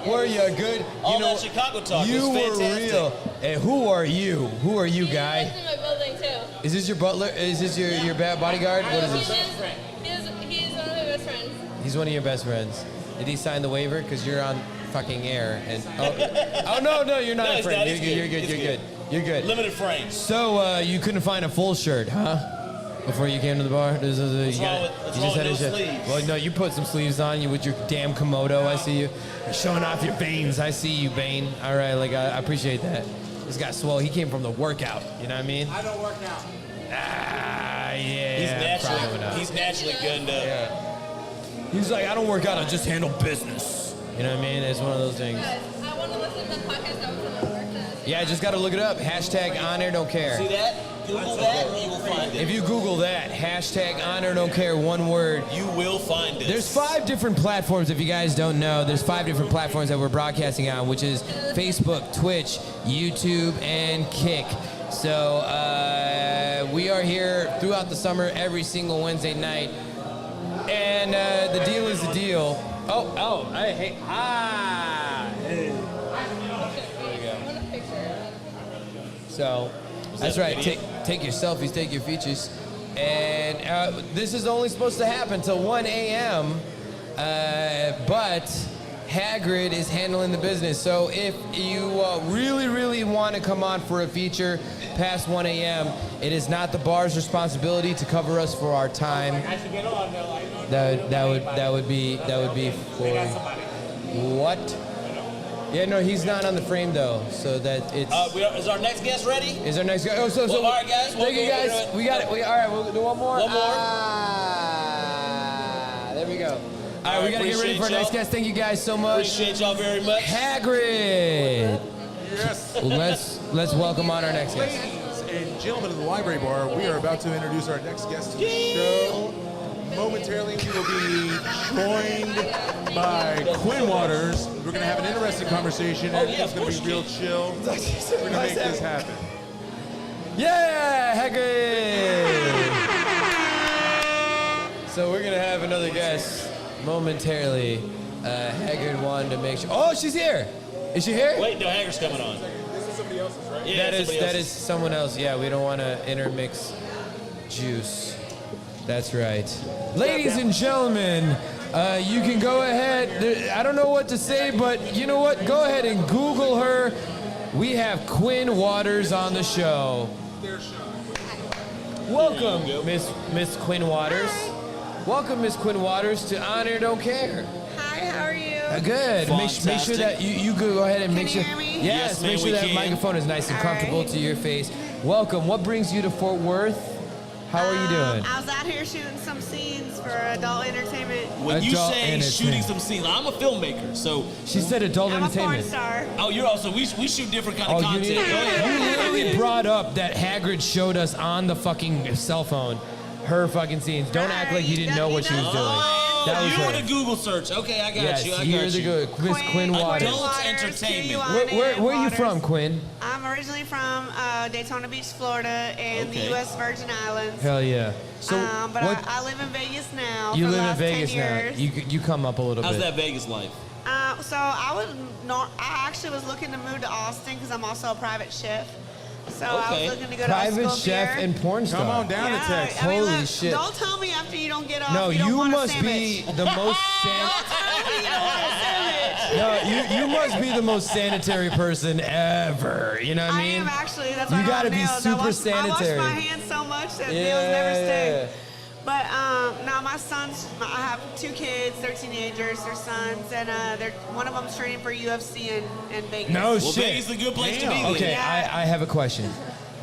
Were you good? All that Chicago talk you was were fantastic. real. And who are you? Who are you, guy? He lives in my building too. Is this your butler? Is this your bad bodyguard? What is this? He's one of my best friends. He's one of your best friends. Did he sign the waiver? Because you're on fucking air. And oh no, you're not No, a he's friend. not. You're He's good. You're good. good. He's You're good. You're good. Limited frames. So you couldn't find a full shirt, huh? Before you came to the bar? What's wrong with no sleeves? Well, no, you put some sleeves on you with your damn Komodo. I see you. You're showing off your veins. I see you, Bane. All right, like, I appreciate that. This guy swell. He came from the workout. You know what I mean? I don't work out. Yeah. He's naturally gunned up. Yeah. He's like, I don't work out. I just handle business. You know what I mean? It's one of those things. Guys, I want to listen to the podcast that was on the work. Yeah, just got to look it up. Hashtag on air don't care. See that? Google that, you will find it. If you Google that, hashtag honor don't care, one word. You will find it. There's 5 different platforms, if you guys don't know. There's 5 different platforms that we're broadcasting on, which is Facebook, Twitch, YouTube, and Kick. So we are here throughout the summer every single Wednesday night. And the deal is the deal. Hey. There we go. So, that's right. Take your selfies, take your features. And this is only supposed to happen till 1 a.m. But Hagrid is handling the business. So if you really, really want to come on for a feature past 1 a.m., it is not the bar's responsibility to cover us for our time. That would be for what? Yeah, no, he's not on the frame though, so that it's. Is our next guest ready? Is our next guest? Oh, so all right, guys. Thank you, guys. We got it. All right, we'll do one more. One more. There we go. All right, we gotta get ready for our next guest. Thank you guys so much. Appreciate y'all very much. Hagrid. Yes. Let's welcome on our next guest. Ladies and gentlemen of the Library Bar, we are about to introduce our next guest to the show. Momentarily, we will be joined by Quinn Waters. We're going to have an interesting conversation, and it's going to be real chill. We're going to make this happen. Yeah, Hagrid. So we're going to have another guest momentarily. Hagrid wanted to make sure. Oh, she's here. Is she here? Wait, no, Hagrid's coming on. This is somebody else's, right? Yeah, that is someone else. Yeah, we don't want to intermix juice. That's right. Ladies and gentlemen, you can go ahead. I don't know what to say, but you know what? Go ahead and Google her. We have Quinn Waters on the show. Welcome, Miss Quinn Waters. Welcome, Miss Quinn Waters, to Honor Don't Care. Hi, how are you? Good. Make sure that you go ahead and make sure. Can you hear me? Yes, make sure that microphone is nice and comfortable to your face. Welcome. What brings you to Fort Worth? How are you doing? I was out here shooting some scenes for adult entertainment. When you say shooting some scenes, I'm a filmmaker, so. She said adult entertainment. I'm a porn star. Oh, you're also, we shoot different kind of content. You literally brought up that Hagrid showed us on the fucking cell phone her fucking scenes. Don't act like you didn't know what she was doing. That was you her. want a Google search. Okay, I got you. I got you're the you. good Miss Quinn Waters. Adult entertainment. Where are you from, Quinn? I'm originally from Daytona Beach, Florida, in the U.S. Virgin Islands. Hell yeah. So, but I live in Vegas now. You for live the in last Vegas 10 years. now. You come up a little How's bit. that Vegas life? So I actually was looking to move to Austin because I'm also a private chef. So I was looking to go to Private school chef here. and porn star. Come on down to Texas. I mean, Holy look, shit. Don't tell me after you don't get off. No, you don't want a must be sandwich. the most Don't tell me you don't want a sandwich. No, you must be the most sanitary person ever. You know what I mean? I am actually. That's why You I gotta have be nails. super I sanitary. wash my hands so much that nails never stick. But now my sons, I have 2 kids. They're teenagers. They're sons, and one of them's training for UFC in Vegas. No Well, shit. Vegas is a good place to be. Okay, Yeah. I have a question.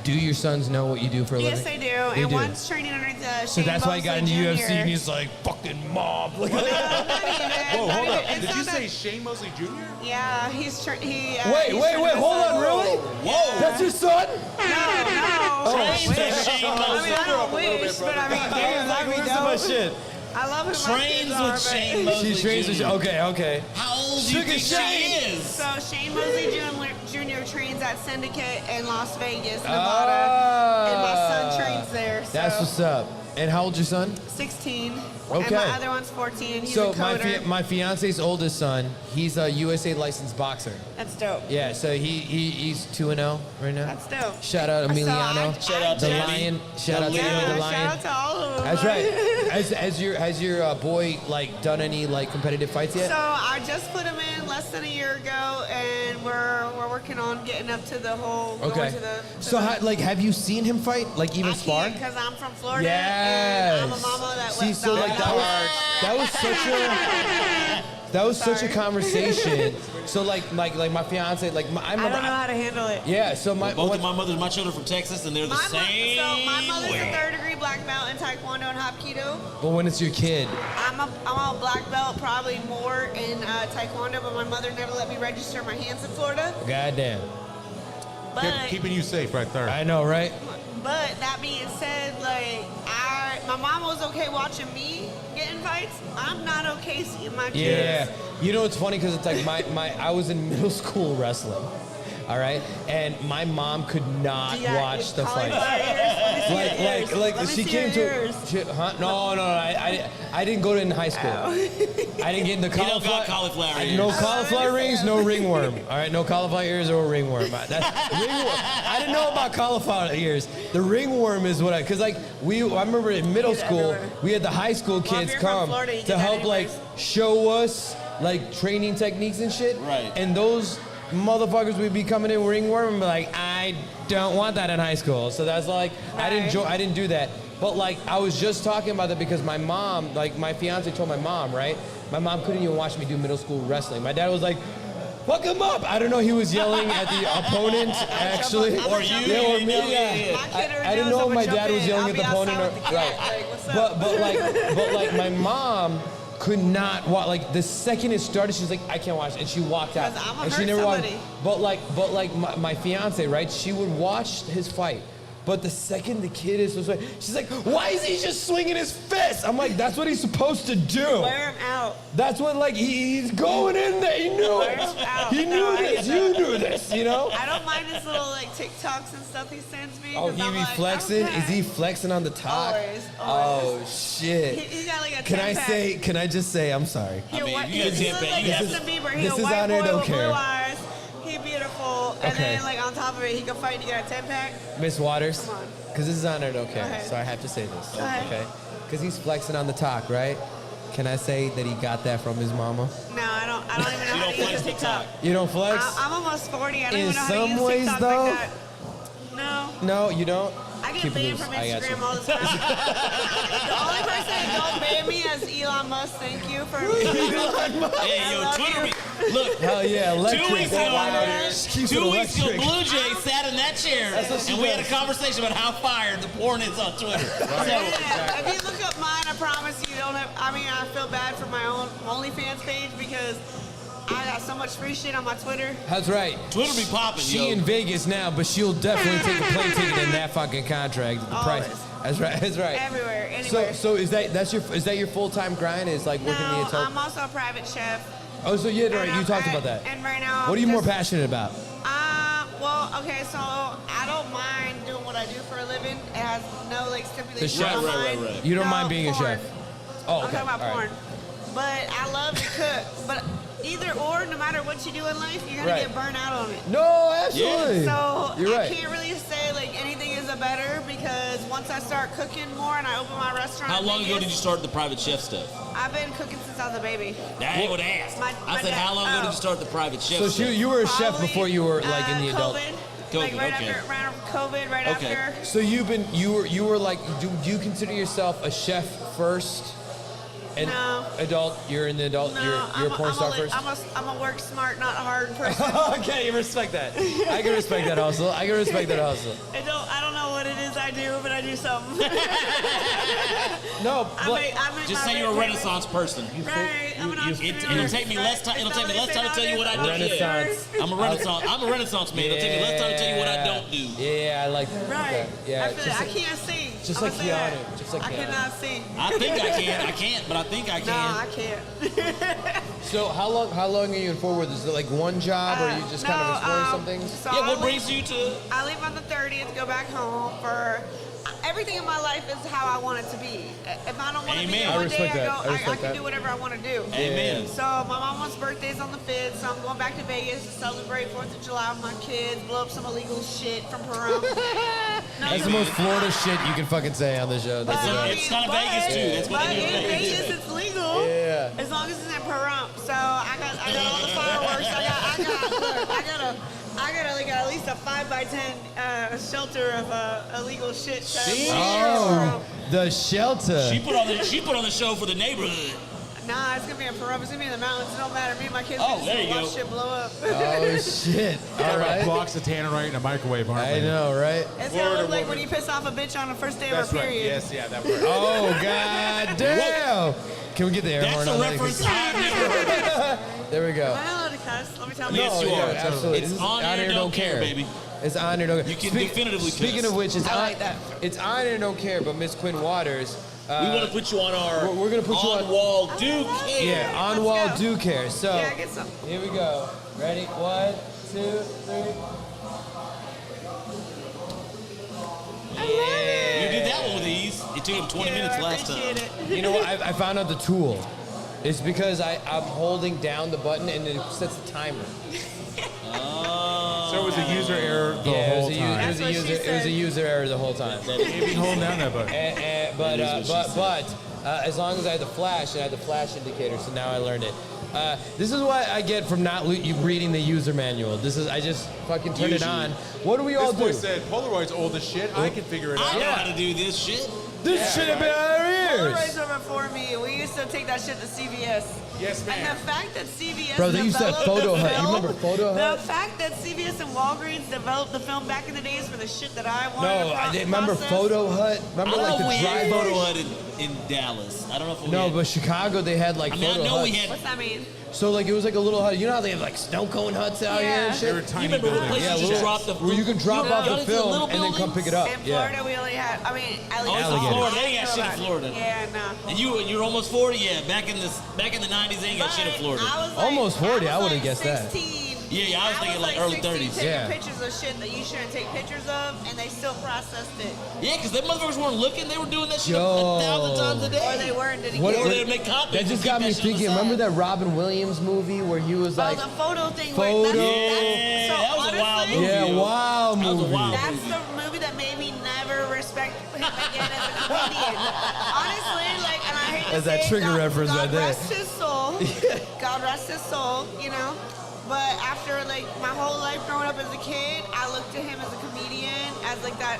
Do your sons know what you do for a Yes, living? they do. They and do. one's training under the So that's why he got into UFC and he's like, fucking mom. Look at that. Whoa, hold up. It's Did you not say that- Shane Mosley Jr.? Yeah, he's Wait, he's hold on, really? Whoa. That's your son? No. Trains with Shane I Mosley. mean, I don't wish, but I mean, damn, that'd be Listen to my dope. shit. I love who my Trains kids with are, but- Shane Mosley. She trains with Jr. Okay. How old do you Sugar think she Shane. is? So Shane Mosley Jr. trains at Syndicate in Las Vegas, Ah. Nevada, and my son trains there. So That's what's up. And how old's your son? 16. Okay. And my other one's 14. He's So a coder. my fiance's oldest son, he's a USA licensed boxer. That's dope. Yeah, so he's 2-0 right now. That's dope. Shout out Emiliano. Shout out the to Lion. Shout out to Leo. Emmy the Yeah, Lion. shout out to all of them. That's right. Has your boy like done any like competitive fights yet? So I just put him in less than a year ago, and we're working on getting up to the whole. Okay. Going to the, So have you seen him fight? Like even spar? Because I'm from Florida. Yes. And I'm a mama that See, went so like that was such a conversation. So like my fiance, like I I remember. don't know how to handle it. Yeah. So Both of my mothers, my children from Texas, and they're the same. So my mother's way. a 3rd-degree black belt in Taekwondo and Hapkido. But when it's your kid, I'm a black belt, probably more in Taekwondo, but my mother never let me register my hands in Florida. goddamn. But Keeping you safe right there. I know, right? But that being said, like, my mom was okay watching me get in fights. I'm not okay seeing my kids. Yeah. You know what's funny? Because it's like I was in middle school wrestling. All right, and my mom could not watch the fight. Like she came to. No, I didn't go to in high school. I didn't get into cauliflower ears. No cauliflower rings, no ringworm. All right, no cauliflower ears or ringworm. I didn't know about cauliflower ears. The ringworm is what because like I remember in middle school we had the high school kids come to help like show us like training techniques and shit. Right. And those motherfuckers would be coming in ringworm and be like, I don't want that in high school. So that's like, I didn't do that. But like, I was just talking about that because my mom, like my fiance told my mom, right? My mom couldn't even watch me do middle school wrestling. My dad was like, fuck him up. I don't know, he was yelling at the opponent, actually. Or you. Yeah, or me, yeah. I didn't know if my dad was yelling at the opponent. Right. But like my mom could not watch. Like the second it started, she's like, I can't watch it, and she walked out. And she never watched. But like my fiance, right? She would watch his fight. But the second the kid is, she's like, why is he just swinging his fist? I'm like, that's what he's supposed to do. Wear him out. That's what, like, he's going in there. He knew it. He knew this. You knew this, you know? I don't mind his little, like, TikToks and stuff he sends me. Oh, he be flexing? Okay. Is he flexing on the talk? Always. Oh, shit. He's got, like, a Can I just say, I'm sorry. He looks like Justin Bieber. He a is white honor, boy don't with care. blue eyes. He beautiful. And then, like, on top of it, he can fight to get a 10-pack. Miss Waters? Come on. Because this is on It Okay, so I have to say this. Okay? Because he's flexing on the talk, right? Can I say that he got that from his mama? No, I don't even know how to use TikTok. You don't flex? I'm almost 40. I don't even know how to In use some ways, TikTok though. like that. No. No, you don't? I get banned from Instagram all the time. The only person that don't ban me is Elon Musk. Thank you for Elon Musk. Hey, yo, Twitter. Look. Hell yeah, electric. 2 weeks ago, Blue Jay sat in that chair, and we had a conversation about how fired the porn is on Twitter. If you look up mine, I promise you don't have. I mean, I feel bad for my own OnlyFans page because I got so much free shit on my Twitter. That's right. Twitter be popping, She in Vegas now, but she'll definitely take a plane ticket in that fucking contract. The price. That's right. That's right. Everywhere, anywhere. So is that your full-time grind? Is like working in the hotel? I'm also a private chef. Oh, so yeah, right. You talked about that. And right now, what are you more passionate about? Well, okay, so I don't mind doing what I do for a living. It has no like stipulation. The chef. Right. You don't mind being porn. a chef. Oh, okay. I'm talking about porn. But I love to cook. But either or, no matter what you do in life, you're gonna get burnt out on it. No, absolutely. So You're right. I can't really say like anything is a better because once I start cooking more and I open my restaurant. How long ago did you start the private chef stuff? I've been cooking since I was a baby. That ain't what I asked. I said, how long ago did you start the private chef So stuff? you were a chef before you were like in the adult. COVID, like right after COVID, right after. So you were like, do you consider yourself a chef first? And no. Adult, you're in the adult, No, you're a porn star first? I'm a work smart, not hard person. Okay, you respect that. I can respect that also. I don't know what it is I do, but I do something. No, just say you're a Renaissance person. Right, I'm an entrepreneur. It'll take me less time. It'll take me less time to tell you what I do. Renaissance. I'm a Renaissance man. It'll take me less time to tell you what I don't do. Yeah, I like that. Right. Yeah, I can't sing. Just like Keanu. Just like I Keanu. cannot sing. I think I can. I can't, but I think I can. No, I can't. So how long are you in Fort Worth? Is it like one job, or are you just kind of exploring some things? So what brings you to? I leave on the 30th, go back home for. Everything in my life is how I want it to be. If I don't want to be here one day, I can do whatever I want to do. Amen. So my mom's birthday's on the 5th, so I'm going back to Vegas to celebrate 4th of July with my kids, blow up some illegal shit from Peru. That's the most Florida shit you can fucking say on the show. It's kind of Vegas too. That's what they do. In Vegas, it's legal. Yeah. As long as it's in Peru. So I got all the fireworks. I got like at least a 5x10 shelter of illegal shit. Oh, the shelter. She put on the show for the neighborhood. Nah, it's gonna be in Peru. It's gonna be in the mountains. It don't matter. Me and my kids there you watch go. shit blow up. Oh shit! All right. Blocks of tannerite in a microwave, aren't we? I know, right? It's gonna look like when you piss off a bitch on the first day of her period. Yes, yeah, that works. Oh god damn! Can we get the air horn on that? That's a reference I've never heard. There we go. Am I allowed to cuss? Let me tell you. Yes, you are. Absolutely. It's on air, don't care, baby. It's honor don't care. You can definitively Speaking cuss. of which, it's I like that. It's honor don't care, but Miss Quinn Waters. We want to put you on our We're gonna put you on wall do care. Yeah, on wall go. do care. So Yeah, get some. here we go. Ready? 1, 2, 3. You did that one with ease. It took him 20 minutes last time. You know what? I found out the tool. It's because I'm holding down the button and it sets the timer. So it was a user error the whole time. It was a user error the whole time. Maybe hold down that button. But as long as I had the flash, and I had the flash indicator, so now I learned it. This is what I get from not reading the user manual. I just fucking turn it on. What do we all do? This boy said, Polaroid's old as shit. I can figure it out. I know how to do this shit. This should have been out of our ears. Polaroids were before me. We used to take that shit to CVS. Yes, ma'am. And the fact that CVS Bro, they used to have developed Photo the Hut. You film- remember Photo Hut? The fact that CVS and Walgreens developed the film back in the days for the shit that I wanted No, to I didn't remember process. Photo Hut. Remember I like don't know the if we had drive Photo Hut in Dallas. I don't know if we No, had. but Chicago they had like I mean, I Photo know we Huts. had. What's that mean? So like it was like a little hut. You know how they have like snow cone huts out here and Yeah. shit? They were tiny You remember the buildings. place you just dropped the Where you can drop off y'all the did the film little and then come pick it up. In Florida, we only had, at least Oh, it's in Alligator. Florida. They ain't got shit in Florida. Yeah, no. And you're almost 40. Yeah, back in the 90s, they ain't got shit in Florida. I was like, Almost 40, I was would've like guessed that. 16. Yeah, I was thinking like early 16 30s. taking Yeah. pictures of shit that you shouldn't take pictures of, and they still processed it. Yeah, because them motherfuckers weren't looking. They were doing that shit Yo. 1,000 times a Or day. they weren't What- dedicated. Or they'd make copies. That and just keep got me that shit on the thinking. side. Remember that Robin Williams movie where he was like, the photo thing. Photo. Where Yeah, so that was a wild honestly, movie. yeah, wow That was a movie. wild That's movie. the movie that made me never respect him again as a comedian. Honestly, like, and I hate to That's that say, trigger God, reference God right there. rest his soul. God rest his soul, you know. But after like my whole life growing up as a kid, I looked to him as a comedian, as like that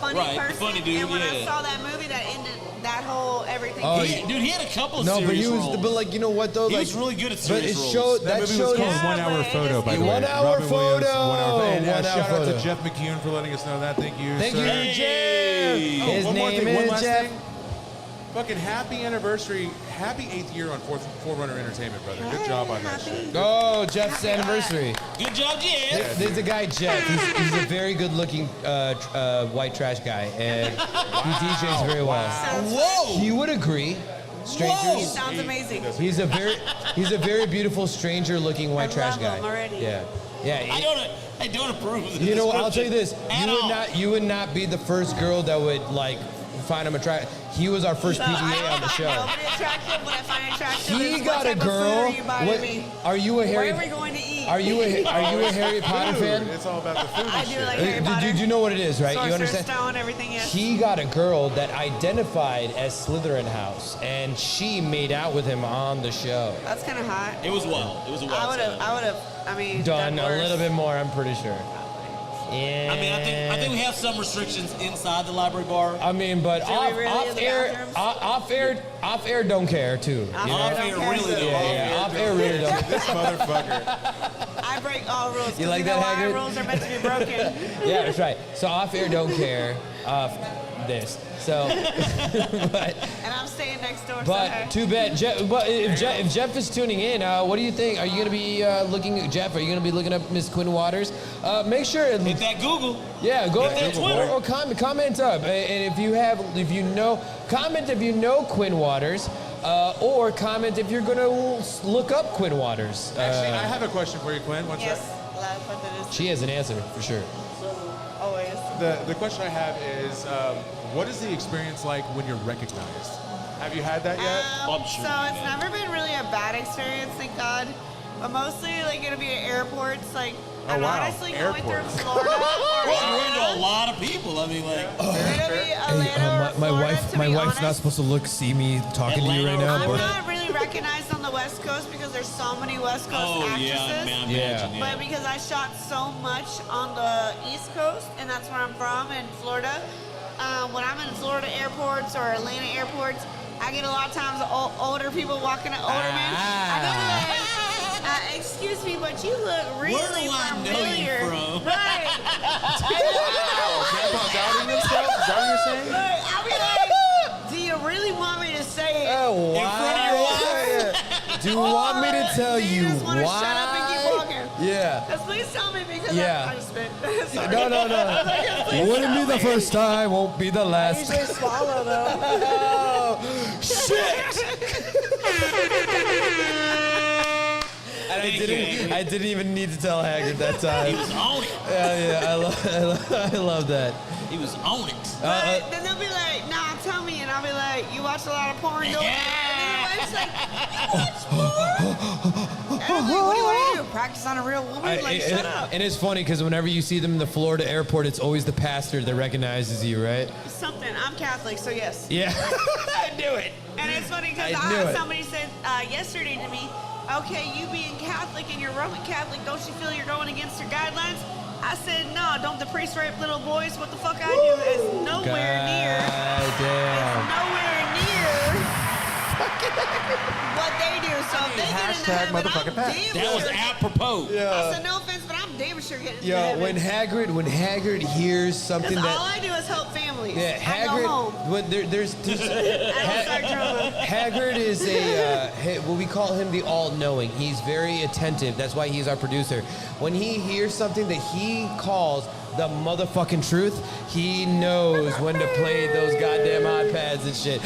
funny Right, person. funny dude, and when I yeah. saw that movie, that ended that whole everything. Oh, Dude, he had a couple of No, but serious he was. roles. But like, you know what though? He Like, was really good at but serious it roles. showed That movie was showed. called Yeah, 1 Hour but it Photo, just- by the One way. Hour Robin Williams, Photo. 1 Hour Photo. And 1 Hour shout out to Photo. Jeff McCune for letting us know that. Thank you, Thank sir. you, Hey. Jeff. Oh, His one more name thing, one is last Jeff. thing. Fucking happy anniversary, happy 8th year on Forerunner Entertainment, brother. Good job on that shit. Oh, Jeff's anniversary. Good job, Jeff. There's a guy, Jeff. He's a very good-looking white trash guy, and he DJs very well. Whoa! He would agree. He Strangers. sounds amazing. He's a very beautiful stranger-looking white I trash love guy. him already. Yeah, yeah. I don't approve of this. You know what? I'll tell you this. At all. You would not be the first girl that would like find him attractive. He was our first So PDA I on the show. Nobody attractive. What I find attractive He is got what a type of food girl. are you buying What- me? Are you a Where Harry? are we going to eat? Are you a Harry Potter Food. fan? It's all about the food I and do shit. like Harry Potter. Do you know what it is, right? You Sorcerer's understand? Stone, everything, yes. He got a girl that identified as Slytherin House, and she made out with him on the show. That's kind of hot. It was wild. It was a wild. I would have, I mean, Done a worse. little bit more, I'm pretty sure. Yeah. I mean, I think we have some restrictions inside the library bar. I mean, but Do we off, really in the bathrooms? off air don't care too. Off you know? air Off don't air care. really don't. Yeah, off air really don't. This motherfucker. I break all rules. 'cause You like know that, why Hagrid? rules are meant to be broken. Yeah, that's right. So off air don't care. This. So, but And I'm staying next door. but too bad. But if Jeff is tuning in, what do you think? Are you gonna be looking at Jeff? Are you gonna be looking up Miss Quinn Waters? Make sure. Hit that Google. Yeah, go Hit that Twitter. or comment up, and if you know, comment if you know Quinn Waters, or comment if you're gonna look up Quinn Waters. Actually, I have a question for you, Quinn. One Yes, sec. love what that is. She has an answer for sure. Always. The question I have is, what is the experience like when you're recognized? Have you had that yet? I'm sure So you it's have. never been really a bad experience, thank God. But mostly like gonna be at airports, like and wow. honestly going through Airports. Florida. Well, you run into a lot of people. I mean, like. Gonna be Atlanta or Florida, to be honest. to see me talking Atlanta or I'm not really recognized on the West Coast because there's so many West Coast Oh actresses. yeah, man, Yeah. imagine. But because I shot so much on the East Coast, and that's where I'm from, in Florida, when I'm in Florida airports or Atlanta airports, I get a lot of times older people walking to older men. I go like, excuse me, but you look really Where do I know you familiar. from? Right. Grandpa doubting himself? Is that what you're saying? Right. I'll be like, do you really want me to say it? Oh, In front of your wife? Do you want me to tell Do you you just want to shut up and keep why? walking? Yeah. Just please tell me because Yeah. I just spit. No. Wouldn't be the first time, won't be the I last. usually swallow though. Oh, shit! And I didn't even need to tell Haggard that time. He was on it. Yeah, I love that. He was on it. But then they'll be like, nah, tell me. And I'll be like, you watch a lot of porn, don't you? And your wife's like, I watch porn. And I'm like, what do you want to do? Practice on a real woman? Shut up. And it's funny because whenever you see them in the Florida airport, it's always the pastor that recognizes you, right? Something. I'm Catholic, so yes. Yeah. I knew it. And it's funny because somebody said yesterday to me, okay, you being Catholic and you're Roman Catholic, don't you feel you're going against your guidelines? I said, no, don't the priest rape little boys? What the fuck I do is nowhere near. Damn. Nowhere near what they do. So if they get in the heaven, I'm damn That was sure. apropos. I said, no offense, but I'm damn sure getting in Yo, heaven. when Haggard hears something Because all that I do is help families. yeah, I Haggard go home. when there's I don't start drama. Haggard is well, we call him the all-knowing. He's very attentive. That's why he's our producer. When he hears something that he calls the motherfucking truth, he knows when to play those goddamn iPads and shit.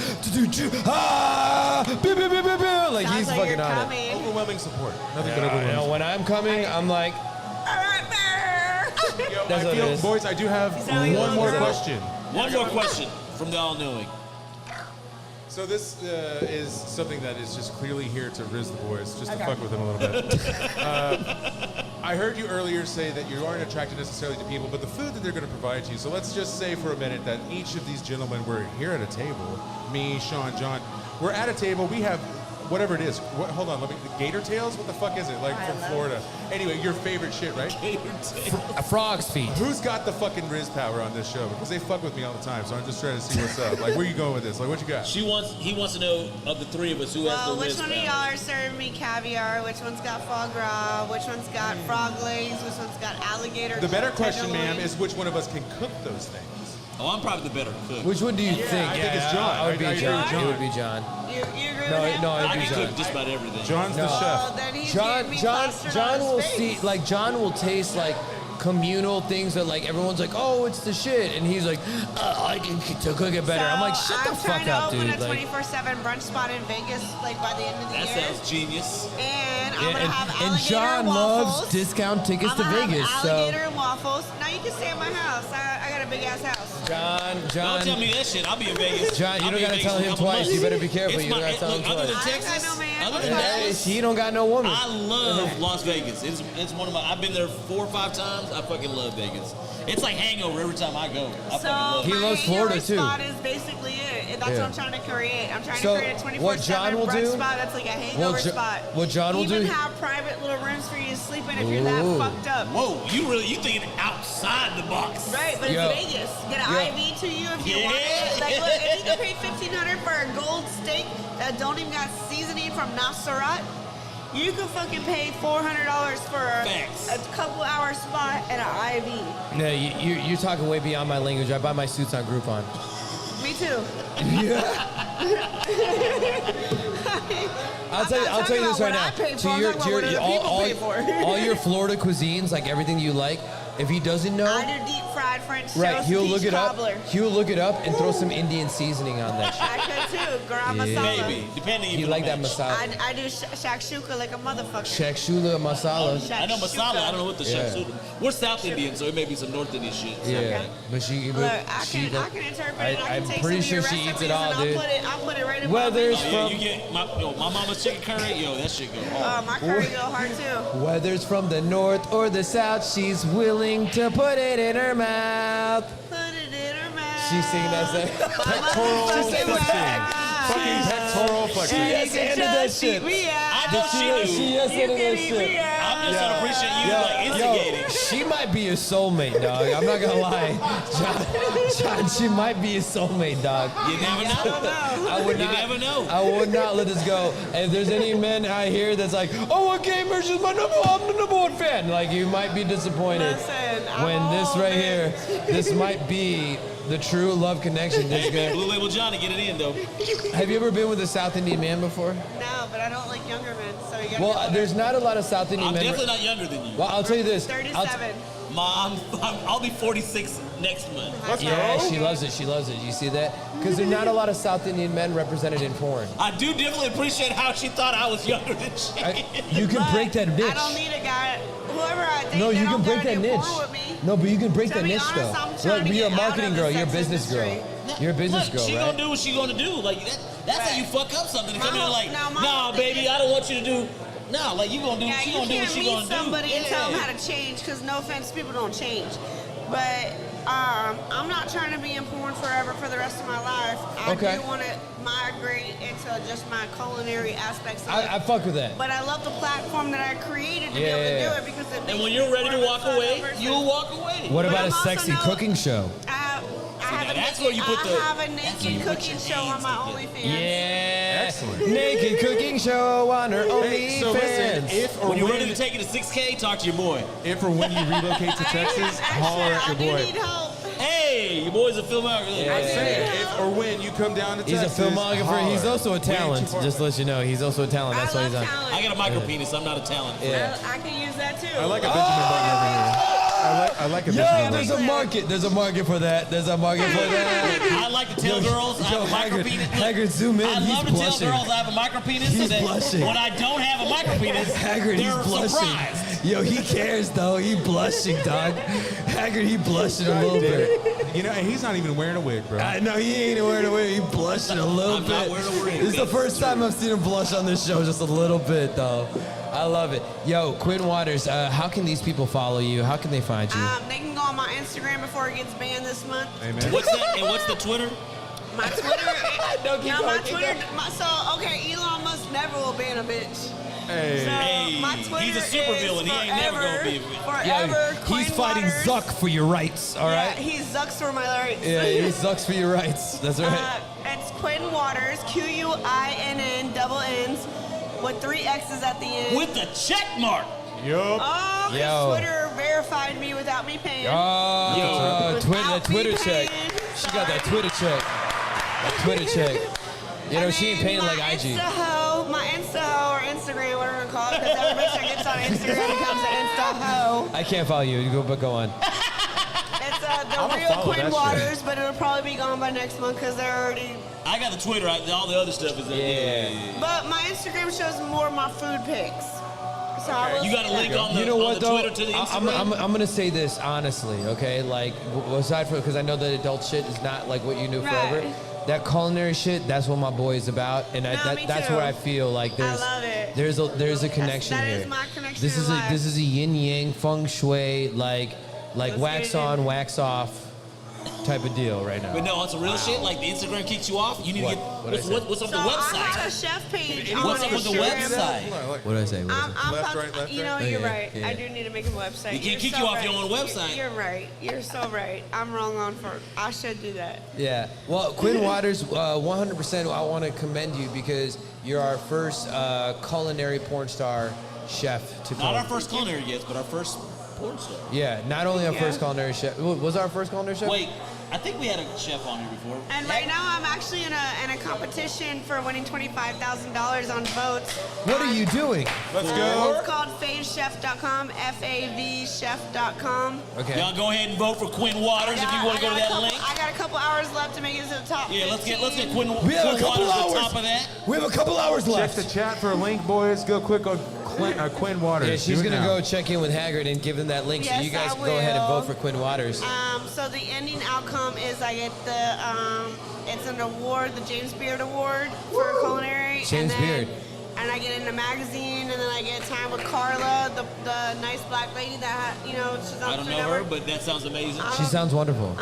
Like Sounds he's like fucking you're on it. coming. Overwhelming support. Nothing but You overwhelming know, when I'm coming, I'm like, Yo, That's I what it feel, is. boys, I do have sound like a one little more girl. question. One more question from the all-knowing. So this is something that is just clearly here to riz the boys, just to fuck with them a little bit. I heard you earlier say that you aren't attracted necessarily to people, but the food that they're going to provide to you. So let's just say for a minute that each of these gentlemen were here at a table. Me, Shawn, John. We're at a table. We have whatever it is. Hold on, let me. Gator tails? What the fuck is it? Like from Florida. Anyway, your favorite shit, right? a frog's feet. Who's got the fucking Riz power on this show? Because they fuck with me all the time, so I'm just trying to see what's up. Like, where you going with this? Like, what you got? He wants to know of the three of us who has Well, the which Riz one of power. y'all are serving me caviar? Which one's got foie gras? Which one's got frog legs? Which one's got alligator? The better question, ma'am, tenderloin? is which one of us can cook those things? Oh, I'm probably the better cook. Which one do you think? I think it's John. I would be I agree John. with John. It would be John. You agree with No, him? no, it'd I be can John. cook just about everything. John's the No. chef. Oh, then he's getting me plastered on John his will face. see, like, John will taste, like, communal things that, like, everyone's like, oh, it's the shit. And he's like, I can cook it better. I'm like, shut the fuck up, dude. I'm trying Like, to open a 24/7 brunch spot in Vegas, like, by the end of the That year. sounds genius. And I'm going to have and alligator John waffles. loves discount tickets I'm to gonna have Vegas. So, alligator and waffles. Now you can stay at my house. I got a big-ass house. Don't tell John, me that shit. I'll be in Vegas. John, you I'll don't be in gotta Vegas tell in a him couple twice. months. You better be careful. It's You don't my- gotta tell him look, other than twice. I ain't got Texas, no man. other What's than my Dallas, he don't got no woman. I love Las Vegas. It's one of my. I've been there 4 or 5 times. I fucking love Vegas. It's like Hangover every time I go. I fucking love He it. loves Florida, too. spot is basically it. That's Yeah. what I'm trying to create. I'm trying So, to create a 24/7 what John will brunch do- spot that's like a hangover spot. what John will Even do- have private little rooms for you to sleep in if you're that Ooh. fucked up. Whoa, you thinking outside the box? Right, but Yo. it's Vegas. Get an Yo. IV to you if you Yeah. want it. Like, look, if you can pay $1,500 for a gold steak that don't even got seasoning from Nasserat, you can fucking pay $400 for Facts. a couple hour spot and an IV. No, you're talking way beyond my language. I buy my suits on Groupon. Me too. I'll tell you this right now. All your Florida cuisines, like everything you like, if he doesn't know, I do deep fried French right, toast, he'll peach look it cobbler. up. He'll look it up and throw some Indian seasoning on that shit. I could too. Garam Yeah. masala. Maybe, depending. You if like that match. masala? I do shakshuka like a motherfucker. Shakshula masala. I know masala. I don't know what the Yeah. shakshuka. We're South Indian, so it may be some North Indian shit. Yeah, but she. Look, I can interpret it. I I'm can take pretty some of sure your she eats recipes it all, and dude. I'll put it right in Whether my it's Oh, yeah, from you get my mama's chicken curry. Yo, that shit go hard. my curry go hard too. whether it's from the north or the south, she's willing to put it in her mouth. Put it in her mouth. She's singing that thing. Pectoral Fucking flexing. Fucking pectoral flexing. She has ended that shit. I know she do. She has ended that shit. I'm just gonna appreciate you like instigating. She might be a soulmate, dog. I'm not gonna lie, John. She might be a soulmate, dog. You never know. I would You not. never know. I would not let this go. And if there's any men out here that's like, oh, what gamers is I'm the number one fan. Like, you might be disappointed Listen, I'm when this old, right man. here, this might be The true love connection. This guy. Blue Label Johnny, get it in though. Have you ever been with a South Indian man before? No, but I don't like younger men, so you gotta Well, get older. there's not a lot of South Indian I'm men. definitely not younger than you. Well, I'll tell you this. 37. Mom, I'll be 46 next month. Yeah, she loves it. She loves it. You see that? Because there's not a lot of South Indian men represented in porn. I do definitely appreciate how she thought I was younger than she is. You can break that niche. I don't need a guy. Whoever I date, No, they you don't can break gotta that do niche. porn with me. No, but you can break To that be niche honest, though. I'm trying Like, to you're a get out marketing of the girl. You're a sex business girl. industry. You're a business Look, girl, she right? gonna do what she gonna do. Like that's how you fuck up something. To come My in like, whole- my nah, whole baby, thing I don't want you to do. Nah, like you gonna do. Yeah, she you gonna do what can't she meet gonna do. somebody and tell them Yeah. how to change, because no offense, people don't change. But I'm not trying to be in porn forever for the rest of my life. I Okay. do want to migrate into just my culinary aspects of it. I fuck with that. But I love the platform that I created to be Yeah, able to yeah, do yeah. it, because it And makes when me you're ready to more of a walk fun away, person. you'll walk away. What But about a I'm also sexy know- cooking show? I have that's a where you put the- I have a that's where you naked put cooking your show on hands my together. OnlyFans. Yeah. Excellent. Naked cooking show on her Hey, so listen, OnlyFans. if or When you're when, ready to take it to 6K, talk to your boy. if or when you relocate to Texas, holler at your I do boy. need help. Hey, your boy's a filmmaker. Yeah. I'm saying, if or when you come down to He's a Texas, filmographer. holler. He's also a Way too talent. far. Just to let you know, he's also a talent. That's I why love he's on. talent. I got a micro penis. I'm not a talent. Yeah. I can use that too. I like a Benjamin Button over here. I like a Yo, Benjamin there's Button. a market. There's a market for that. There's a market for that. I like to tell girls I have a micro Haggard, penis. Look, Haggard, zoom in. I He's love to blushing. tell girls I have a micro penis so He's that blushing. when I don't have a micro penis, Haggard, he's they're blushing. surprised. Yo, he cares though. He blushing, dog. Haggard, he blushing a little bit. You know, and he's not even wearing a wig, bro. I know he ain't wearing a wig. He blushing a little I'm bit. not wearing a wig. This is the first time I've seen him blush on this show, just a little bit though. I love it. Yo, Quinn Waters, how can these people follow you? How can they find you? They can go on my Instagram before it gets banned this month. Amen. What's that? And what's the Twitter? My Twitter. No, keep no, going, my keep Twitter. Okay, Elon Musk never will ban a bitch. Hey. So Hey, my Twitter he's a super is villain. He ain't never gonna be a bitch. Forever. He's Quinn fighting Waters. Zuck for your rights, all Yeah, right? he Zucks for my rights. Yeah, he sucks for your rights. That's right. It's Quinn Waters, QUINN double N's, with 3 X's at the end. With the check mark. Yup. Oh, 'cause Yo. Twitter verified me without me paying. Oh, Twitter, that Without Twitter me check. paying. She got that Twitter check. That Twitter check. You know, And she ain't then paying like my IG. my Insta-ho or Instagram, whatever you call it, because every bitch that gets on Instagram becomes an Insta-ho. I can't follow you. But go on. It's the I'ma real follow Quinn that shit. Waters, but it'll probably be gone by next month because they're already. I got the Twitter. All the other stuff is there. Yeah. But my Instagram shows more of my food pics. So I will You got a say link that. on the, You know on what the though? Twitter to the Instagram? I'm gonna say this honestly, okay? Like, aside from because I know that adult shit is not like what you knew forever. Right. That culinary shit, that's what my boy is about, and No, me that's too. where I feel like I love it. there's a connection that here. is my connection This in is life. this is a yin yang feng shui like Let's wax get it on in. wax off type of deal right now. But no, on some real shit, like the Instagram kicks you off, you need What? to What'd I get say? what's up So the I had a website. chef page on What's up with the Instagram. website? What did I say? What I'm Left, about- right, left, you know, right? you're Yeah, right. yeah. I do need to make a website. You can't You're kick so you off right. your own website. You're right. You're so right. I'm wrong on for. I should do that. Yeah. Well, Quinn Waters, 100%. I want to commend you because you're our first culinary porn star chef to come. Not our first culinary guest, but our first porn star. Yeah. Not only our Yeah. first culinary chef. Was our first culinary chef? Wait, I think we had a chef on here before. And right now, I'm actually in a competition for winning $25,000 on votes. What are you doing? Let's go. It's called favchef.com, FAVchef.com. Okay. Y'all go ahead and vote for Quinn Waters if you want to go to that link. I got a couple hours left to make it to the top. Yeah, let's get Quinn, We have Quinn a couple Waters at the hours. top of that. We have a couple hours Check left. the chat for a link, boys. Go quick on Quinn Waters. Yeah, she's Do it gonna now. go check in with Haggard and give them that link, so Yes, you guys I can go ahead and will. vote for Quinn Waters. So the ending outcome is I get it's an award, the James Beard Award for culinary. James and then, Beard. And I get in a magazine, and then I get time with Carla, the nice black lady that, she's on I don't know her, but that sounds amazing. She sounds wonderful.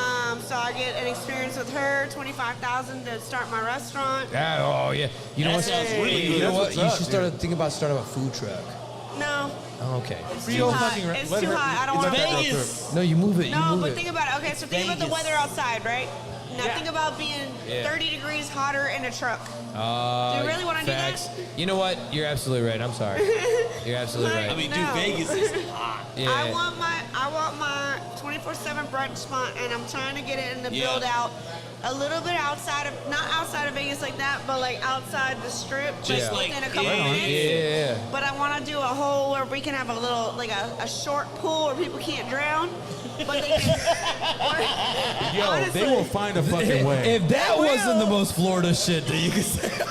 So I get an experience with her, $25,000 to start my restaurant. Yeah, oh yeah. You know That what? sounds really You good. know what? That's You what's should up, start thinking about starting a food truck. No, Oh, okay. it's Real too hot. fucking ra- It's let too her- hot. I don't let want to. that go Vegas. No, you move it. You No, move but it. think about it. Okay, so think about the Vegas. weather outside, right? Now think about being Yeah. 30 degrees hotter in a truck. Do you really want to do facts. that? You know what? You're absolutely right. I'm sorry. You're absolutely Like, right. I mean, No. dude, Vegas is hot. Yeah. I want my 24 24/7 brunch spot, and I'm trying to get it in the build out a little bit outside of, not outside of Vegas like that, but like outside the strip, Just like like- within a couple yeah. minutes. Yeah. But I want to do a hole where we can have a little, like a short pool where people can't drown, but they can. Yo, honestly, they will find a fucking way. If that wasn't the most Florida shit that you could say. But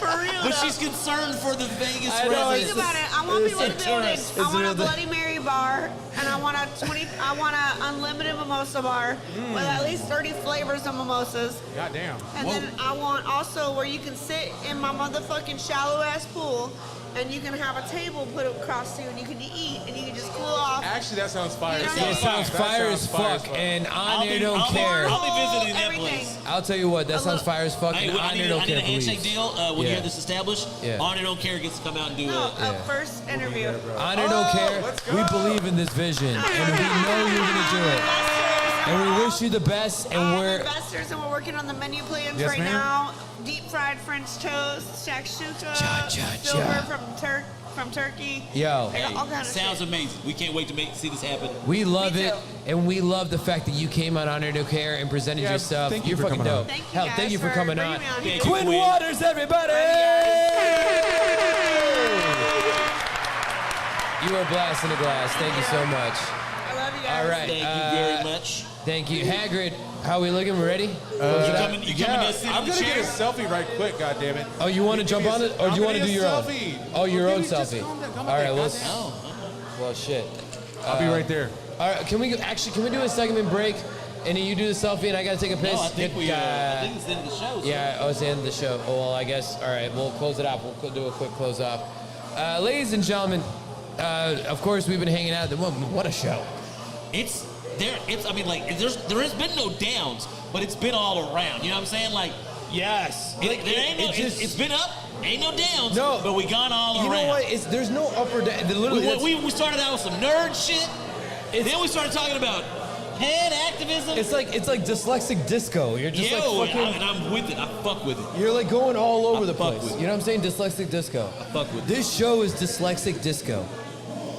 for real, But though. she's concerned for the Vegas I know, residents. Think about it. I want it's people to a build it. tourist. I It's want a real- Bloody Mary bar, and I want a unlimited mimosa bar with at least 30 flavors of mimosas. Goddamn. And then I want also where you can sit in my motherfucking shallow ass pool, and you can have a table put across to you, and you can eat, and you can just cool off. Actually, that sounds fire. You know? It sounds That fire as sounds fire fuck, and on there don't I'll be- care. I'll be visiting that Everything. place. I'll tell you what, that sounds fire as fuck, Hey, and I on need, there don't I need a care, handshake please. deal when you Yeah. have this established. Yeah. Honor Don't Care gets to come out and do No, it. a first interview. Honor don't care. let's We go. believe in this vision, and we know you're gonna do it. And we wish you the best, and we're investors, and we're working on the menu plans Yes, right ma'am. now. Deep fried French toast, shakshuka, silver from Turkey. Yo. Like, all kind of Sounds shit. amazing. We can't wait to see this happen. We love Me it, too. and we love the fact that you came on Honor No Care and presented Yeah, your stuff. thank you You're for fucking coming on. dope. Thank you Hell, guys thank you for for coming bringing on. me on here. Thank you, Quinn Quinn. Waters, everybody! You are a blast in the glass. Thank you so much. I love you guys. All right. Thank you very much. Thank you. Hagrid, how we looking? We ready? Close it out? You coming to sit I'm on the gonna get a chair? selfie right quick. Goddammit. Oh, you want to jump on it, or do you want to do your own? Selfie. Oh, your own Just selfie. calm down, calm All right, down, well, goddamn. well, shit. I'll be right there. All right, can we do a segment break, and then you do the selfie, and I gotta take a piss? No, I think we. I think it's the end of the show. so- Yeah, oh, it's the end of the show. Oh, well, I guess. All right, we'll close it off. We'll do a quick close off. Ladies and gentlemen, of course, we've been hanging out. What a show! It's there. It's. I mean, like, there has been no downs, but it's been all around. You know what I'm saying? Like, Yes. there ain't no. It's been up. Ain't no downs. No. but we gone all You around. know what? There's no up or down. Literally, that's- We started out with some nerd shit. Then we started talking about head activism. it's like dyslexic disco. You're just like fucking. and I'm with it. I fuck with it. You're like going all over the fuck place. with it. You know what I'm saying? Dyslexic disco. Fuck with it. This show is dyslexic disco.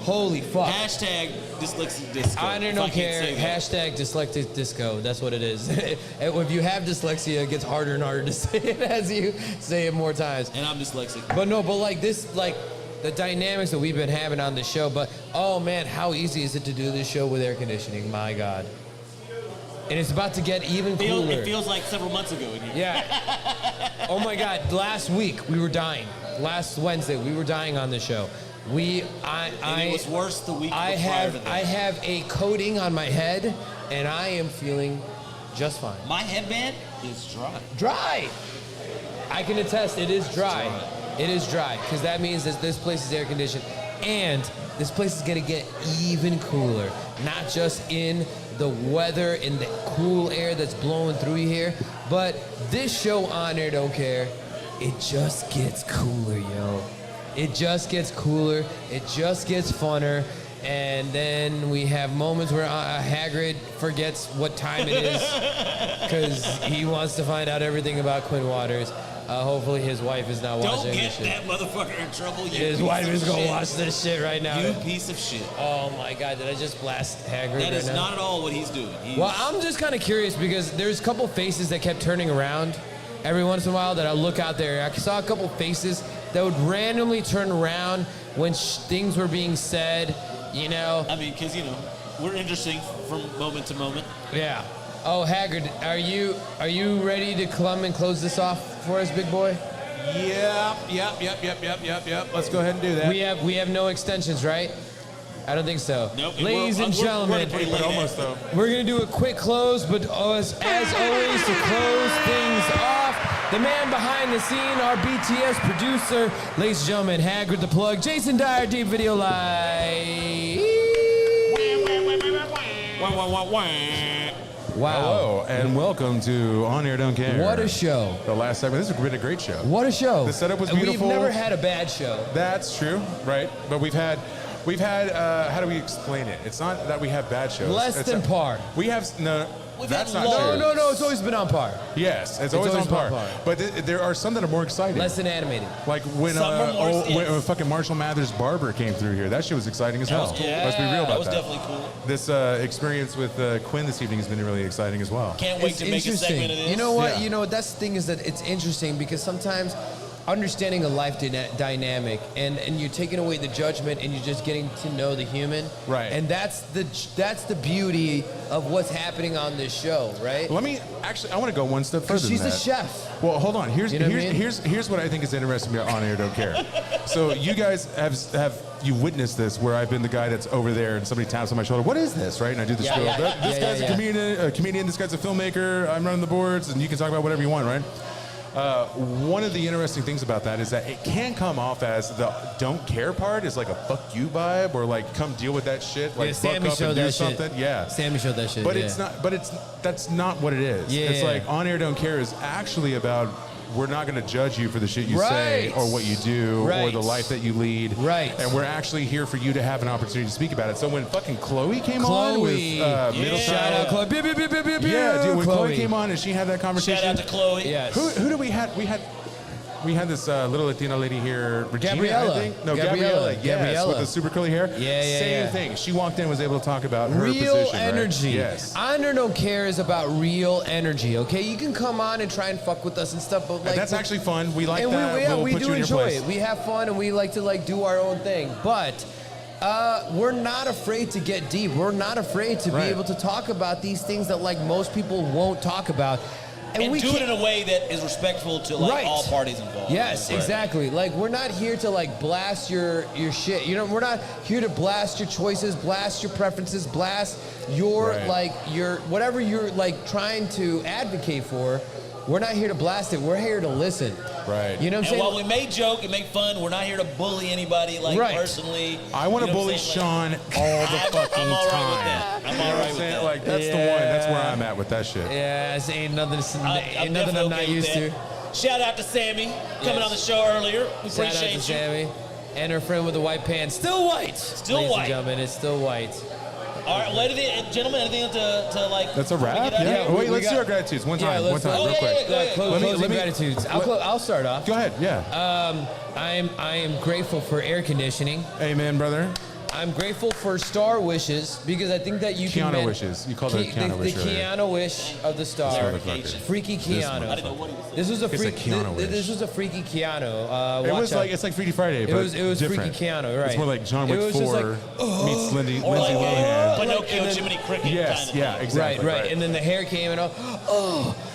Holy fuck. Hashtag dyslexic disco. I if don't can't care. say that. Hashtag dyslexic disco. That's what it is. And if you have dyslexia, it gets harder and harder to say it as you say it more times. And I'm dyslexic. But no, but like this, like the dynamics that we've been having on the show. But oh man, how easy is it to do this show with air conditioning? My God. And it's about to get even cooler. It feels like several months ago in here. Yeah. Oh my God. Last week we were dying. Last Wednesday we were dying on the show. And it was worse the week I prior to that. have a coating on my head, and I am feeling just fine. My headband is dry. Dry. I can attest it is dry. It is dry because that means that this place is air conditioned, and this place is gonna get even cooler. Not just in the weather, in the cool air that's blowing through here, but this show on Air Don't Care, it just gets cooler, yo. It just gets cooler. It just gets funner. And then we have moments where Hagrid forgets what time it is because he wants to find out everything about Quinn Waters. Hopefully his wife is not watching Don't this get shit. that motherfucker in trouble. You His piece wife of is gonna shit. watch this shit right now. You piece of shit. Oh my God, did I just blast Hagrid That right is now? not at all what he's doing. Well, I'm just kind of curious because there's a couple faces that kept turning around every once in a while that I look out there. I saw a couple faces that would randomly turn around when things were being said, you know. I mean, because, you know, we're interesting from moment to moment. Yeah. Oh, Hagrid, are you ready to come and close this off for us, big boy? Yep. Let's go ahead and do that. We have no extensions, right? I don't think so. Nope. Ladies and We're gentlemen, pretty late almost at. though. we're gonna do a quick close, but as always, to close things off, the man behind the scene, our BTS producer, ladies and gentlemen, Hagrid the Plug, Jason Dyer, Deep Video Live. Wow. Hello and welcome to On Air Don't Care. What a show. The last segment. This has been a great show. What a show. The setup was And beautiful. We've never had a bad show. That's true, right? But we've had. How do we explain it? It's not that we have bad shows. Less It's than par. We have no. That's had not low. true. No, it's always been on par. Yes, it's always on par. But there are some that are more exciting. Less than animated. Like when when fucking Marshall Mathers Barber came through here. That shit was exciting as hell. Yeah, Let's be real about that. was definitely cool. This experience with Quinn this evening has been really exciting as well. Can't wait to make a segment of this. You know what? Yeah. You know what? That's the thing is that it's interesting because sometimes understanding a life dynamic and you're taking away the judgment and you're just getting to know the human. Right. And that's the beauty of what's happening on this show, right? Let me I want to go one step further. She's than a that. chef. Well, hold on. Here's You know what I mean? here's what I think is interesting about On Air Don't Care. So you guys have you witnessed this where I've been the guy that's over there and somebody taps on my shoulder. What is this, right? And I do the spiel. This guy's a comedian. This guy's a filmmaker. I'm running the boards, and you can talk about whatever you want, right? One of the interesting things about that is that it can come off as the don't care part is like a fuck you vibe or like come deal with that shit, like Sammy fuck up showed and do that something. shit. Yeah, Sammy showed that shit. but yeah. it's not. But that's not what it is. Yeah, It's yeah. like On Air Don't Care is actually about we're not going to judge you for the shit you say Right. or what you do or Right. the life that you lead. Right. And we're actually here for you to have an opportunity to speak about it. So when fucking Chloe came on with Middle Shout out Chloe. Yeah, dude, when Chloe came on and she had that conversation. Shout out to Chloe. Yes. Who do we had? We had this little Latina lady here, Regina, Gabriella. I think. No, Gabriella. Yes, Gabriella. with the super curly hair. Yeah. Same thing. She walked in, was able to talk about her Real position. energy. Right? Yes. Honor Don't Care is about real energy, okay? You can come on and try and fuck with us and stuff, but like... That's actually fun. We like and that. We We'll put do you in your enjoy place. it. We have fun and we like to like do our own thing, but... we're not afraid to get deep. We're not afraid to be able to talk about these things that like most people won't talk about. And we do it can't- in a way that is respectful to like Right. all parties involved. Yes, exactly. Like we're not here to like blast your shit. You know, we're not here to blast your choices, blast your preferences, blast your like your whatever you're like trying to advocate for. We're not here to blast it. We're here to listen. Right. You know what I'm And saying? while we may joke and make fun, we're not here to bully anybody like personally. I want to You know what bully I'm saying? Sean all the fucking I'm all right time. with that. I'm all right with that. Like that's the one. That's where I'm at with that shit. Yeah, this ain't nothing. I'm Ain't nothing definitely I'm not okay with used to. that. Shout out to Sammy coming on the show earlier. We Shout out appreciate to you. Sammy and her friend with the white pants. Still white. Still Ladies white. and gentlemen, it's still white. All right, gentlemen, anything to like? That's a wrap. get out Yeah. here? Wait, let's do our gratitudes one time. One time, real quick. Closing gratitudes. I'll start off. Go ahead. Yeah. I am grateful for air conditioning. Amen, brother. I'm grateful for star wishes because I think that you Keanu can wishes. You called it a Keanu wish the earlier. Keanu wish of the star. Motherfucker. Freaky This Keanu. I didn't know what he was saying. This was a It's a freak. Keanu wish. This was a freaky Keanu. It was like it's like Freaky Friday, but it was different. freaky Keanu, right? It's more like John It Wick was just 4 like, meets Lindsay Or like Lohan. Pinocchio, and then- Jiminy Cricket Yes, kind of yeah, thing. exactly. Right. And then the hair came and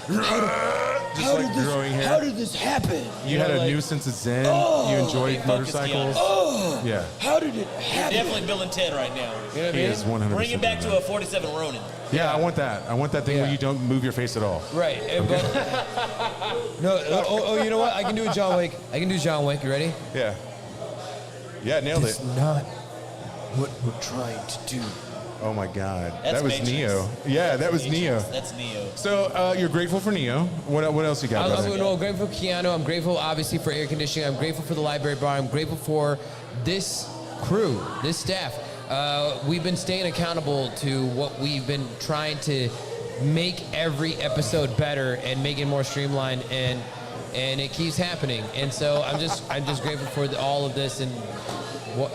Just like growing hair. how did this happen? You had know, a like, new sense of zen. Oh, You enjoyed he focused motorcycles. Keanu. Yeah. How did it You're happen? definitely Bill and Ted right now. You know what I He mean? is 100%. Bring it back that. to a 47 Ronin. Yeah, I want that. I want that thing where you don't move your face at all. Right. But, no. You know what? I can do a John Wick. I can do John Wick. You ready? Yeah. Yeah, nailed it. Not what we're trying to do. Oh my God. That's that was Matrix. Neo. Yeah, that was Neo. That's Neo. So you're grateful for Neo. What else you got, brother? I'm grateful for Keanu. I'm grateful, obviously, for air conditioning. I'm grateful for the library bar. I'm grateful for this crew, this staff. We've been staying accountable to what we've been trying to make every episode better and make it more streamlined, and it keeps happening. And so I'm just grateful for all of this, and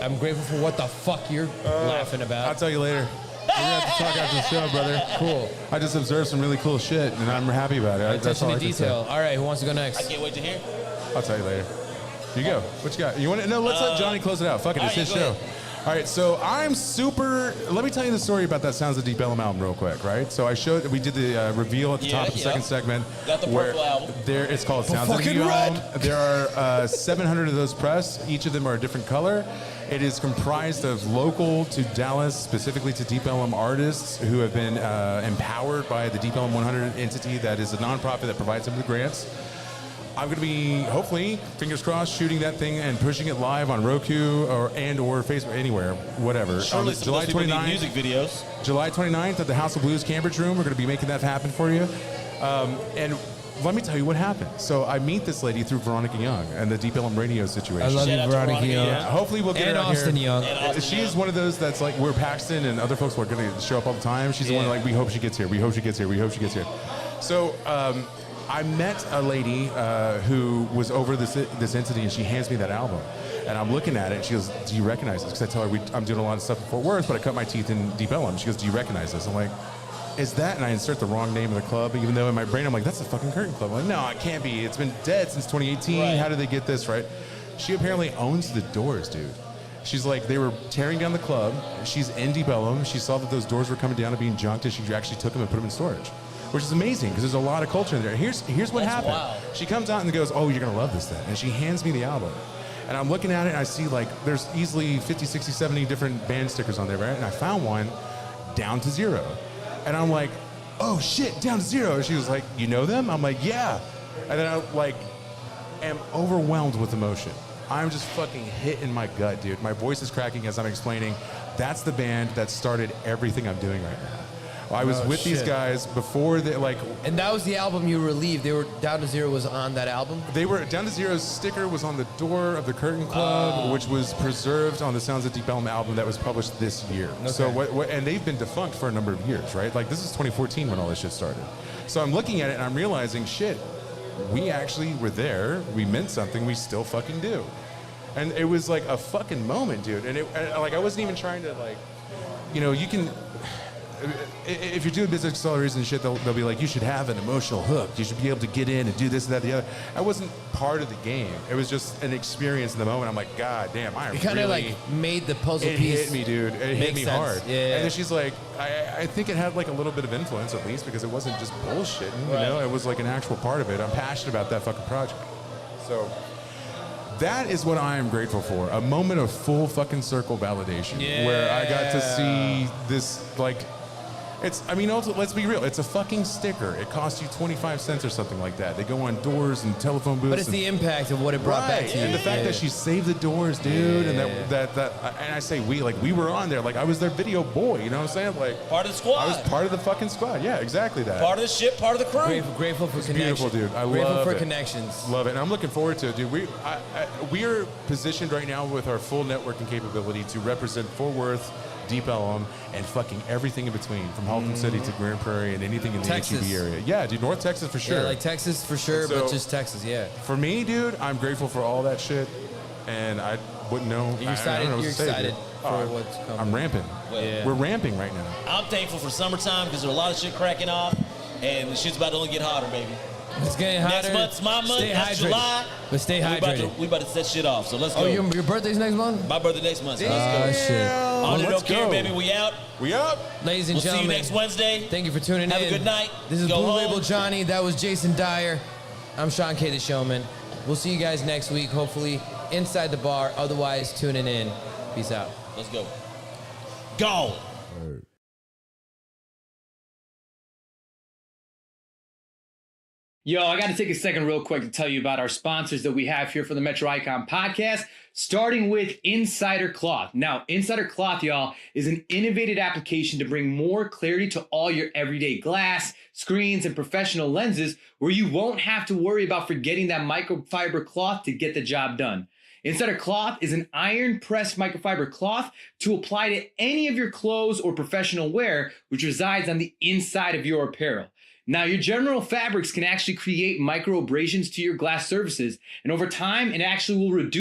I'm grateful for what the fuck you're laughing about. I'll tell you later. We're gonna have to talk after the show, brother. Cool. I just observed some really cool shit, and I'm happy about it. That's Attention all to I can say. detail. All right, who wants to go I next? can't wait to hear. I'll tell you later. You go. What you got? You want to? No, let's let Johnny close it out. Fuck it, all it's right, his go show. ahead. All right, so I'm super. Let me tell you the story about that Sounds of Deep Ellum album real quick, right? So we did the reveal at the top of the second segment. Got the where purple album. It's called Sounds of Deep Ellum. There are 700 of those pressed. Each of them are a different color. It is comprised of local to Dallas, specifically to Deep Ellum artists who have been empowered by the Deep Ellum 100 entity that is a nonprofit that provides them with grants. I'm going to be, hopefully, fingers crossed, shooting that thing and pushing it live on Roku or Facebook, anywhere, whatever. Surely some of those people need music videos. July 29th at the House of Blues Cambridge Room. We're going to be making that happen for you. And let me tell you what happened. So I meet this lady through Veronica Young and the Deep Ellum radio situation. I love you, Veronica Young. Yeah, hopefully we'll get and her out Austin here. Young. She's one of those that's like, we're Paxton and other folks who are going to show up all the time. She's the one like, we hope she gets here. We hope she gets here. We hope she gets here. So I met a lady who was over this entity, and she hands me that album. And I'm looking at it, and she goes, do you recognize this? Because I tell her I'm doing a lot of stuff in Fort Worth, but I cut my teeth in Deep Ellum. She goes, do you recognize this? I'm like, is that? And I insert the wrong name of the club, even though in my brain I'm like, that's the fucking Curtain Club. I'm like, no, it can't be. It's been dead since 2018. Right. How did they get this, right? She apparently owns the doors, dude. She's like, they were tearing down the club. She's in Deep Ellum. She saw that those doors were coming down and being junked, and she actually took them and put them in storage, which is amazing because there's a lot of culture in there. Here's what happened. wild. She comes out and goes, oh, you're going to love this thing. And she hands me the album. And I'm looking at it, and I see, like, there's easily 50, 60, 70 different band stickers on there, right? And I found one, Down to Zero. And I'm like, oh, shit, Down to Zero. And she was like, you know them? I'm like, yeah. And then I, like, am overwhelmed with emotion. I'm just fucking hit in my gut, dude. My voice is cracking as I'm explaining. That's the band that started everything I'm doing right now. I was with these guys before they like. And that was the album you relieved. They were Down to Zero was on that album. They were Down to Zero's sticker was on the door of the Curtain Club, which was preserved on the Sounds of Deep Ellum album that was published this year. Okay. So what? And they've been defunct for a number of years, right? Like this is 2014 when all this shit started. So I'm looking at it and I'm realizing, shit, we actually were there. We meant something. We still fucking do. And it was like a fucking moment, dude. And like I wasn't even trying to like, you know, you can. If you're doing business accelerators and shit, they'll be like, you should have an emotional hook. You should be able to get in and do this, that, the other. I wasn't part of the game. It was just an experience in the moment. I'm like, God damn, I am It kind of really... like made the puzzle It piece. hit me, dude. It hit Makes me sense. hard. Yeah. And then she's like, I think it had like a little bit of influence at least because it wasn't just bullshitting, you know? It was like an actual part of it. I'm passionate about that fucking project. So... that is what I am grateful for. A moment of full fucking circle validation where I got to see this, like, it's, I mean, also, let's be real. It's a fucking sticker. It costs you 25 cents or something like that. They go on doors and telephone booths. But it's the impact of what it brought back to you. And the fact that she saved the doors, dude, and that and I say we, like, we were on there. Like, I was their video boy, you know what I'm saying? Like, part of the squad. I was part of the fucking squad. Yeah, exactly that. Part of the ship, part of the crew. Grateful for It's connections. beautiful, dude. I Grateful love for it. connections. Love it. And I'm looking forward to it, dude. We are positioned right now with our full networking capability to represent Fort Worth, Deep Ellum, and fucking everything in between, from Halton City to Grand Prairie and anything in the Texas. HEB area. Yeah, dude, North Texas for sure. Yeah, like Texas for sure, So, but just Texas, yeah. For me, dude, I'm grateful for all that shit, and I wouldn't know. You're I excited? don't know what You're to say, excited dude. for what's coming. I'm ramping. Yeah. We're ramping right now. I'm thankful for summertime because there's a lot of shit cracking off, and the shit's about to only get hotter, baby. It's getting hotter. Next month's my month. Stay That's hydrated. July. But stay And hydrated. We about to set shit off. So let's go. Oh, your birthday's next month? My birthday next month. So Oh, let's go. shit. On the Let's Don't Care, go. baby. We out. We up. Ladies and We'll see you gentlemen, next Wednesday. thank you for tuning Have in. a good night. This is Go Blue home. Label Johnny. That was Jason Dyer. I'm Shawn K. the Showman. We'll see you guys next week, hopefully inside the bar. Otherwise, tuning in. Peace out. Let's go. Go. Word. Yo, I got to take a second real quick to tell you about our sponsors that we have here for the Metro Icon podcast, starting with Insider Cloth. Now, Insider Cloth, y'all, is an innovative application to bring more clarity to all your everyday glass, screens, and professional lenses where you won't have to worry about forgetting that microfiber cloth to get the job done. Insider Cloth is an iron-pressed microfiber cloth to apply to any of your clothes or professional wear, which resides on the inside of your apparel. Now, your general fabrics can actually create micro abrasions to your glass surfaces, and over time, it actually will reduce